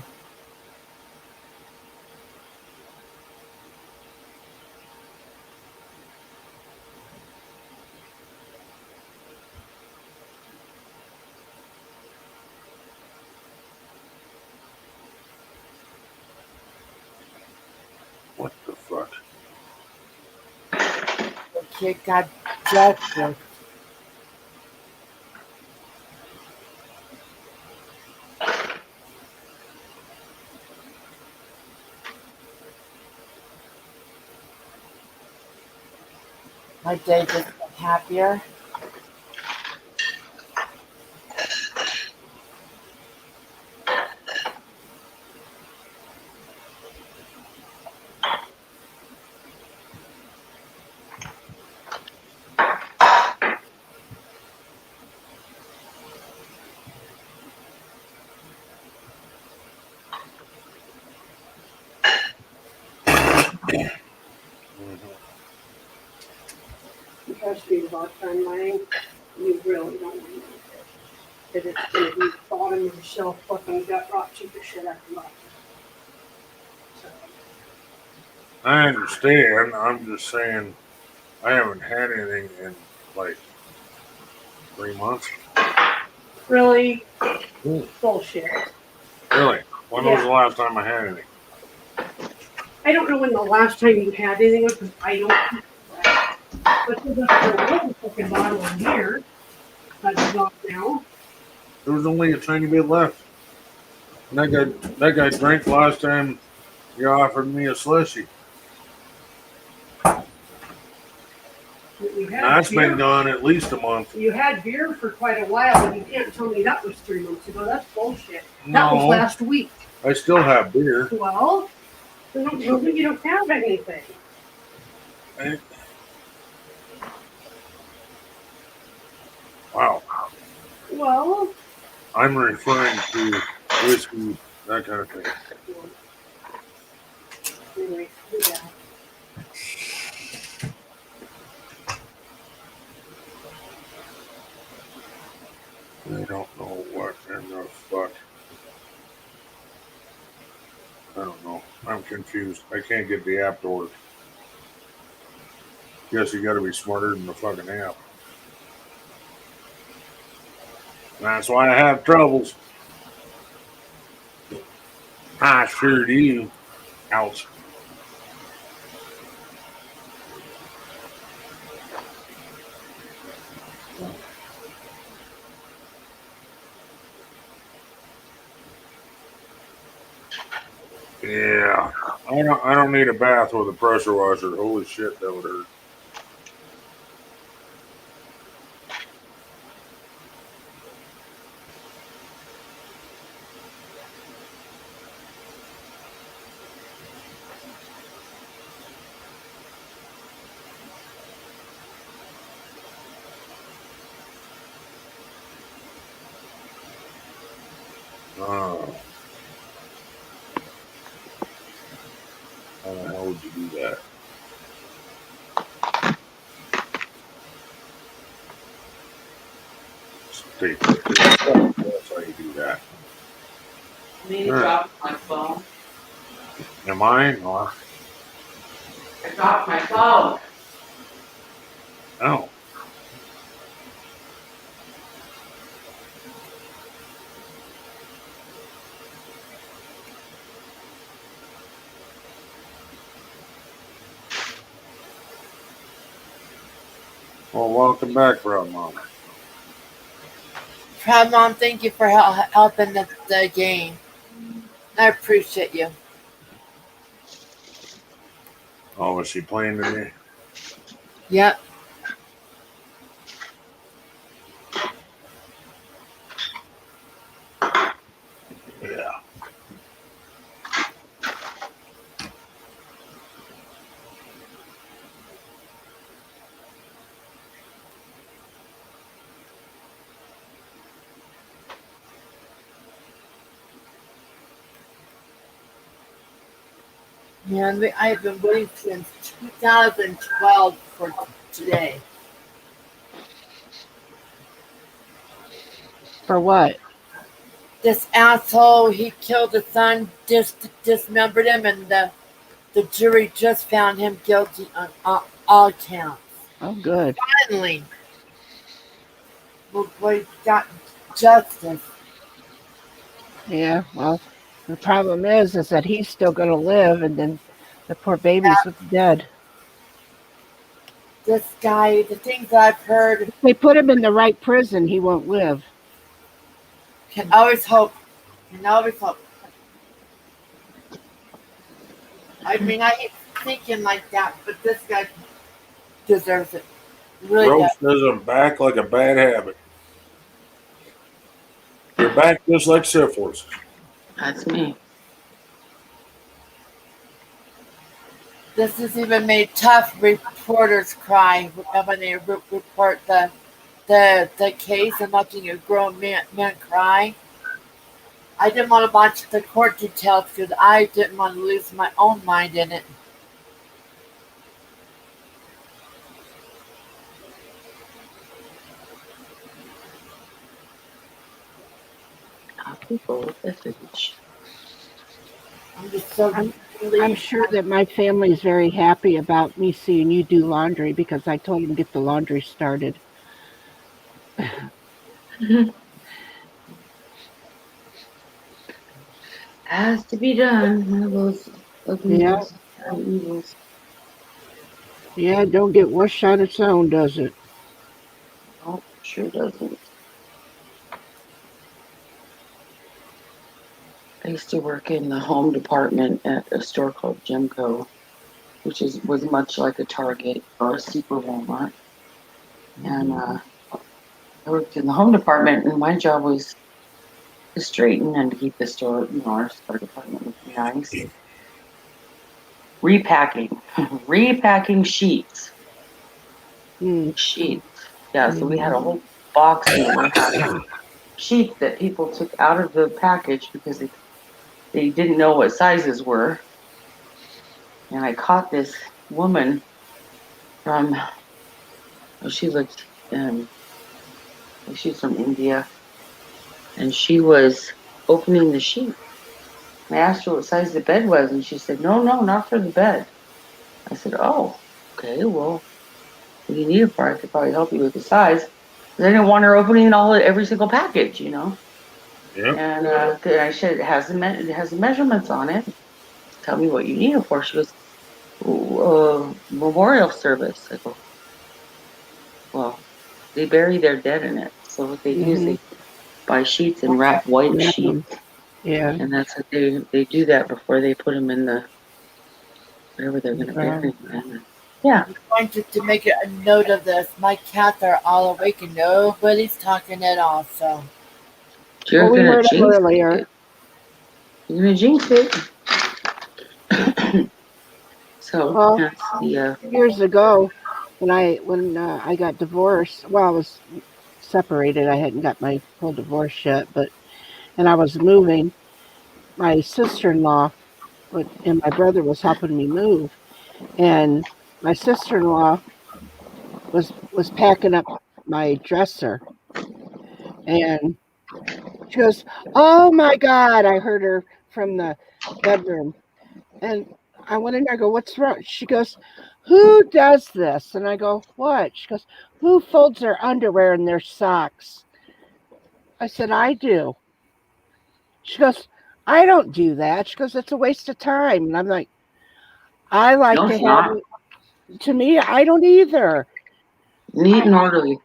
What the fuck? The kid got justice. My day just got happier. Trust me, about time mine, you really don't want to know that it's going to be bottom of the shelf fucking gut rot cheaper shit after that. So, I understand. I'm just saying I haven't had anything in like 3 months. really? Bullshit. Really? When was the last time I had anything? I don't know when the last time you had anything was, because I don't keep that. But there was a fucking bottle in here. That's gone now. There was only a tiny bit left. And that guy drank last time you offered me a slushy. That's been gone at least a month. You had beer for quite a while, and you can't tell me that was 3 months ago. That's bullshit. No. That was last week. I still have beer. Well, then don't tell me you don't have anything. Wow. Well, I'm referring to whiskey, that kind of thing. anyway, do that. I don't know what in the fuck. I don't know. I'm confused. I can't get the app to work. Guess you gotta be smarter than the fucking app. That's why I have troubles. I sure do. Ouch. Yeah. I don't need a bath with a pressure washer. Holy shit, that would hurt. How the hell would you do that? That's how you do that. Me dropped my phone. Am I? Or? I dropped my phone. Oh. Well, welcome back, Proud Mom. Proud Mom, thank you for helping the game. I appreciate you. Oh, was she playing today? Yep. Yeah. Man, I've been waiting since 2012 for today. For what? This asshole, he killed his son, dismembered him, and the jury just found him guilty on all counts. Oh, good. Finally, we got justice. Yeah, well, the problem is that he's still going to live, and then the poor baby's dead. This guy, the things I've heard. If they put him in the right prison, he won't live. Can always hope. Can always hope. I mean, I hate thinking like that, but this guy deserves it. Really Roach does. doesn't back like a bad habit. You're back just like syphilis. That's me. This has even made tough reporters cry when they report the case and watching a grown man cry. I didn't want to watch the court details because I didn't want to lose my own mind in it. People, beverage. I'm just so I'm sure that my family is very happy about me seeing you do laundry because I told them to get the laundry started. Has to be done. One of those Yeah, ugliness and evils. yeah, don't get washed on its own, does it? No, sure doesn't. I used to work in the home department at a store called Gemco, which was much like a Target or a Super Walmart. And I worked in the home department, and my job was to straighten and to keep the store, our store department looking nice. Repacking, repacking sheets. Sheets. Yeah, so we had a whole box in the warehouse of sheets that people took out of the package because they didn't know what sizes were. And I caught this woman from, she looked, she's from India, and she was opening the sheet. I asked her what size the bed was, and she said, no, not for the bed. I said, oh, okay, well, what do you need it for? I could probably help you with the size. Because I didn't want her opening every single package, Yep. And I said, it has the measurements on it. Tell me what you need it for. She goes, memorial service. I go, well, they bury their dead in it. So what they do is they buy sheets and wrap white sheets. Yeah. And that's what they do that before they put them in the whatever they're going to bury them in. Yeah. I'm going to make a note of this. My cats are all awake and nobody's talking at all. So You're we going to heard them jinx earlier. it. You're going to jinx it. So Well, that's the. years ago, when I got divorced, well, I was separated. I hadn't got my full divorce yet, and I was moving. My sister-in-law and my brother was helping me move, and my sister-in-law was packing up my dresser, and she goes, "Oh my God!" I heard her from the bedroom, and I went in there. I go, "What's wrong?" She goes, "Who does this?" And I go, "What?" She goes, "Who folds their underwear and their socks?" I said, "I do." She goes, "I don't do that." She goes, "It's a waste of time." And I'm like, I like No, to it's have not. to me, I don't either. Neat and orderly.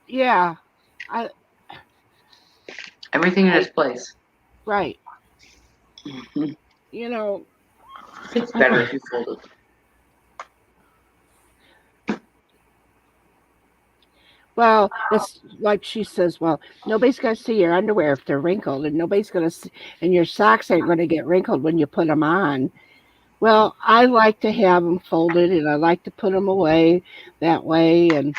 Yeah. Everything in its place. Right. Mm-hmm. It's better if you fold it. Well, it's like she says, well, nobody's going to see your underwear if they're wrinkled, and nobody's going to see, and your socks ain't going to get wrinkled when you put them on. Well, I like to have them folded, and I like to put them away that way, and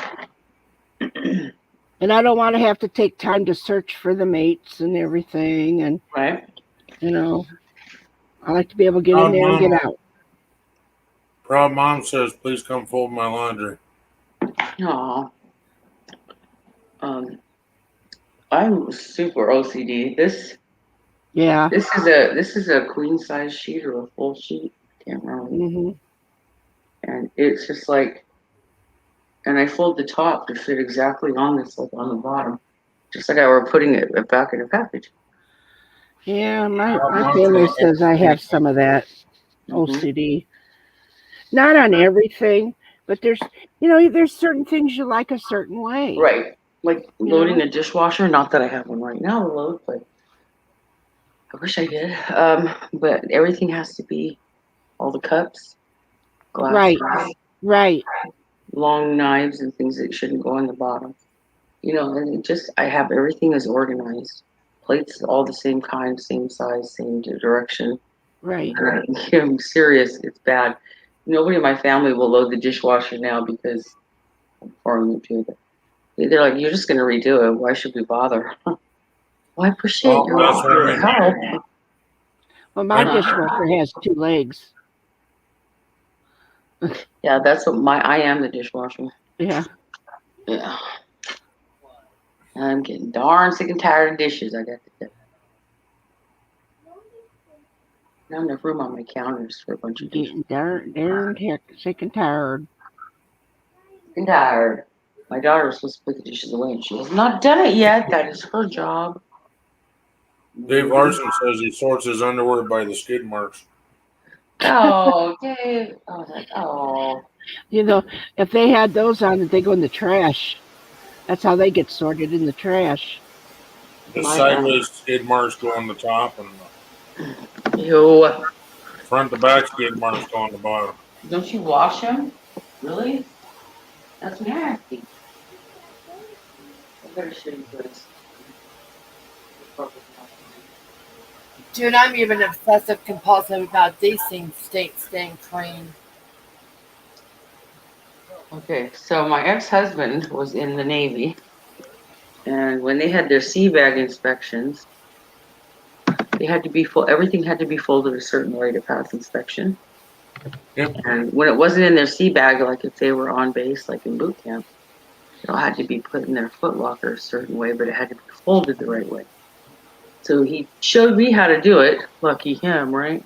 I don't want to have to take time to search for the mates and everything, and right. I like to be able to get in there and get out. Proud mom says, "Please come fold my laundry." Aw. I'm super OCD. This is a queen size sheet or a full sheet. Can't remember. And it's just like, and I fold the top to fit exactly on this, like on the bottom, just like I were putting it back in a package. Yeah, my family says I have some of that OCD. Not on everything, but there's certain things you like a certain way. Right. Like loading a dishwasher. Not that I have one right now to load, but I wish I did. But everything has to be all the cups, glasses, right, long knives and things that shouldn't go on the bottom. And I have everything is organized. Plates all the same kind, same size, same direction. Right. I'm serious. It's bad. Nobody in my family will load the dishwasher now because I'm foreign to it. They're like, you're just going to redo it. Why should we bother? Well, I appreciate your help. Well, my dishwasher has 2 legs. Yeah, that's what I am the dishwasher. Yeah. I'm getting darn sick and tired of dishes. I got to tell you. Not enough room on my counters for a bunch of Getting darn sick and tired. I'm tired. My daughter was supposed to put the dishes away and she has not done it yet. That is her job. Dave Larson says he sorts his underwear by the skid marks. Oh, Dave. Oh. You know, if they had those on, they go in the trash. That's how they get sorted, in the trash. The sideways skid marks go on the top, and the Ew. front to back skid marks go on the bottom. Don't you wash them? Really? That's nasty. I better show you this. Dude, I'm even obsessive compulsive about these things staying clean. Okay, so my ex-husband was in the Navy, and when they had their sea bag inspections, they had to be full. Everything had to be folded a certain way to pass inspection. Yep. And when it wasn't in their sea bag, like if they were on base, like in boot camp, it all had to be put in their foot locker a certain way, but it had to be folded the right way. So he showed me how to do it. Lucky him, right?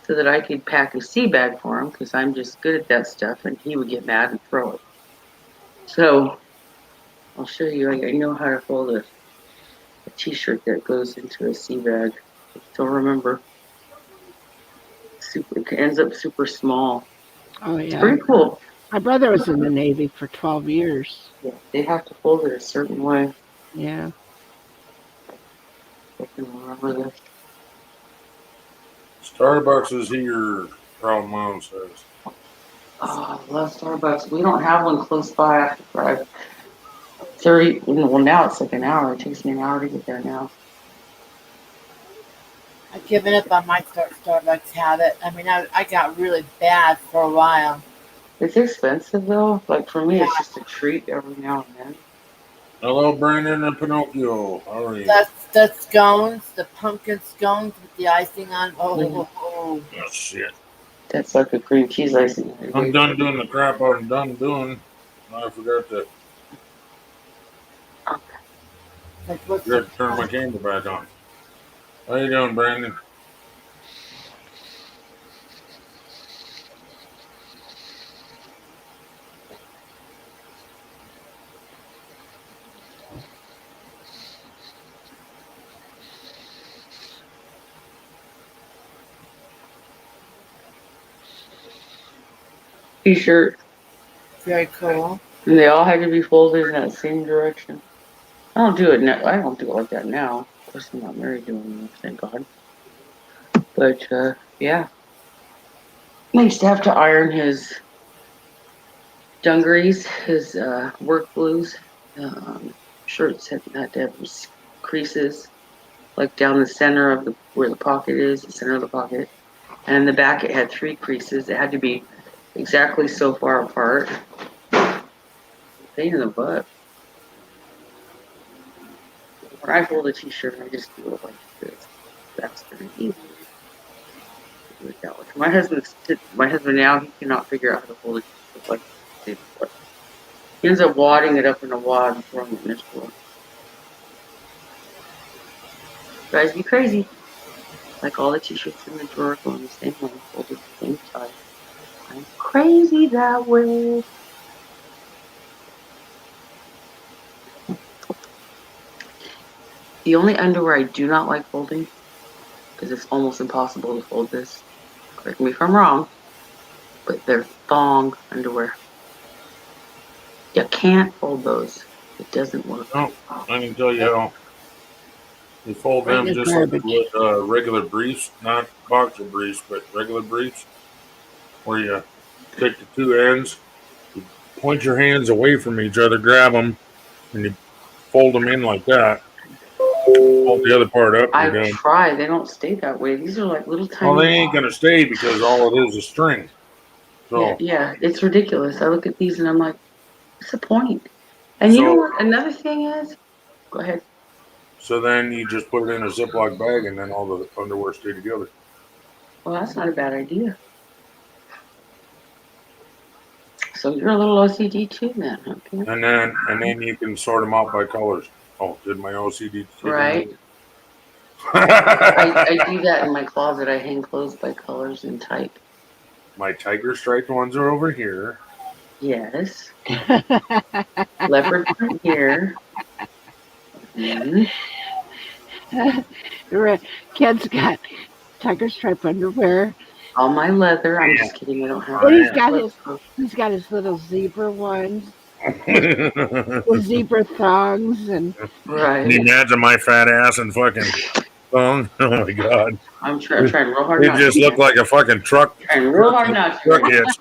So that I could pack a sea bag for him because I'm just good at that stuff, and he would get mad and throw it. So I'll show you. I know how to fold a T-shirt that goes into a sea bag. I still remember. It ends up super small. Oh, It's yeah. pretty cool. My brother was in the Navy for 12 years. Yeah, they have to fold it a certain way. Yeah. I can remember this. Starbucks is here, Proud Mom says. Oh, I love Starbucks. We don't have one close by. I have to drive 30. Well, now it's like an hour. It takes me an hour to get there now. I've given up on my Starbucks habit. I mean, I got really bad for a while. It's expensive though. Like for me, Yeah. it's just a treat every now and then. Hello, Brandon and Pinocchio. How are you? The scones, the pumpkin scones with the icing on. Oh, shit. That's like a cream cheese icing. I'm done doing the crap I'm done doing. I forgot to turn my camera back on. How you doing, Brandon? T-shirt. very cool. And they all had to be folded in that same direction. I don't do it now. I don't do it like that now. Of course, I'm not married to him, thank God. But yeah, I used to have to iron his dungarees, his work blues. Shirts had to have creases, like down the center of where the pocket is, the center of the pocket, and in the back it had 3 creases. It had to be exactly so far apart. Pain in the butt. When I fold a T-shirt, I just do it like this. That's very easy. Do it that way. My husband now, he cannot figure out how to fold a T-shirt like this. He ends up wadding it up in a wad and throwing it in his drawer. Drives me crazy. Like all the T-shirts in the drawer going the same way, folded the same size. I'm crazy that way. The only underwear I do not like folding, because it's almost impossible to fold this, correct me if I'm wrong, but they're thong underwear. You can't fold those. It doesn't work. No, I can tell you how. You fold them just like you would regular briefs, not boxer briefs, but regular briefs, where you take the 2 ends, you point your hands away from each other, grab them, and you fold them in like that. Fold the other part up. I try. They don't stay that way. These are like little tiny. Well, they ain't gonna stay because all it is string. So yeah, it's ridiculous. I look at these and I'm like, what's the point? And you know what? Another thing is, go ahead. So then you just put it in a Ziploc bag, and then all the underwear stay together. Well, that's not a bad idea. So you're a little OCD too, then, okay? And then you can sort them out by colors. Oh, did my OCD? Right. I do that in my closet. I hang clothes by colors and type. My tiger striped ones are over here. Yes. Leopard print here. Mhm. Ken's got tiger stripe underwear. All my leather. I'm just kidding. I don't have. And Oh, he's got his little zebra ones, yeah. the zebra thongs, and Right. Can you imagine my fat ass and fucking thong? Oh my god. I'm trying real hard It not just to. looked like a fucking truck. Trying real hard not to. Truck hitch.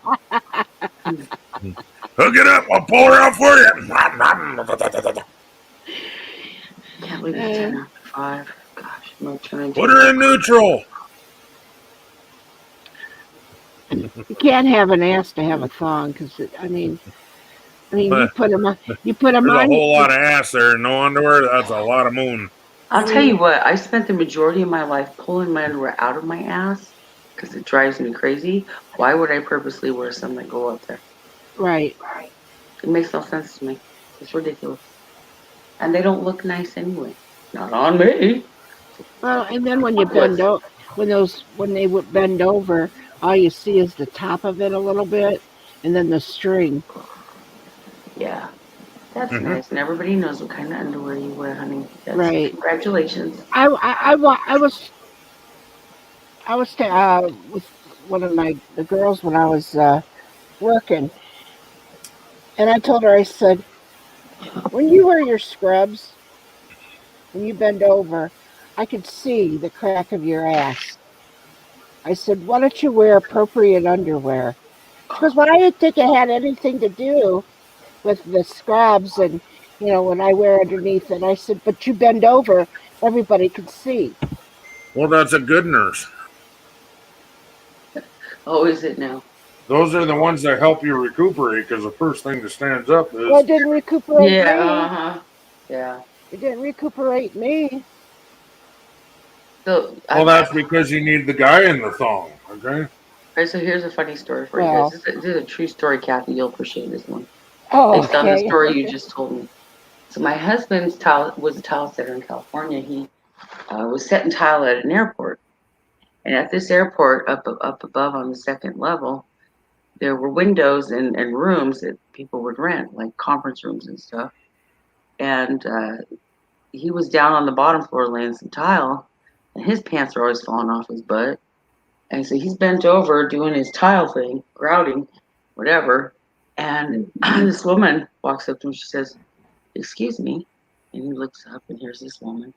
Hook it up. I'll pull her out for you. Can't believe it's 10 after 5. Gosh, I'm trying to. Put her in neutral. you can't have an ass to have a thong because you put them on. You put them There's on. a whole lot of ass there. No underwear. That's a lot of moon. I'll tell you what. I spent the majority of my life pulling my underwear out of my ass because it drives me crazy. Why would I purposely wear some that go up there? Right. It makes no sense to me. It's ridiculous, and they don't look nice anyway. Not on me. Well, and then when you bend over, when they would bend over, all you see is the top of it a little bit, and then the string. Yeah, that's nice, and everybody knows what kind of underwear you wear, honey. That's, Right. Congratulations. I was with one of the girls when I was working, and I told her, I said, when you wear your scrubs, when you bend over, I could see the crack of your ass. I said, why don't you wear appropriate underwear? She goes, well, I didn't think it had anything to do with the scrubs and, when I wear underneath it. I said, but you bend over, everybody can see. Well, that's a good nurse. Oh, is it now? Those are the ones that help you recuperate because the first thing that stands up is. Well, it didn't recuperate me. Yeah, yeah. It didn't recuperate me. So, Well, that's because you need the guy in the thong, okay? Okay, so here's a funny story for you Well. guys. This is a true story, Kathy. You'll appreciate this one. Oh, Based on the okay. story you just told me. So my husband's was a tile setter in California. He was setting tile at an airport. And at this airport, up above on the second level, there were windows and rooms that people would rent, like conference rooms and stuff. And he was down on the bottom floor laying some tile, and his pants are always falling off his butt. And so he's bent over doing his tile thing, grouting, whatever. And this woman walks up to him. She says, "Excuse me." And he looks up, and here's this woman.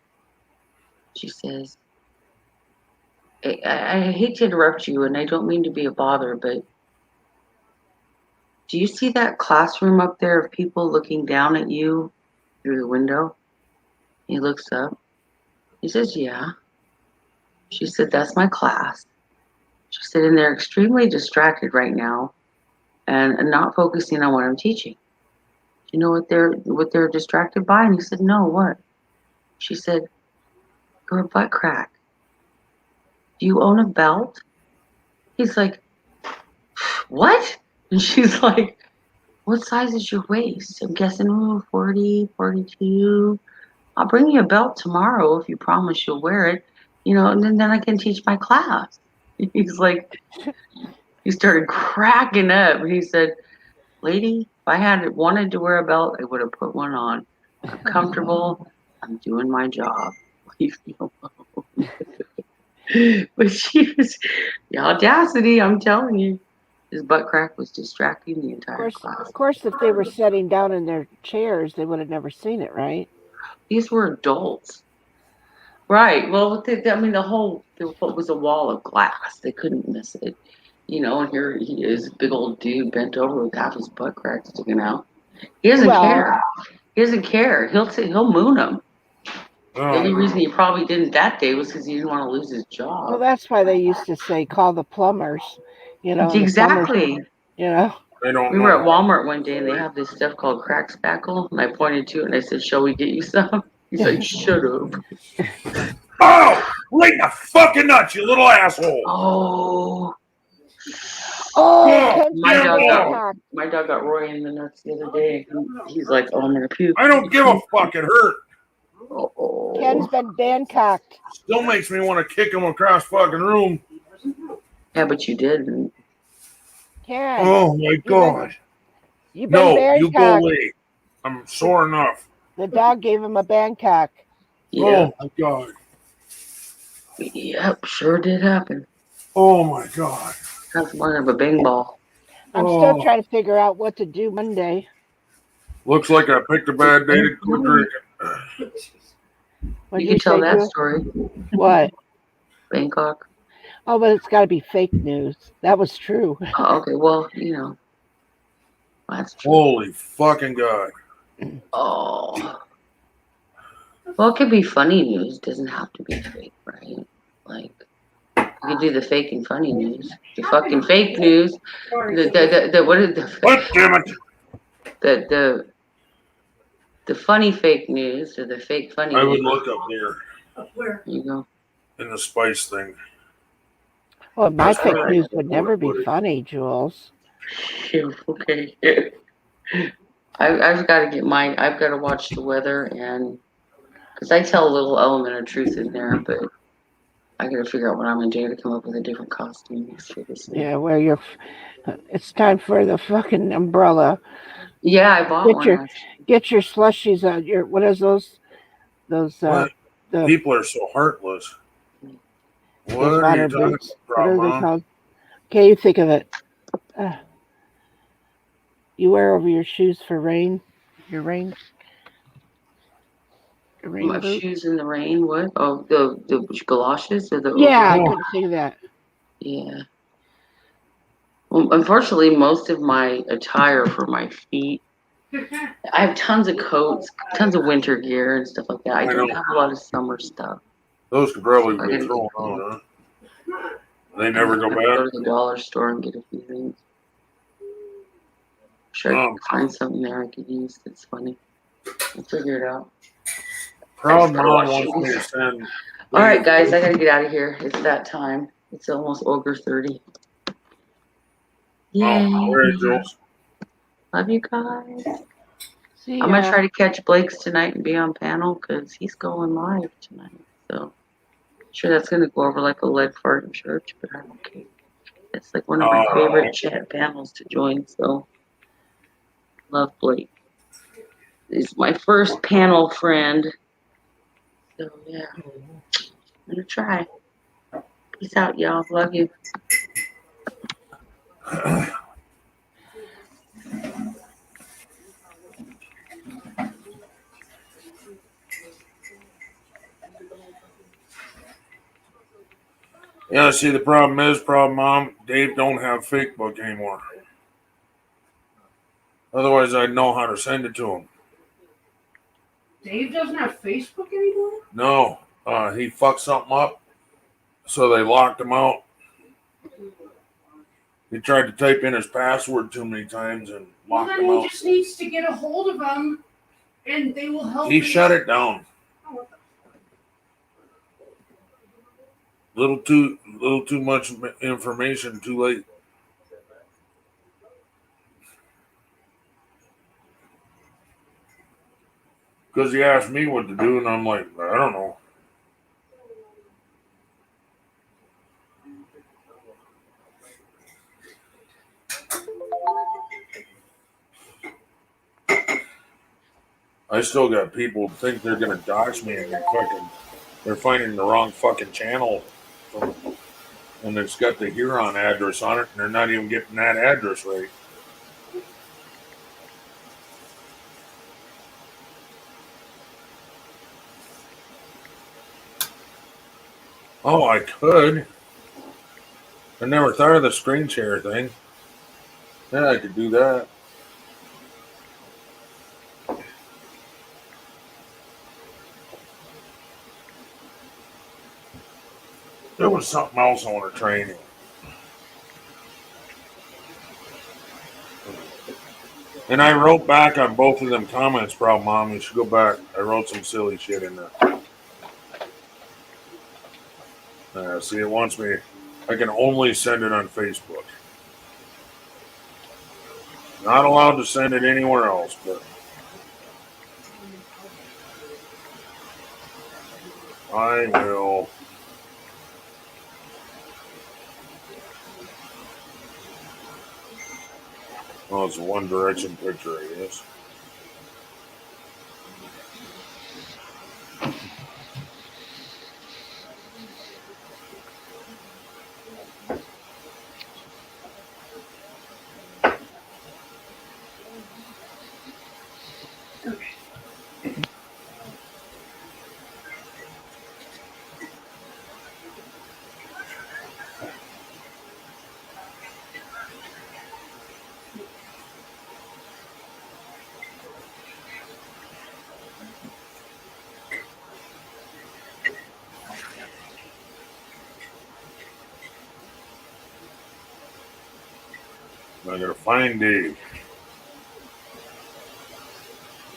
She says, I hate to interrupt you, and I don't mean to be a bother, but do you see that classroom up there of people looking down at you through the window? He looks up. He says, yeah. She said, that's my class. She said, and they're extremely distracted right now and not focusing on what I'm teaching. You know what they're distracted by? And he said, no, what? She said, you're a butt crack. Do you own a belt? He's like, what? And she's like, what size is your waist? I'm guessing 40, 42. I'll bring you a belt tomorrow if you promise you'll wear it, and then I can teach my class. He's like, he started cracking up. He said, lady, if I had wanted to wear a belt, I would have put one on. I'm comfortable. I'm doing my job. Leave me alone. But the audacity, I'm telling you. His butt crack was distracting the entire class. Of course, if they were sitting down in their chairs, they would have never seen it, right? These were adults. Right. Well, the whole was a wall of glass. They couldn't miss it. And here he is, big old dude bent over with half his butt crack sticking out. He doesn't care. He doesn't care. He'll moon him. The only reason he probably didn't that day was because he didn't want to lose his job. Well, that's why they used to say, call the plumbers. Exactly. They don't we were at Walmart one day and they have this stuff called crack spackle, and I pointed to it and I said, shall we get you some? He's like, shut up. Oh, right in the fucking nuts, you little asshole. Oh, my dog got Roy in the nuts the other day. He's like, oh, I'm gonna puke. I don't give a fuck. It hurt. Ken's been Bangkoked. Still makes me want to kick him across fucking room. Yeah, but you didn't. Ken. Oh my God. You've been No, you go Bangkok. away. I'm sore enough. The dog gave him a Bangkok. Yeah. Oh my God. Yep, sure did happen. Oh my God. That's one of a bing ball. I'm still trying to figure out what to do Monday. Looks like I picked a bad day to quit drinking. What'd You can tell say, that Jewel? story. What? Bangkok. Oh, but it's got to be fake news. That was true. Oh, okay, well, that's true. Holy fucking God. Oh. Well, it could be funny news. It doesn't have to be fake, right? Like, you could do the fake and funny news. The fucking fake news. What is the What, damn it? The funny fake news or the fake funny I news? would look up there. There you go. In the spice thing. Well, my That's fake where I news would put never it. be funny, Jules. Okay. I've got to get mine. I've got to watch the weather, and because I tell a little element of truth in there, but I got to figure out what I'm gonna do to come up with a different costume for this thing. Yeah, where you're. It's time for the fucking umbrella. Yeah, I bought one. Get your slushies out. What is those? Those What? the People are so heartless. those What are water you talking boots. about, What are they Mom? called? Okay, you think of it. You wear over your shoes for rain. Your rain. Your rain My boots. shoes in the rain. What? Oh, the galoshes or the Yeah, I overall? couldn't think of that. Yeah. Well, unfortunately, most of my attire for my feet, I have tons of coats, tons of winter gear and stuff like that. I don't know. have a lot of summer stuff. Those could probably So I be gotta thrown get out, huh? They never go Go back. to the dollar store and get a few things. Sure, I can find something there I could use that's funny. I'll figure it out. Proud Mom wants me to send. All right, guys, I gotta get out of here. It's that time. It's almost over 30. Yay. All right, Jules. Love you guys. See I'm gonna ya. try to catch Blake's tonight and be on panel because he's going live tonight. So sure that's gonna go over like a lead fart in church, but I'm okay. It's like one of my favorite chat panels to join. So love Blake. He's my first panel friend. So yeah, I'm gonna try. Peace out, y'all. Love you. Yeah, see, the problem is, Mom, Dave don't have Facebook anymore. Otherwise, I'd know how to send it to him. Dave doesn't have Facebook anymore? No, he fucked something up, so they locked him out. He tried to type in his password too many times and Well, locked then him he out. just needs to get a hold of them, and they will help He him. shut it down. Little too much information, too late. Because he asked me what to do, and I'm like, I don't know. I still got people who think they're gonna dox me, and they're finding the wrong fucking channel, and it's got the Huron address on it, and they're not even getting that address right. Oh, I could. I never thought of the screen share thing. Yeah, I could do that. There was something else I want to train you. And I wrote back on both of them comments, Mom. You should go back. I wrote some silly shit in there. See, it wants me. I can only send it on Facebook. Not allowed to send it anywhere else, but I will. Oh, it's a One Direction picture, I guess. I gotta find Dave.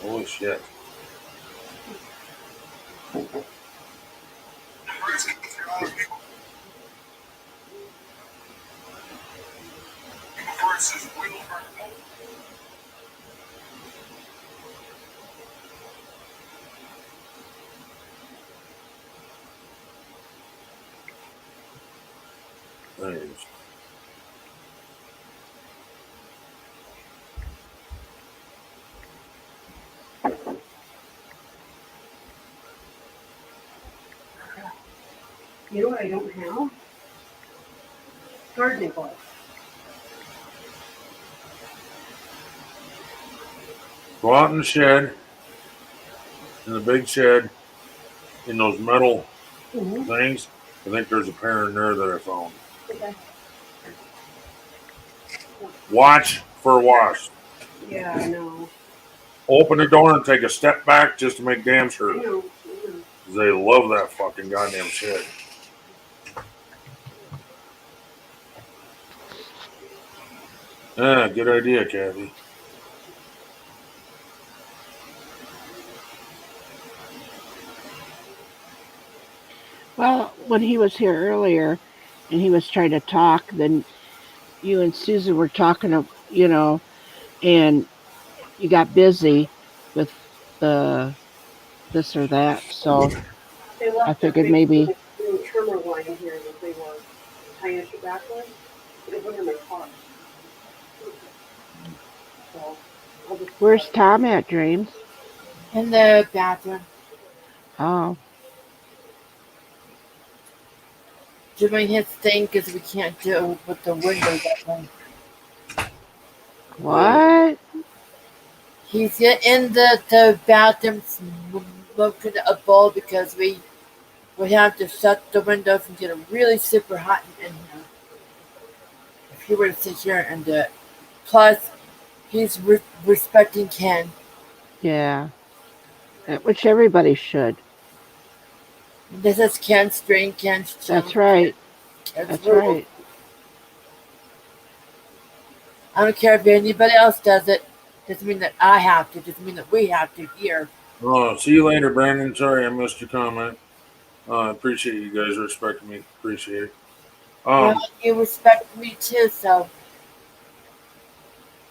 Holy shit. There he is. You know what I don't have? Gardening gloves. Go out in the shed, in the big shed, in those metal things. I think there's a pair in there that I found. Okay. Watch for wasps. Yeah, I know. Open the door and take a step back just to make damn I sure. know. 'Cause they love that fucking goddamn shit. Yeah, good idea, Kathy. Well, when he was here earlier and he was trying to talk, then you and Susan were talking, and you got busy with this or that. So They left I their figured big maybe. new trimmer line here that they were tying it back with. They put it in their car. So I'll just Where's Tom at, Dreams? In the bathroom. Oh, Doing his thing because we can't do it with the windows open. what? He's in the bathroom smoking a bowl because we have to shut the windows and get it really super hot in here. If he were to sit here and do it. Plus, he's respecting Ken. Yeah, which everybody should. This is Ken's drink, Ken's channel. That's right. Ken's That's rules. right. I don't care if anybody else does it. Doesn't mean that I have to. Doesn't mean that we have to here. Oh, see you later, Brandon. Sorry I missed your comment. I appreciate you guys respecting me. Appreciate it. Well, you respect me too, so.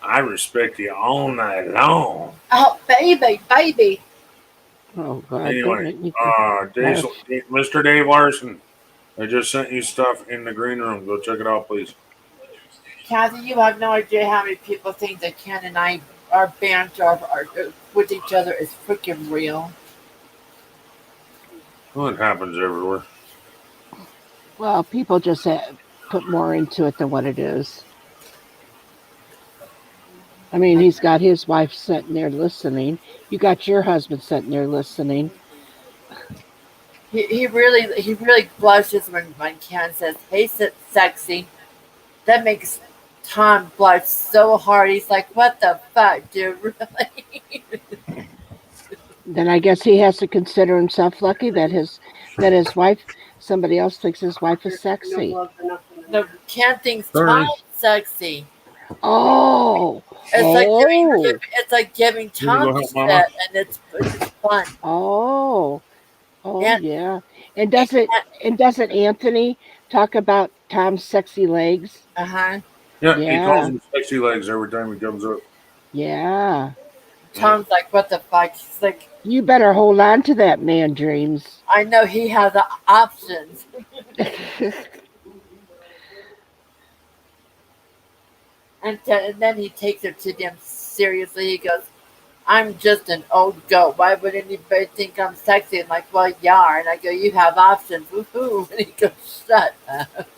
I respect you all night long. Oh, baby. Oh God! Anyway, Yes. Mr. Dave Larson, I just sent you stuff in the green room. Go check it out, please. Kathy, you have no idea how many people think that Ken and I, our banter with each other is freaking real. Well, it happens everywhere. Well, people just put more into it than what it is. I mean, he's got his wife sitting there listening. You got your husband sitting there listening. He really blushes when Ken says, "Hey, sexy." That makes Tom blush so hard. He's like, "What the fuck, dude? Really?" Then I guess he has to consider himself lucky that his wife, somebody else thinks his wife is sexy. No, Ken thinks Tom's sexy. Oh, It's like giving You wanna Tom go the help Mama? shit, and it's fun. Oh, And- yeah. And doesn't Anthony talk about Tom's sexy legs? Uh-huh. Yeah, he calls Yeah. him sexy legs every time he comes up. Yeah. Tom's like, what the fuck? He's like, You better hold on to that man, Dreams. I know he has options. And then he takes it too damn seriously. He goes, I'm just an old goat. Why would anybody think I'm sexy? I'm like, well, you are. And I go, you have options. Woohoo. And he goes, shut up.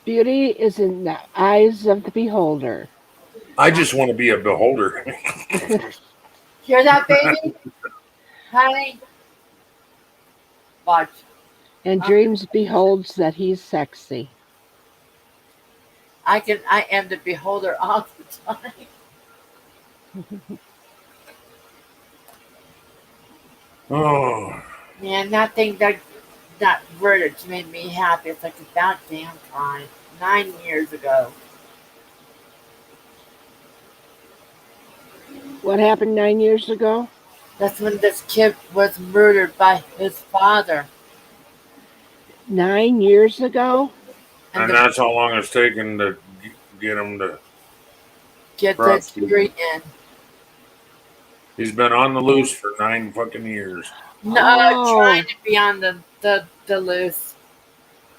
Beauty is in the eyes of the beholder. I just want to be a beholder. Hear that, baby? Honey? Watch. And Dreams beholds that he's sexy. I am the beholder all the time. Oh. Man, that verdict made me happy. It's like about damn time. 9 years ago. What happened 9 years ago? That's when this kid was murdered by his father. 9 years ago? And that's how long it's taken to get him to get the jury in. He's been on the loose for 9 fucking years. No, trying to be on the loose.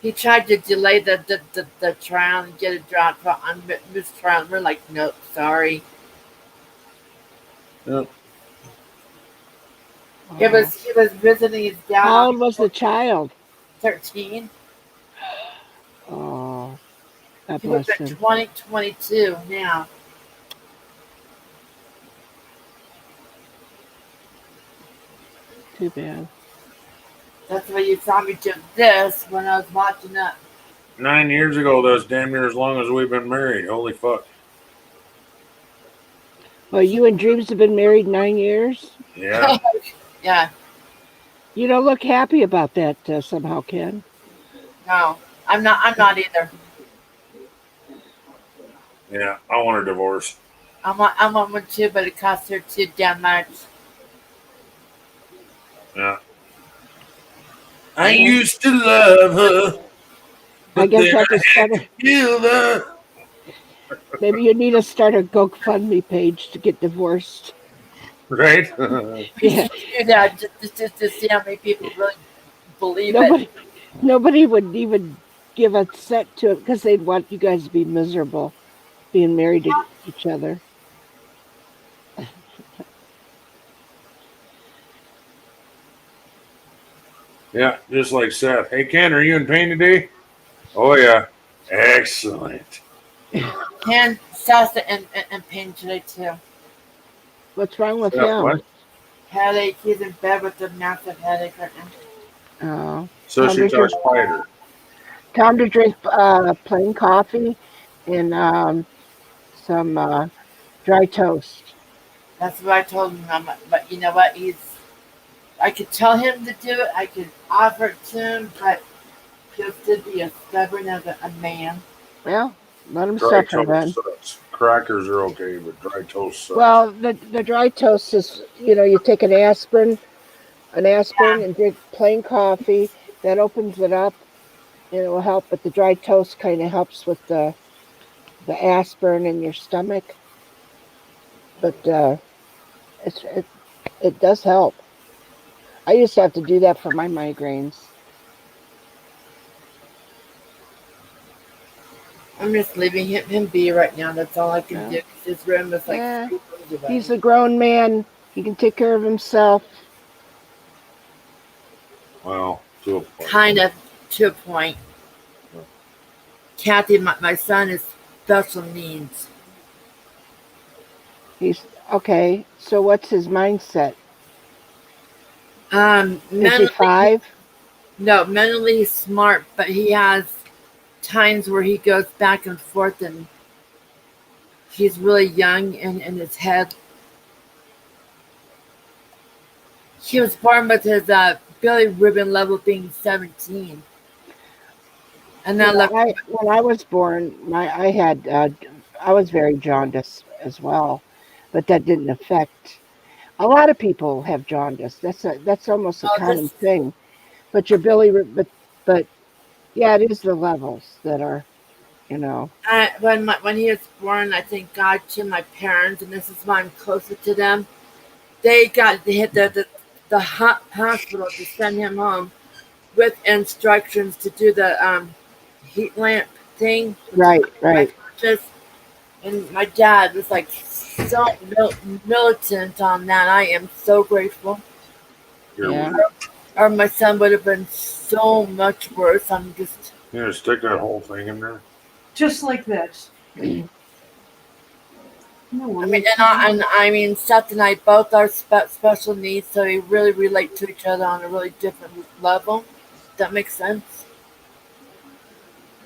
He tried to delay the trial and get it dropped on mistrial. We're like, nope, sorry. Yep. He was visiting his dad. How old was the child? 13. Oh, God He was bless at him. 22 now. Too bad. That's why you saw me do this when I was watching that. 9 years ago, that's damn near as long as we've been married. Holy fuck. Well, you and Dreams have been married 9 years? Yeah. Yeah. You don't look happy about that somehow, Ken. No, I'm not either. Yeah, I want a divorce. I want one too, but it costs her too damn much. Yeah. I used to love her. I guess I could start Kill her. Maybe you need to start a GoFundMe page to get divorced. Right? Yeah. Do that just to see how many people really believe it. Nobody would even give a cent to it because they'd want you guys to be miserable being married to each other. Yeah, just like Seth. Hey, Ken, are you in pain today? Oh, yeah. Excellent. And Sasa and pain today too. What's wrong with him? What? Headache. He's in bed with a massive headache right now. Oh. So she talks quieter. Time to drink plain coffee and some dry toast. That's what I told him. But you know what? I could tell him to do it. I could offer it to him, but he'll still be as stubborn as a man. Well, let him Dry suffer then. toast sucks. Crackers are okay, but dry toast sucks. Well, the dry toast is, you take an aspirin and drink plain coffee. That opens it up and it will help. But the dry toast kind of helps with the aspirin in your stomach. But it does help. I used to have to do that for my migraines. I'm just leaving him be right now. That's all I can do. His room is like 3 rooms away. He's a grown man. He can take care of himself. Well, to a point. Kind of, to a point. Kathy, my son is special needs. He's okay. So what's his mindset? Mentally, is he 5? No, mentally he's smart, but he has times where he goes back and forth and he's really young in his head. He was born with his Billy Ribbon level being 17. And then when I was born, I was very jaundiced as well, but that didn't affect. A lot of people have jaundice. That's almost a common thing. But your but yeah, it is the levels that are. You know. When he was born, I thank God to my parents, and this is why I'm closer to them. They hit the hospital to send him home with instructions to do the heat lamp thing. Right, right. Just and my dad was like so militant on that. I am so grateful. Yeah. Or my son would have been so much worse. I'm just. You gonna stick that whole thing in there? Just like this. I mean, I mean, Seth and I both are special needs, so we really relate to each other on a really different level. That makes sense.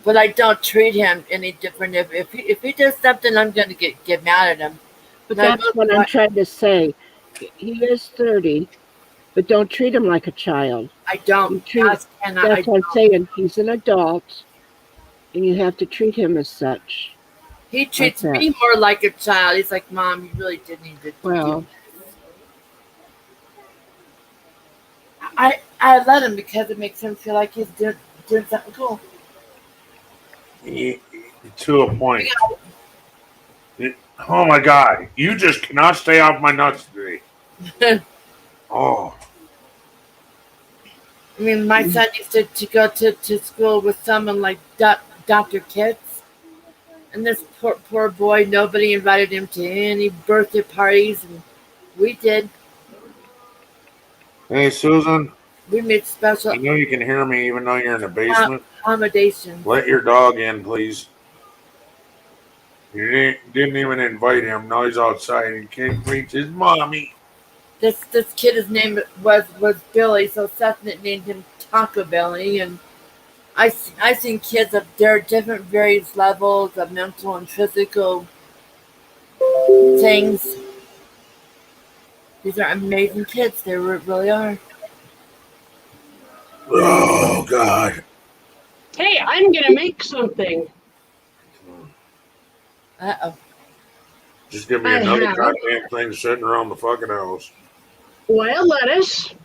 But I don't treat him any different. If he does something, I'm gonna get mad at him. But that's what I'm trying to say. He is 30, but don't treat him like a child. I don't. That's what I'm saying. He's an adult, and you have to treat him as such. He treats me more like a child. He's like, Mom, you really did need to do this. I let him because it makes him feel like he's doing something cool. To a point. Oh my God! You just cannot stay off my nuts today. Oh. I mean, my son used to go to school with someone like Dr. Kitts. And this poor boy, nobody invited him to any birthday parties, and we did. Hey, Susan. We made special. I know you can hear me even though you're in the basement. Accommodations. Let your dog in, please. You didn't even invite him. Now he's outside and can't reach his mommy. This kid, his name was Billy, so Seth named him Taco Belly, and I've seen kids of their different various levels of mental and physical things. These are amazing kids. They really are. Oh God! Hey, I'm gonna make something. Uh-oh. Just give me another goddamn thing sitting around the fucking house. Wild lettuce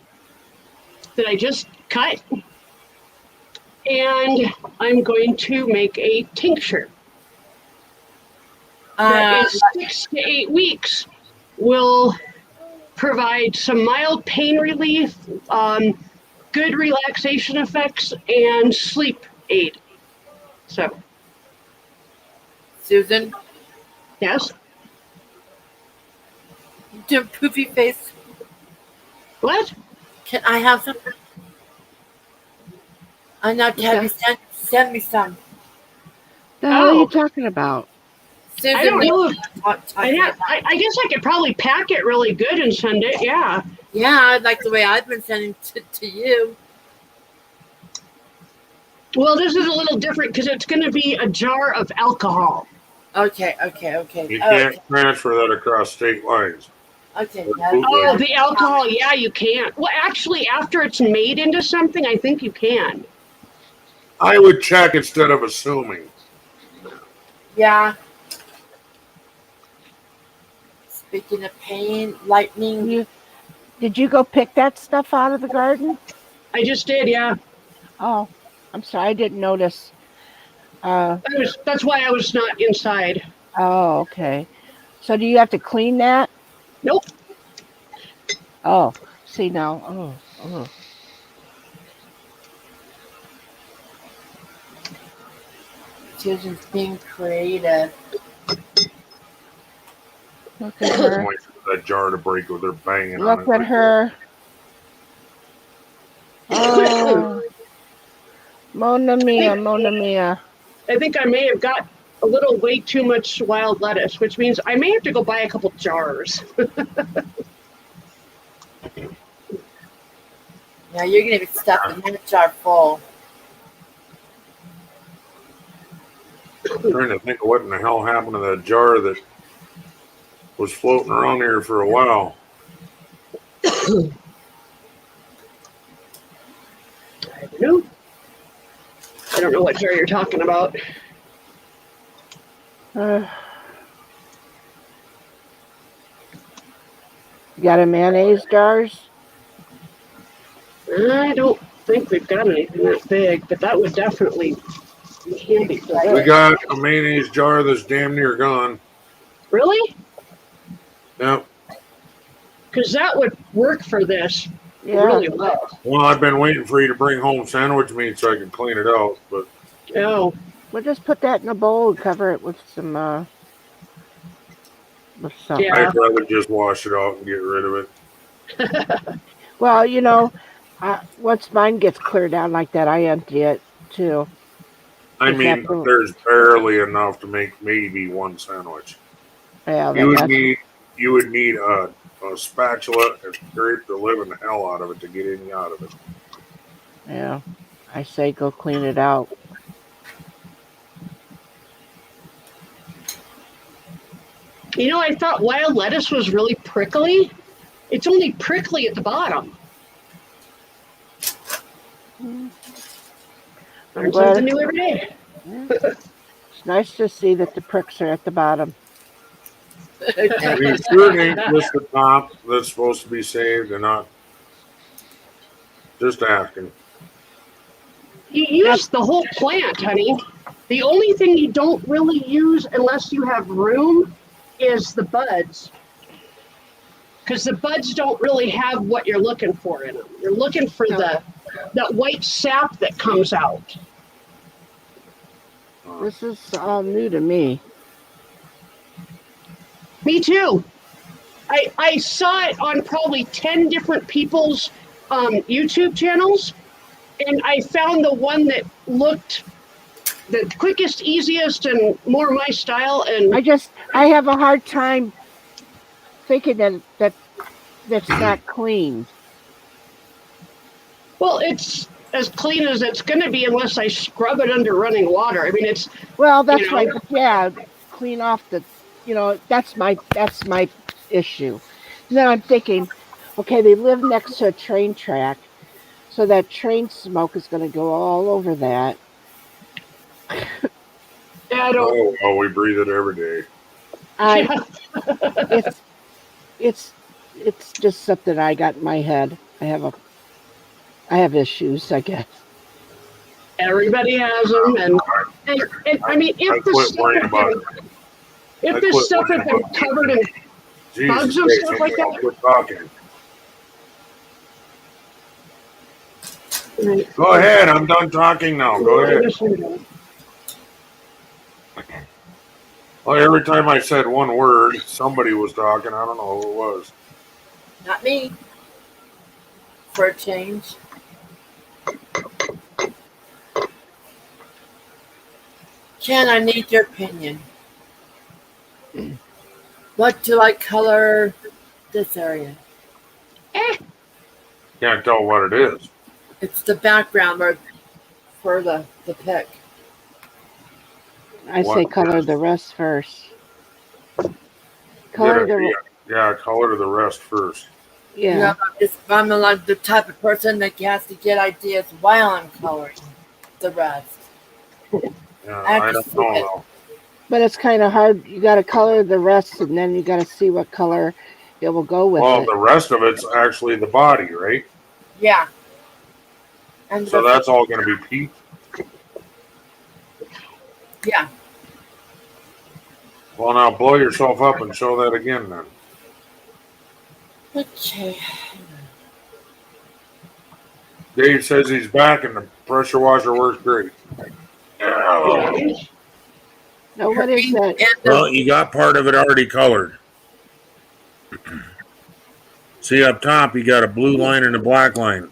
that I just cut, and I'm going to make a tincture. That is 6 to 8 weeks. Will provide some mild pain relief, good relaxation effects, and sleep aid. So, Susan? Yes? You do a poofy face. What? Can I have some? I know, Tabby, send me some. The hell are you talking about? Susan, I don't know. I guess I could probably pack it really good and send it. Yeah. Yeah, I like the way I've been sending to you. Well, this is a little different because it's going to be a jar of alcohol. Okay. You can't transfer that across state lines. Okay. Oh, the alcohol. Yeah, you can't. Well, actually, after it's made into something, I think you can. I would check instead of assuming. Yeah. Speaking of pain, lightning. Did you go pick that stuff out of the garden? I just did, yeah. Oh, I'm sorry, I didn't notice. That's why I was not inside. Oh, okay. So do you have to clean that? Nope. Oh, see now. Oh. Susan's being creative. Look at her. That jar to break with her banging Look on it. at her. Oh. Mona Mia. I think I may have got a little way too much wild lettuce, which means I may have to go buy a couple jars. Yeah, you're going to be stuffing that jar full. I'm trying to think of what in the hell happened to that jar that was floating around here for a while. I don't know what jar you're talking about. You got a mayonnaise jars? I don't think we've got anything that big, but that would definitely handy for We this. got a mayonnaise jar that's damn near gone. Really? Yep. Because that would work for this Yeah. really well. Well, I've been waiting for you to bring home sandwich meat so I can clean it out, but Oh, We'll just put that in a bowl and cover it with some with something. Yeah. I'd rather just wash it out and get rid of it. Well, you know, once mine gets cleared out like that, I empty it too. I Just mean, after- there's barely enough to make maybe one sandwich. Yeah, You then would that's- need a spatula and scrape the living hell out of it to get any out of it. yeah. I say go clean it out. You know, I thought wild lettuce was really prickly. It's only prickly at the bottom. Learn glad something it- new every day. It's nice to see that the pricks are at the bottom. I mean, sure it ain't just the top that's supposed to be saved and not just asking. You use the whole plant, honey. The only thing you don't really use unless you have room is the buds. Because the buds don't really have what you're looking for in them. You're looking for that white sap that comes out. This is all new to me. Me too. I saw it on probably 10 different people's YouTube channels, and I found the one that looked the quickest, easiest, and more my style. And I have a hard time thinking that's not clean. Well, it's as clean as it's going to be unless I scrub it under running water. I mean, it's Well, that's you know, right. Yeah, clean off the. That's my issue. And then I'm thinking, okay, they live next to a train track, so that train smoke is going to go all over that. I don't. Oh, we breathe it every day. It's just something I got in my head. I have issues, I guess. Everybody has them, and I mean, if the quit stuff worrying had about been, it. if I this quit stuff had worrying been about covered in Jesus bugs and Christ, stuff like that. quit talking. Go ahead. I'm done talking now. Go ahead. Well, every time I said one word, somebody was talking. I don't know who it was. Not me. For a change. Ken, I need your opinion. What do I color this area? Can't tell what it is. It's the background for the pic. I say color the rest first. Color color the rest first. Yeah. I'm like the type of person that has to get ideas while I'm coloring the rest. Yeah, I don't know. But it's kind of hard. You got to color the rest, and then you got to see what color it will go with. Well, it. the rest of it's actually the body, right? Yeah. And so that's all going to be peach. Yeah. Well, now blow yourself up and show that again then. Okay. Dave says he's back and the pressure washer works great. Now, what is that? Well, you got part of it already colored. See up top, you got a blue line and a black line.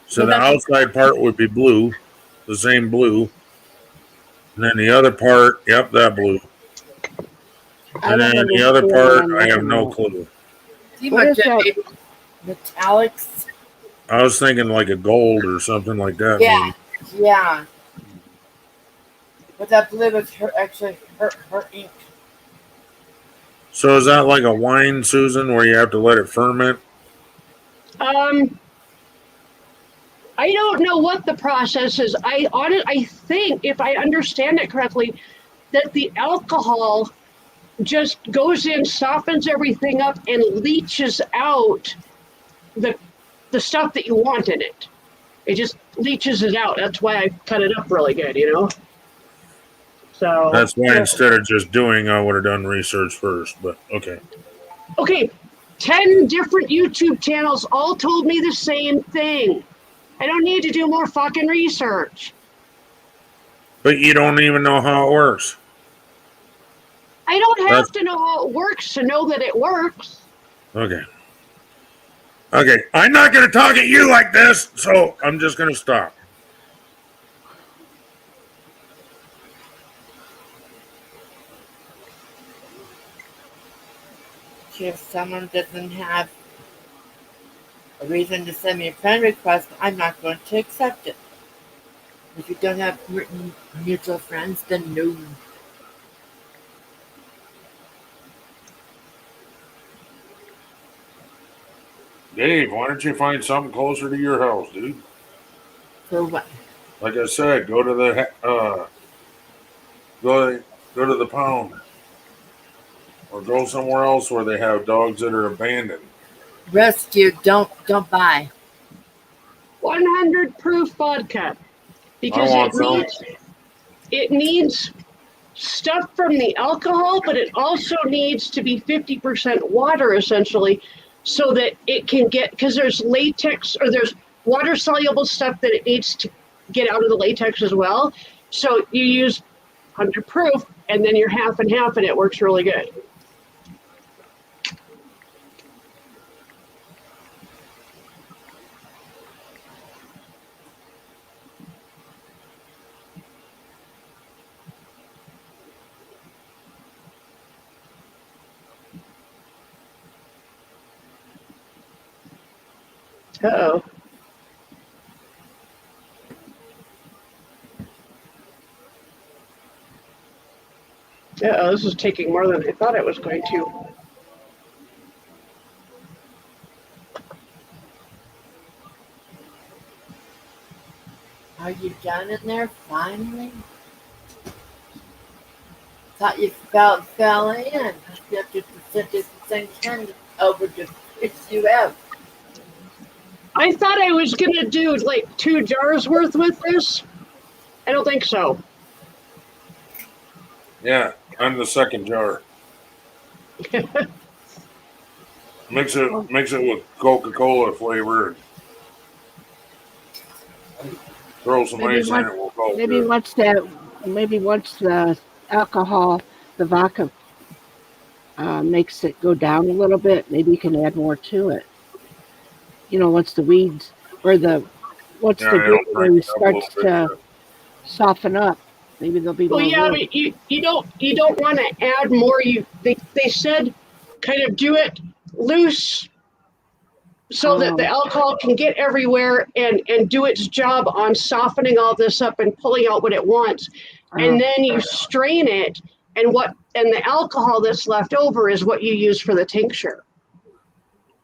So the outside part would be blue, the same blue. And then the other part, yep, that blue. And then the other part, I have no clue. What is that? Metallics? I was thinking like a gold or something like that. Yeah. Maybe. Yeah. But that blue is actually her ink. So is that like a wine, Susan, where you have to let it ferment? I don't know what the process is. I think, if I understand it correctly, that the alcohol just goes in, softens everything up, and leaches out the stuff that you want in it. It just leaches it out. That's why I cut it up really good, you know? So That's why instead of just doing, I would have done research first. But okay. Okay, 10 different YouTube channels all told me the same thing. I don't need to do more fucking research. But you don't even know how it works. I don't have That's to know how it works to know that it works. okay. Okay, I'm not going to talk at you like this, so I'm just going to stop. If someone doesn't have a reason to send me a friend request, I'm not going to accept it. If you don't have written mutual friends, then no. Dave, why don't you find something closer to your house, dude? For what? Like I said, go to the go to the pound, or go somewhere else where they have dogs that are abandoned. Rescue, don't buy. 100 proof vodka. Because want some. it needs stuff from the alcohol, but it also needs to be 50% water essentially, so that it can get, because there's latex or there's water soluble stuff that it needs to get out of the latex as well. So you use 100 proof and then you're half and half and it works really good. Uh-oh. Uh-oh, this is taking more than I thought it was going to. Are you done in there finally? Thought you fell in. You have to send this thing over to fix you out. I thought I was gonna do like 2 jars worth with this. I don't think so. Yeah, I'm the second jar. Mix it with Coca-Cola flavor. Throw some ice in it. We'll call it good. Maybe once the alcohol, the vodka makes it go down a little bit, maybe you can add more to it. You know, once the weeds or the green starts to soften up, maybe there'll be more. Well, yeah, room. but you don't want to add more. They said kind of do it loose so that the alcohol can get everywhere and do its job on softening all this up and pulling out what it wants. And then you strain it, and the alcohol that's left over is what you use for the tincture.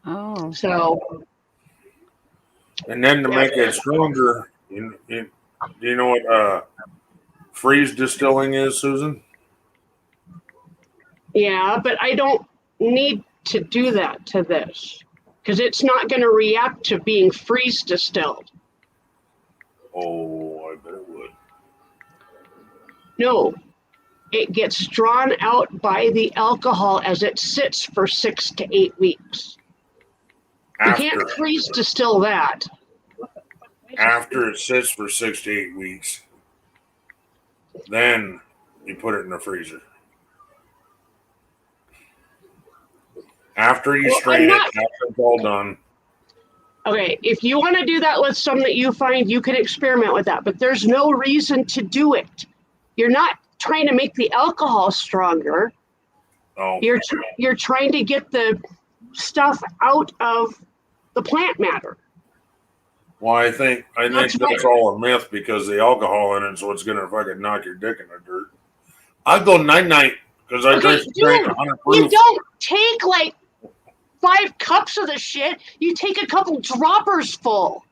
Oh. So. And then to make it stronger, do you know what freeze distilling is, Susan? Yeah, but I don't need to do that to this because it's not going to react to being freeze distilled. Oh, I bet it would. No, it gets drawn out by the alcohol as it sits for 6 to 8 weeks. You can't freeze distill that. After it sits for 6 to 8 weeks, then you put it in the freezer. After you strain it, after it's all done. Okay, if you want to do that with some that you find, you can experiment with that, but there's no reason to do it. You're not trying to make the alcohol stronger. Oh. You're trying to get the stuff out of the plant matter. Well, I think that's all a myth because the alcohol in it is what's gonna fucking knock your dick in the dirt. I'll go night because I drank 100 proof. You don't take like 5 cups of the shit. You take a couple droppers full.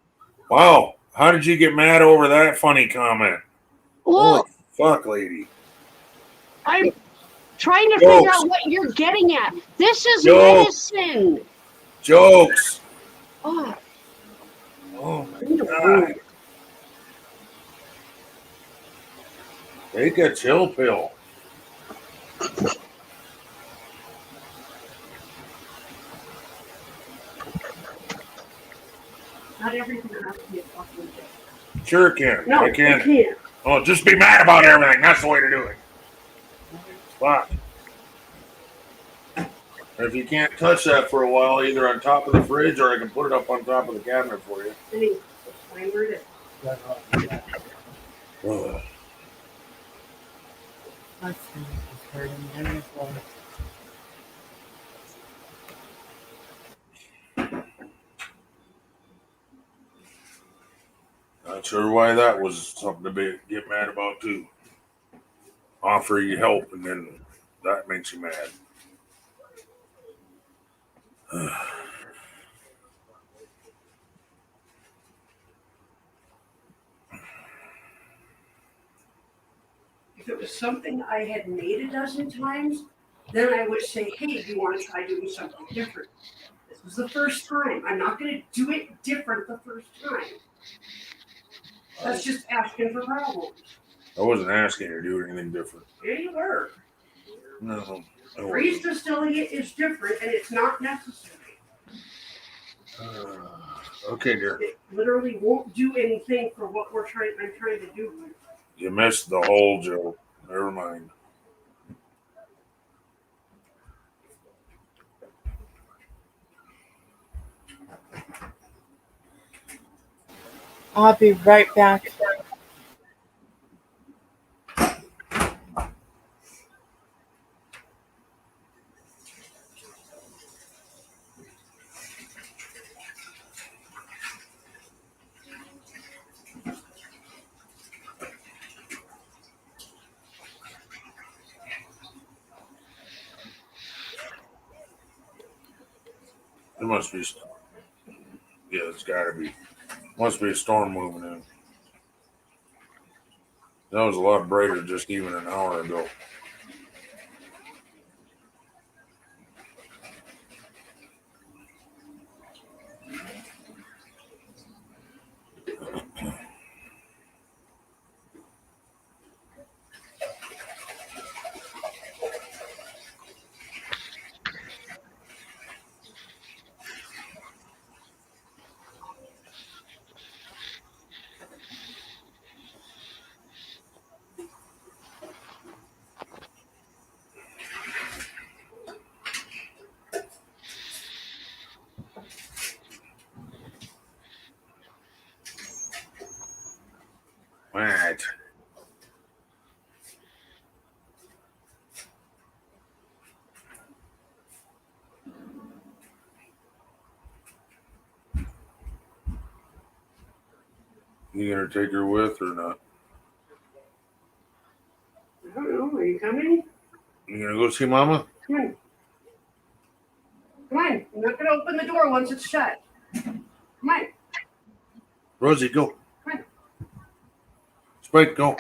Wow, how did you get mad over that funny comment? Well, holy fuck, lady. I'm trying to figure out what you're getting at. This is medicine. Jokes. Oh. Oh my god. Take a chill pill. Not everything has to be a fucking joke. Sure can. No, I can. it can't. Oh, just be mad about everything. That's the way to do it. Fuck. If you can't touch that for a while, either on top of the fridge or I can put it up on top of the cabinet for you. Anyway, explain where it is. Ugh. My stomach is hurting. I'm gonna go. Not sure why that was something to get mad about too. Offer you help and then that makes you mad. If it was something I had made a dozen times, then I would say, hey, do you want to try doing something different? This was the first time. I'm not going to do it different the first time. That's just asking for problems. I wasn't asking you to do anything different. Yeah, you were. No. Freeze distilling it is different and it's not necessary. Okay, dear. It literally won't do anything for what I'm trying to do. You missed the whole joke. Never mind. I'll be right back. It must be. Yeah, it's got to be. Must be a storm moving in. That was a lot brighter just even an hour ago. What? You gonna take her with or not? I don't know. Are you coming? You gonna go see Mama? Come on. Come on. I'm not going to open the door once it's shut. Come on. Rosie, go. Come on. Spike, go.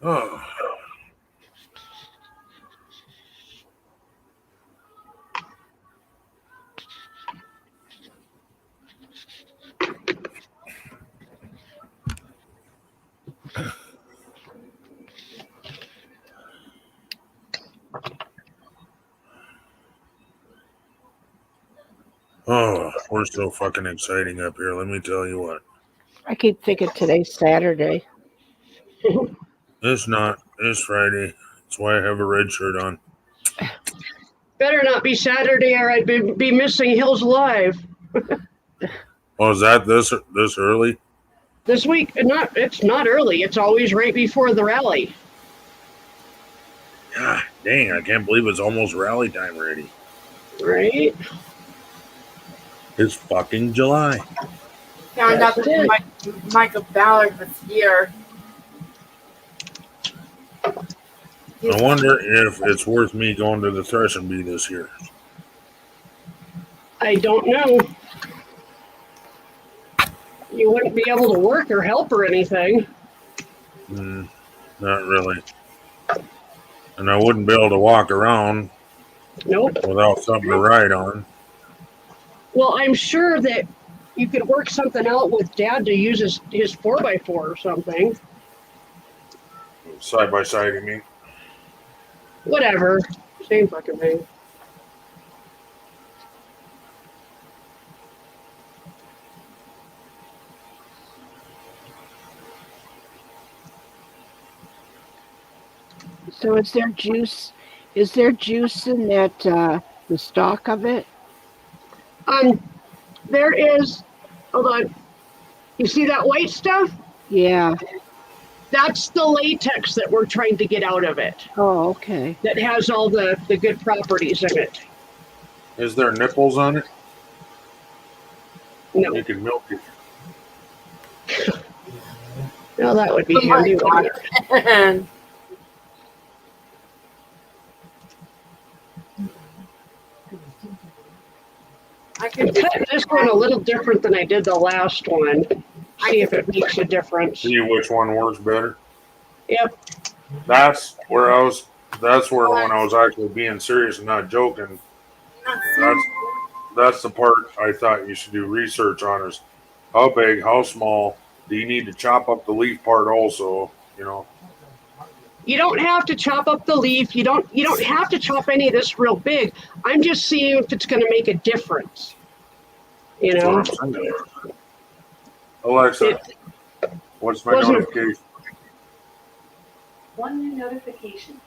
Oh. Oh, we're so fucking exciting up here. Let me tell you what. I keep thinking today's Saturday. It's not. It's Friday. That's why I have a red shirt on. Better not be Saturday or I'd be missing Hills Live. Oh, is that this early? This week, it's not early. It's always right before the rally. God dang, I can't believe it's almost rally time already. Right? It's fucking July. Found out that Michael Ballard was here. I wonder if it's worth me going to the threshing bee this year. I don't know. You wouldn't be able to work or help or anything. Not really. And I wouldn't be able to walk around Nope. without something to ride on. Well, I'm sure that you could work something out with Dad to use his 4x4 or something. Side by side, you mean? Whatever. Same fucking thing. So is there juice? Is there juice in that the stalk of it? There is. Hold on. You see that white stuff? Yeah. That's the latex that we're trying to get out of it. Oh, okay. That has all the good properties in it. Is there nipples on it? No. You can milk it. Well, that would be Oh my handy, wouldn't it? God. I could cut this one a little different than I did the last one. See if it makes a difference. See which one works better. Yep. That's where when I was actually being serious and not joking. That's the part I thought you should do research on is how big, how small. Do you need to chop up the leaf part also? You know. You don't have to chop up the leaf. You don't have to chop any of this real big. I'm just seeing if it's going to make a difference. You know. That's what I'm saying. Alexa, what's my notification? One new notification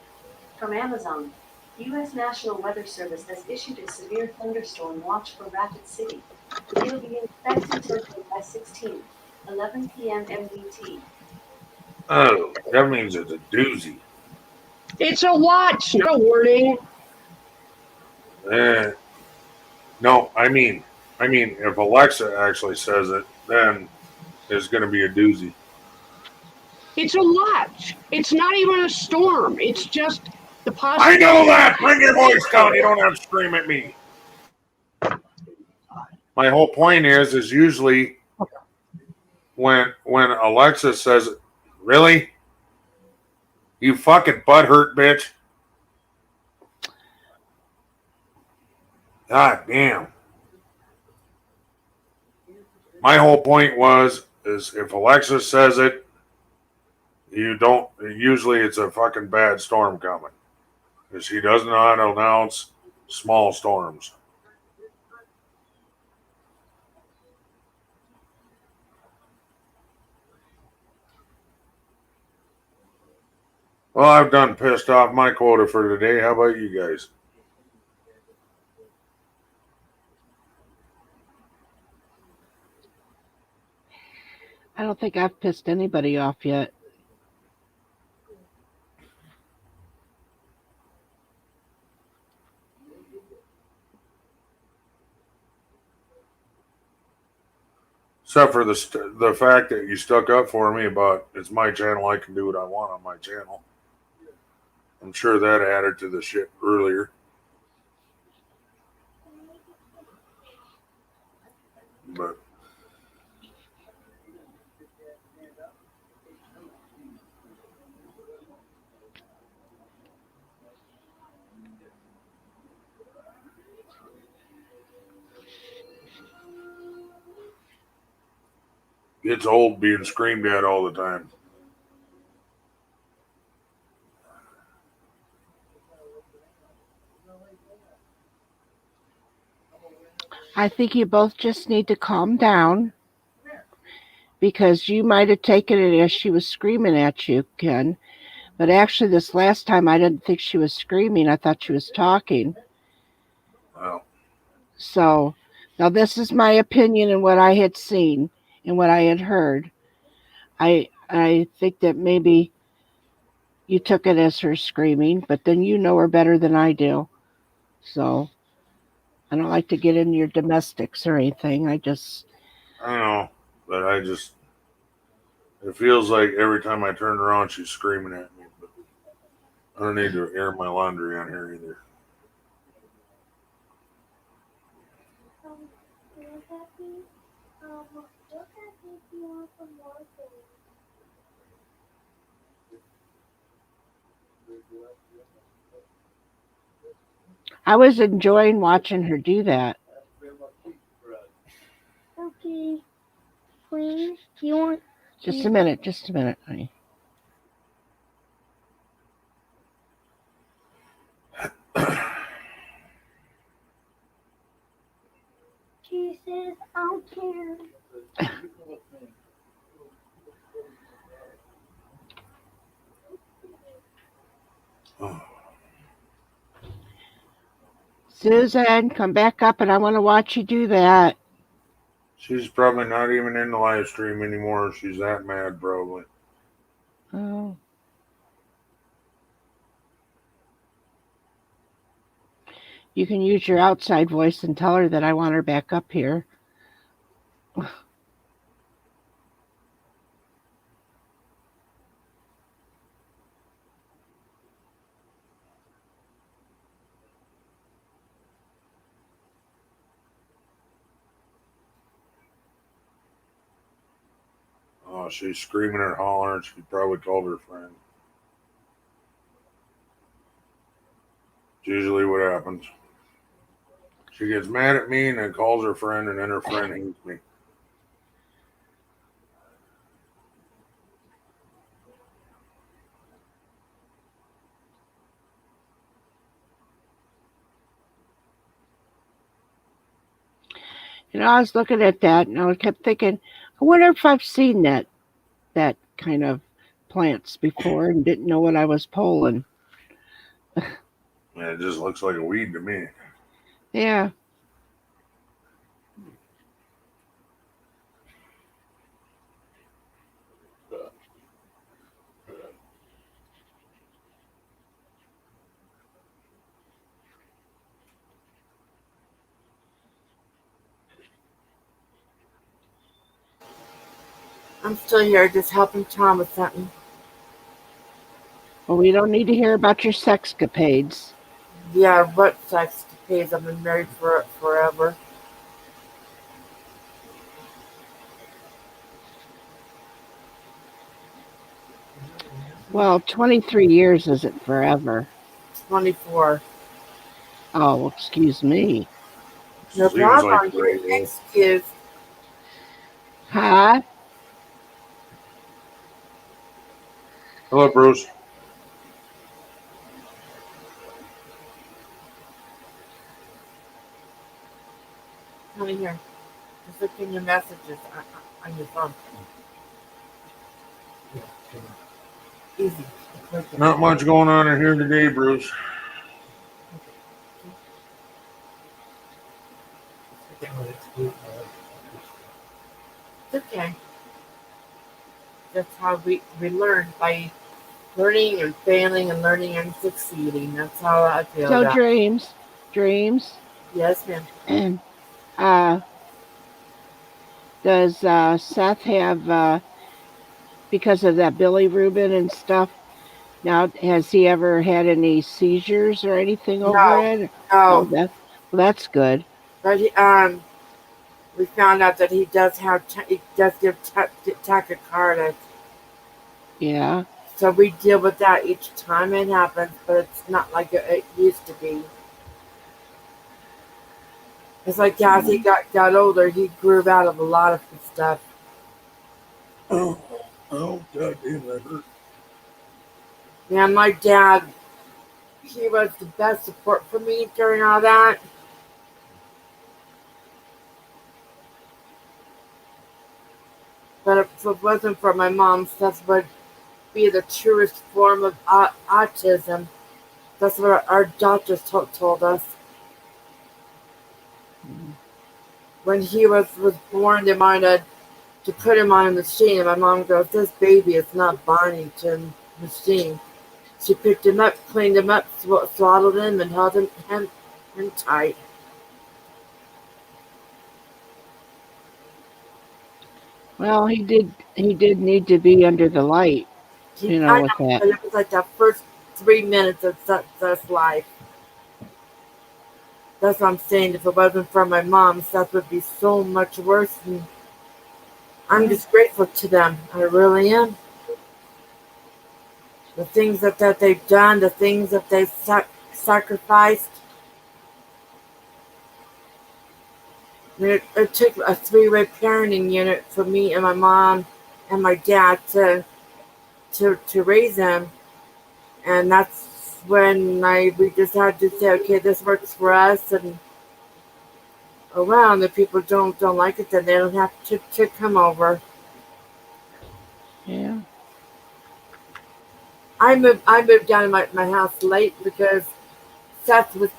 from Amazon. U.S. National Weather Service has issued a severe thunderstorm watch for Rapid City. It will be expected to occur by 11 p.m. MDT. Oh, that means it's a doozy. It's a watch, not a warning. No, I mean, if Alexa actually says it, then it's going to be a doozy. It's a watch. It's not even a storm. It's just the possibility. I know that. Bring your voice down. You don't have to scream at me. My whole point is usually when Alexa says, "Really, you fucking butthurt bitch." God damn. My whole point is if Alexa says it, you don't. Usually, it's a fucking bad storm coming because she doesn't know how to announce small storms. Well, I've done pissed off my quota for today. How about you guys? I don't think I've pissed anybody off yet. Except for the fact that you stuck up for me about it's my channel, I can do what I want on my channel. I'm sure that added to the shit earlier. But it's old being screamed at all the time. I think you both just need to calm down because you might have taken it as she was screaming at you, Ken. But actually, this last time, I didn't think she was screaming. I thought she was talking. Wow. So now this is my opinion and what I had seen and what I had heard. I think that maybe you took it as her screaming, but then you know her better than I do. So I don't like to get into your domestics or anything. I don't know, but it feels like every time I turn around, she's screaming at me. But I don't need to air my laundry on here either. I was enjoying watching her do that. Okay. Please. Do you want? Just a minute, honey. She says, I don't care. Susan, come back up, and I want to watch you do that. She's probably not even in the live stream anymore. She's that mad, probably. Oh. You can use your outside voice and tell her that I want her back up here. Oh, she's screaming and hollering. She probably called her friend. It's usually what happens. She gets mad at me and then calls her friend, and then her friend hates me. I was looking at that, and I kept thinking, I wonder if I've seen that kind of plants before and didn't know what I was pulling. Yeah, it just looks like a weed to me. Yeah. I'm still here, just helping Tom with something. Well, we don't need to hear about your sexcapades. Yeah, what sexcapades? I've been married for forever. Well, 23 years isn't forever. 24. Oh, excuse me. No problem. Excuse. Huh? Hello, Bruce. Honey, here. Just look in your messages on your phone. Easy. Not much going on in here today, Bruce. It's okay. That's how we learn, by learning and failing and learning and succeeding. That's how I feel. So about. dreams. Yes, ma'am. Does Seth have, because of that bilirubin and stuff, now has he ever had any seizures or anything over it? No. Oh, that's good. But we found out that he does have he does give tachycardia. Yeah. So we deal with that each time it happens, but it's not like it used to be. It's like as he got older, he grew out of a lot of stuff. Oh, God damn, that hurt. Yeah, my dad, he was the best support for me during all that. But if it wasn't for my mom, Seth would be the truest form of autism. That's what our doctors told us. When he was born, they wanted to put him on a machine, and my mom goes, "This baby is not bonding to a machine." She picked him up, cleaned him up, swaddled him, and held him tight. Well, he did need to be under the light, with that. But it was like the first 3 minutes of Seth's life. That's what I'm saying. If it wasn't for my mom, Seth would be so much worse. And I'm just grateful to them. I really am. The things that they've done, the things that they've sacrificed. It took a three-way parenting unit for me and my mom and my dad to raise him, and that's when we just had to say, okay, this works for us, and oh wow, and the people don't like it, then they don't have to come over. Yeah. I moved down to my house late because Seth with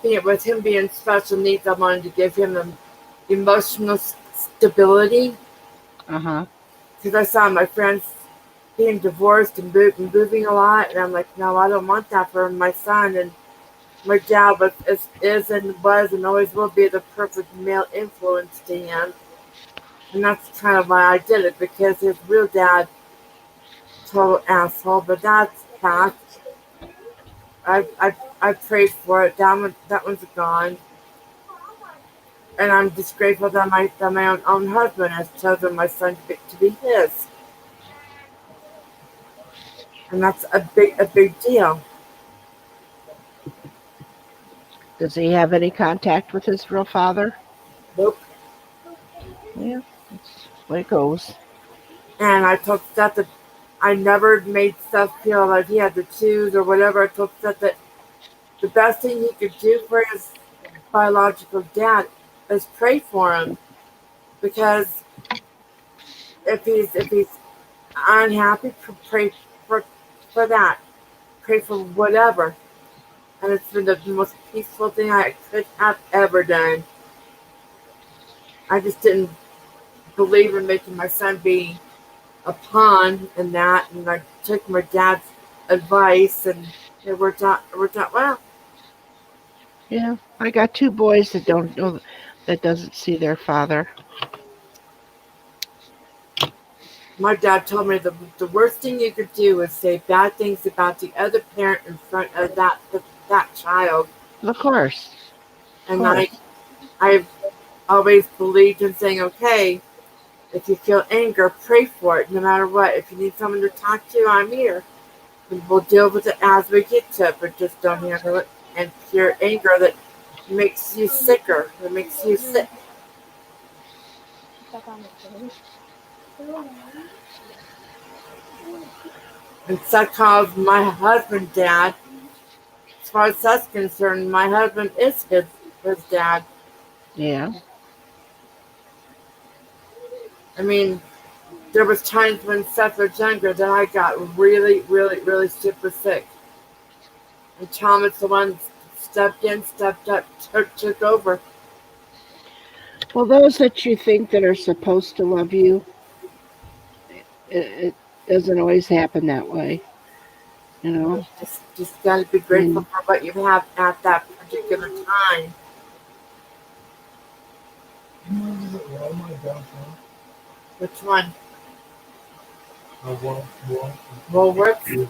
him being special needs, I wanted to give him emotional stability. Uh-huh. Because I saw my friends being divorced and moving a lot, and I'm like, no, I don't want that for my son. And my dad is and was and always will be the perfect male influence to him. And that's kind of why I did it, because his real dad, total asshole, but that's past. I prayed for it. That one's gone. And I'm just grateful that my own husband has chosen my son to be his. And that's a big deal. Does he have any contact with his real father? Nope. Yeah, that's the way it goes. And I told Seth that I never made Seth feel like he had to choose or whatever. I told Seth that the best thing he could do for his biological dad is pray for him. Because if he's unhappy, pray for for that. Pray for whatever. And it's been the most peaceful thing I could have ever done. I just didn't believe in making my son be a pawn in that, and I took my dad's advice, and it worked out well. Yeah, I got two boys that don't know that doesn't see their father. My dad told me the worst thing you could do is say bad things about the other parent in front of that child. Of course. And I've always believed in saying, okay, if you feel anger, pray for it, no matter what. If you need someone to talk to, I'm here. And we'll deal with it as we get to it, but just don't handle it in pure anger that makes you sicker, that makes you sick. And Seth calls my husband dad. As far as Seth's concerned, my husband is his dad. Yeah. I mean, there was times when Seth was younger that I got really, really, really super sick. And Thomas, the one stepped in, stepped up, took over. Well, those that you think that are supposed to love you, it doesn't always happen that way. You know? Just got to be grateful for what you have at that particular time. Which one? Woolworths?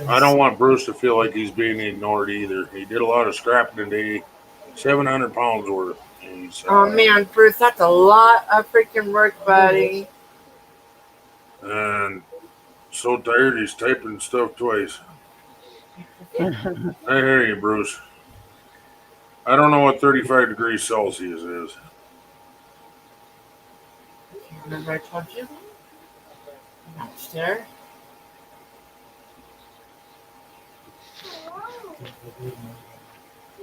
I don't want Bruce to feel like he's being ignored either. He did a lot of scrapping today, 700 pounds worth. Oh man, Bruce, that's a lot of freaking work, buddy. And so tired he's typing stuff twice. I hear you, Bruce. I don't know what 35 degrees Celsius is. Remember I told you? Not sure.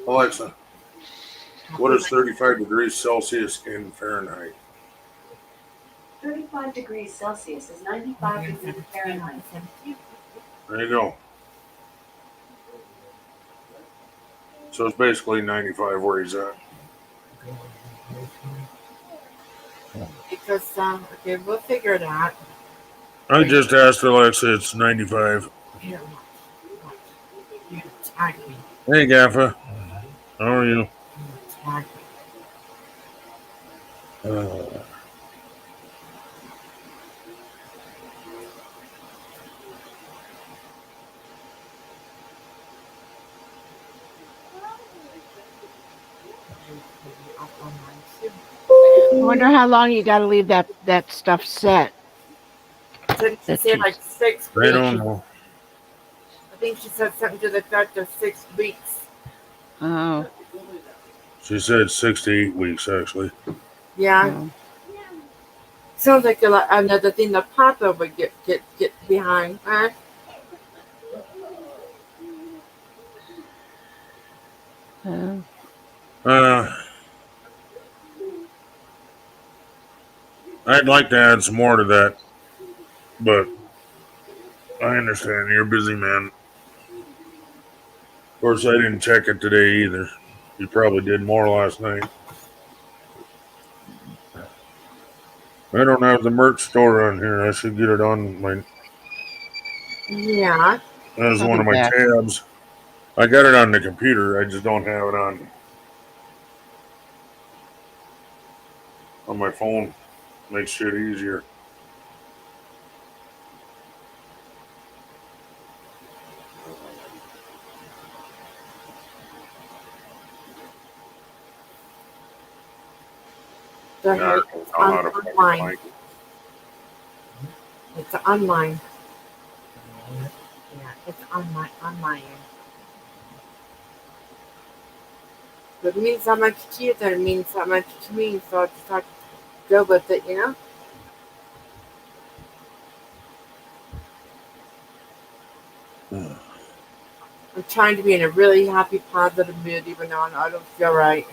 Alexa, what is 35 degrees Celsius in Fahrenheit? 35 degrees Celsius is 95 degrees Fahrenheit. There you go. So it's basically 95 where he's at. Because, okay, we'll figure it out. I just asked Alexa, it's 95. Here, you tag me. Hey, Gaffa. How are you? Tag me. I wonder how long you got to leave that stuff set. Didn't she say like 6 weeks? I don't know. I think she said something to the effect of 6 weeks. Oh. She said 6 to 8 weeks, actually. Yeah. Sounds like another thing that Papa would get behind, huh? I'd like to add some more to that, but I understand you're a busy man. Of course, I didn't check it today either. You probably did more last night. I don't have the merch store on here. I should get it on my. Yeah. As one of my tabs. I got it on the computer. I just don't have it on my phone. Makes shit easier. The Yeah, heck, it's online. It's online. Yeah, it's online. If it means that much to you, then it means that much to me. So I just have to go with it, you know? I'm trying to be in a really happy, positive mood, even though I don't feel right.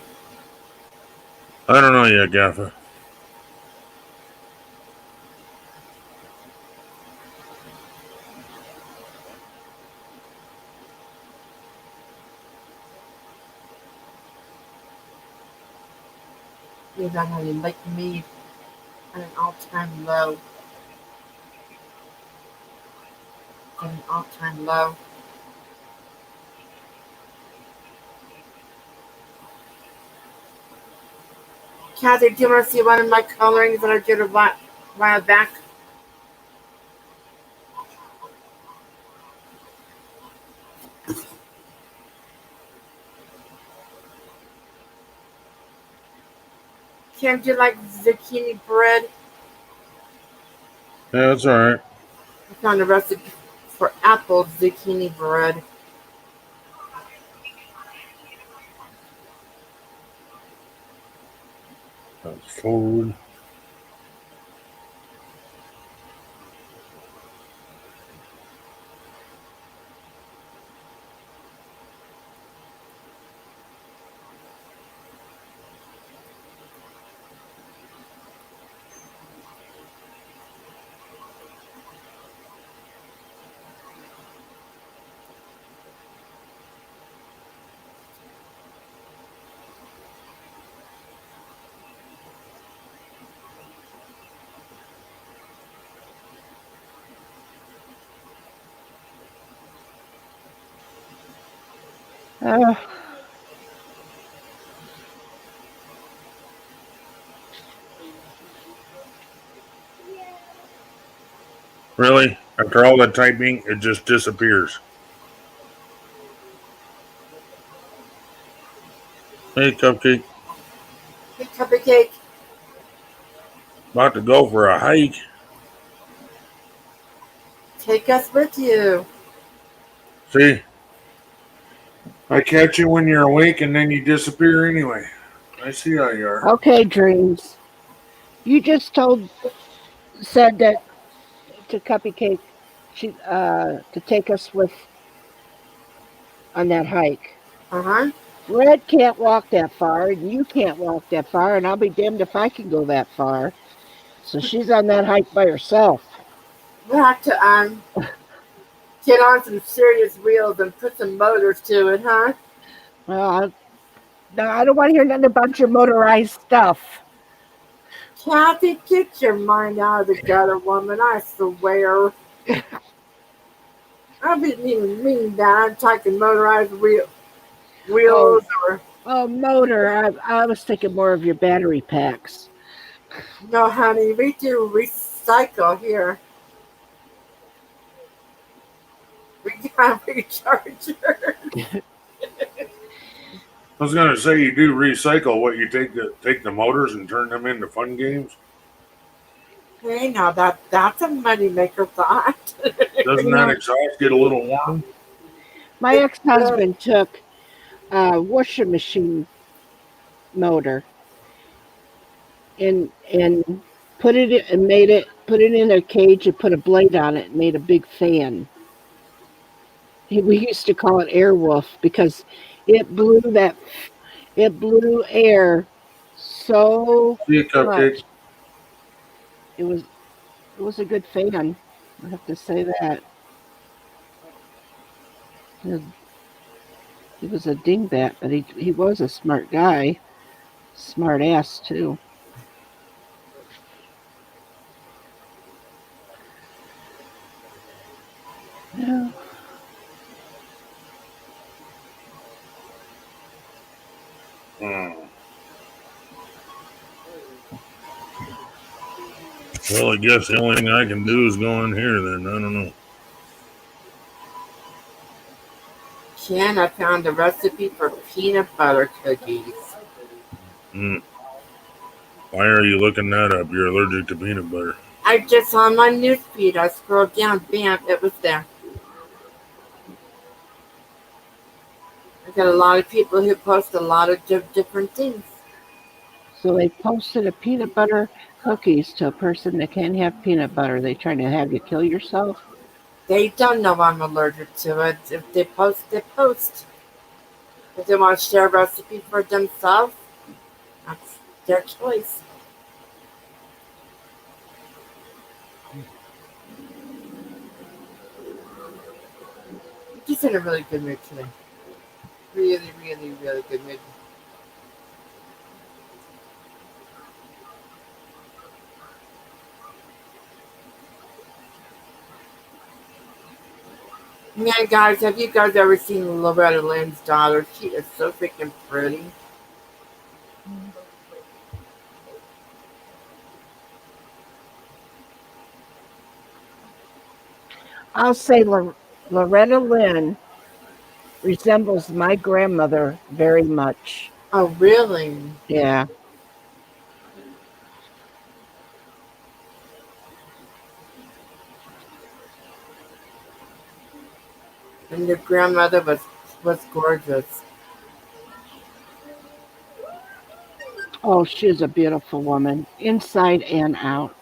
I don't know yet, Gaffa. Means I'm having like me at an all-time low. At an all-time low. Kathy, do you want to see one of my colorings that I did a while back? Kim, do you like zucchini bread? Yeah, that's alright. I found a recipe for apple zucchini bread. That's forward. Really? After all that typing, it just disappears. Hey, Cupcake. Hey, Cupcake. About to go for a hike. Take us with you. See? I catch you when you're awake and then you disappear anyway. I see how you are. Okay, Dreams. You just said that to Cupcake to take us with on that hike. Uh-huh. Red can't walk that far, and you can't walk that far, and I'll be damned if I can go that far. So she's on that hike by herself. We'll have to get on some serious wheels and put some motors to it, huh? Well, I don't want to hear nothing about your motorized stuff. Kathy, get your mind out of the gutter, woman. I swear. I didn't even mean that. I'm talking motorized wheels or. Oh, motor. I was thinking more of your battery packs. No, honey, we do recycle here. We got rechargers. I was gonna say you do recycle what you take the motors and turn them into fun games. Hey, now that's a moneymaker thought. Doesn't that exhaust get a little warm? My ex-husband took a washing machine motor and put it in a cage and put a blade on it and made a big fan. We used to call it Airwolf because it blew air so See you, Cupcake. much. It was a good fan. I have to say that. He was a dingbat, but he was a smart guy. Smart ass too. Yeah. Well, I guess the only thing I can do is go in here then. I don't know. Jen, I found a recipe for peanut butter cookies. Why are you looking that up? You're allergic to peanut butter. I just on my newsfeed. I scrolled down, bam, it was there. I got a lot of people who post a lot of different things. So they posted a peanut butter cookies to a person that can't have peanut butter. They trying to have you kill yourself. They don't know I'm allergic to it. If they post, they post. If they want to share a recipe for themselves, that's their choice. Just in a really good mood today. Really, really, really good mood. Man, guys, have you guys ever seen Loretta Lynn's daughter? She is so freaking pretty. I'll say Loretta Lynn resembles my grandmother very much. Oh, really? Yeah. And your grandmother was gorgeous. Oh, she's a beautiful woman, inside and out.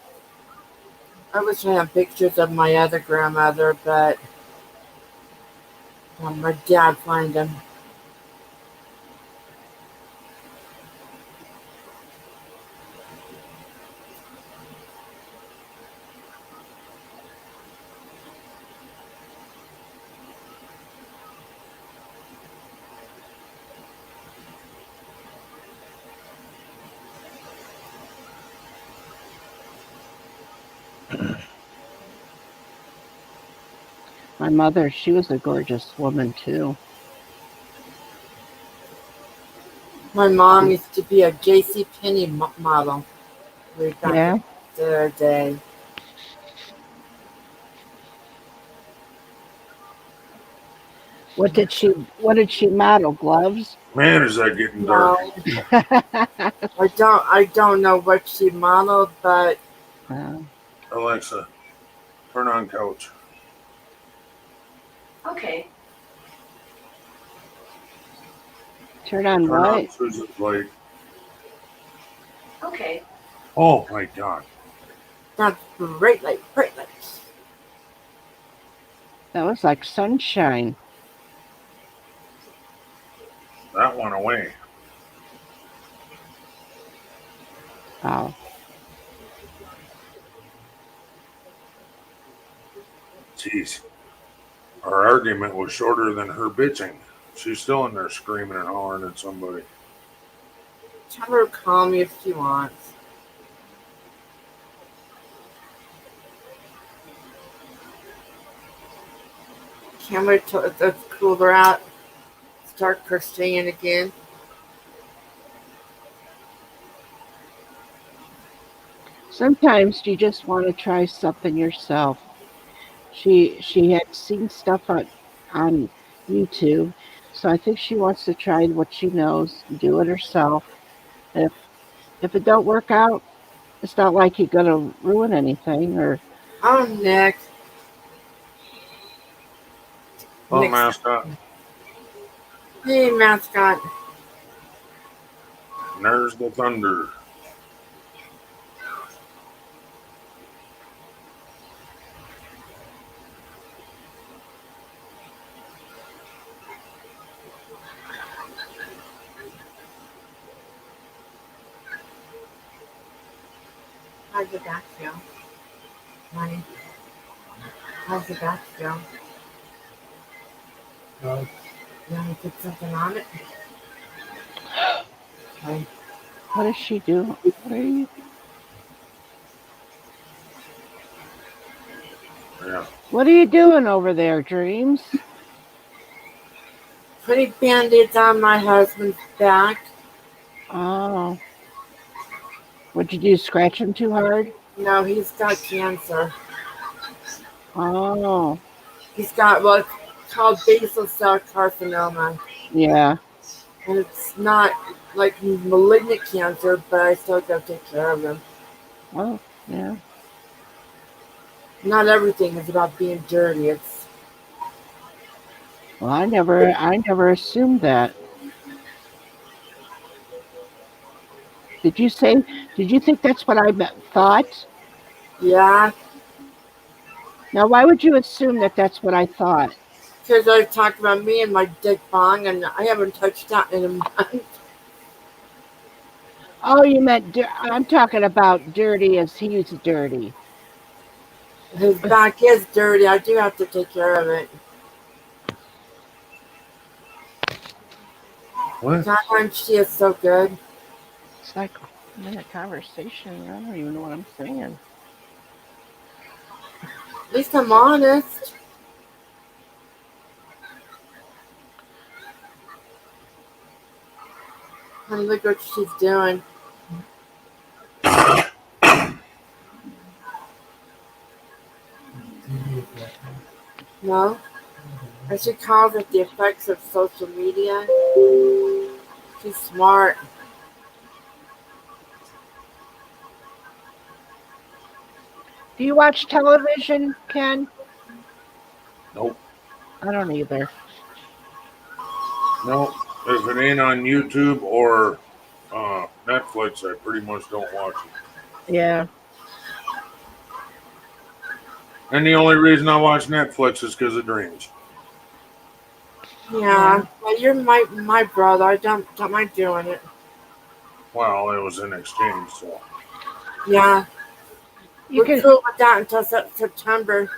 I wish I had pictures of my other grandmother, but my dad find them. My mother, she was a gorgeous woman too. My mom used to be a J.C. Penney model. Way back Yeah. in the day. What did she model? Gloves? Man, is that getting dark. No, I don't know what she modeled, but Alexa, turn on couch. Okay. Turn on Turn on what? Susan's light. Okay. Oh my God. that's bright light, bright light. That was like sunshine. That went away. Oh. Jeez. Our argument was shorter than her bitching. She's still in there screaming and hollering at somebody. Tell her to call me if she wants. Can't wait till it's cooler out. Start crocheting again. Sometimes you just want to try something yourself. She had seen stuff on YouTube, so I think she wants to try what she knows and do it herself. If it don't work out, it's not like you're gonna ruin anything or. Oh, Nick. Oh, Nick's- mascot. Hey, mascot. And there's the thunder. How's your back feel? Honey? How's your back feel? Good. You want to put something on it? Okay. What is she doing? What are you? Yeah. What are you doing over there, Dreams? Putting band-aids on my husband's back. Oh. What'd you do? Scratch him too hard? No, he's got cancer. Oh. He's got what's called basal cell carcinoma. Yeah. And it's not like malignant cancer, but I still got to take care of him. Oh, yeah. Not everything is about being dirty. It's Well, I never assumed that. Did you think that's what I thought? yeah, Now, why would you assume that that's what I thought? because I talked about me and my dick bong, and I haven't touched that in a month. Oh, you meant I'm talking about dirty as he's dirty. His back is dirty. I do have to take care of it. What? Sometimes she is so good. It's like a minute conversation. I don't even know what I'm saying. At least I'm honest. And look what she's doing. No? And she calls it the effects of social media. She's smart. Do you watch television, Ken? Nope. I don't either. No. If it ain't on YouTube or Netflix, I pretty much don't watch it. Yeah. And the only reason I watch Netflix is because of Dreams. Yeah. Well, you're my brother. I don't mind doing it. Well, it was in exchange, so. Yeah. You We're cool with that until September.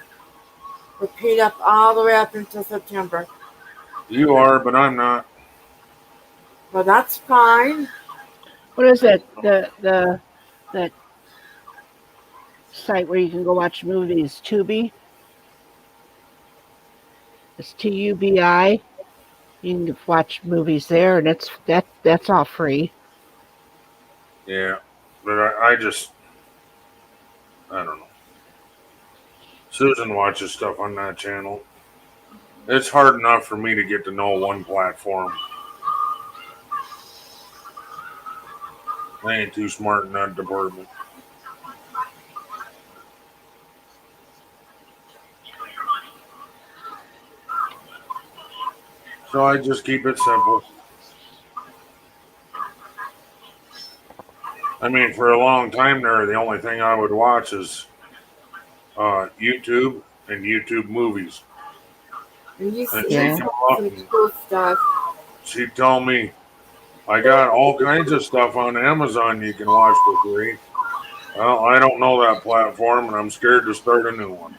We're paid up all the way up until September. You are, but I'm not. Well, that's fine. What is it? That site where you can go watch movies, Tubi? It's TUBI. You can watch movies there, and that's all free. Yeah. But I don't know. Susan watches stuff on that channel. It's hard enough for me to get to know one platform. I ain't too smart in that department. So I just keep it simple. I mean, for a long time there, the only thing I would watch is YouTube and YouTube movies. And you And see some cool stuff. she'd tell me, I got all kinds of stuff on Amazon you can watch for free. Well, I don't know that platform, and I'm scared to start a new one.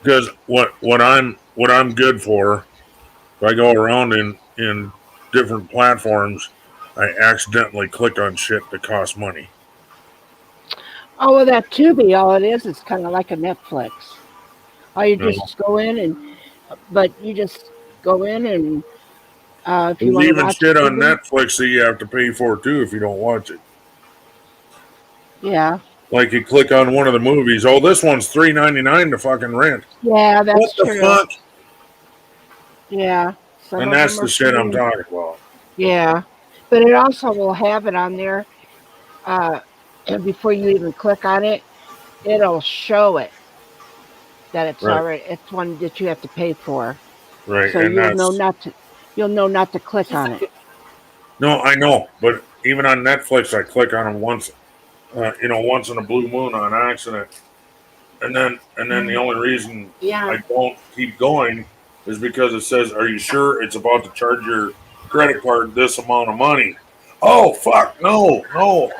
Because what I'm good for, if I go around in different platforms, I accidentally click on shit that costs money. Oh, well, that Tubi, all it is kind of like a Netflix. All you just go in but you just go in and if you There's want to even watch shit on movie, Netflix that you have to pay for too if you don't watch it. Yeah. Like you click on one of the movies, oh, this one's $3.99 to fucking rent. Yeah, that's what the true. fuck? Yeah. And that's the shit I'm talking about. Yeah. But it also will have it on there. And before you even click on it, it'll show it that it's Right. already it's one that you have to pay for. Right, So and you'll know not to click on it. no, I know, but even on Netflix, I click on them once, once in a blue moon on accident, and then the only reason Yeah. I don't keep going is because it says, "Are you sure it's about to charge your credit card this amount of money?" Oh fuck, no, no.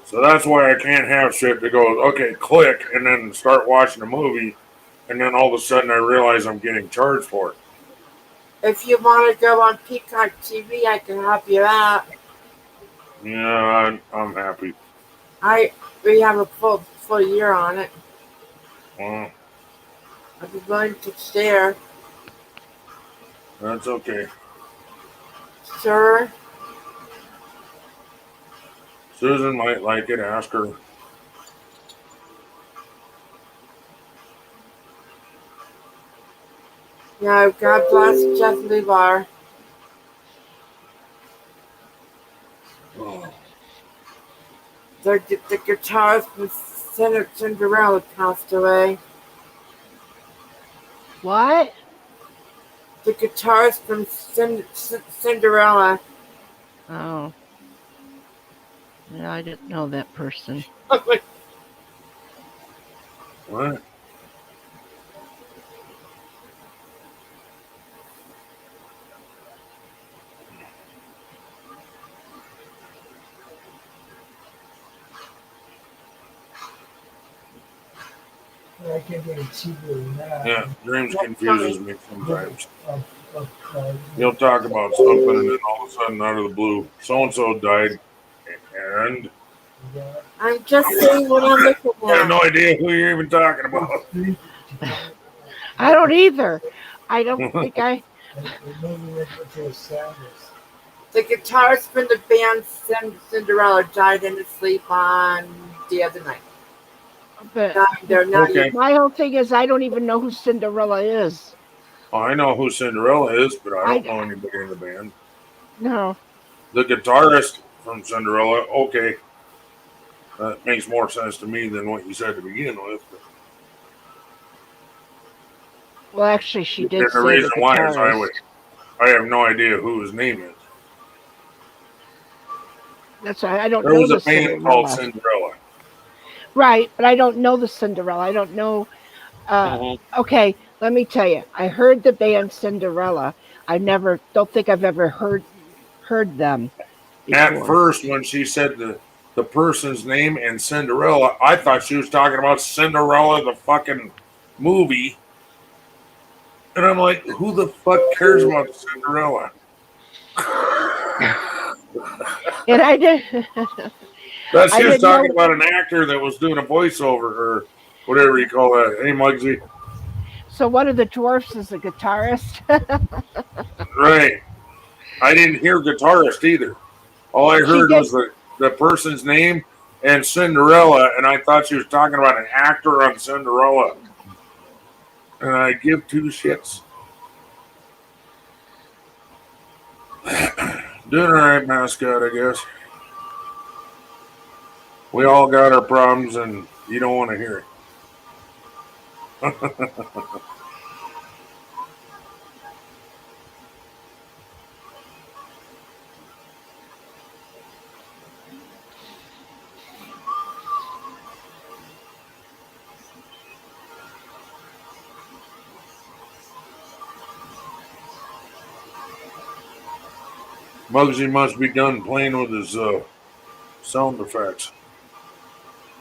So that's why I can't have shit that goes, okay, click, and then start watching a movie, and then all of a sudden I realize I'm getting charged for it. If you want to go on Peacock TV, I can help you out. Yeah, I'm happy. We have a full year on it. Well, I'd be willing to share. that's okay. Sure. Susan might like it. Ask her. Yeah, God bless Jeff Levar. Oh. The guitarist from Cinderella passed away. What? The guitarist from Cinderella. Oh. Yeah, I didn't know that person. What? I can't get a cheaper than that. Yeah, dreams confuses me sometimes. You'll talk about something, and then all of a sudden, out of the blue, so and so died, and I'm just saying what I'm looking I have at. no idea who you're even talking about. I don't either. I don't think I. The guitarist from the band Cinderella died in his sleep on the other night. But They're not Okay. my whole thing is I don't even know who Cinderella is. Oh, I know who Cinderella is, but I don't know anybody in the band. No. The guitarist from Cinderella, okay. That makes more sense to me than what you said to begin with. But Well, actually, she did the say reason the why is guitarist. I have no idea who his name is. That's why I don't There know was the a band called Cinderella. Cinderella. Right, but I don't know the Cinderella. I don't know. Mm-hmm. Okay, let me tell you. I heard the band Cinderella. I don't think I've ever heard them At before. first, when she said the person's name and Cinderella, I thought she was talking about Cinderella, the fucking movie. And I'm like, who the fuck cares about Cinderella? And I did. That I she was didn't know. talking about an actor that was doing a voiceover or whatever you call that. Hey, Muggsy. So one of the dwarfs is a guitarist. Right. I didn't hear guitarist either. All I She heard did. was the person's name and Cinderella, and I thought she was talking about an actor on Cinderella. And I give two shits. Doing all right, mascot, I guess. We all got our problems, and you don't want to hear it. Muggsy must be done playing with his sound effects.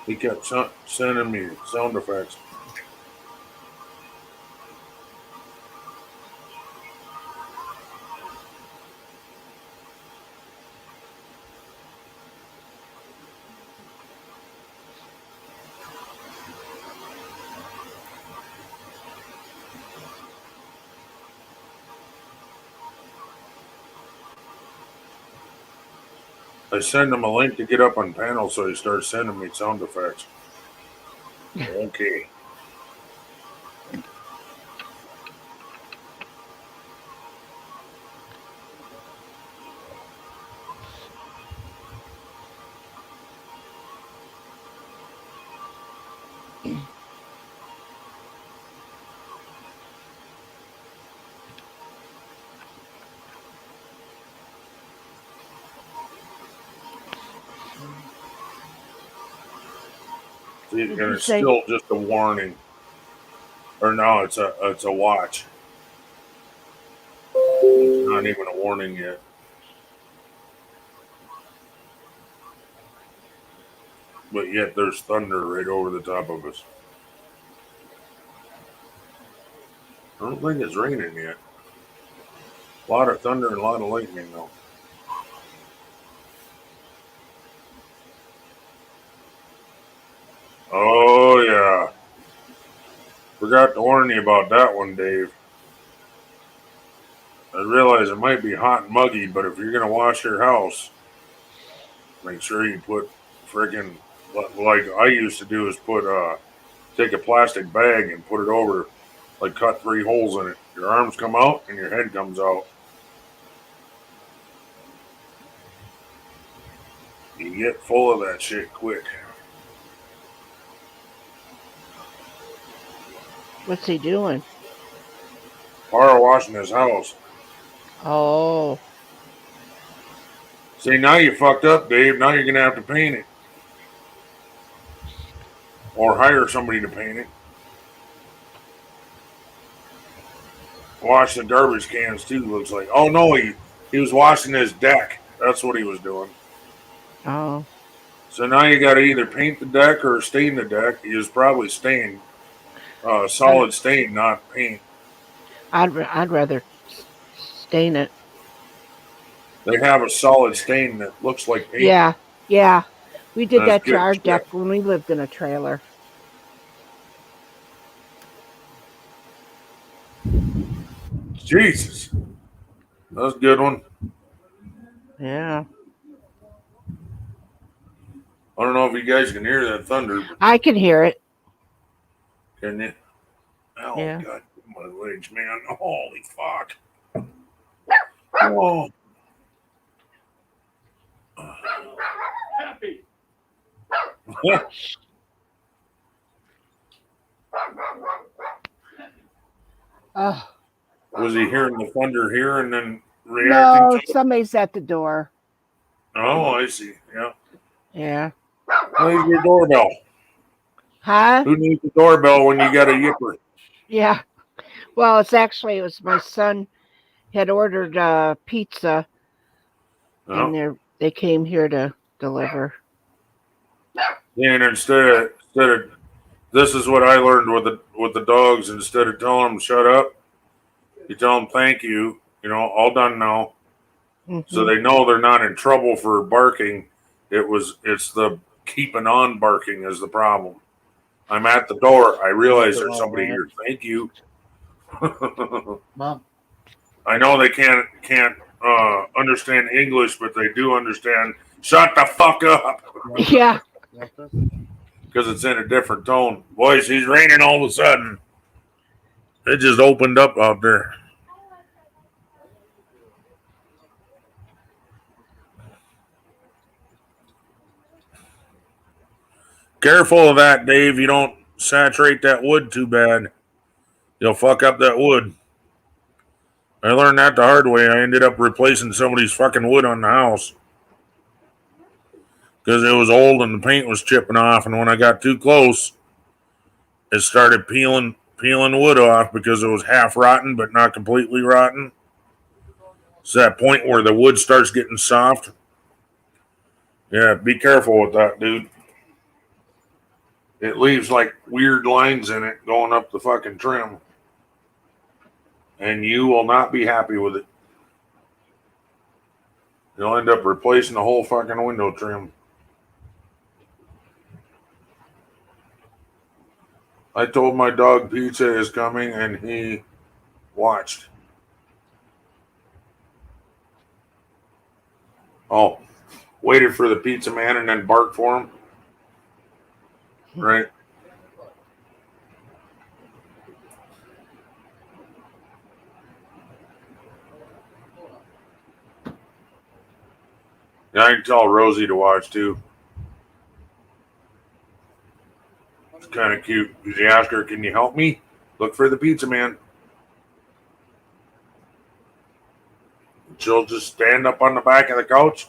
He kept sending me sound effects. I send him a link to get up on panel, so he starts sending me sound effects. Okay. See, and Did you it's say? still just a warning. Or no, it's a watch. It's not even a warning yet. But yet there's thunder right over the top of us. I don't think it's raining yet. A lot of thunder and a lot of lightning though. Oh yeah. Forgot to warn you about that one, Dave. I realize it might be hot and muggy, but if you're gonna wash your house, make sure you put friggin' like I used to do is take a plastic bag and put it over, like cut 3 holes in it. Your arms come out and your head comes out. You get full of that shit quick. What's he doing? Power washing his house. Oh. See, now you fucked up, Dave. Now you're gonna have to paint it. Or hire somebody to paint it. Wash the garbage cans too, looks like. Oh no, he was washing his deck. That's what he was doing. Oh. So now you gotta either paint the deck or stain the deck. He was probably stained. Solid stain, not paint. I'd rather stain it. They have a solid stain that looks like paint. Yeah. We did That's that to good our shit. deck when we lived in a trailer. Jesus. That's a good one. Yeah. I don't know if you guys can hear that thunder. I can hear it. Can you? Oh, Yeah. God. My legs, man. Holy fuck. Oh. Happy. Oh. Was he hearing the thunder here and then No, reacting to it? somebody's at the door. Oh, I see. Yeah. Yeah. Where's your doorbell? Huh? Who needs the doorbell when you got a yipper? Yeah. Well, it was my son had ordered pizza, Oh. and they came here to deliver. And instead of this is what I learned with the dogs. Instead of telling them shut up, you tell them thank you. You know, all done now. So they know they're not in trouble for barking. It's the keeping on barking is the problem. I'm at the door. I realize there's somebody here. Thank you. Mom. I know they can't understand English, but they do understand. Shut the fuck up. Yeah. Because it's in a different tone. Boys, he's raining all of a sudden. It just opened up out there. Careful of that, Dave. You don't saturate that wood too bad. You'll fuck up that wood. I learned that the hard way. I ended up replacing somebody's fucking wood on the house. Because it was old and the paint was chipping off. And when I got too close, it started peeling wood off because it was half rotten but not completely rotten. It's that point where the wood starts getting soft. Yeah, be careful with that, dude. It leaves like weird lines in it going up the fucking trim. And you will not be happy with it. You'll end up replacing the whole fucking window trim. I told my dog pizza is coming and he watched. Oh, waited for the pizza man and then barked for him. Right? Yeah, I can tell Rosie to watch too. It's kind of cute. Did you ask her, can you help me? Look for the pizza man. She'll just stand up on the back of the couch,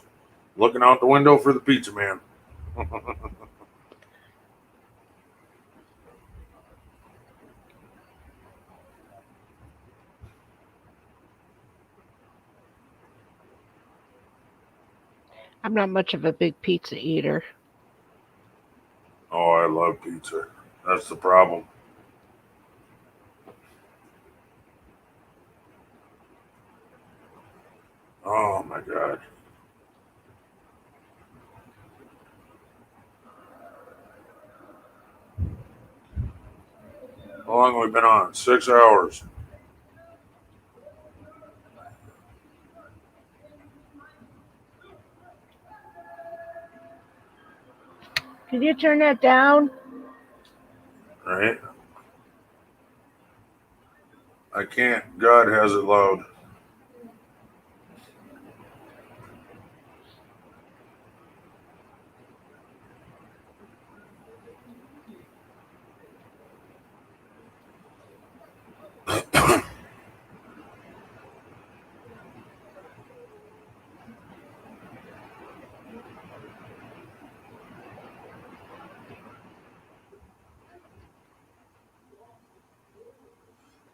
looking out the window for the pizza man. I'm not much of a big pizza eater. Oh, I love pizza. That's the problem. Oh my god. How long have we been on? 6 hours. Can you turn that down? Right? I can't. God has it loud.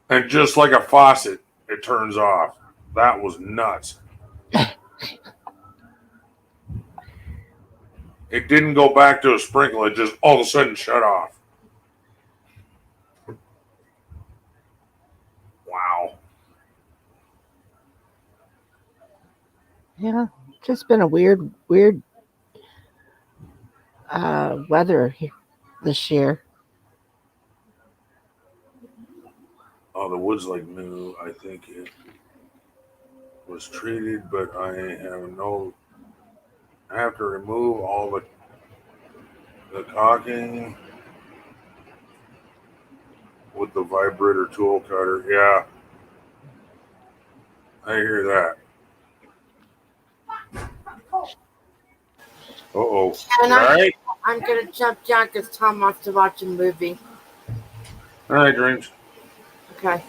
And just like a faucet, it turns off. That was nuts. It didn't go back to a sprinkle. It just all of a sudden shut off. Wow. Yeah, just been a weird weather this year. Oh, the wood's like new. I think it was treated, but I have to remove all the caulking with the vibrator tool cutter. Yeah, I hear that. Uh-oh. And All right. I'm gonna jump down because Tom wants to watch a movie. All right, Dreams. Okay.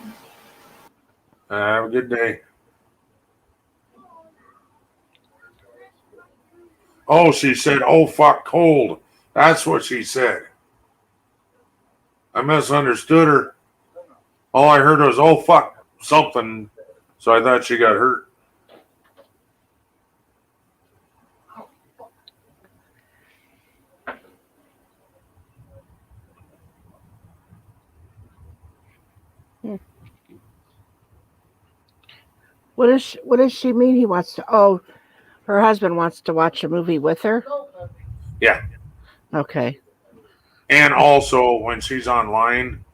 Have a good day. Oh, she said, oh, fuck, cold. That's what she said. I misunderstood her. All I heard was, oh, fuck, something. So I thought she got hurt. What does she mean he wants to? Oh, her husband wants to watch a movie with her? Yeah. Okay. And also, when she's online,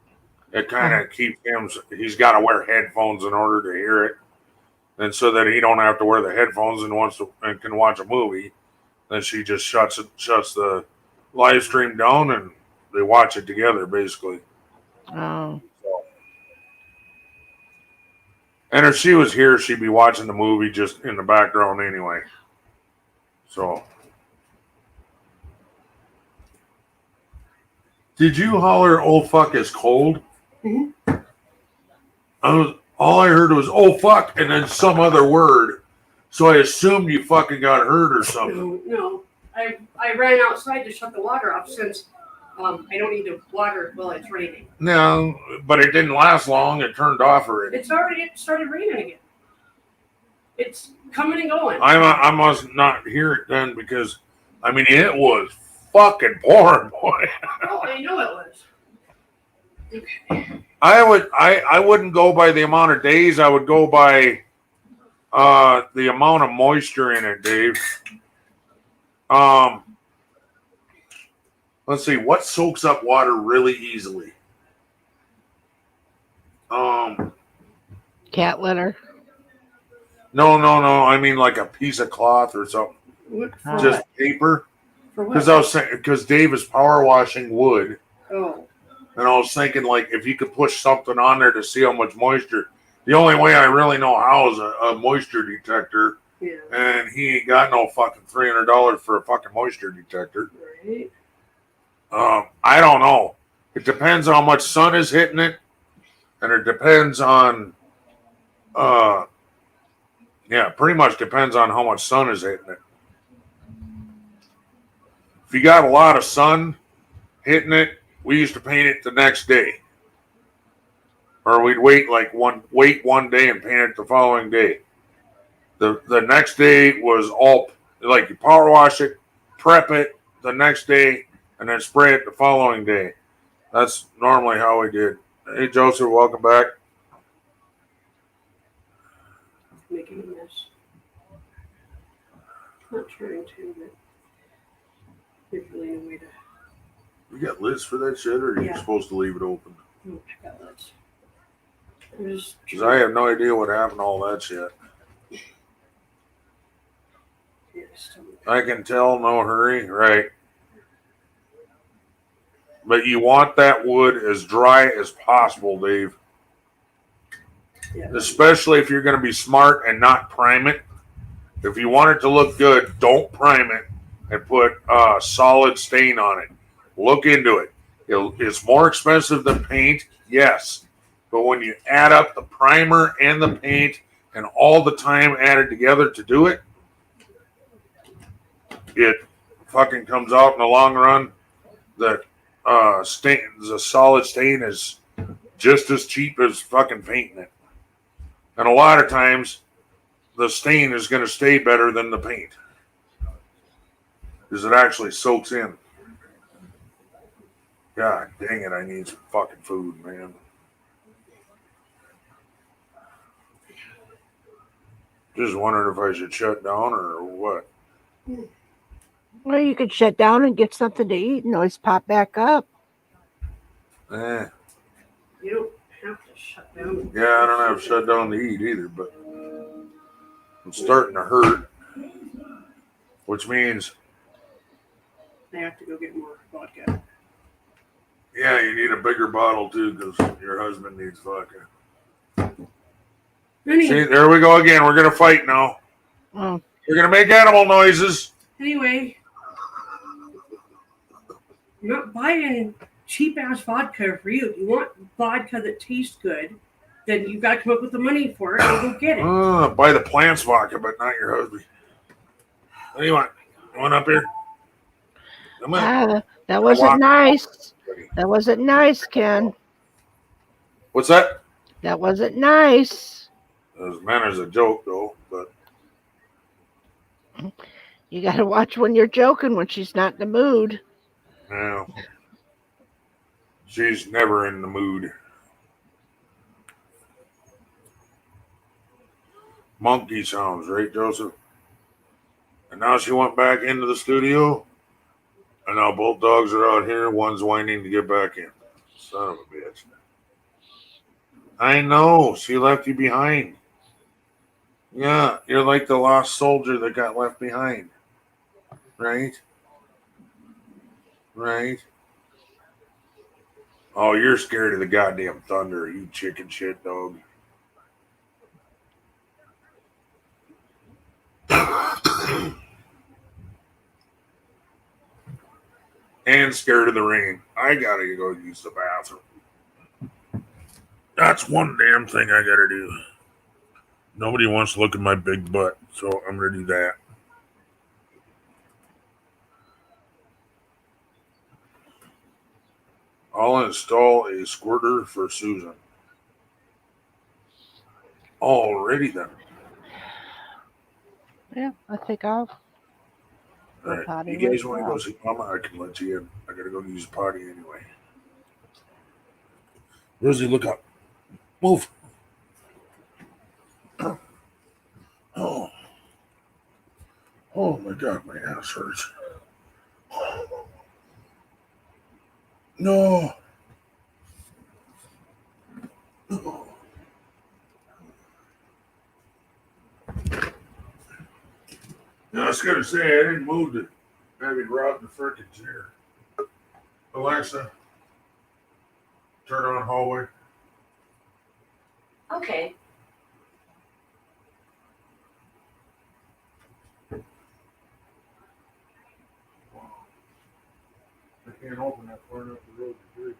it kind of keeps him, he's got to wear headphones in order to hear it. And so that he don't have to wear the headphones and can watch a movie, then she just shuts the live stream down and they watch it together, basically. Oh. And if she was here, she'd be watching the movie just in the background anyway. So, did you holler, oh fuck, it's cold? Mm-hmm. All I heard was, oh fuck, and then some other word. So I assumed you fucking got hurt or something. No. I ran outside to shut the water off since I don't need to water while it's raining. No, but it didn't last long. It turned off already. It started raining again. It's coming and going. I must not hear it then because, I mean, it was fucking pouring, boy. Oh, I know it was. Okay. I wouldn't go by the amount of days. I would go by the amount of moisture in it, Dave. Let's see, what soaks up water really easily? Cat litter. No. I mean like a piece of cloth or something. Just paper. For what? Because I was saying, because Dave is power washing wood, Oh. and I was thinking like if you could push something on there to see how much moisture. The only way I really know how is a moisture detector. Yeah. And he ain't got no fucking $300 for a fucking moisture detector. Right. I don't know. It depends on how much sun is hitting it, and it depends on, pretty much depends on how much sun is hitting it. If you got a lot of sun hitting it, we used to paint it the next day, or we'd wait one day and paint it the following day. The next day was like you power wash it, prep it the next day, and then spray it the following day. That's normally how we did. Hey, Joseph, welcome back. Making a mess. Not trying to, but there's really no way to. You got lids for that shit, or are you Yeah. supposed to leave it open? Oh, I got lids. There's Because I have no idea what happened to all that shit. I can tell, no hurry, right? But you want that wood as dry as possible, Dave. Yeah. Especially if you're going to be smart and not prime it. If you want it to look good, don't prime it and put solid stain on it. Look into it. It's more expensive than paint, yes. But when you add up the primer and the paint and all the time added together to do it, it fucking comes out in the long run that the solid stain is just as cheap as fucking painting it. And a lot of times, the stain is going to stay better than the paint because it actually soaks in. God dang it, I need some fucking food, man. Just wondering if I should shut down or what. Well, you could shut down and get something to eat and always pop back up. Eh. You don't have to shut down. Yeah, I don't have to shut down to eat either, but I'm starting to hurt, which means, I have to go get more vodka. yeah, you need a bigger bottle too because your husband needs vodka. See, there we go again. We're going to fight now. Oh. We're going to make animal noises. Anyway, I'm not buying cheap ass vodka for you. If you want vodka that tastes good, then you've got to come up with the money for it and go get it. Buy the plant's vodka, but not your husband. What do you want? You want up here? Come on. That wasn't nice. That wasn't nice, Ken. What's that? That wasn't nice. It was meant as a joke, though, but You got to watch when you're joking when she's not in the mood. yeah. She's never in the mood. Monkey sounds, right, Joseph? And now she went back into the studio, and now both dogs are out here. One's whining to get back in. Son of a bitch. I know. She left you behind. Yeah, you're like the lost soldier that got left behind. Right? Right? Oh, you're scared of the goddamn thunder, you chicken shit dog. And scared of the rain. I gotta go use the bathroom. That's one damn thing I gotta do. Nobody wants to look at my big butt, so I'm gonna do that. I'll install a squirter for Susan. Alrighty then. Yeah, I think I'll. All right. You guys want to go see Mama? I can let you in. I gotta go use the potty anyway. Rosie, look up. Move. Oh. Oh my God, my ass hurts. No. No, I was gonna say I didn't move to have you rob the frickin' chair. Alexa, turn on hallway. Okay. I can't open that far enough the road to hear you.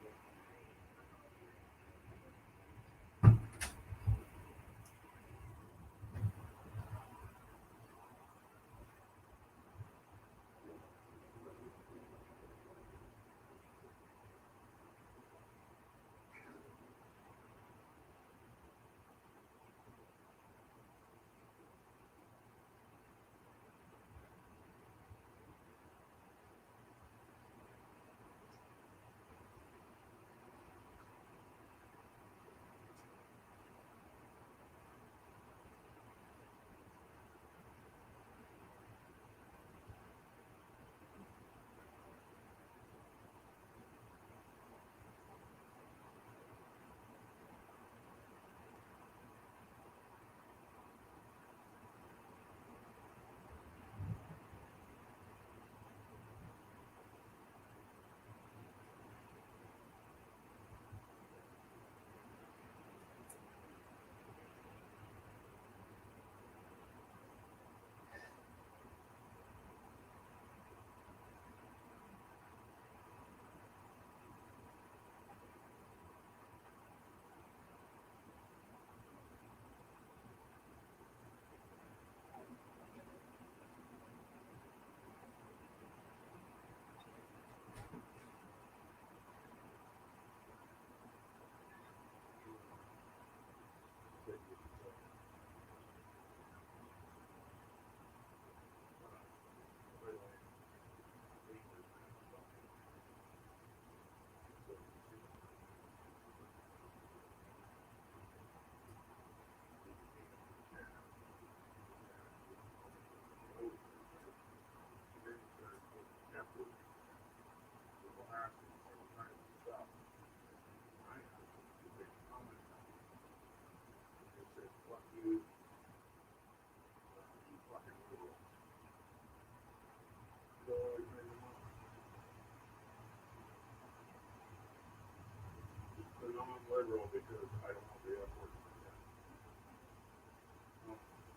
liberal because I don't want the F word.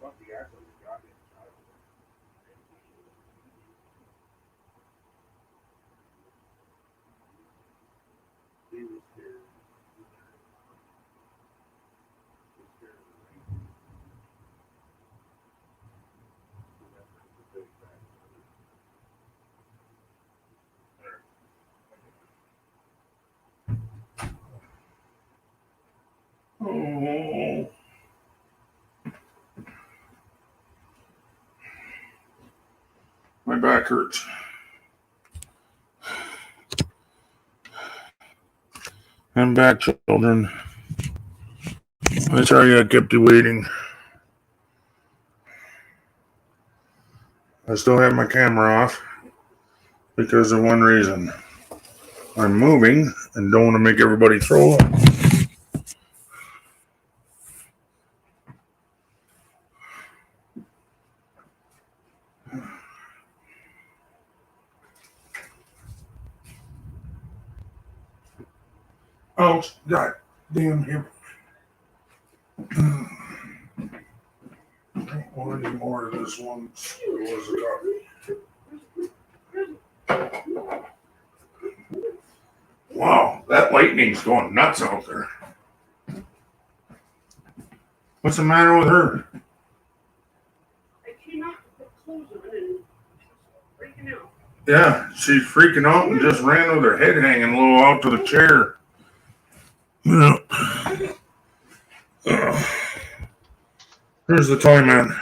Fuck the actual goddamn child. He was scared. He was scared of the rain. The big back. Oh. My back hurts. I'm back, children. I'm sorry I kept you waiting. I still have my camera off because of one reason. I'm moving and don't want to make everybody throw up. Oh, God damn him. I don't want any more of this one. It was a copy. Wow, that lightning's going nuts out there. What's the matter with her? I came out to put clothes on and freaking out. Yeah, she's freaking out and just ran with her head hanging low out to the chair. Yeah. Here's the toy man.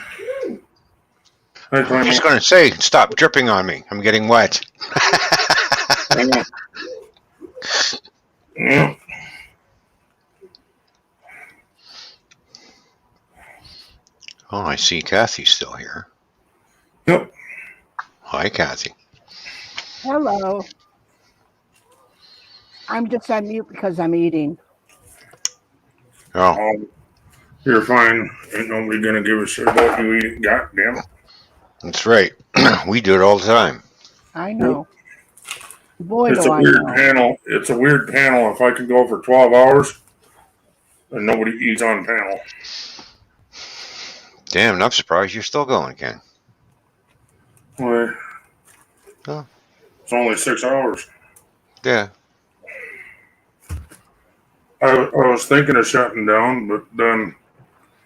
Hi, toy I'm just man. going to say, stop dripping on me. I'm getting wet. Yeah. Oh, I see Kathy's still here. Yep. Hi, Kathy. Hello. I'm just on mute because I'm eating. Oh. You're fine. Ain't nobody gonna give a shit about you eating. God damn it. That's right. We do it all the time. I know. Boy, It's do a I weird know. panel. It's a weird panel. If I can go for 12 hours and nobody eats on panel. Damn, I'm surprised you're still going, Ken. Well, Oh. it's only 6 hours. Yeah. I was thinking of shutting down, but then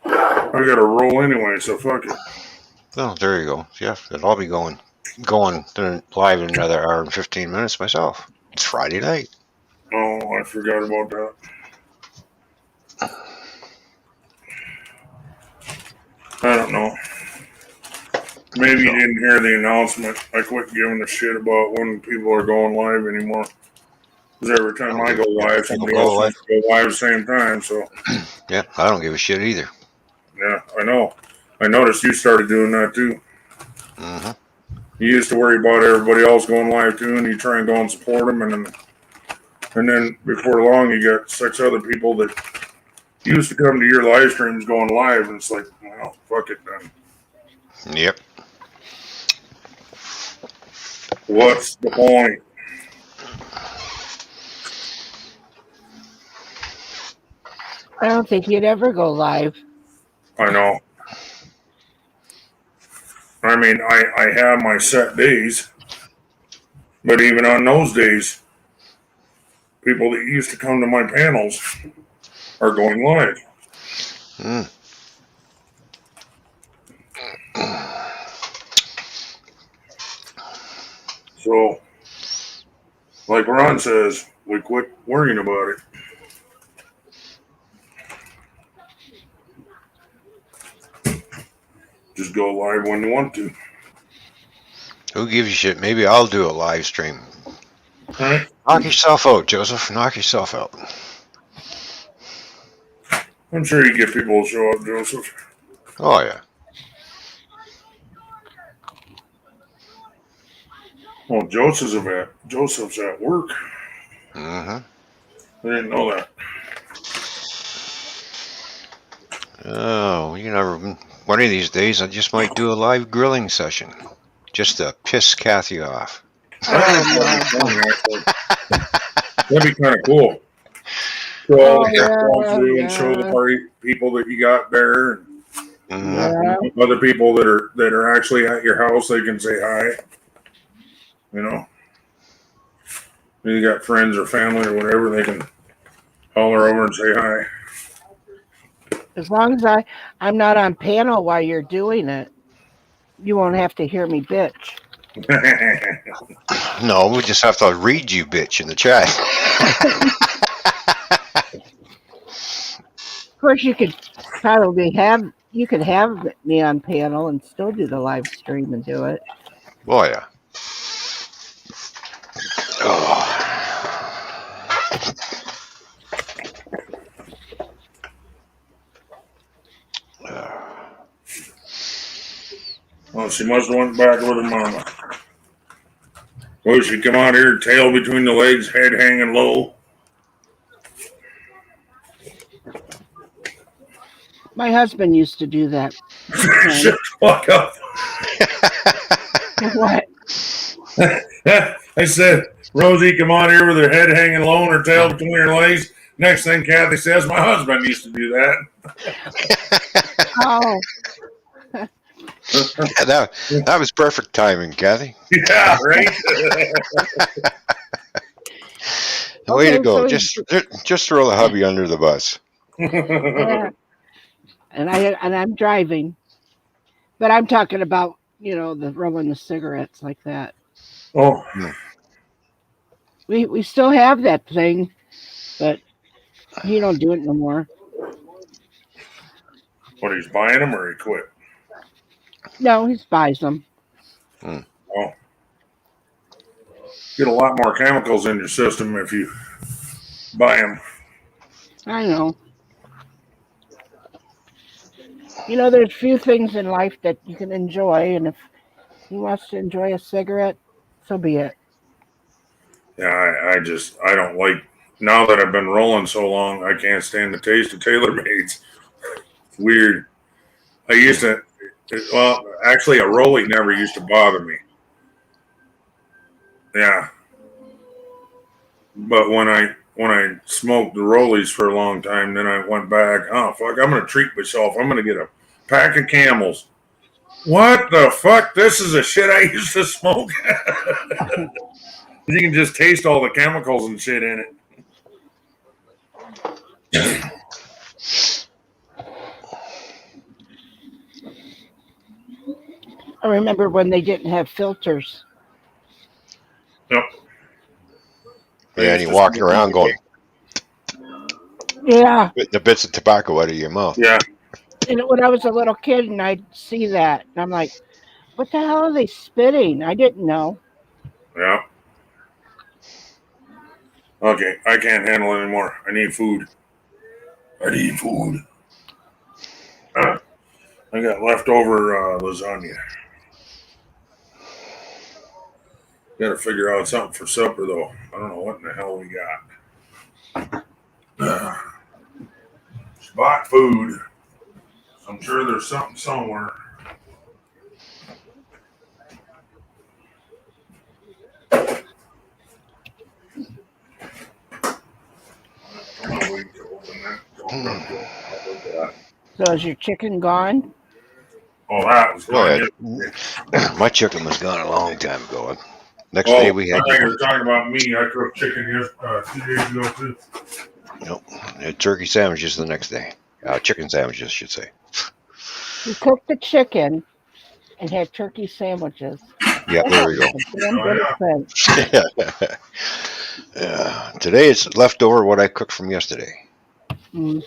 I gotta roll anyway, so fuck it. Oh, there you go. Yeah, I'll be going live in another hour and 15 minutes myself. It's Friday night. Oh, I forgot about that. I don't know. Maybe you didn't hear the announcement. I quit giving a shit about when people are going live anymore. Because every time I go live, somebody else wants to go live at the same time. So Yeah, I don't give a shit either. yeah, I know. I noticed you started doing that too. Mm-hmm. You used to worry about everybody else going live too, and you try and go and support them, and then before long, you got 6 other people that used to come to your live streams going live, and it's like, well, fuck it then. Yep. What's the point? I don't think you'd ever go live. I know. I mean, I have my set days, but even on those days, people that used to come to my panels are going live. Mm. So, like Ron says, we quit worrying about it. Just go live when you want to. Who gives a shit? Maybe I'll do a live stream. All right. Knock yourself out, Joseph. Knock yourself out. I'm sure you get people to show up, Joseph. Oh, yeah. Well, Joseph's at work. Mm-hmm. I didn't know that. Oh, you never. One of these days, I just might do a live grilling session, just to piss Kathy off. That'd be kind of cool. So all Oh the stuff going yeah, through and show the yeah, party people that you got there, yeah. and other people that are actually at your house. They can say hi. You know, you got friends or family or whatever. They can holler over and say hi. As long as I'm not on panel while you're doing it, you won't have to hear me bitch. No, we just have to read you, bitch, in the chat. Of course, you could have me on panel and still do the live stream and do it. Oh yeah. Oh. Well, she must have went back with her mama. Well, she come out here, tail between the legs, head hanging low. My husband used to do that. Shut the fuck up. What? I said, Rosie, come on here with her head hanging low and her tail between her legs. Next thing Kathy says, my husband used to do that. Oh. that was perfect timing, Kathy. Yeah, right? Way to Okay, go. so Just throw the hubby under the bus. yeah. And I'm driving. But I'm talking about, the rolling the cigarettes like that. Oh. We still have that thing, but he don't do it no more. What, he's buying them or he quit? No, he buys them. Oh. Get a lot more chemicals in your system if you buy them. I know. There's few things in life that you can enjoy, and if he wants to enjoy a cigarette, so be it. Yeah, I don't like, now that I've been rolling so long, I can't stand the taste of TaylorMades. It's weird. I used to, well, actually, a rolling never used to bother me. Yeah. But when I smoked the rollies for a long time, then I went back, oh, fuck, I'm going to treat myself. I'm going to get a pack of Camels. What the fuck? This is the shit I used to smoke. You can just taste all the chemicals and shit in it. I remember when they didn't have filters. Yep. Yeah, and you're walking around going, Yeah. the bits of tobacco out of your mouth. Yeah. When I was a little kid and I'd see that, and I'm like, what the hell are they spitting? I didn't know. Yeah. Okay, I can't handle it anymore. I need food. I need food. I got leftover lasagna. Got to figure out something for supper, though. I don't know what in the hell we got. Spot food. I'm sure there's something somewhere. So is your chicken gone? Oh, that was gone. My chicken was gone a long time ago. Next Oh, day we had. I think you're talking about me. I cooked chicken 2 days ago too. Nope. Turkey sandwiches the next day. Chicken sandwiches, I should say. You cooked the chicken and had turkey sandwiches. Yeah, there we go. Damn bit of sense. Yeah. Today it's leftover what I cooked from yesterday. Mm.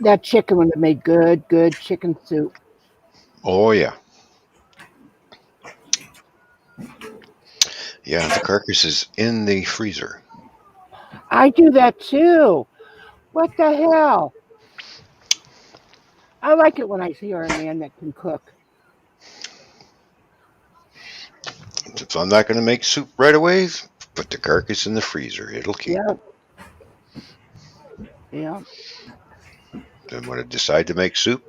That chicken would have made good chicken soup. Oh yeah. Yeah, the carcass is in the freezer. I do that too. What the hell? I like it when I hear a man that can cook. If I'm not going to make soup right away, put the carcass in the freezer. It'll keep. Yeah. Then when I decide to make soup,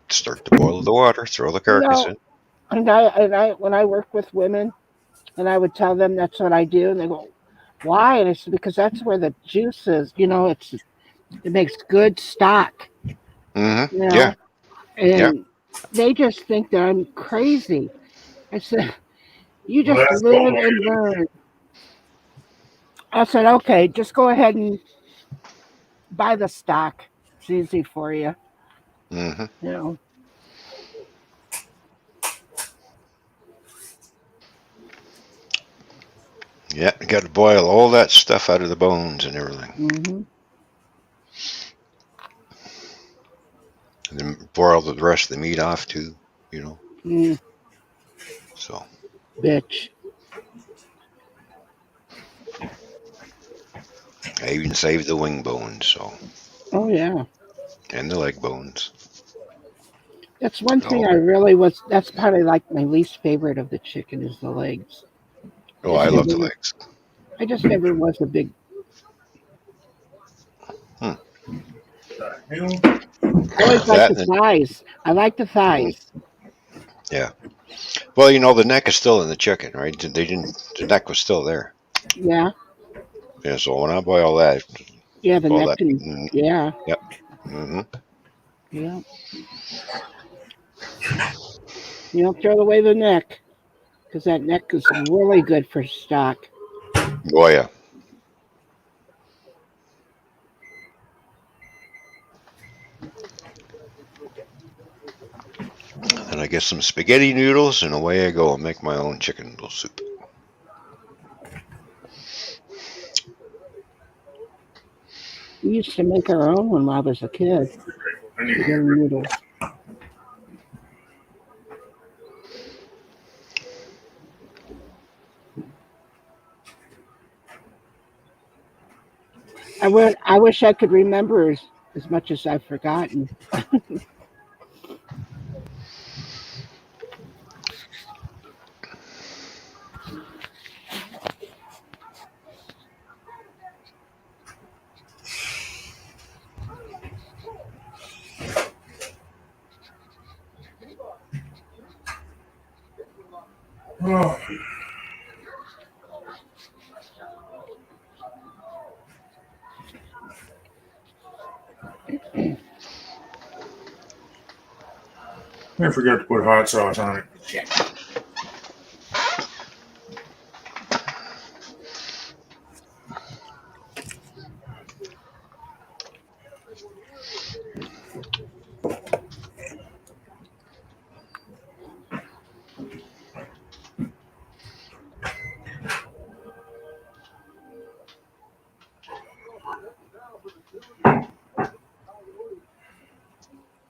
start to boil the water, throw the carcass in. And I when I work with women, and I would tell them that's what I do, and they go, "Why?" And I said, "Because that's where the juice is. You know, it makes good stock. You Yeah. know." Yeah. And they just think that I'm crazy. I said, "You Well, just that's one live way. and learn." I said, "Okay, just go ahead and buy the stock. It's easy for you." Mm-hmm. You know. Yeah. You got to boil all that stuff out of the bones and everything, Mm-hmm. and then boil the rest of the meat off too. You know. Mm, So bitch. I even saved the wing bones. So Oh yeah. and the leg bones. That's one thing Oh. I really was. That's probably like my least favorite of the chicken is the legs. Oh, I love the legs. I just never was a big. Hmm. The I always like That the and thighs. I like the mm, thighs. yeah. Well, you know the neck is still in the chicken, right? They didn't. The neck was still there. Yeah. Yeah. So when I boil that, Yeah, the all neck that. can. Yeah. Yep. Hmm. Yeah. You don't throw away the neck because that neck is really good for stock. Oh yeah. And I get some spaghetti noodles, and away I go and make my own chicken noodle soup. We used to make our own when I was a kid. Spaghetti noodles. I wish I could remember as much as I've forgotten. Oh, I forgot to put hot sauce on it. Shit.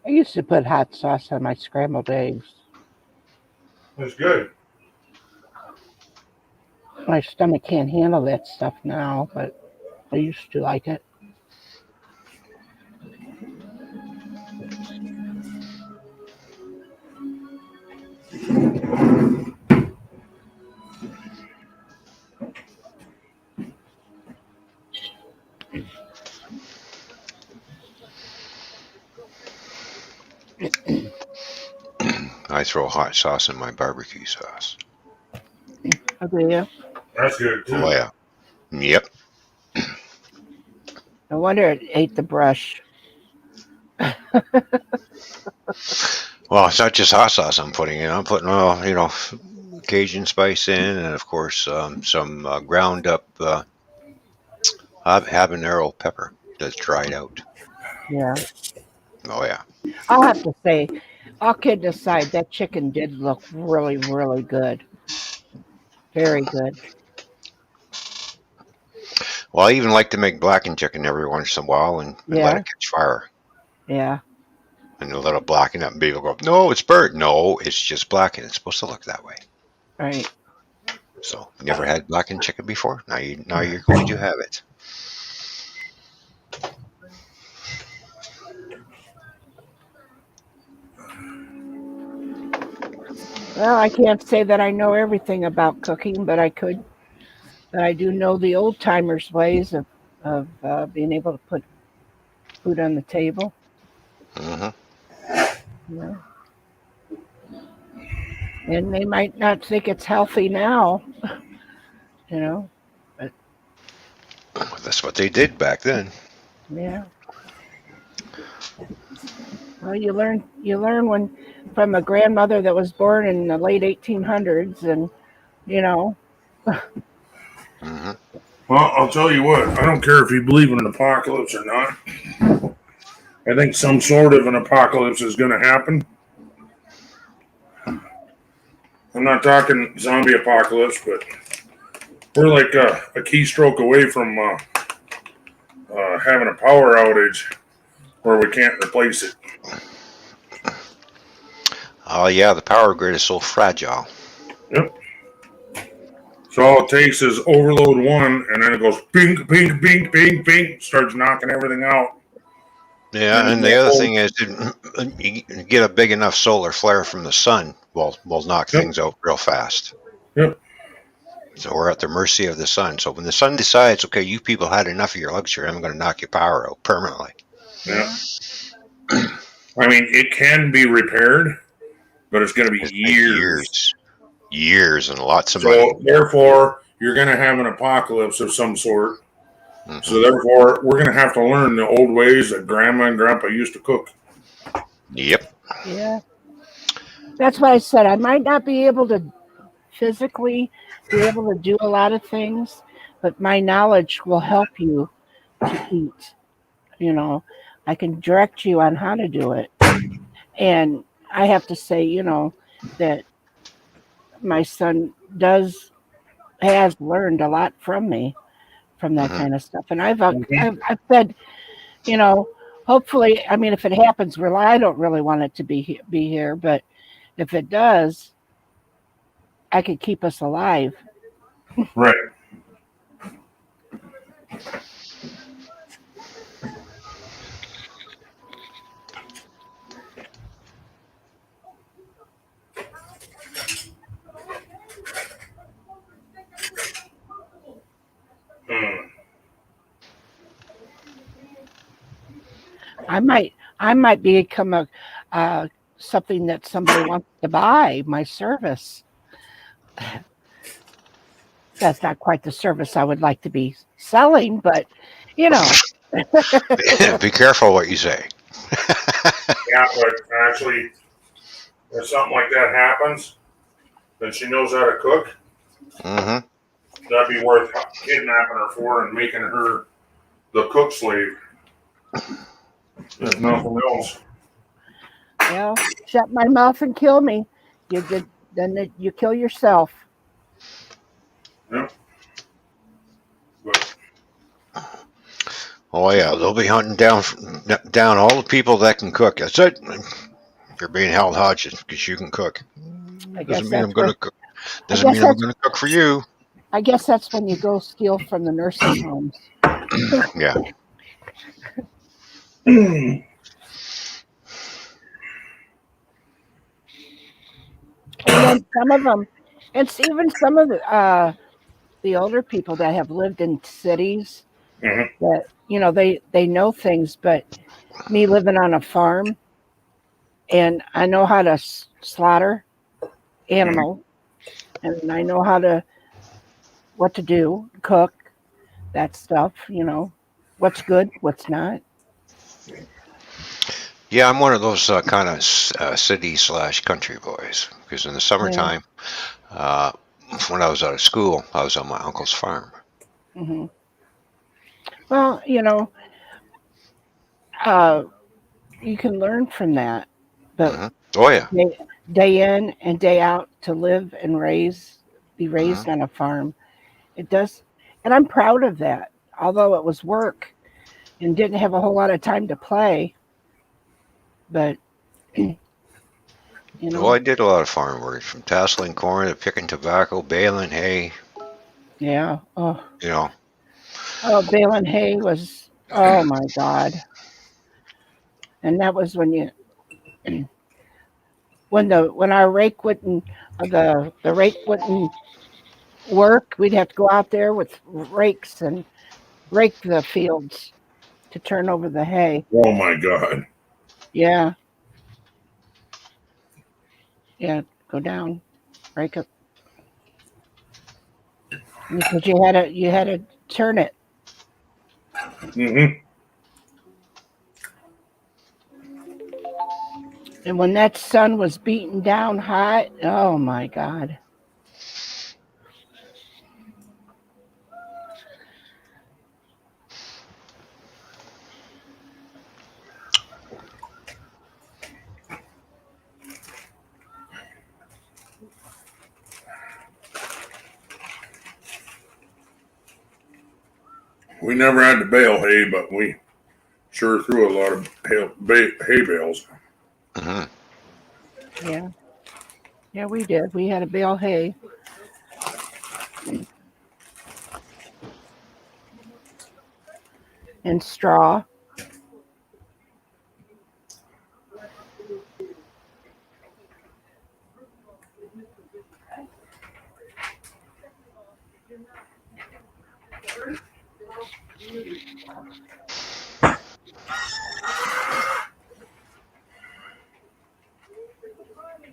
I used to put hot sauce on my scrambled eggs. That's good. My stomach can't handle that stuff now, but I used to like it. I throw hot sauce in my barbecue sauce. Oh, do you? That's good Oh too. yeah. Yep. No wonder it ate the brush. Well, it's not just hot sauce I'm putting in. I'm putting, Cajun spice in, and of course some ground up habanero pepper that's dried out. Yeah. Oh yeah. I'll have to say, all kidding aside, that chicken did look really, really good. Very good. Well, I even like to make blackened chicken every once in a while and let Yeah. it catch fire. Yeah. And they'll let it blacken up, and people go, "No, it's burnt." No, it's just blackened. It's supposed to look that way. Right. So, you never had blackened chicken before? Now you're going to have it. Well, I can't say that I know everything about cooking, but I could. But I do know the old timers' ways of being able to put food on the table. Hmm. You know. And they might not think it's healthy now, you know. But That's what they did back then. yeah. Well, you learn when from a grandmother that was born in the late 1800s, and you know. Hmm. Well, I'll tell you what. I don't care if you believe in an apocalypse or not. I think some sort of an apocalypse is going to happen. I'm not talking zombie apocalypse, but we're like a keystroke away from having a power outage where we can't replace it. Oh yeah, the power grid is so fragile. Yep. So all it takes is overload one, and then it goes bing, bing, bing, bing, bing, starts knocking everything out. Yeah, and the other thing is, you get a big enough solar flare from the sun will knock Yep. things out real fast. Yep. So we're at the mercy of the sun. So when the sun decides, okay, you people had enough of your luxury, I'm going to knock your power out permanently. Yeah. I mean, it can be repaired, but it's going to be years, and lots of so money. therefore, you're going to have an apocalypse of some sort. Mm-hmm. So therefore, we're going to have to learn the old ways that Grandma and Grandpa used to cook. Yep. Yeah. That's why I said I might not be able to physically be able to do a lot of things, but my knowledge will help you to eat. You know, I can direct you on how to do it. And I have to say, that my son has learned a lot from me from that kind of stuff. And I've said, hopefully, I mean, if it happens, really, I don't really want it to be here, but if it does, I could keep us alive. Right. I might become something that somebody wants to buy my service. That's not quite the service I would like to be selling, but you know. Be careful what you say. Yeah, but actually, if something like that happens, then she knows how to cook. Mm-hmm. That'd be worth kidnapping her for and making her the cook slave. If nothing else. Well, shut my mouth and kill me. Then you kill yourself. Yep. Oh yeah, they'll be hunting down all the people that can cook. That's it. You're being held hostage because you can cook. Doesn't mean I'm going to cook. Doesn't mean I'm going to cook for you. I guess that's when you go steal from the nursing homes. Yeah. And then some of them, it's even some of the older people that have lived in cities that they know things. But me living on a farm, and I know how to slaughter animals, and I know what to do, cook that stuff. What's good, what's not. Yeah, I'm one of those kind of city/country boys because in the summertime, when I was out of school, I was on my uncle's farm. Mm-hmm. Well, you can learn from that, but oh yeah, day in and day out to live and be raised on a farm, it does, and I'm proud of that. Although it was work and didn't have a whole lot of time to play, but Well, I did a lot of farm work, from tasseling corn to picking tobacco, baling hay. Yeah. Oh. Oh, baling hay was, oh my God. And that was when our rake wouldn't, the rake wouldn't work. We'd have to go out there with rakes and rake the fields to turn over the hay. Oh my God. Yeah. Yeah, go down. Break it. Because you had to turn it. Mm-hmm. And when that sun was beating down hot, oh my God. We never had to bale hay, but we sure threw a lot of hay bales. Yeah. Yeah, we did. We had to bale hay. And straw.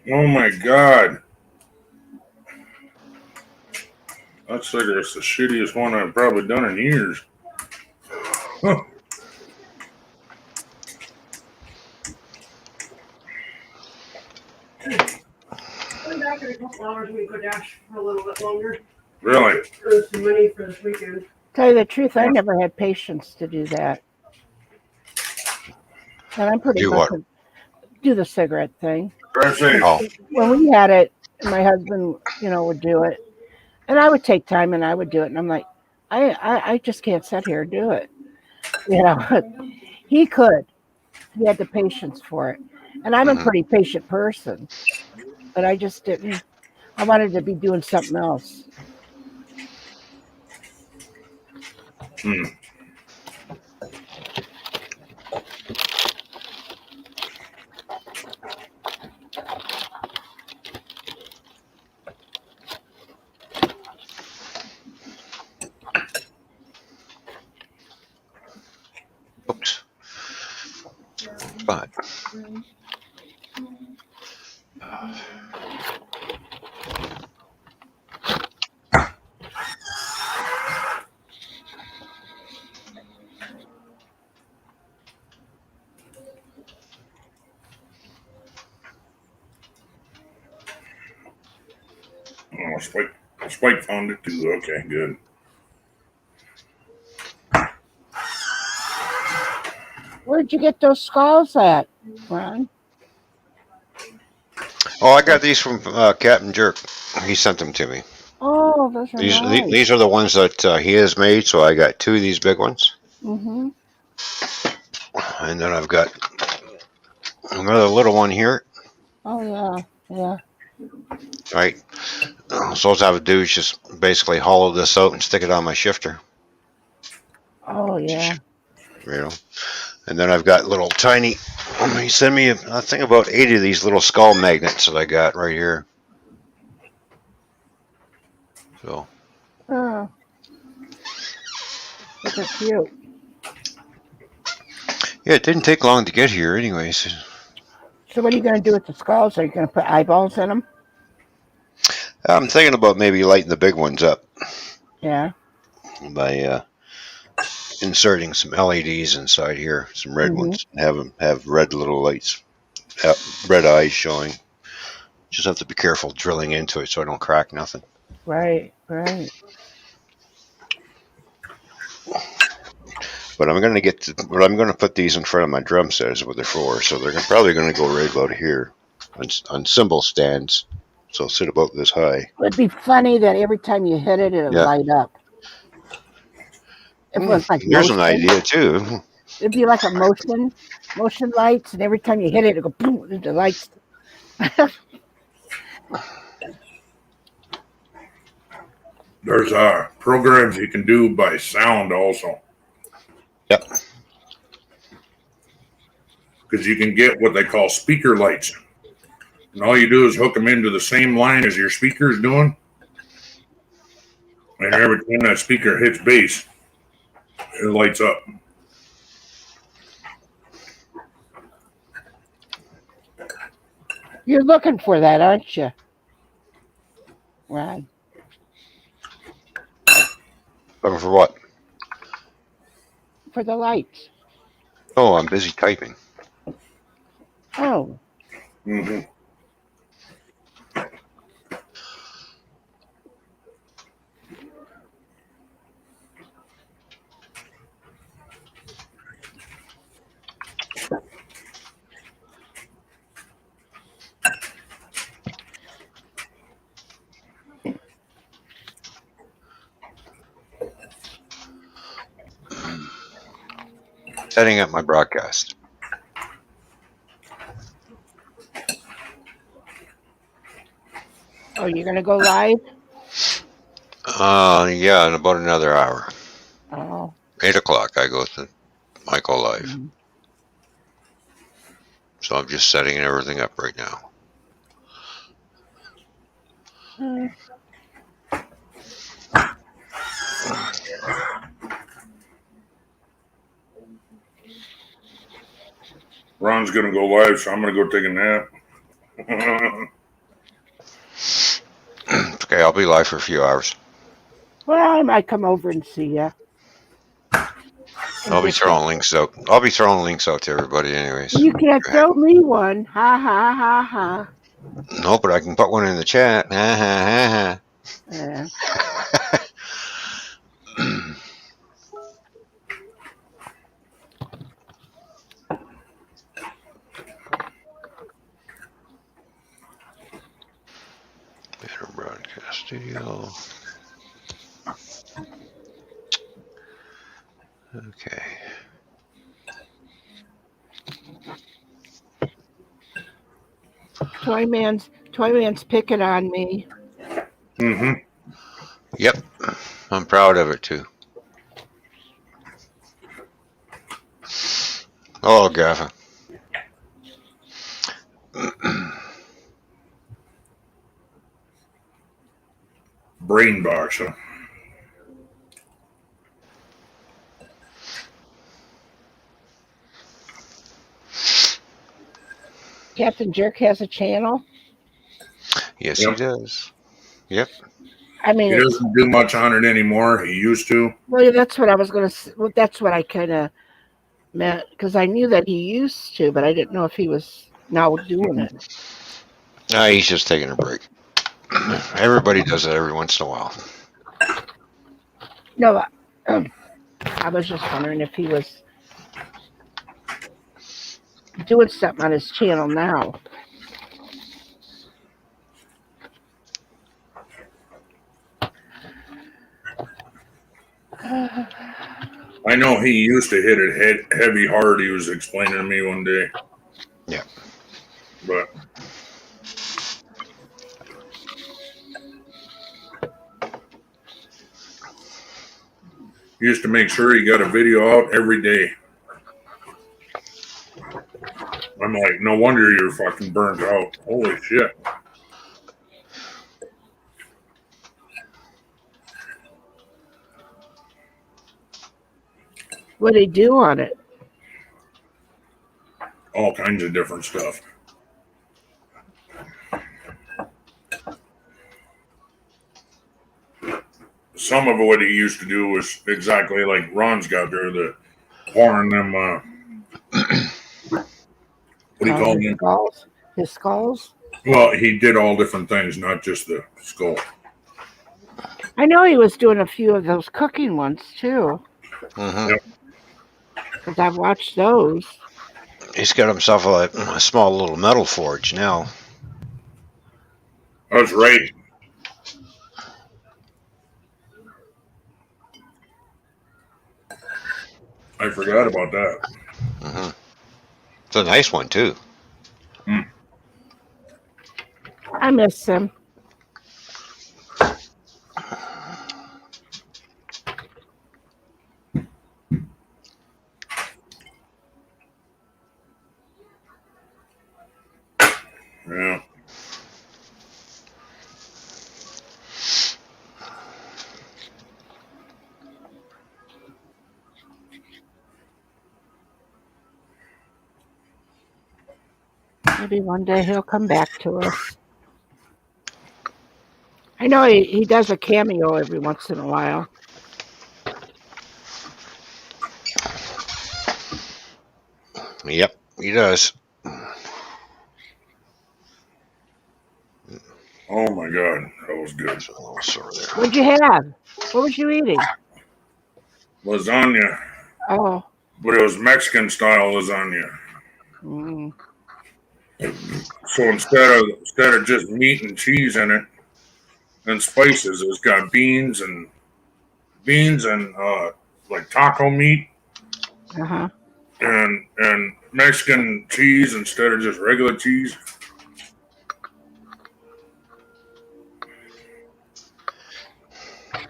Oh my God. That cigarette's the shittiest one I've probably done in years. Huh. Going back in a couple hours, we could dash for a little bit longer. Really? Earn some money for this weekend. Tell you the truth, I never had patience to do that. And I'm pretty Do good what? to do the cigarette thing. Oh. When we had it, my husband, would do it. And I would take time and I would do it. And I'm like, I just can't sit here and do it. He could. He had the patience for it. And I'm a pretty patient person. But I just didn't. I wanted to be doing something else. Oops. But Oh, Spike found it too. Okay, good. Where'd you get those skulls at, Ron? oh, I got these from Captain Jerk. He sent them to me. Oh, those are nice. These are the ones that he has made. So I got 2 of these big ones, Mm-hmm. and then I've got another little one here. Oh, yeah. Yeah. Right. So all I would do is just basically hollow this out and stick it on my shifter. Oh, yeah. And then I've got little tiny. He sent me, I think, about 80 of these little skull magnets that I got right here. So. Oh. Those are cute. Yeah, it didn't take long to get here, anyways. So what are you going to do with the skulls? Are you going to put eyeballs in them? I'm thinking about maybe lighting the big ones up. Yeah. By inserting some LEDs inside here, some red ones, and have them have red little lights, red eyes showing. Just have to be careful drilling into it so I don't crack nothing. Right. Right. But I'm going to put these in front of my drum set is what they're for. So they're probably going to go right about here on cymbal stands. So sit about this high. It'd be funny that every time you hit it, it'd light up. If it was like There's motion, an idea too. it'd be like a motion lights, and every time you hit it, it'd go boom, the lights. There's programs you can do by sound also. Yep. Because you can get what they call speaker lights. And all you do is hook them into the same line as your speaker's doing. And every time that speaker hits bass, it lights up. You're looking for that, aren't you? Ron. Looking for what? For the lights. Oh, I'm busy typing. Oh. Mm-hmm. Setting up my broadcast. Oh, you're gonna go live? Yeah, in about another hour. Oh. 8 o'clock, I go live. Mm-hmm. So I'm just setting everything up right now. Ron's gonna go live, so I'm gonna go take a nap. Okay, I'll be live for a few hours. Well, I might come over and see you. I'll be throwing links out. To everybody, anyways. You can't throw me one. Ha ha ha ha. No, but I can put one in the chat. Ha ha ha ha. Yeah. Better broadcast studio. Okay. Toy Man's picking on me. Mm-hmm. Yep. I'm proud of it too. Oh, Gaffa. Brain box, huh? Captain Jerk has a channel. Yes, he does. Yep. I mean, he doesn't do much on it anymore. He used to. Well, that's what I was gonna. Well, that's what I kind of meant because I knew that he used to, but I didn't know if he was now doing it. He's just taking a break. Everybody does it every once in a while. No, I was just wondering if he was doing something on his channel now. I know he used to hit it heavy hard. He was explaining to me one day. Yeah. But he used to make sure he got a video out every day. I'm like, no wonder you're fucking burnt out. Holy shit. What did he do on it? All kinds of different stuff. Some of what he used to do was exactly like Ron's got there, the pouring them, what do you call them? Skulls? His skulls? Well, he did all different things, not just the skull. I know he was doing a few of those cooking ones too. Mm-hmm. Yep. Because I've watched those. He's got himself a small little metal forge now. That's right. I forgot about that. Mm-hmm. It's a nice one too. I miss him. Yeah. Maybe one day he'll come back to us. I know he does a cameo every once in a while. Yep, he does. Oh my god, that was good. What'd you have? What was you eating? Lasagna. Oh. But it was Mexican style lasagna. Mm. So instead of just meat and cheese in it and spices, it's got beans and like taco meat Uh-huh. and Mexican cheese instead of just regular cheese.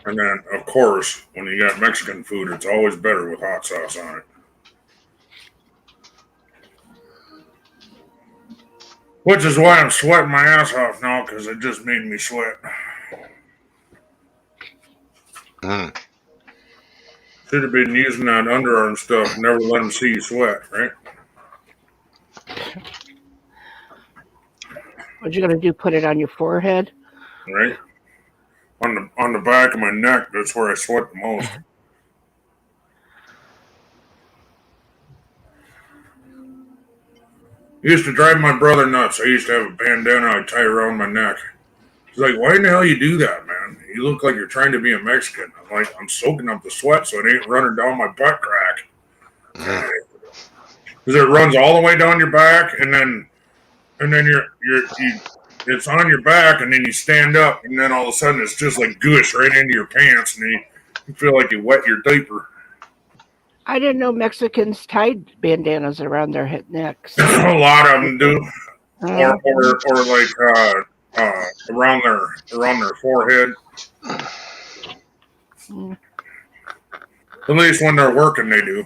And then, of course, when you got Mexican food, it's always better with hot sauce on it. Which is why I'm sweating my ass off now, because it just made me sweat. Mm. Should have been using that underarm stuff. Never let them see you sweat, right? What you gonna do? Put it on your forehead? Right? On the back of my neck, that's where I sweat the most. It used to drive my brother nuts. I used to have a bandana I'd tie around my neck. He's like, why in the hell you do that, man? You look like you're trying to be a Mexican. I'm like, I'm soaking up the sweat so it ain't running down my butt crack. Because it runs all the way down your back, and then it's on your back, and then you stand up, and then all of a sudden it's just like goosh right into your pants, and you feel like you wet your diaper. I didn't know Mexicans tied bandanas around their necks. A lot of them do, or like around their forehead. Mm. At least when they're working, they do.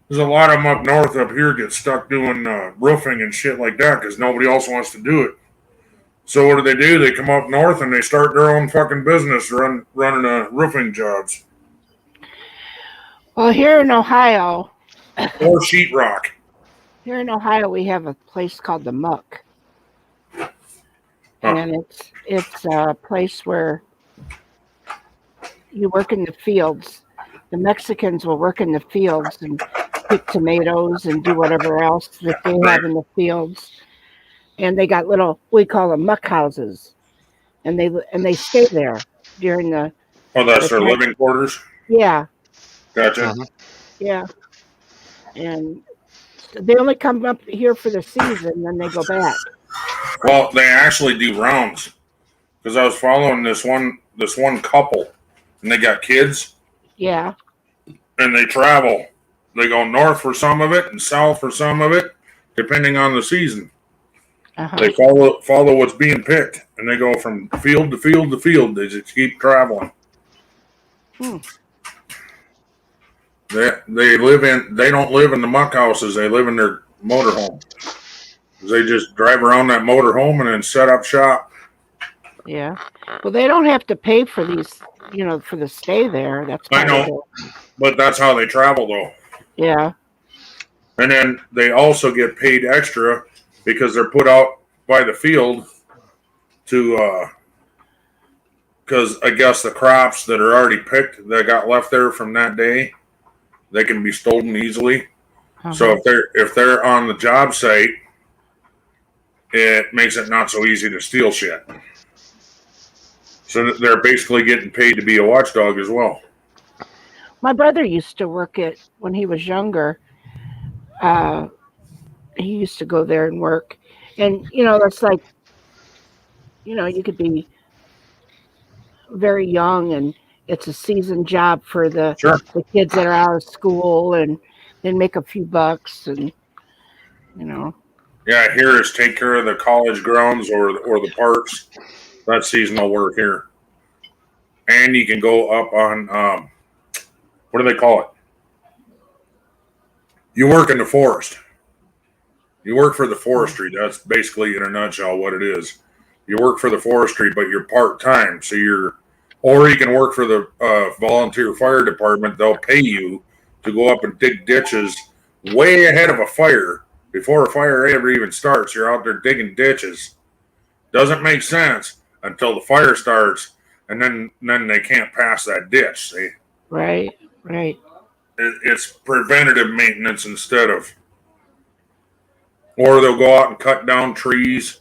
There's a lot of them up north up here get stuck doing roofing and shit like that because nobody else wants to do it. So what do? They come up north and they start their own fucking business running roofing jobs. Well, here in Ohio, or sheetrock. Here in Ohio, we have a place called the Muck, and it's a place where you work in the fields. The Mexicans will work in the fields and pick tomatoes and do whatever else that they have in the fields. And they got little, we call them muck houses, and they stay there during the. Oh, that's their living quarters. Yeah. Gotcha. Yeah. And they only come up here for the season, then they go back. Well, they actually do rounds because I was following this one couple, and they got kids. Yeah. And they travel. They go north for some of it and south for some of it, depending on the season. Uh-huh. They follow what's being picked, and they go from field to field to field. They just keep traveling. Hmm. They don't live in the muck houses. They live in their motorhome. They just drive around that motorhome and then set up shop. Yeah. Well, they don't have to pay for these, for the stay there. That's I know, but that's how they travel, though. Yeah. And then they also get paid extra because they're put out by the field to, because I guess the crops that are already picked that got left there from that day, they can be stolen easily. Uh-huh. So if they're on the job site, it makes it not so easy to steal shit. So they're basically getting paid to be a watchdog as well. My brother used to work it when he was younger. He used to go there and work. And, it's like, you could be very young and it's a season job for the kids that are out of school and then make a few bucks and, Yeah, here is take care of the college grounds or the parks. That's seasonal work here. And you can go up on, what do they call it? You work in the forest. You work for the forestry. That's basically, in a nutshell, what it is. You work for the forestry, but you're part-time. So or you can work for the volunteer fire department. They'll pay you to go up and dig ditches way ahead of a fire. Before a fire ever even starts, you're out there digging ditches Doesn't make sense until the fire starts, and then they can't pass that ditch. See, Right. it's preventative maintenance instead of, or they'll go out and cut down trees.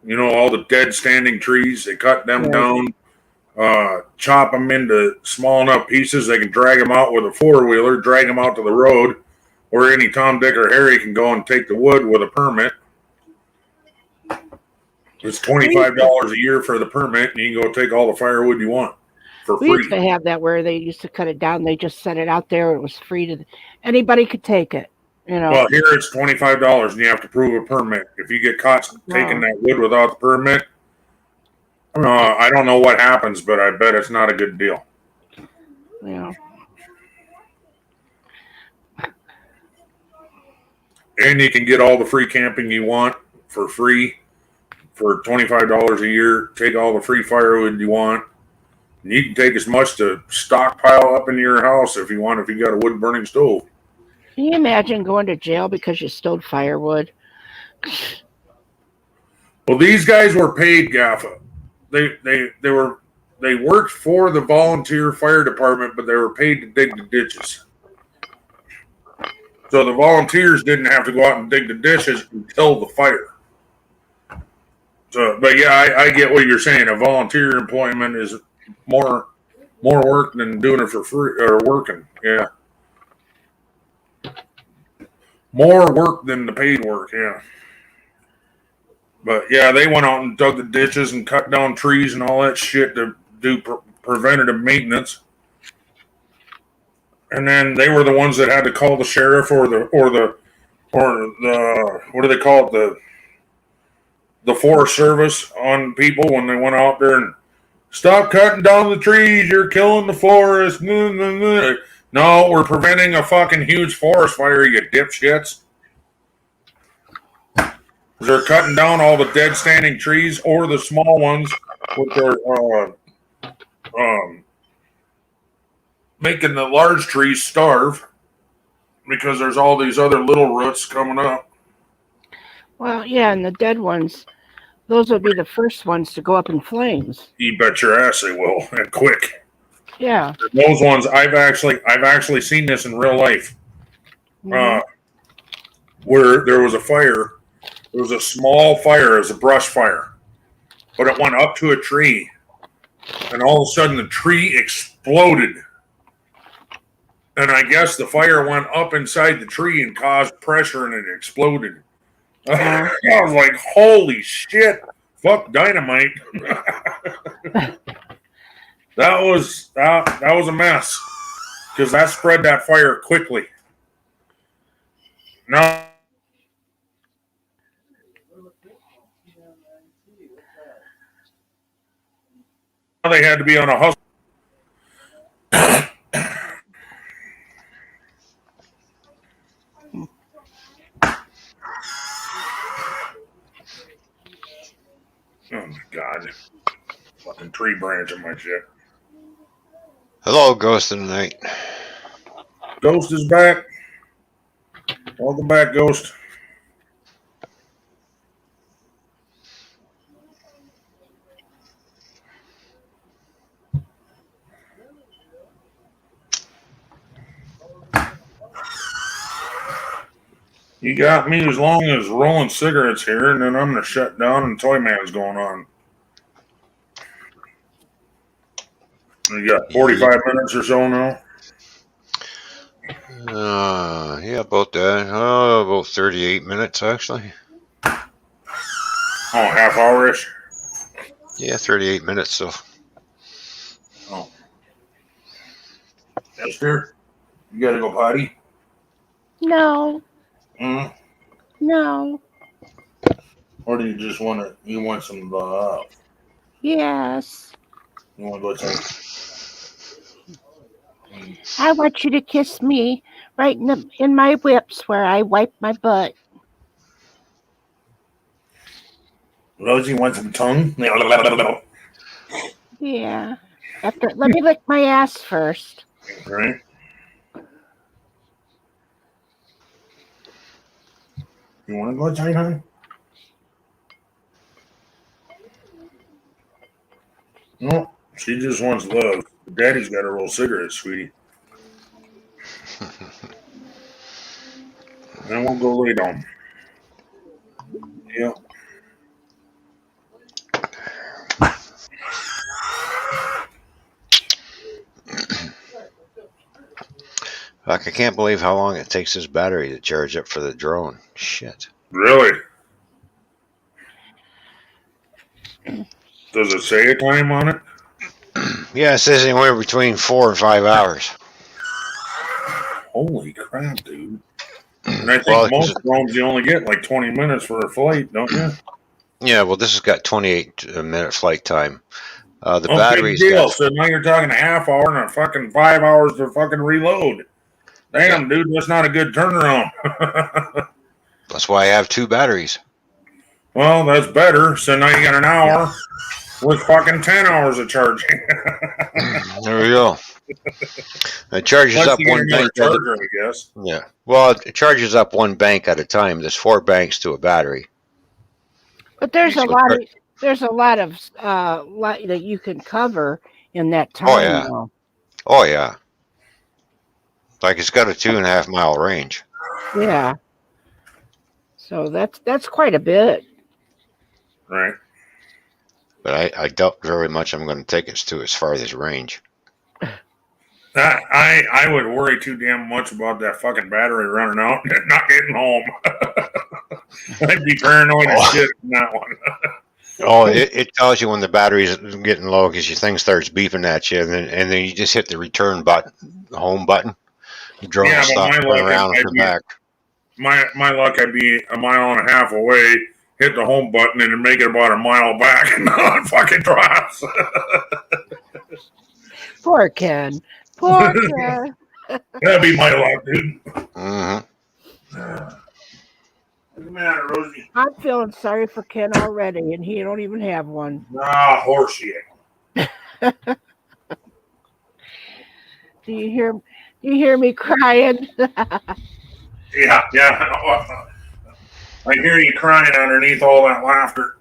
You know, all the dead standing trees, they cut them Right. down, chop them into small enough pieces they can drag them out with a four-wheeler, drag them out to the road, or any Tom, Dick, or Harry can go and take the wood with a permit. It's $25 a year for the permit, and you can go take all the firewood you want for We used free. to have that where they used to cut it down. They just set it out there. It was free to anybody could take it. You know. Well, here it's $25, and you have to prove a permit. If you get caught taking that wood without the permit, I don't know what happens, but I bet it's not a good deal. Yeah. And you can get all the free camping you want for free for $25 a year. Take all the free firewood you want. And you can take as much to stockpile up in your house if you want, if you got a wood burning stove. Can you imagine going to jail because you stole firewood? Well, these guys were paid, Gaffa. They worked for the volunteer fire department, but they were paid to dig the ditches. So the volunteers didn't have to go out and dig the ditches until the fire. So, but yeah, I get what you're saying. A volunteer employment is more work than doing it for free or working. Yeah, more work than the paid work. Yeah. But yeah, they went out and dug the ditches and cut down trees and all that shit to do preventative maintenance. And then they were the ones that had to call the sheriff or the what do they call it, the Forest Service on people when they went out there and stop cutting down the trees. You're killing the forest. No, we're preventing a fucking huge forest fire, you dipshits. They're cutting down all the dead standing trees or the small ones, which are making the large trees starve because there's all these other little roots coming up. Well, yeah, and the dead ones, those would be the first ones to go up in flames. You bet your ass they will, and quick. Yeah. Those ones, I've actually seen this in real life. Where there was a fire. It was a small fire, it was a brush fire, but it went up to a tree, and all of a sudden the tree exploded. And I guess the fire went up inside the tree and caused pressure, and it exploded. I was like, "Holy shit! Fuck dynamite!" That was a mess because that spread that fire quickly. Now they had to be on a hustle. Oh my god. Fucking tree branch in my shit. Hello, Ghost of the Night. Ghost is back. Welcome back, Ghost. You got me as long as rolling cigarettes here, and then I'm going to shut down and Toy Man's going on. You got 45 minutes or so now? Yeah, about that. About 38 minutes, actually. Oh, half hour-ish? Yeah, 38 minutes, so. Oh. Esther, you got to go potty? No. Hmm? No. Or do you just want some, Yes. you want to go check? I want you to kiss me right in my whips where I wipe my butt. Rosie wants some tongue? Yeah. Let me lick my ass first. Right. You want to go outside, hon? No, she just wants love. Daddy's got to roll cigarettes, sweetie. And we'll go lay down. Yep. Fuck, I can't believe how long it takes this battery to charge up for the drone. Shit. Really? Does it say a time on it? Yeah, it says anywhere between 4 and 5 hours. Holy crap, dude. And I think Well, most drones you only get like 20 minutes for a flight, don't you? yeah, well, this has got 28-minute flight time. The Oh, big battery's deal. got. So now you're talking a half hour and a fucking 5 hours to fucking reload. Damn, dude, that's not a good turnaround. That's why I have 2 batteries. Well, that's better. So now you got an hour with fucking 10 hours of charging. There we go. It charges Unless up you get one another bank. charger, I guess. Yeah. Well, it charges up one bank at a time. There's 4 banks to a battery. But there's a lot of lot that you can cover in that time. Oh yeah. Though. Oh yeah. Like it's got a 2.5 mile range. Yeah. So that's quite a bit. Right. But I doubt very much I'm going to take us to its farthest range. I would worry too damn much about that fucking battery running out and not getting home. I'd be paranoid as shit in that one. Oh, it tells you when the battery's getting low because your thing starts beeping at you, and then you just hit the return button, the home button. The drone will stop, turn around, and come back. My luck, I'd be a mile and a half away, hit the home button, and then make it about a mile back, and now it fucking drops. Poor Ken. Poor Ken. That'd be my luck, dude. Mm-hmm. What's the matter, Rosie? I'm feeling sorry for Ken already, and he don't even have one. Ah, horseshit. Do you hear me crying? Yeah. I hear you crying underneath all that laughter.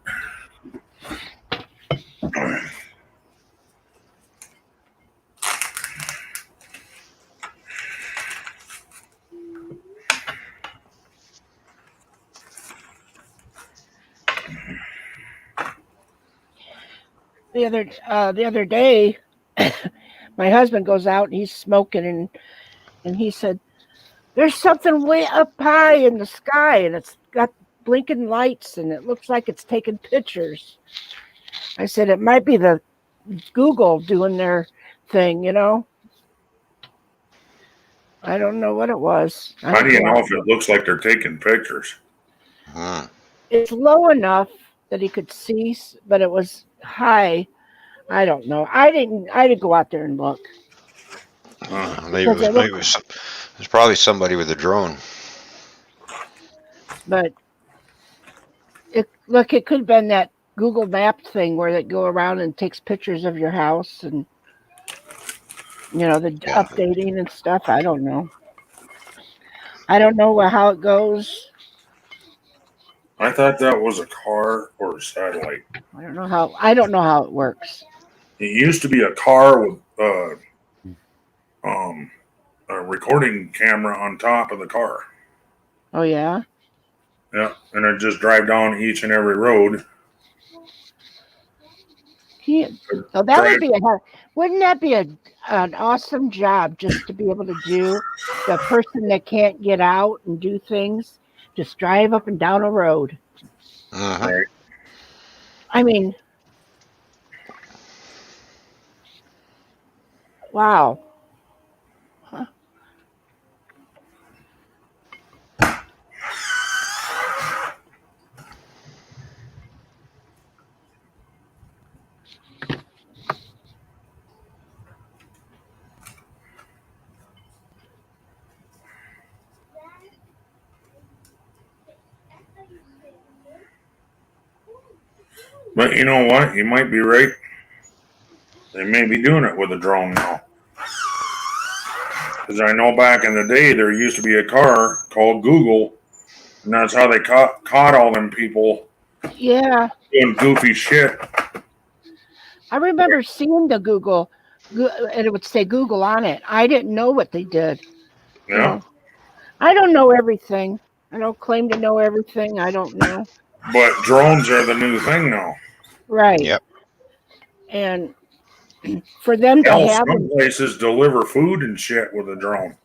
The other day, my husband goes out and he's smoking, and he said, "There's something way up high in the sky, and it's got blinking lights, and it looks like it's taking pictures." I said, "It might be the Google doing their thing, you know." I don't know what it was. How do you know if it looks like they're taking pictures? It's low enough that he could see, but it was high. I don't know. I didn't go out there and look. Maybe it was probably somebody with a drone. But it could have been that Google Map thing where they go around and takes pictures of your house and the updating and stuff. I don't know. I don't know how it goes. I thought that was a car or a satellite. I don't know how it works. It used to be a car with a recording camera on top of the car. Oh yeah. Yeah, and it just drive down each and every road. So that wouldn't that be an awesome job just to be able to do the person that can't get out and do things, just drive up and down a road. Right. I mean, wow. Huh. But you know what? You might be right. They may be doing it with a drone now. Because I know back in the day there used to be a car called Google, and that's how they caught all them people doing goofy shit. I remember seeing the Google, and it would say Google on it. I didn't know what they did. You Yeah. know, I don't know everything. I don't claim to know everything. I don't know. But drones are the new thing now. Right. Yep. And for them to Hell, have some them, places deliver food and shit with a drone.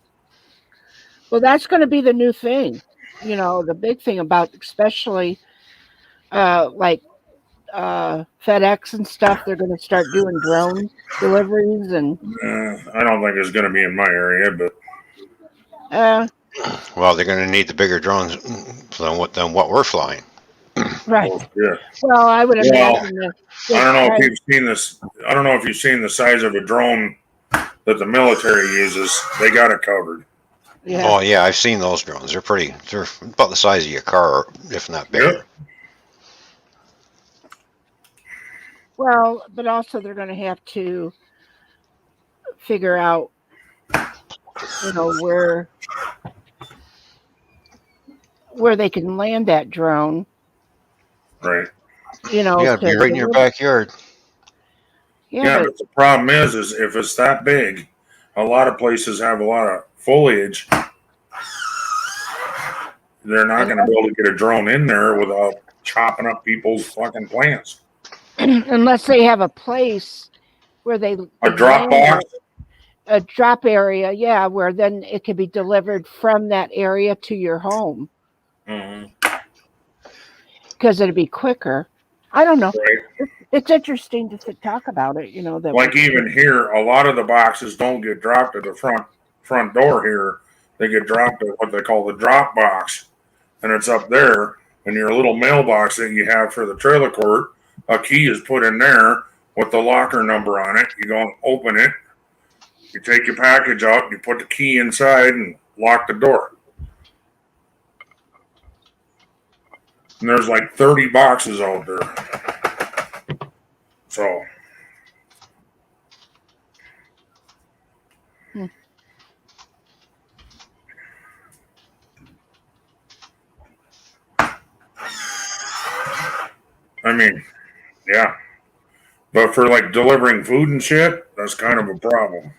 well, that's going to be the new thing. You know, the big thing about especially like FedEx and stuff, they're going to start doing drone deliveries and. I don't think it's going to be in my area, but Well, they're going to need the bigger drones than what we're flying. Right. yeah. Well, I would Well, imagine that. I don't know if you've seen this. I don't know if you've seen the size of a drone that the military uses. They got it covered. Yeah. Oh yeah, I've seen those drones. They're pretty. They're about the size of your car, if not bigger. Yep. Well, but also they're going to have to figure out, you know, where they can land that drone. Right. You know, You got to be to right in your deliver. backyard. Yeah, but the problem is if it's that big, a lot of places have a lot of foliage. They're not going to be able to get a drone in there without chopping up people's fucking plants. unless they have a place where they A drop box. a drop area, yeah, where then it can be delivered from that area to your home. Because it'd be quicker. I don't know. Right. It's interesting to talk about it. You know that. Like even here, a lot of the boxes don't get dropped at the front door here. They get dropped at what they call the drop box, and it's up there. And your little mailbox that you have for the trailer court, a key is put in there with the locker number on it. You go and open it. You take your package out. You put the key inside and lock the door. And there's like 30 boxes out there. So. I mean, yeah. But for like delivering food and shit, that's kind of a problem.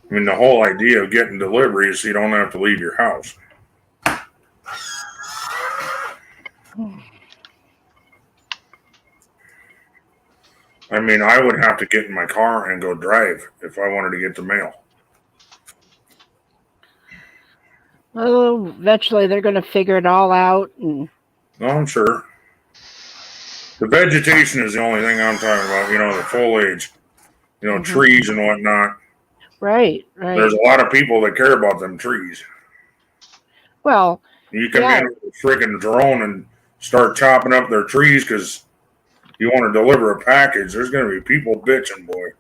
I mean, the whole idea of getting deliveries so you don't have to leave your house. I mean, I would have to get in my car and go drive if I wanted to get the mail. Well, eventually they're going to figure it all out. And No, I'm sure. The vegetation is the only thing I'm talking about. You know, the foliage, trees and whatnot. Right, right. There's a lot of people that care about them trees. Well, you come in with a freaking drone and start chopping up their trees because you want to deliver a package. There's going to be people bitching, boy.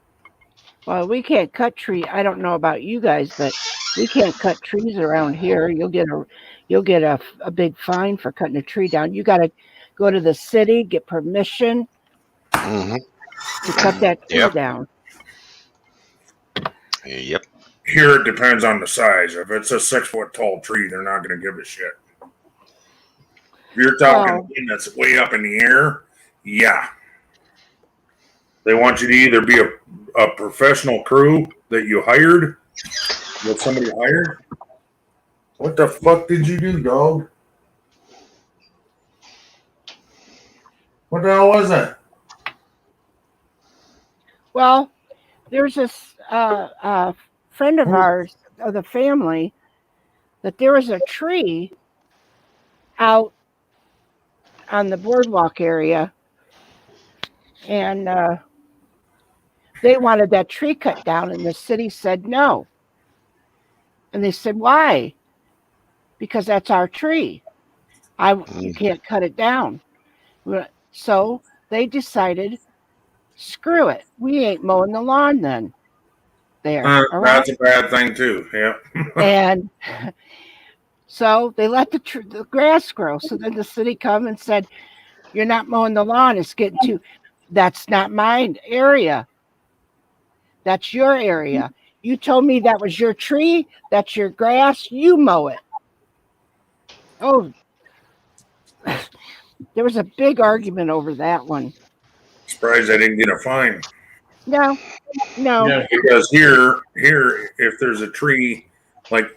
Well, we can't cut tree. I don't know about you guys, but we can't cut trees around here. You'll get a big fine for cutting a tree down. You got to go to the city, get permission to cut that tree down. Yep. Here it depends on the size. If it's a 6 foot tall tree, they're not going to give a shit. If you're talking one that's way up in the air, yeah. They want you to either be a professional crew that you hired, that somebody hired. What the fuck did you do, dog? What the hell was that? Well, there's this friend of ours, of the family, that there was a tree out on the boardwalk area, and they wanted that tree cut down, and the city said no. And they said, why? Because that's our tree. You can't cut it down. So they decided, screw it. We ain't mowing the lawn then. There. That's a bad thing too. Yeah. And so they let the grass grow. So then the city come and said, you're not mowing the lawn. It's getting too. That's not my area. That's your area. You told me that was your tree. That's your grass. You mow it. Oh, There was a big argument over that one. Surprised I didn't get a fine. No. Yeah. Because here, if there's a tree, like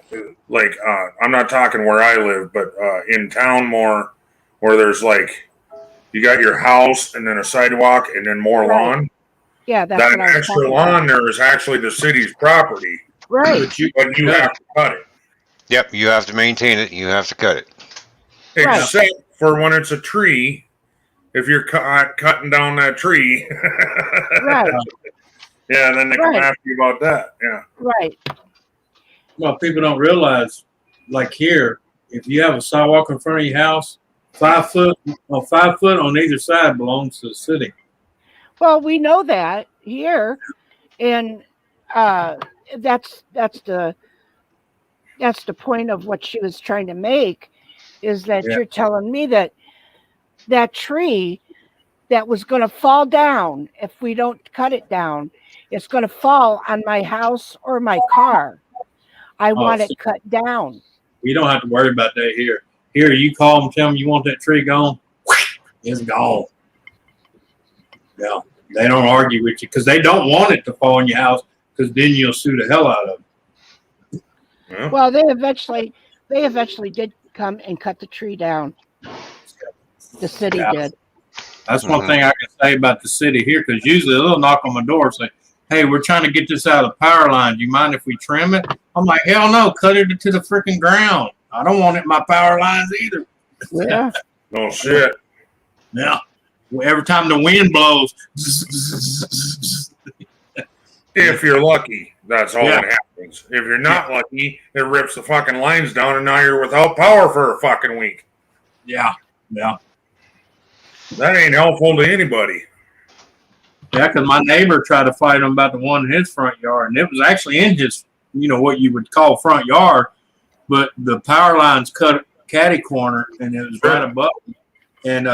I'm not talking where I live, but in town more, where there's like, you got your house and then a sidewalk and then more lawn. Yeah, that's That what I was extra talking lawn about. there is actually the city's property. Right. But you have to cut it. Yep, you have to maintain it. You have to cut it. Except for when it's a tree, if you're cutting down that tree. Right. Yeah, then they come after you about that. Yeah. Right. Well, people don't realize, like here, if you have a sidewalk in front of your house, 5 foot on either side belongs to the city. Well, we know that here, and that's the point of what she was trying to make, is that you're telling me that that tree that was going to fall down if we don't cut it down, it's going to fall on my house or my car. I want it cut down. You don't have to worry about that here. Here, you call them, tell them you want that tree gone, it's gone. Yeah, they don't argue with you because they don't want it to fall on your house, because then you'll sue the hell out of them. Yeah. Well, they eventually did come and cut the tree down. The city did. That's one thing I can say about the city here, because usually they'll knock on my door and say, hey, we're trying to get this out of the power line. Do you mind if we trim it? I'm like, hell no, cut it to the freaking ground. I don't want it in my power lines either. Yeah. No shit. Yeah. Every time the wind blows. If you're lucky, that's all that happens. If you're not lucky, it rips the fucking lines down and now you're without power for a fucking week. Yeah. Yeah. That ain't helpful to anybody. Yeah, because my neighbor tried to fight him about the one in his front yard, and it was actually in his, what you would call front yard, but the power lines cut catty corner, and it was right above him. And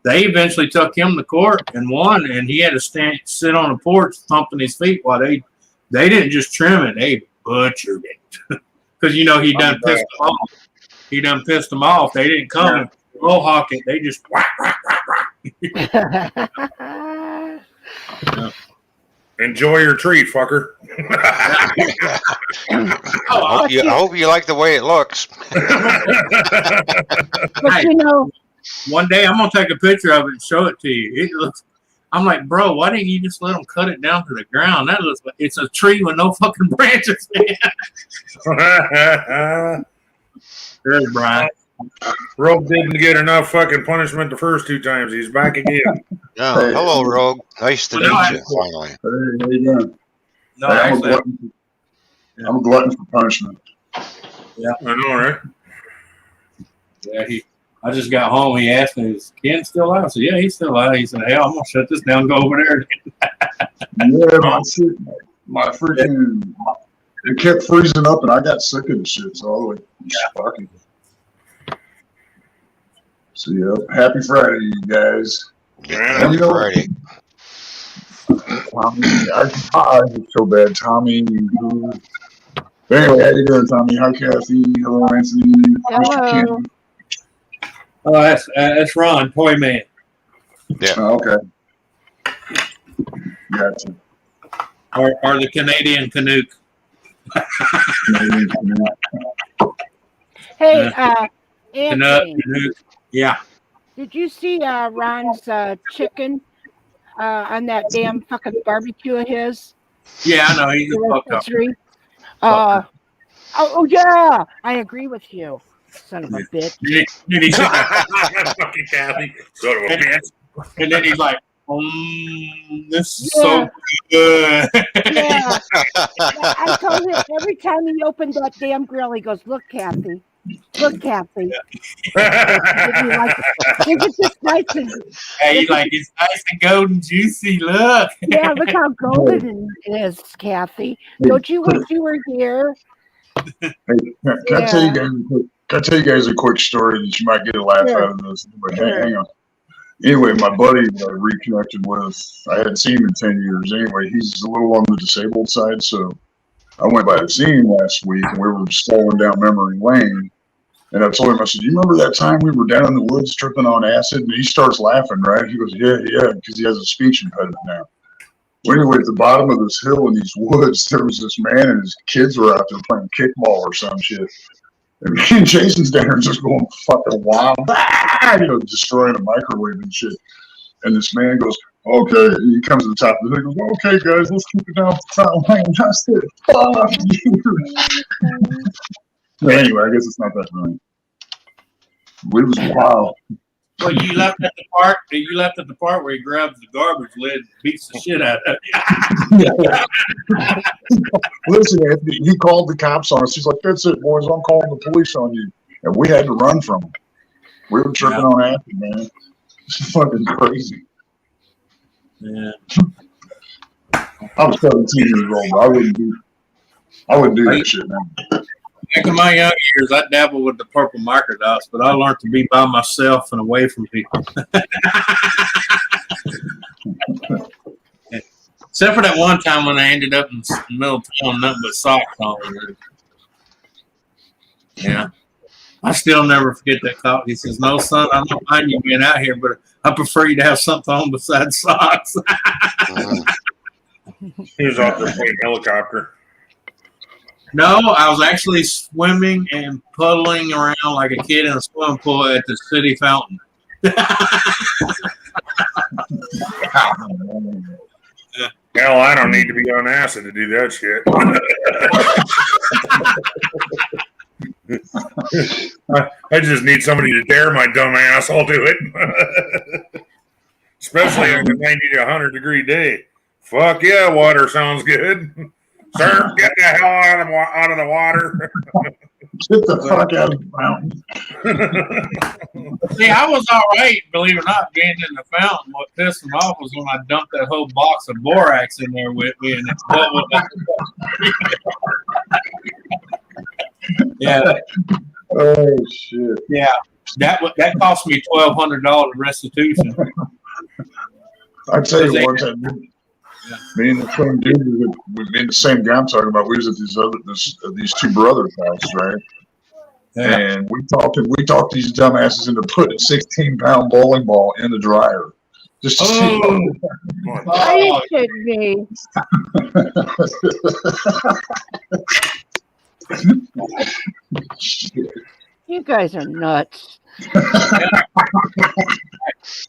they eventually took him to court and won, and he had to sit on the porch thumping his feet while they didn't just trim it, they butchered it. Because, he done pissed them off. He done pissed them off. They didn't come and mohawk it. They just whack, whack, whack, whack. Enjoy your tree, fucker. I hope you like the way it looks. But one day I'm gonna take a picture of it and show it to you. It looks. I'm like, bro, why didn't you just let them cut it down to the ground? That looks like it's a tree with no fucking branches. There's Brian. Rogue didn't get enough fucking punishment the first 2 times. He's back again. Oh, hello, Rogue. Nice to meet you, finally. Hey, how you doing? No, Hey, actually, I'm a glutton for punishment. Yeah, I know, right? Yeah, I just got home. He asked me, "Is Ken still out?" I said, "Yeah, he's still out." He said, "Hell, I'm gonna shut this down and go over there." Yeah, my freaking it kept freezing up, and I got sick of the shit. So all the way fucking. So yeah, happy Friday, you guys. Yeah, happy Friday. Tommy, I did so bad, Tommy. But anyway, how you doing, Tommy? Hi, Kathy. Hello, Anthony. Mr. Ken. Oh, that's Ron, Toy Man. Yeah. Oh, okay. Gotcha. Or the Canadian Canuck. Hey, Canuck. Anthony, Yeah. did you see Ron's chicken on that damn fucking barbecue of his? Yeah, I know. He's a fuck up. Oh yeah, I agree with you, son of a bitch. Fucking Kathy. Son of a bitch. And then he's like, this is so good. Yeah. I told him every time he opened that damn grill, he goes, "Look, Kathy. Look, Kathy." Is it just nice and Hey, he's like, it's nice and golden juicy. Look. yeah, look how golden it is, Kathy. Don't you wish you were here? Hey, can I tell you guys a quick story that you might get a laugh out of this? But hang on. Anyway, my buddy I reconnected with, I hadn't seen him in 10 years. Anyway, he's a little on the disabled side, so I went by to see him last week, and we were strolling down memory lane, And I told him, I said, "You remember that time we were down in the woods tripping on acid?" And he starts laughing, right? He goes, "Yeah, because he has a speech impediment now." Well, anyway, at the bottom of this hill in these woods, there was this man and his kids were out there playing kickball or some shit. And me and Jason's down there just going fucking wild, destroying a microwave and shit. And this man goes, "Okay." And he comes to the top of the hill and goes, "Okay, guys, let's keep it down for foul lane." I said, "Fuck you." But anyway, I guess it's not that funny. It was wild. Well, you left at the part. You left at the part where he grabs the garbage lid and beats the shit out of you. Listen, Anthony, he called the cops on us. He's like, "That's it, boys. I'm calling the police on you." And we had to run from him. We were tripping on acid, man. It's fucking crazy. Yeah. I was 17 years old, but I wouldn't do that shit now. Back in my young years, I dabbled with the purple marker dots, but I learned to be by myself and away from people. Except for that one time when I ended up in the middle of town, nothing but socks on. Yeah. I still never forget that cop. He says, "No, son, I don't mind you being out here, but I prefer you to have something on besides socks." He was out there playing helicopter. No, I was actually swimming and puddling around like a kid in a swimming pool at the city fountain. Hell, I don't need to be on acid to do that shit. I just need somebody to dare my dumb ass. I'll do it. Especially on a 90 to 100-degree day. Fuck yeah, water sounds good. Sir, get the hell out of the water. Get the fuck out of the fountain. See, I was all right, believe it or not, being in the fountain. What pissed him off was when I dumped that whole box of borax in there with me, and it bubbled up. Yeah. Oh shit. Yeah. That cost me $1,200 restitution. I'd tell you one time, me and the same dude, we in the same guy I'm talking about. We was at these two brothers' house, right? Yeah. And we talked these dumbasses into putting a 16-pound bowling ball in the dryer just to see. Are you kidding me? You guys are nuts.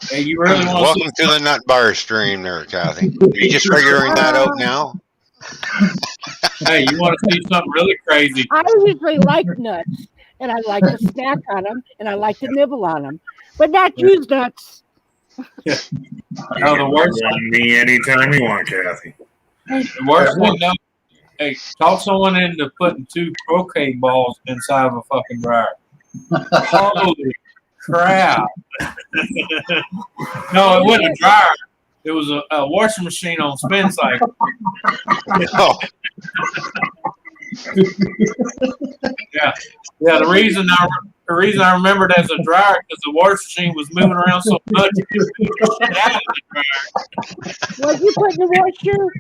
Hey, you really want Welcome to the nut bar stream there, Kathy. Are you just figuring that out now? Hey, you want to see something really crazy? I usually like nuts, and I like to snack on them, and I like to nibble on them, but not use nuts. Yeah. No, the worst one. Me anytime you want, Kathy. The worst one, though. Hey, talk someone into putting 2 croquet balls inside of a fucking dryer. Holy crap. No, it wasn't a dryer. It was a washing machine on spin cycle. Oh. Yeah. The reason I remembered as a dryer because the washing machine was moving around so much. It was shit out of the dryer. What you put in the washer?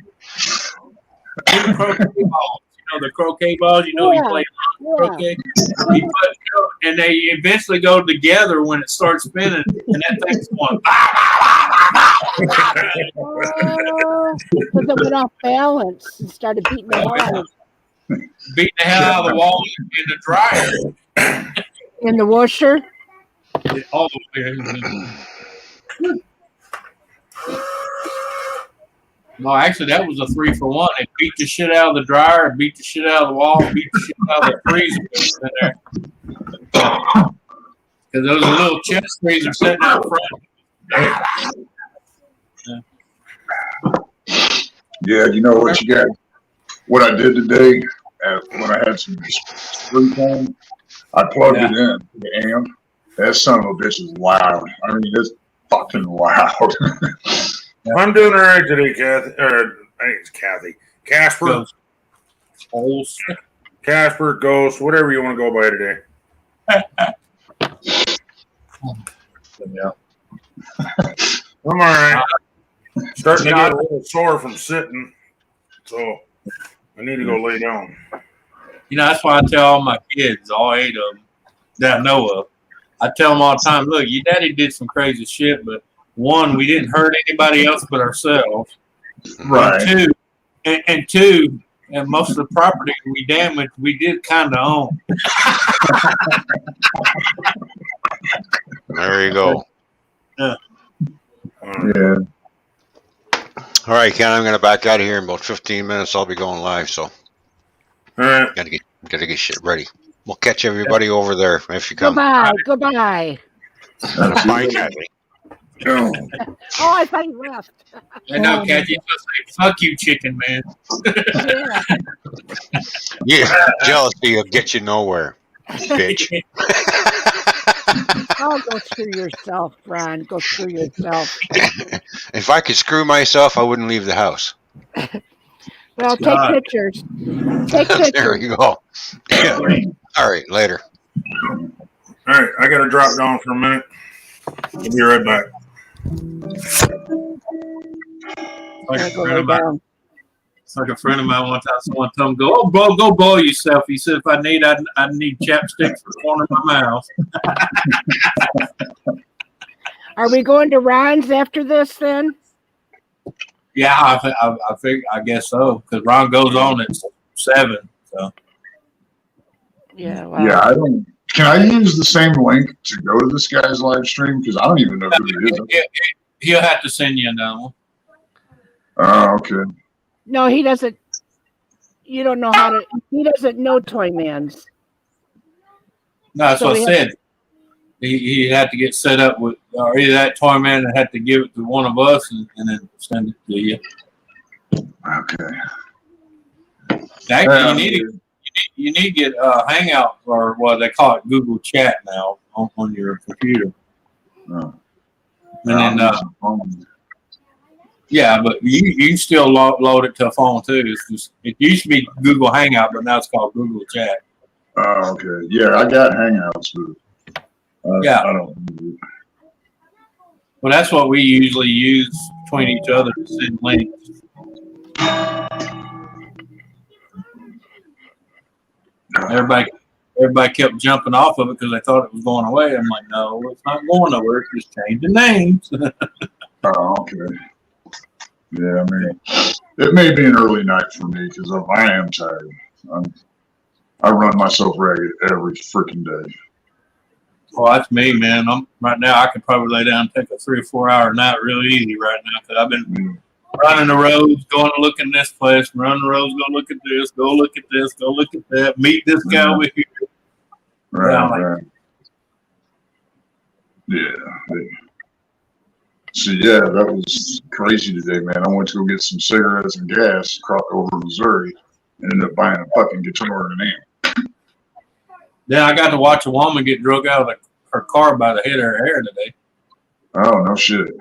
2 croquet balls. The croquet balls, you play croquet. And they eventually go together when it starts spinning, and that thing's going. Because it went off balance and started beating the wall. Beating the hell out of the wall in the dryer. In the washer? All the way. No, actually, that was a 3-for-1. It beat the shit out of the dryer, beat the shit out of the wall, beat the shit out of the freezer in there. Because there was a little chest freezer sitting out front. Yeah, you know what you got? What I did today, when I had some free time, I plugged it in to the amp. That son of a bitch is loud. I mean, it's fucking loud. I'm doing all right today, Kathy. I think it's Kathy. Casper. Holes. Casper, Ghost, whatever you want to go by today. Yeah. I'm all right. Starting to get a little sore from sitting, so I need to go lay down. That's why I tell all my kids, all 8 of them, that I know of. I tell them all the time, look, your daddy did some crazy shit, but one, we didn't hurt anybody else but ourselves. Right. And two, and most of the property we damaged, we did kind of own. There you go. Yeah. Yeah. All right, Ken, I'm going to back out of here in about 15 minutes. I'll be going live, so gotta get shit ready. We'll catch everybody over there if you come. Goodbye. Bye, Kathy. Oh, I thought you left. I know, Kathy's gonna say, "Fuck you, chicken man." Yeah, jealousy will get you nowhere, bitch. Oh, go screw yourself, Ron. Go screw yourself. If I could screw myself, I wouldn't leave the house. Well, take pictures. Take pictures. There you go. Yeah. All right, later. All right, I got to drop down for a minute. I'll be right back. It's like a friend of mine one time. Someone told him, "Go, bro, go boil yourself." He said, "If I need, I need chapstick for the corner of my mouth." Are we going to Ron's after this then? Yeah, I guess so, because Ron goes on at 7. So. Yeah. Wow. Yeah, I don't. Can I use the same link to go to this guy's live stream? Because I don't even know who he is. He'll have to send you another one. Oh, okay. No, he doesn't. You don't know how to. He doesn't know Toy Man's. No, that's what I said. He had to get set up with, or either that Toy Man that had to give it to one of us and then send it to you. Okay. Actually, you need to get Hangout, or what they call it, Google Chat now on your computer. Oh. And then, yeah, but you can still load it to a phone too. It used to be Google Hangout, but now it's called Google Chat. Oh, okay. Yeah, I got Hangouts, but yeah, I don't. Well, that's what we usually use between each other to send links. Everybody kept jumping off of it because they thought it was going away. I'm like, no, it's not going nowhere. It's just changing names. Oh, okay. Yeah, I mean, it may be an early night for me because I am tired. I run myself ragged every freaking day. Oh, that's me, man. Right now. I could probably lay down and take a 3 or 4 hour nap real easy right now because I've been running the roads, going to look in this place, running the roads, go look at this, go look at this, go look at that, meet this guy over here. Right. Yeah. So yeah, that was crazy today, man. I went to go get some cigarettes and gas across over Missouri, and ended up buying a fucking guitar and an amp. Then I got to watch a woman get drug out of her car by the head of her hair today. Oh, no shit.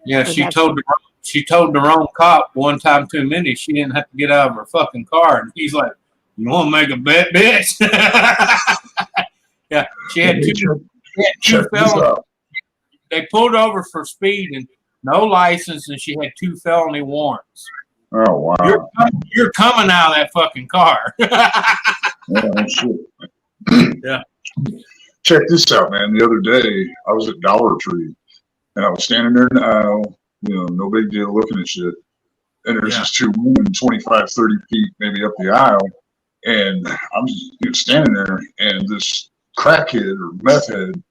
Yeah, she told the wrong cop one time too many. She didn't have to get out of her fucking car, and he's like, "You want to make a bet, bitch?" Yeah, she had two felonies. They pulled her over for speeding, no license, and she had 2 felony warrants. Oh wow! You're coming out of that fucking car. Oh shit. Yeah. Check this out, man. The other day, I was at Dollar Tree, and I was standing there in the aisle, no big deal, looking at shit. And there's just 2 women, 25, 30 feet maybe up the aisle, and I'm just standing there, and this crackhead or meth head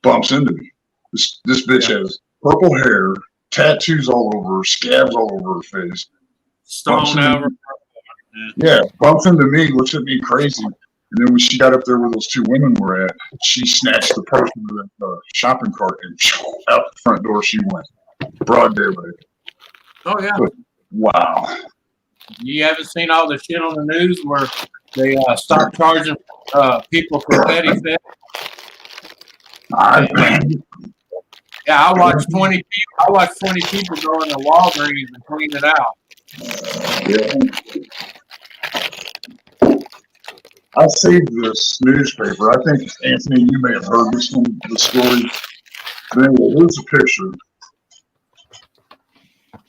bumps into me. This bitch has purple hair, tattoos all over her, scabs all over her face. Stoned over. Yeah, bumps into me, looks at me crazy. And then when she got up there where those 2 women were at, she snatched the purse from the shopping cart and out the front door she went. Broad daylight. Oh, yeah. But, wow. You haven't seen all the shit on the news where they stopped charging people for petty theft? Yeah, I watched 20 people go into Walgreens and clean it out. Yeah. I saved this newspaper. I think, Anthony, you may have heard this one, the story. But anyway, here's a picture.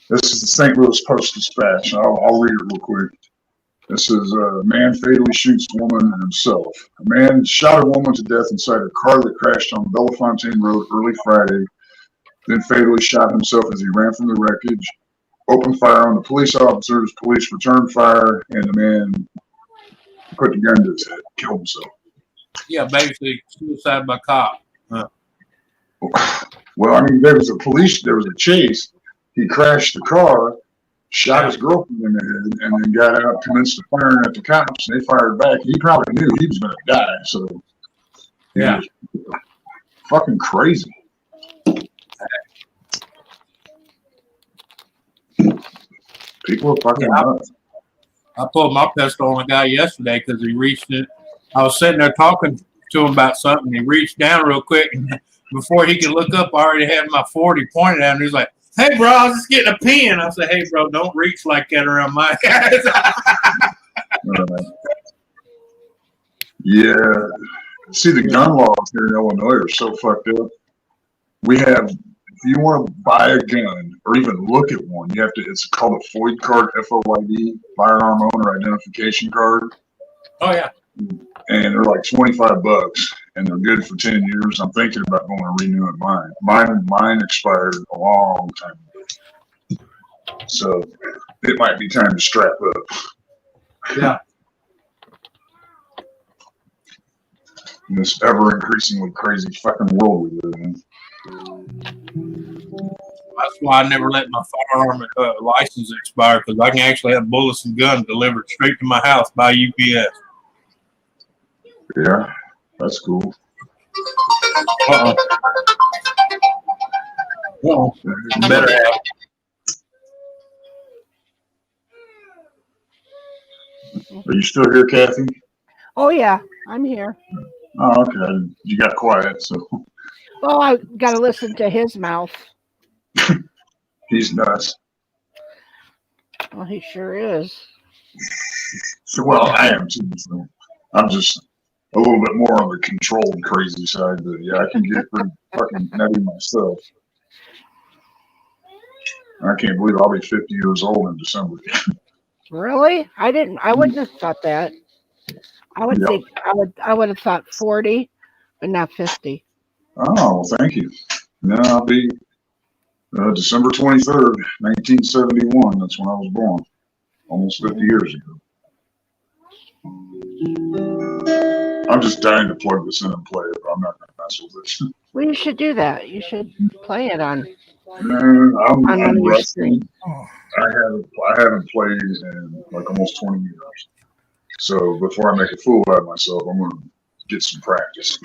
This is the St. Louis Post-Dispatch. I'll read it real quick. This is a man fatally shoots woman himself. A man shot a woman to death inside a car that crashed on Bellefontaine Road early Friday, then fatally shot himself as he ran from the wreckage. Opened fire on the police officers. Police returned fire, and the man put the gun to his head, killed himself. Yeah, basically suicide by cop. Well, I mean, there was a chase. He crashed the car, shot his girlfriend in the head, and then got out, commenced firing at the cops, and they fired back. He probably knew he was going to die, so yeah, fucking crazy. People are fucking nuts. I pulled my pistol on a guy yesterday because he reached it. I was sitting there talking to him about something. He reached down real quick, and before he could look up, I already had my 40 pointed at him. He's like, "Hey, bro, I was just getting a pen." I said, "Hey, bro, don't reach like that around my guys." Yeah. See, the gun laws here in Illinois are so fucked up. We have, if you want to buy a gun or even look at one, you have to, it's called a FOID card, FOID, firearm owner identification card. Oh, yeah. And they're like $25 and they're good for 10 years. I'm thinking about going and renewing mine. Mine expired a long time ago. So it might be time to strap up. Yeah. In this ever increasingly crazy fucking world we live in. That's why I never let my firearm license expire, because I can actually have bullets and guns delivered straight to my house by UPS. Yeah, that's cool. Uh-oh. Uh-oh. Better have. Are you still here, Kathy? Oh yeah, I'm here. Oh, okay. You got quiet, so. Well, I got to listen to his mouth. He's nuts. Well, he sure is. So, well, I am too. So I'm just a little bit more on the controlled crazy side, but yeah, I can get pretty fucking nutty myself. I can't believe I'll be 50 years old in December. Really? I wouldn't have thought that. I would think I would have thought 40, but not 50. Oh, well, thank you. No, I'll be December 23rd, 1971. That's when I was born. Almost 50 years ago. I'm just dying to plug this in and play it, but I'm not going to mess with this. Well, you should do that. You should play it on. I'm rusty. I haven't played in like almost 20 years. So before I make a fool out of myself, I'm going to get some practice.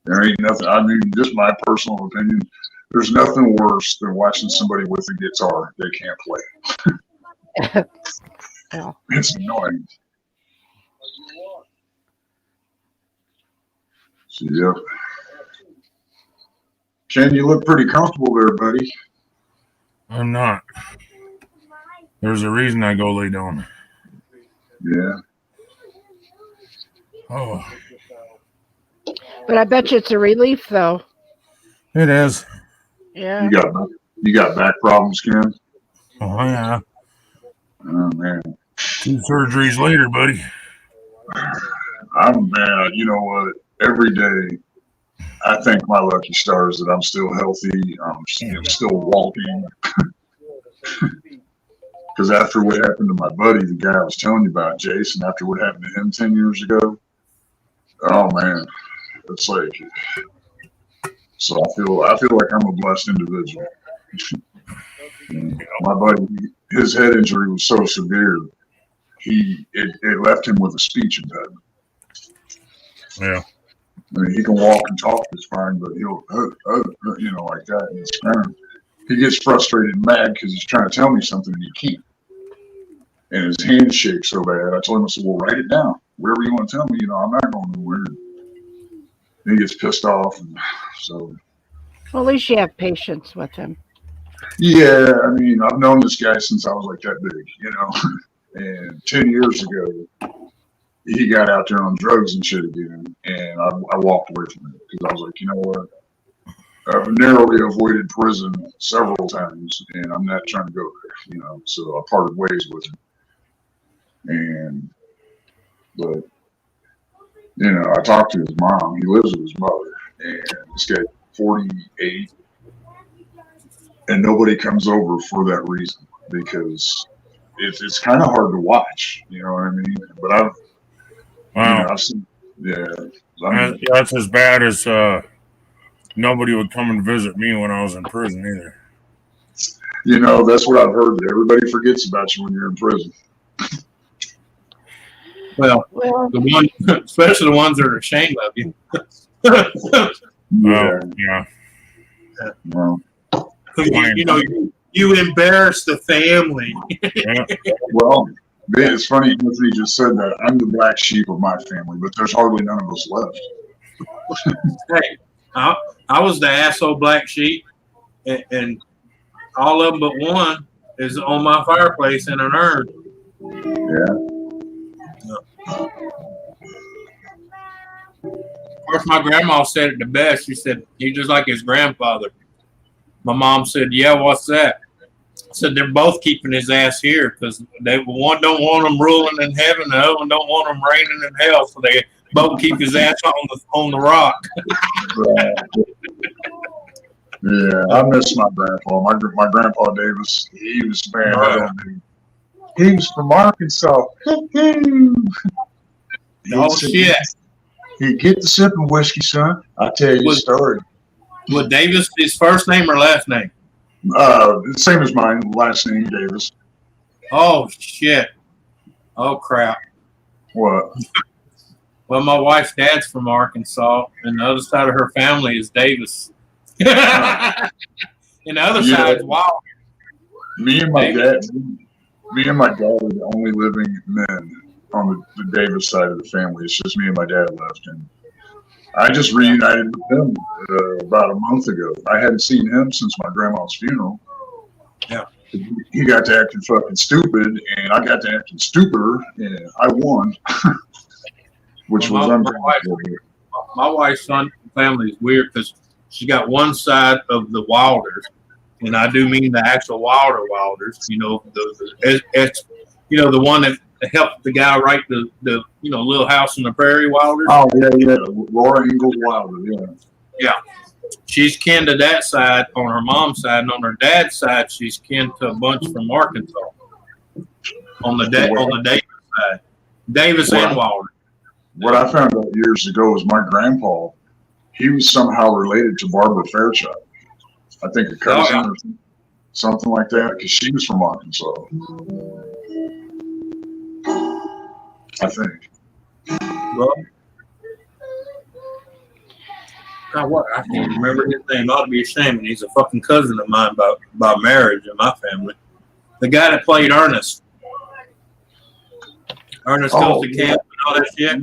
There ain't nothing. I mean, just my personal opinion. There's nothing worse than watching somebody with a guitar they can't play. Yeah. It's annoying. So, yep. Ken, you look pretty comfortable there, buddy. I'm not. There's a reason I go lay down. Yeah. Oh. But I bet you it's a relief, though. It is. Yeah. You got back problems, Ken? Oh, yeah. Oh, man. 2 surgeries later, buddy. I'm mad. You know what? Every day, I thank my lucky stars that I'm still healthy. I'm still walking. Because after what happened to my buddy, the guy I was telling you about, Jason, after what happened to him 10 years ago, oh, man. It's like, so I feel like I'm a blessed individual. My buddy, his head injury was so severe, it left him with a speech impediment. Yeah. I mean, he can walk and talk just fine, but he'll, like that. And it's kind of, he gets frustrated and mad because he's trying to tell me something and he can't. And his hands shake so bad. I told him, I said, well, write it down. Wherever you want to tell me, I'm not going nowhere. He gets pissed off. And so. Well, at least you have patience with him. Yeah, I mean, I've known this guy since I was like that big, And 10 years ago, he got out there on drugs and shit again, and I walked away from it because I was like, you know what? I've narrowly avoided prison several times, and I'm not trying to go there, you know. So I parted ways with him, but you know, I talked to his mom. He lives with his mother, and this guy 48, and nobody comes over for that reason because it's kind of hard to watch. You know what I mean? But I've Wow. you know, I've seen, yeah. I mean, That's as bad as nobody would come and visit me when I was in prison either. you know, that's what I've heard. Everybody forgets about you when you're in prison. Well, the one, especially the ones that are ashamed of you. Yeah. Well, you know, you embarrass the family. well, it's funny Anthony just said that. I'm the black sheep of my family, but there's hardly none of us left. Hey, I was the asshole black sheep, and all of them but one is on my fireplace in an urn. Yeah. Of course, my grandma said it the best. She said, he's just like his grandfather. My mom said, yeah, what's that? I said, they're both keeping his ass here because one don't want him ruling in heaven, the other one don't want him reigning in hell. So they both keep his ass on the rock. Yeah, I miss my grandpa. My grandpa Davis, he was he was from Arkansas. Shit. He get the sipping whiskey, son. I'll tell you a story. Was Davis his first name or last name? Same as mine, last name Davis. Oh shit. Oh crap. What? Well, my wife's dad's from Arkansas, and the other side of her family is Davis. And the other side's Wild. Me and my dad are the only living men on the Davis side of the family. It's just me and my dad left, and I just reunited with him about a month ago. I hadn't seen him since my grandma's funeral. Yeah. He got to acting fucking stupid, and I got to acting stupider, and I won, which was unbelievable. My wife's son family is weird because she got one side of the Wilders, and I do mean the actual Wilders. You know, the one that helped the guy write the Little House on the Prairie Wilders. Oh yeah, Laura Ingalls Wilder, yeah. Yeah, she's kin to that side on her mom's side, and on her dad's side, she's kin to a bunch from Arkansas. On the Davis side, Davis and Wilder. What I found out years ago is my grandpa, he was somehow related to Barbara Fairchild. I think a cousin or something like that, because she was from Arkansas. I think. Well, what? I can't remember his name. Ought to be ashamed. He's a fucking cousin of mine by marriage in my family. The guy that played Ernest. Ernest goes to camp and all that shit.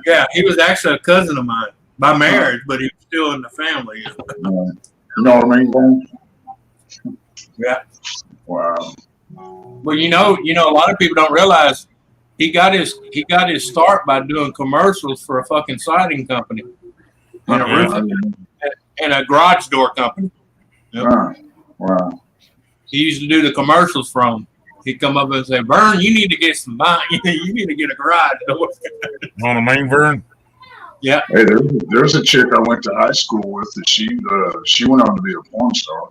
Yeah, he was actually a cousin of mine by marriage, but he was still in the family. You know what I mean? Yeah. Wow. Well, you know, a lot of people don't realize he got his start by doing commercials for a fucking siding company and a roofing and a garage door company. Yep. Wow. He used to do the commercials from. He'd come up and say, "Vern, you need to get some you need to get a garage door." On the main Vern? Yeah. Hey, there's a chick I went to high school with that she went on to be a porn star.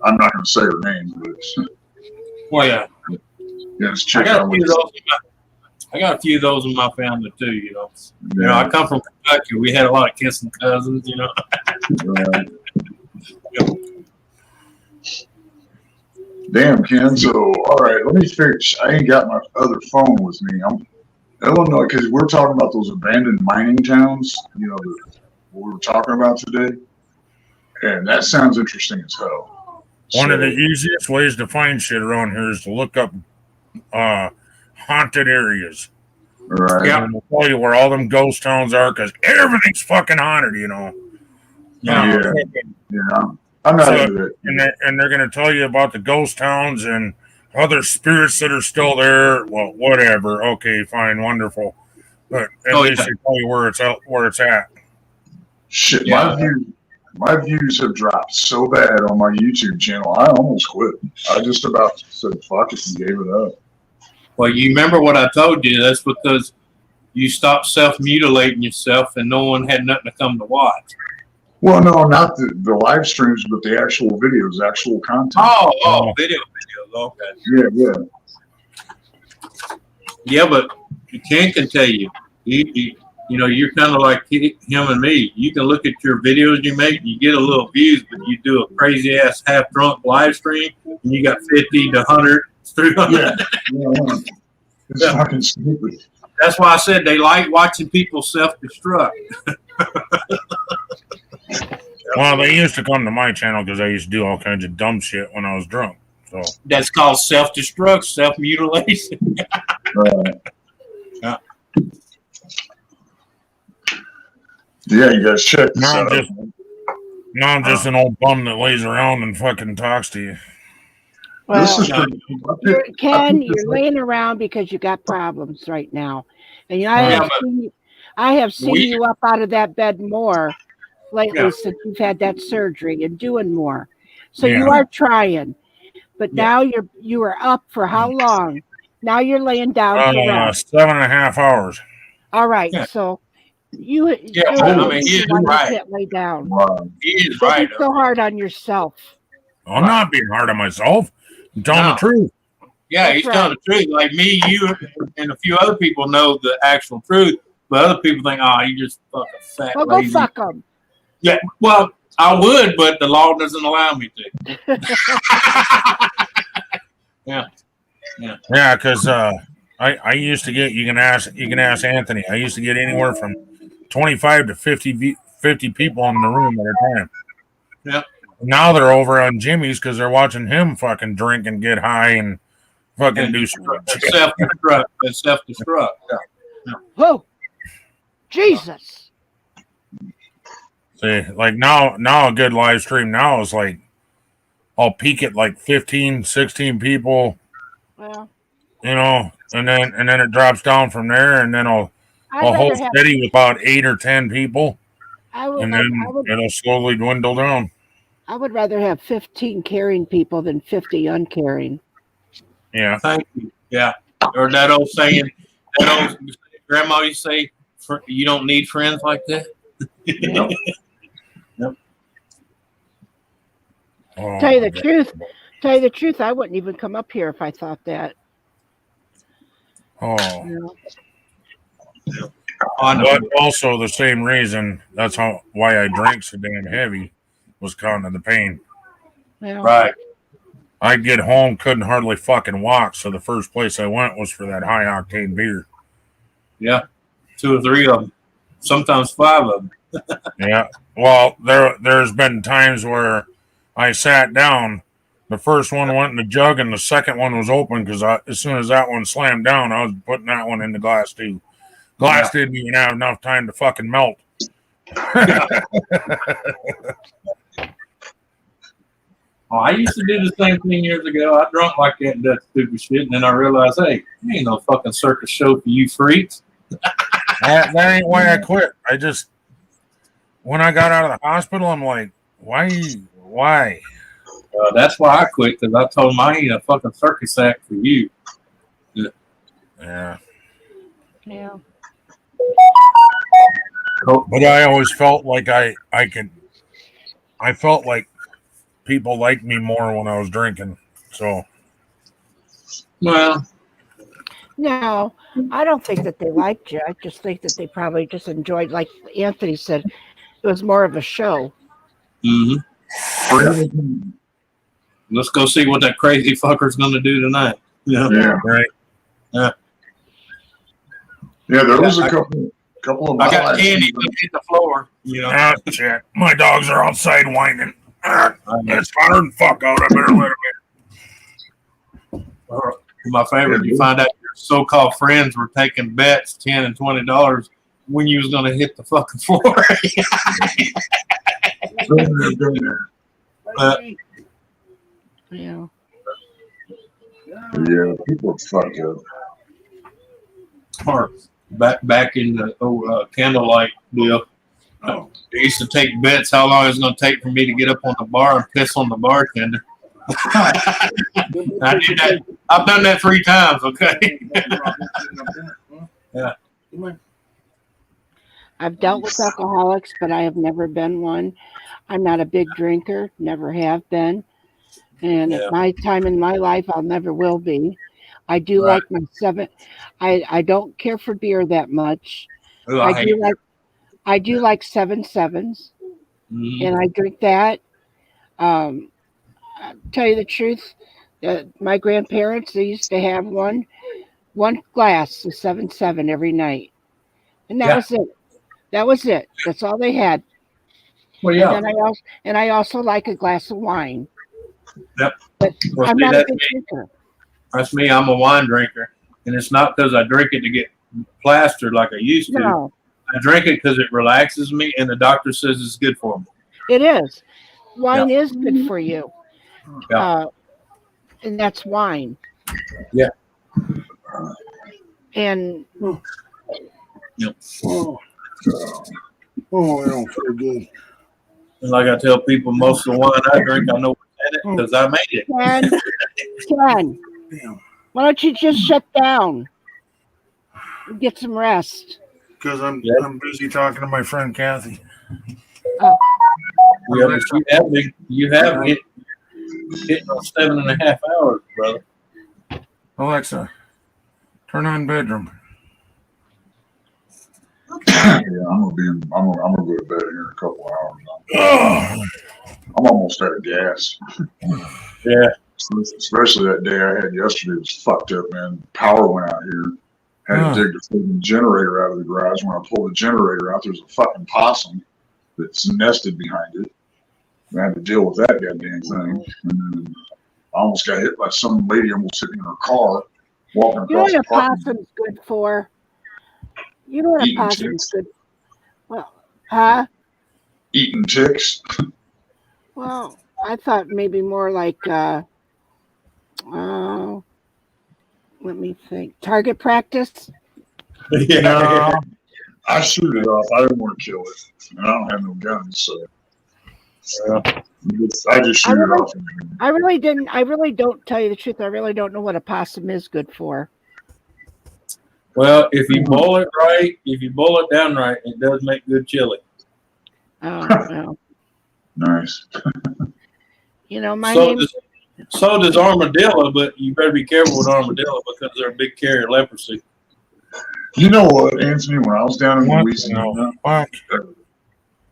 I'm not going to say her name, but. Well, yeah. Yes, I got a few of those in my family too. You know, I come from Kentucky. We had a lot of kissing cousins. You know. Damn, Ken. So, all right, let me fix. I ain't got my other phone with me. I'm Illinois because we're talking about those abandoned mining towns. You know, what we were talking about today, and that sounds interesting as hell. One of the easiest ways to find shit around here is to look up haunted areas. Right. Yeah. And they'll tell you where all them ghost towns are because everything's fucking haunted, you know. Yeah. I'm not into it. And they're going to tell you about the ghost towns and other spirits that are still there. Well, whatever. Okay, fine, wonderful. But at least they tell you where it's at. Shit, my views have dropped so bad on my YouTube channel. I almost quit. I just about said fuck it and gave it up. Well, you remember what I told you? That's because you stopped self-mutilating yourself, and no one had nothing to come to watch. Well, no, not the live streams, but the actual videos, actual content. Oh, videos. Okay. Yeah. Yeah, but Ken can tell you, you know, you're kind of like him and me. You can look at your videos you make, and you get a little views, but you do a crazy ass half drunk live stream, and you got 50 to 100, 300. Yeah. It's fucking stupid. That's why I said they like watching people self-destruct. Well, they used to come to my channel because I used to do all kinds of dumb shit when I was drunk. So that's called self-destruct, self-mutilation. Yeah, you guys check this out. Now I'm just an old bum that lays around and fucking talks to you. Well, This is Ken, you're laying around because you got problems right now, and I have seen you up out of that bed more lately since you've had that surgery and doing more. So you are trying, but now you are up for how long? Now you're laying down to rest. 7.5 hours. All right, so you I mean, he is right. Can't lay down. He is Don't right. be so hard on yourself. I'm not being hard on myself. I'm telling the truth. Yeah, That's he's telling the truth. Like me, you, and a few other people know the actual truth, but other people think, oh, you just fucking fat Well, go lazy. fuck them. Yeah, well, I would, but the law doesn't allow me to. Yeah, because I used to get. You can ask Anthony. I used to get anywhere from 25 to 50 people in the room at a time. Yeah. Now they're over on Jimmy's because they're watching him fucking drink and get high and fucking do self-destruct. It's self-destruct. Yeah. Whoa, Jesus! See, like now a good live stream now is like I'll peak at like 15, 16 people. Well, you know, and then it drops down from there, and then I'll hold rather steady with about 8 or 10 people, and then it'll slowly dwindle down. I would rather have 15 caring people than 50 uncaring. Yeah. Thank you. Yeah. Or that old saying, grandma used to say, you don't need friends like that. Yep. Tell you the truth, I wouldn't even come up here if I thought that. Oh. But also the same reason, that's why I drank so damn heavy, was kind of the pain. Well, right. I'd get home, couldn't hardly fucking walk, so the first place I went was for that high octane beer. Yeah. 2 or 3 of them. Sometimes 5 of them. Yeah. Well, there's been times where I sat down, the first one went in the jug and the second one was open because as soon as that one slammed down, I was putting that one in the glass too. Glass didn't even have enough time to fucking melt. Oh, I used to do the same thing years ago. I drunk like that and that stupid shit, and then I realized, hey, there ain't no fucking circus show for you freaks. That ain't why I quit. I just, when I got out of the hospital, I'm like, why? That's why I quit, because I told him I ain't a fucking circus act for you. Yeah. Yeah. But I always felt like I felt like people liked me more when I was drinking. So. Well. No, I don't think that they liked you. I just think that they probably just enjoyed, like Anthony said, it was more of a show. Mm-hmm. Let's go see what that crazy fucker's going to do tonight. Yeah. Right. Yeah. Yeah, there was a couple of. I got candy hit the floor. You know. Ah, shit. My dogs are outside whining. It's hotter than fuck out. I better let them in. My favorite, you find out your so-called friends were taking bets, $10 and $20, when you was going to hit the fucking floor. Yeah. Yeah, people are fucked up. Back in the candlelight deal, They used to take bets how long it's going to take for me to get up on the bar and piss on the bartender. I did that. I've done that 3 times. Okay. Yeah. I've dealt with alcoholics, but I have never been one. I'm not a big drinker, never have been. And at my time in my life, I'll never will be. I do like my 7. I don't care for beer that much. Ooh, I do like 7-7s, and I drink that. I'll tell you the truth, my grandparents, they used to have one glass of 7-7 every night, and that was it. That was it. That's all they had. Well, And then I also like a glass of wine. Yep. But Well, I'm see, not a that's big me. drinker. That's me. I'm a wine drinker, and it's not because I drink it to get plastered like I used to. No. I drink it because it relaxes me, and the doctor says it's good for me. It is. Wine is good for you. Yeah. And that's wine. Yeah. And Yep. Oh, I don't feel good. And like I tell people, most of the wine I drink, I know what's in it because I made it. Ken, why don't you just shut down and get some rest? Because I'm busy talking to my friend Kathy. Yeah, but you have hit on 7.5 hours, brother. Alexa, turn on bedroom. Yeah, I'm gonna go to bed here in a couple hours. I'm almost out of gas. Yeah. Especially that day I had yesterday was fucked up, man. Power went out here. Had to dig the fucking generator out of the garage. When I pulled the generator out, there's a fucking possum that's nested behind it. I had to deal with that goddamn thing. And then I almost got hit by some lady almost hitting her car walking You know across what the a parking. possum's good for? You know what a Eating possum's ticks. good for? Well, huh? Eating ticks. Well, I thought maybe more like, let me think. Target practice? No, I shoot it off. I don't want to kill it. And I don't have no guns, so I just shoot it off. I really don't tell you the truth. I really don't know what a possum is good for. Well, if you boil it right, if you boil it down right, it does make good chili. Oh, well. Nice. You know, my So name. does armadillo, but you better be careful with armadillo because they're a big carrier of leprosy. You know what, Anthony? When I was down in Louisiana,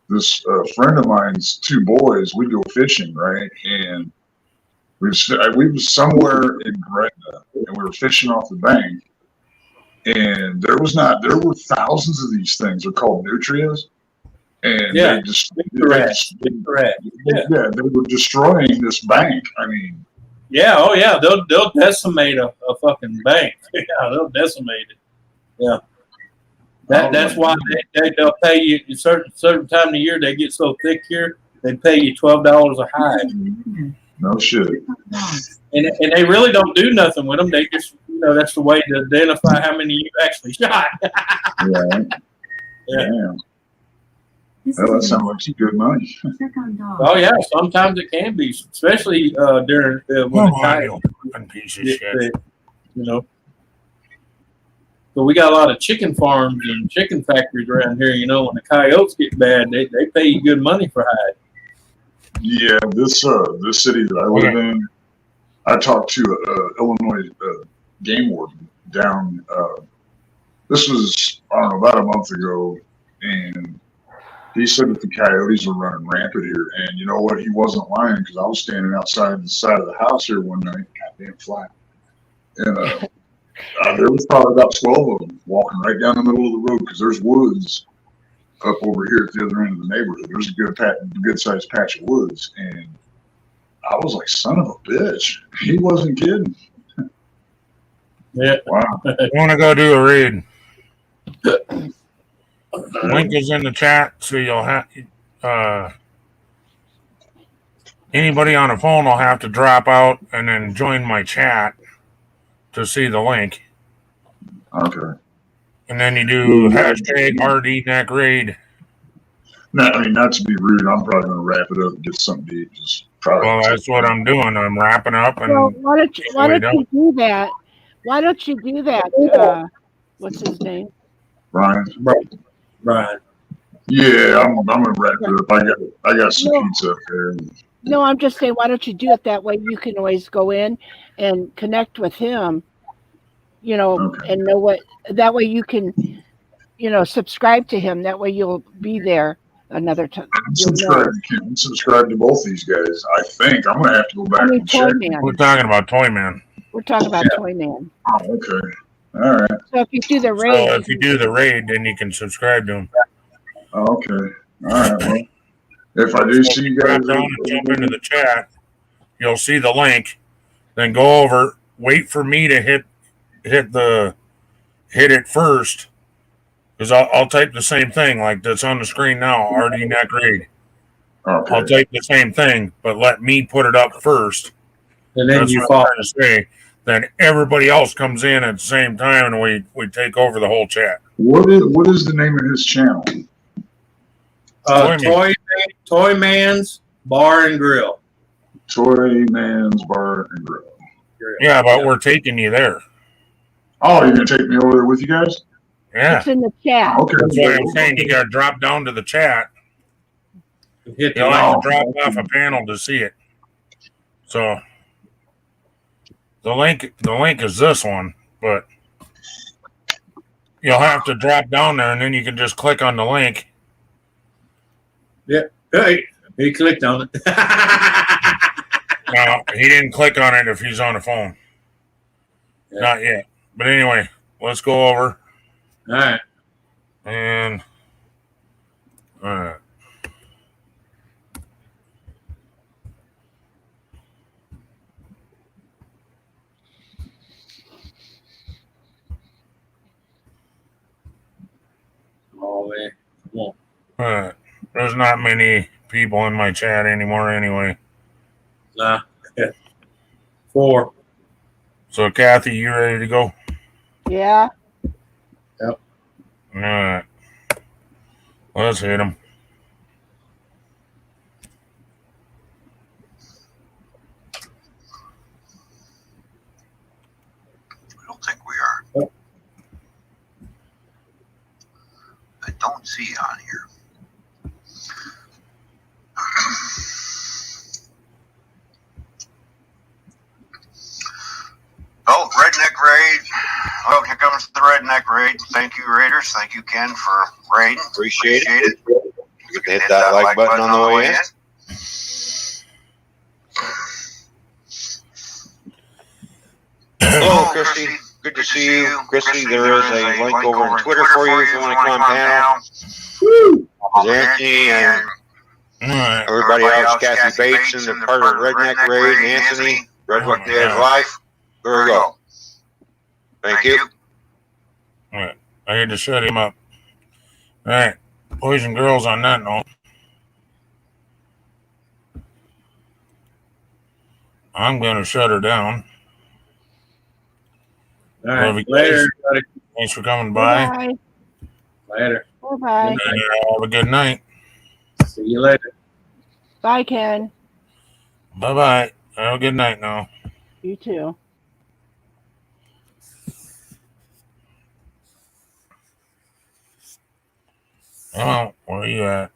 this friend of mine's 2 boys, we'd go fishing, right? And we was somewhere in Gretna, and we were fishing off the bank. And there were thousands of these things. They're called nutrias. And they were destroying this bank. I mean, yeah, oh yeah, they'll decimate a fucking bank. Yeah, they'll decimate it. Yeah, that's why they'll pay you a certain time of the year. They get so thick here, they pay you $12 a hide. No shit. And they really don't do nothing with them. They just that's the way to identify how many you actually shot. Right. Yeah. Well, that sounds like some good money. Oh yeah, sometimes it can be, especially during when the coyotes. Piece of shit. So we got a lot of chicken farms and chicken factories around here. When the coyotes get bad, they pay you good money for hide. Yeah, this city that I live in, I talked to Illinois game warden down. This was about a month ago, and he said that the coyotes were running rampant here. And you know what? He wasn't lying because I was standing outside the side of the house here one night, goddamn flat, and there was probably about 12 of them walking right down the middle of the road because there's woods up over here at the other end of the neighborhood. There's a good sized patch of woods, and I was like, son of a bitch. He wasn't kidding. Yeah. Wow. I want to go do a read. Link is in the chat, so you'll have anybody on a phone will have to drop out and then join my chat to see the link. Okay. And then you do hashtag RD neck raid. not to be rude. I'm probably going to wrap it up and get something to eat. Just probably. Well, that's what I'm doing. I'm wrapping up and. Well, why don't you do that? Why don't you do that? What's his name? Brian. Brian. Yeah, I'm gonna wrap it up. I got some pizza up there. No, I'm just saying, why don't you do it that way? You can always go in and connect with him, and know what. That way you can, subscribe to him. That way you'll be there another time. I'm subscribed to both these guys. I think I'm gonna have to go back and check. We're talking about Toy Man. We're talking about Toy Man. Oh, okay. All right. So if you do the raid, So if you do the raid, then you can subscribe to him. Okay. All right. Well, if I do see you guys, down and jump into the chat. You'll see the link. Then go over. Wait for me to hit it first, because I'll type the same thing like that's on the screen now. RD Neck Raid. Okay. I'll type the same thing, but let me put it up first. And then that's you what follow. I'm trying to say. Then everybody else comes in at the same time, and we take over the whole chat. What is the name of his channel? Toy Man's Bar and Grill. Toy Man's Bar and Grill. Yeah, but we're taking you there. Oh, you're gonna take me over there with you guys? Yeah. It's in the chat. Okay. That's why I'm saying you got to drop down to the chat. You'll have to drop off a panel to see it. So the link is this one, but you'll have to drop down there, and then you can just click on the link. Yeah. Hey, he clicked on it. No, he didn't click on it if he's on the phone. Yeah. Not yet. But anyway, let's go over. All right. And all right. Oh man, come on. All right. There's not many people in my chat anymore anyway. Nah. 4. So Kathy, you ready to go? Yeah. Yep. All right. Let's hit him. I don't think we are. I don't see on here. Oh, Redneck Raid. Oh, here comes the Redneck Raid. Thank you, Raiders. Thank you, Ken, for raiding. Appreciate it. You can hit that like button on the way in. Hello, Christy. Good to see you. Christy, there is a link over on Twitter for you if you want to come on panel. Woo! Anthony and everybody else, Kathy Bates, and the part of Redneck Raid, and Anthony, Redneck Dad's Life. There we go. Thank you. All right. I had to shut him up. All right. Boys and girls, on that note, I'm going to shut her down. All right. Later, everybody. Thanks for coming by. Bye. Later. Bye. Have a good night. See you later. Bye, Ken. Bye-bye. Have a good night now. You too. Oh, where are you at?